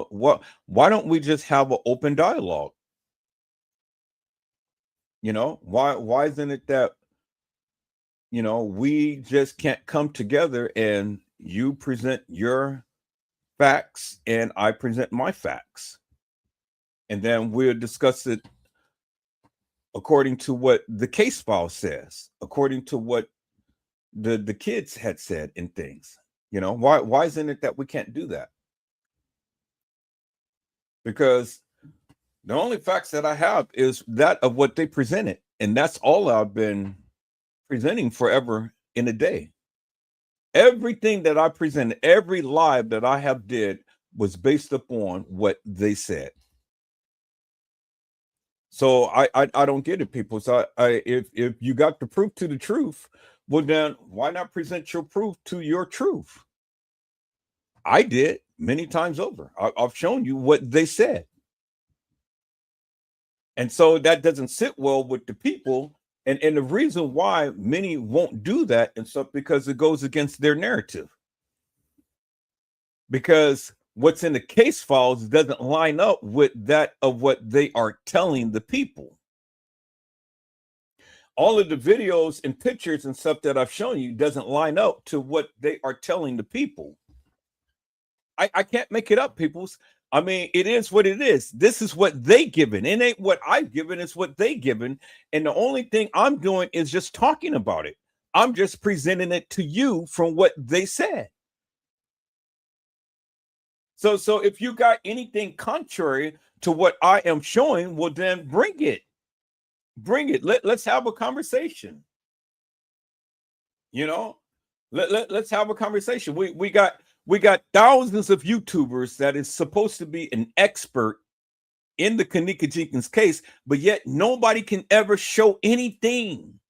why don't we just have an open dialogue? Why isn't it that, we just can't come together and you present your facts and I present my facts, and then we'll discuss it according to what the case file says, according to what the kids had said and things. Why isn't it that we can't do that? because the only facts that I have is that of what they presented, and that's all I've been presenting forever in a day. Everything that I presented, every live that I have did was based upon what they said. So I don't get it, people. So if you got the proof to the truth, well then why not present your proof to your truth? I did many times over. I've shown you what they said. And so that doesn't sit well with the people. And the reason why many won't do that and stuff, because it goes against their narrative. Because what's in the case files doesn't line up with that of what they are telling the people. All of the videos and pictures and stuff that I've shown you doesn't line up to what they are telling the people. I can't make it up, peoples. I mean, it is what it is. This is what they given. It ain't what I've given, it's what they given. And the only thing I'm doing is just talking about it. I'm just presenting it to you from what they said. So if you got anything contrary to what I am showing, well, then bring it. Bring it. Let's have a conversation. You know, let's have a conversation. We got thousands of YouTubers that is supposed to be an expert in the Kenneka Jenkins case, but yet nobody can ever show anything.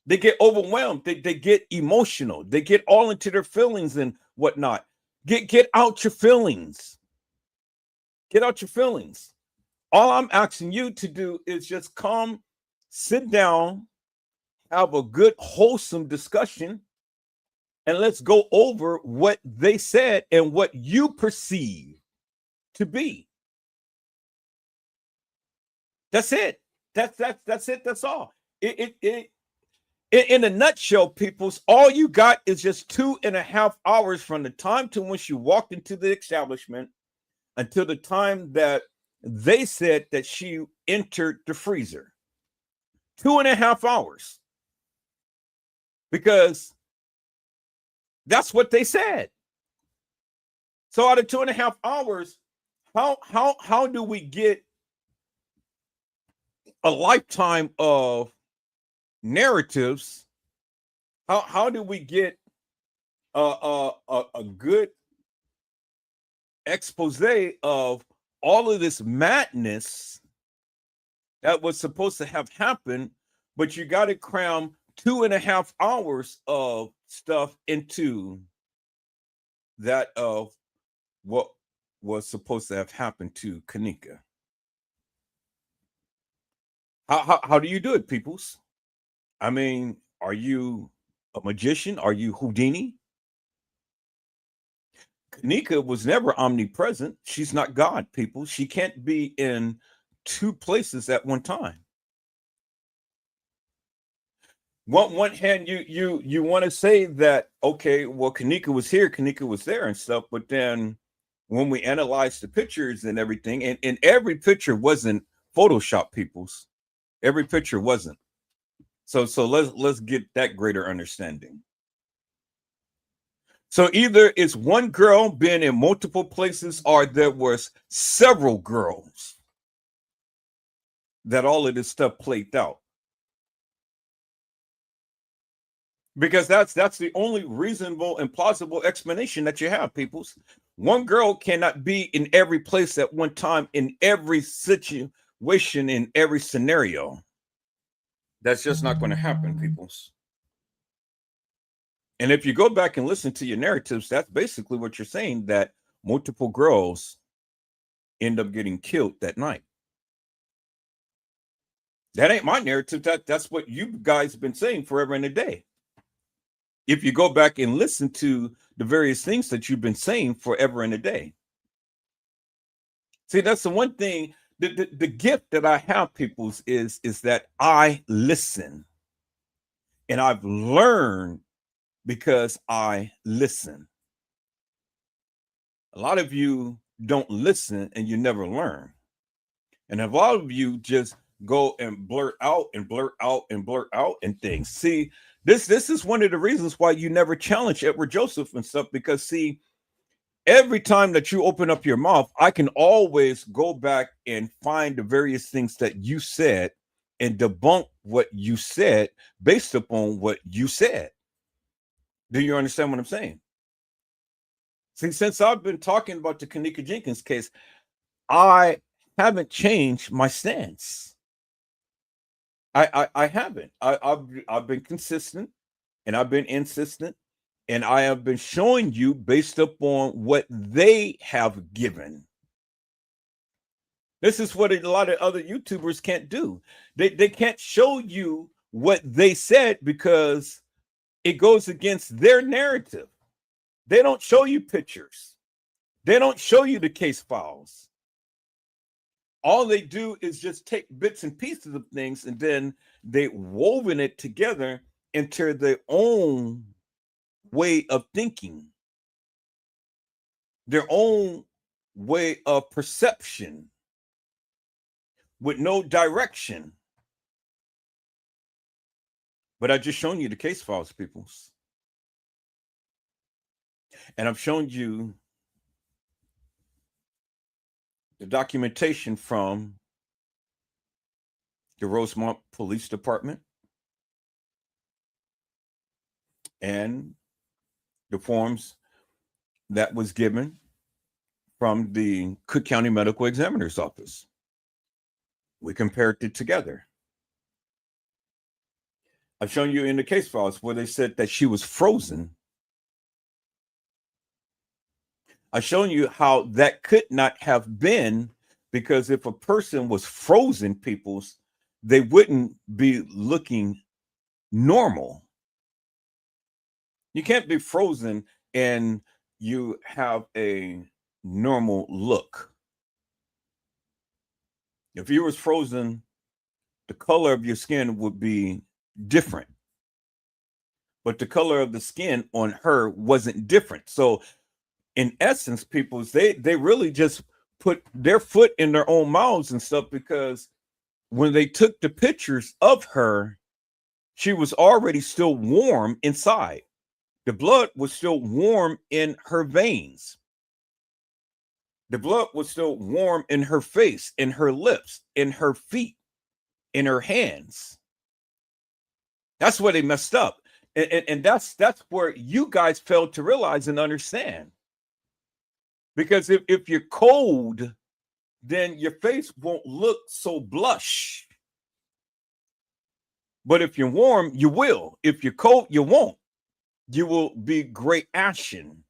They get overwhelmed. They get emotional. They get all into their feelings and whatnot. Get out your feelings. Get out your feelings. All I'm asking you to do is just come, sit down, have a good, wholesome discussion, and let's go over what they said and what you perceive to be. That's it. That's it. That's all. In a nutshell, peoples, all you got is just 2.5 hours from the time to when she walked into the establishment until the time that they said that she entered the freezer. 2.5 hours. Because that's what they said. So out of 2.5 hours, how do we get a lifetime of narratives? How do we get a good expose of all of this madness that was supposed to have happened, but you got to cram 2.5 hours of stuff into that of what was supposed to have happened to Kenneka? How do you do it, peoples? I mean, are you a magician? Are you Houdini? Kenneka was never omnipresent. She's not God, people. She can't be in two places at one time. One hand, you want to say that, okay, well, Kenneka was here, Kenneka was there and stuff, but then when we analyze the pictures and everything, and every picture wasn't Photoshop, peoples. Every picture wasn't. So let's get that greater understanding. So either it's one girl being in multiple places, or there was several girls that all of this stuff played out. Because that's the only reasonable and plausible explanation that you have, peoples. One girl cannot be in every place at one time, in every situation, in every scenario. That's just not going to happen, peoples. And if you go back and listen to your narratives, that's basically what you're saying, that multiple girls end up getting killed that night. That ain't my narrative. That's what you guys have been saying forever and a day. If you go back and listen to the various things that you've been saying forever and a day. See, that's the one thing, the gift that I have, peoples, is that I listen. And I've learned because I listen. A lot of you don't listen and you never learn. And a lot of you just go and blurt out and blurt out and blurt out and things. See, this is one of the reasons why you never challenge Edward Joseph and stuff, because see, every time that you open up your mouth, I can always go back and find the various things that you said and debunk what you said based upon what you said. Do you understand what I'm saying? See, since I've been talking about the Kenneka Jenkins case, I haven't changed my stance. I haven't. I've been consistent, and I've been insistent, and I have been showing you based upon what they have given. This is what a lot of other YouTubers can't do. They can't show you what they said because it goes against their narrative. They don't show you pictures. They don't show you the case files. All they do is just take bits and pieces of things, and then they woven it together into their own way of thinking, their own way of perception, with no direction. But I just shown you the case files, peoples. And I've shown you the documentation from the Rosemont Police Department and the forms that was given from the Cook County Medical Examiner's Office. We compared it together. I've shown you in the case files where they said that she was frozen. I've shown you how that could not have been, because if a person was frozen, peoples, they wouldn't be looking normal. You can't be frozen and you have a normal look. If you was frozen, the color of your skin would be different. But the color of the skin on her wasn't different. So in essence, people, they really just put their foot in their own mouths and stuff, because when they took the pictures of her, she was already still warm inside. The blood was still warm in her veins. The blood was still warm in her face, in her lips, in her feet, in her hands. That's where they messed up. And that's where you guys failed to realize and understand. Because if you're cold, then your face won't look so blush. But if you're warm, you will. If you're cold, you won't. You will be gray ashen.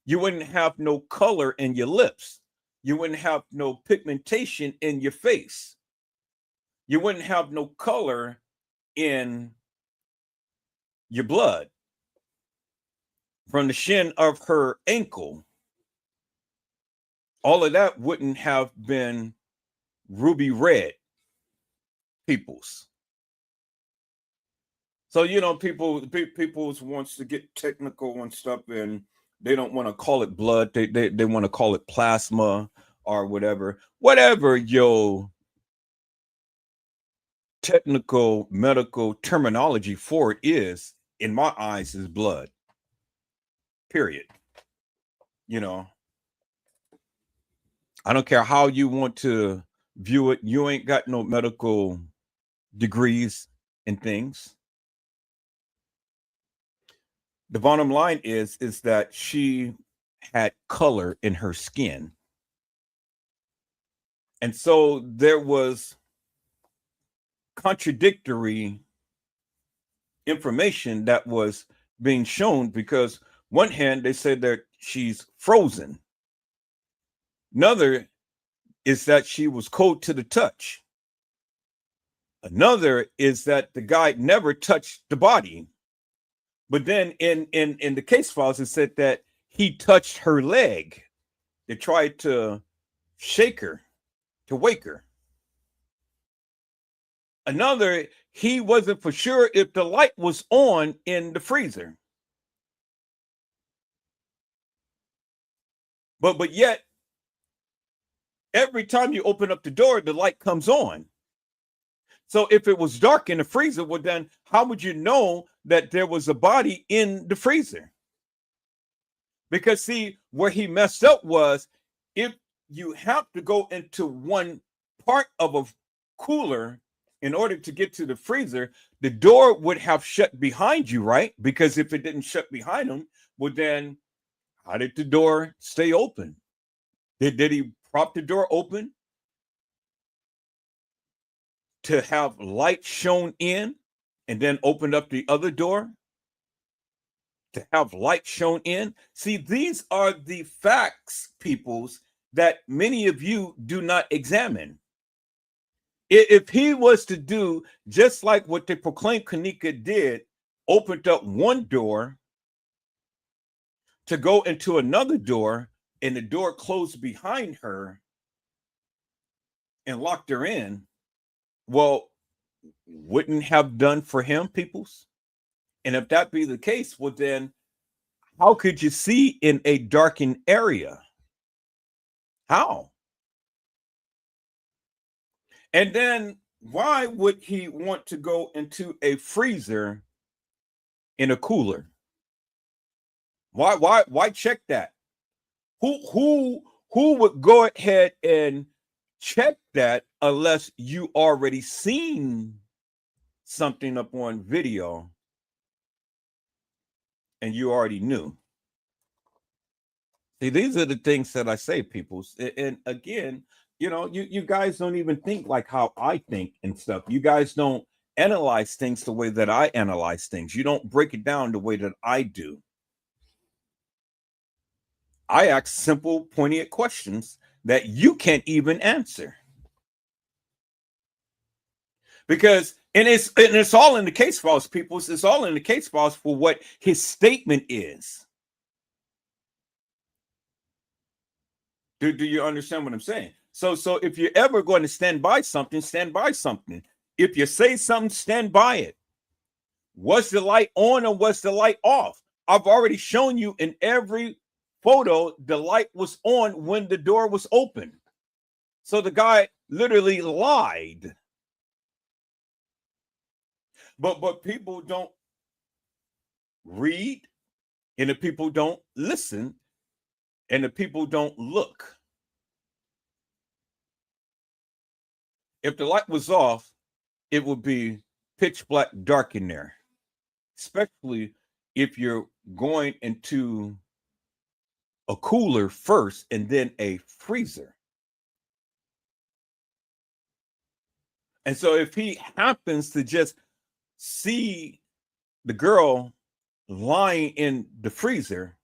You wouldn't have no color in your lips. You wouldn't have no pigmentation in your face. You wouldn't have no color in your blood. From the shin of her ankle, all of that wouldn't have been ruby red, peoples. So, you know, people wants to get technical and stuff, and they don't want to call it blood. They want to call it plasma or whatever. Whatever your technical medical terminology for it is, in my eyes, is blood. Period. You know, I don't care how you want to view it. You ain't got no medical degrees and things. The bottom line is that she had color in her skin. And so there was contradictory information that was being shown, because one hand they said that she's frozen. Another is that she was cold to the touch. Another is that the guy never touched the body. But then in the case files, it said that he touched her leg. They tried to shake her, to wake her. Another, he wasn't for sure if the light was on in the freezer. But yet, every time you open up the door, the light comes on. So if it was dark in the freezer, well, then how would you know that there was a body in the freezer? Because see, where he messed up was if you have to go into one part of a cooler in order to get to the freezer, the door would have shut behind you, right? Because if it didn't shut behind him, well, then how did the door stay open? Did he prop the door open to have light shown in and then opened up the other door to have light shown in? See, these are the facts, peoples, that many of you do not examine. If he was to do just like what the proclaimed Kenneka did, opened up one door to go into another door, and the door closed behind her and locked her in, well, wouldn't have done for him, peoples? And if that be the case, well, then how could you see in a darkened area? How? And then why would he want to go into a freezer in a cooler? Why check that? Who would go ahead and check that unless you already seen something up on video and you already knew? See, these are the things that I say, peoples. And again, you know, you guys don't even think like how I think and stuff. You guys don't analyze things the way that I analyze things. You don't break it down the way that I do. I ask simple, poignant questions that you can't even answer. Because, and it's all in the case files, people. It's all in the case files for what his statement is. Do you understand what I'm saying? So if you're ever going to stand by something, stand by something. If you say something, stand by it. Was the light on or was the light off? I've already shown you in every photo, the light was on when the door was open. So the guy literally lied. But people don't read, and the people don't listen, and the people don't look. If the light was off, it would be pitch black dark in there, especially if you're going into a cooler first and then a freezer. And so if he happens to just see the girl lying in the freezer,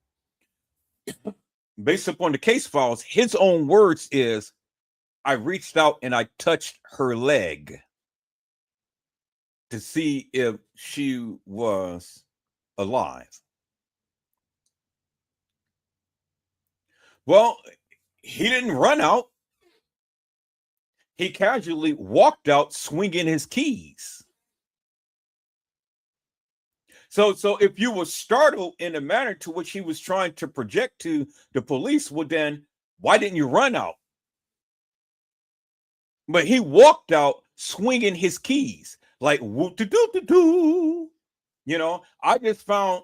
based upon the case files, his own words is, I reached out and I touched her leg to see if she was alive. Well, he didn't run out. He casually walked out swinging his keys. So if you were startled in the manner to which he was trying to project to the police, well, then why didn't you run out? But he walked out swinging his keys like whoop-de-doo-de-doo. You know, I just found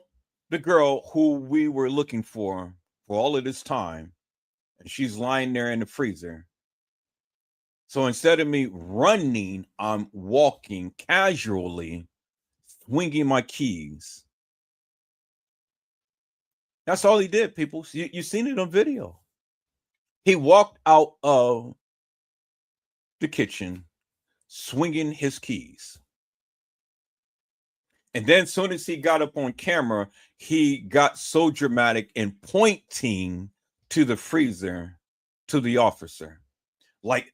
the girl who we were looking for all of this time, and she's lying there in the freezer. So instead of me running, I'm walking casually, swinging my keys. That's all he did, people. You seen it on video. He walked out of the kitchen, swinging his keys. And then as soon as he got up on camera, he got so dramatic and pointing to the freezer to the officer. Like,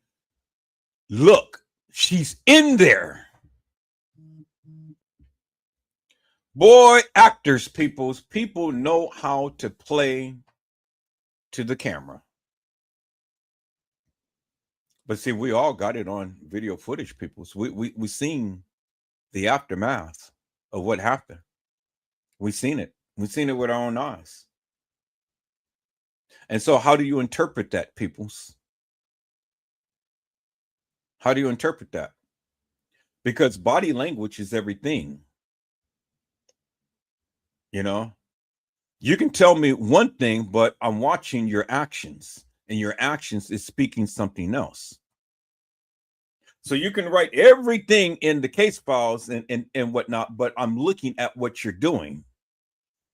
look, she's in there. Boy, actors, people know how to play to the camera. But see, we all got it on video footage, people. So we seen the aftermath of what happened. We seen it. We seen it with our own eyes. And so how do you interpret that, peoples? How do you interpret that? Because body language is everything. You know, You can tell me one thing, but I'm watching your actions, and your actions is speaking something else. So you can write everything in the case files and whatnot, but I'm looking at what you're doing.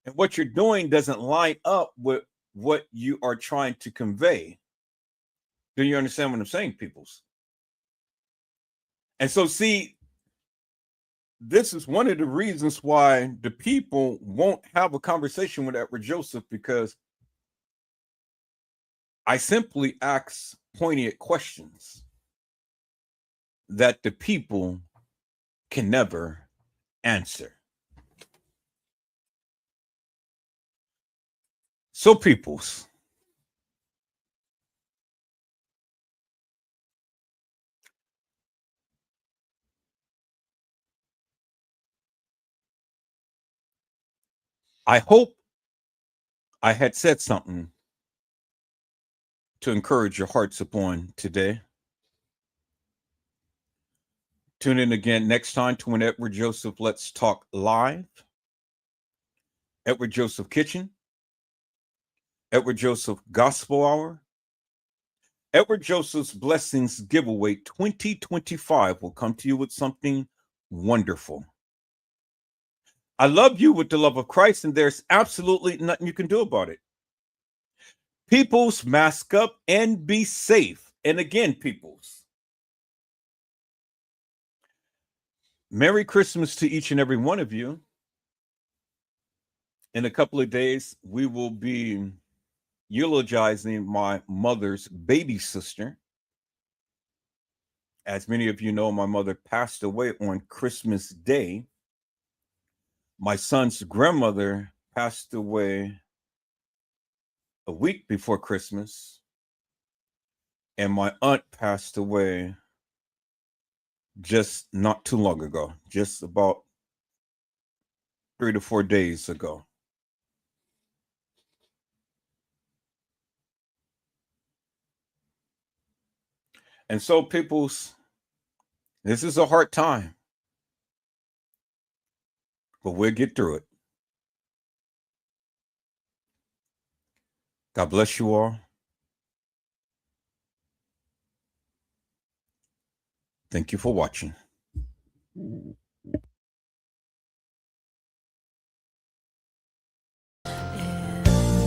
And what you're doing doesn't line up with what you are trying to convey. Do you understand what I'm saying, peoples? And so, see, this is one of the reasons why the people won't have a conversation with Edward Joseph, because I simply ask poignant questions that the people can never answer. So, peoples, I hope I had said something to encourage your hearts upon today. Tune in again next time to an Edward Joseph Let's Talk Live. Edward Joseph Kitchen, Edward Joseph Gospel Hour, Edward Joseph's Blessings Giveaway 2025 will come to you with something wonderful. I love you with the love of Christ, and there's absolutely nothing you can do about it. Peoples, mask up and be safe. And again, peoples, Merry Christmas to each and every one of you. In a couple of days, we will be eulogizing my mother's baby sister. As many of you know, my mother passed away on Christmas Day. My son's grandmother passed away a week before Christmas, and my aunt passed away just not too long ago, just about 3 to 4 days ago. And so, peoples, this is a hard time, but we'll get through it. God bless you all. Thank you for watching.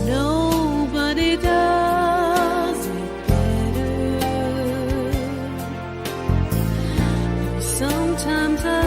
Nobody does it better. Sometimes I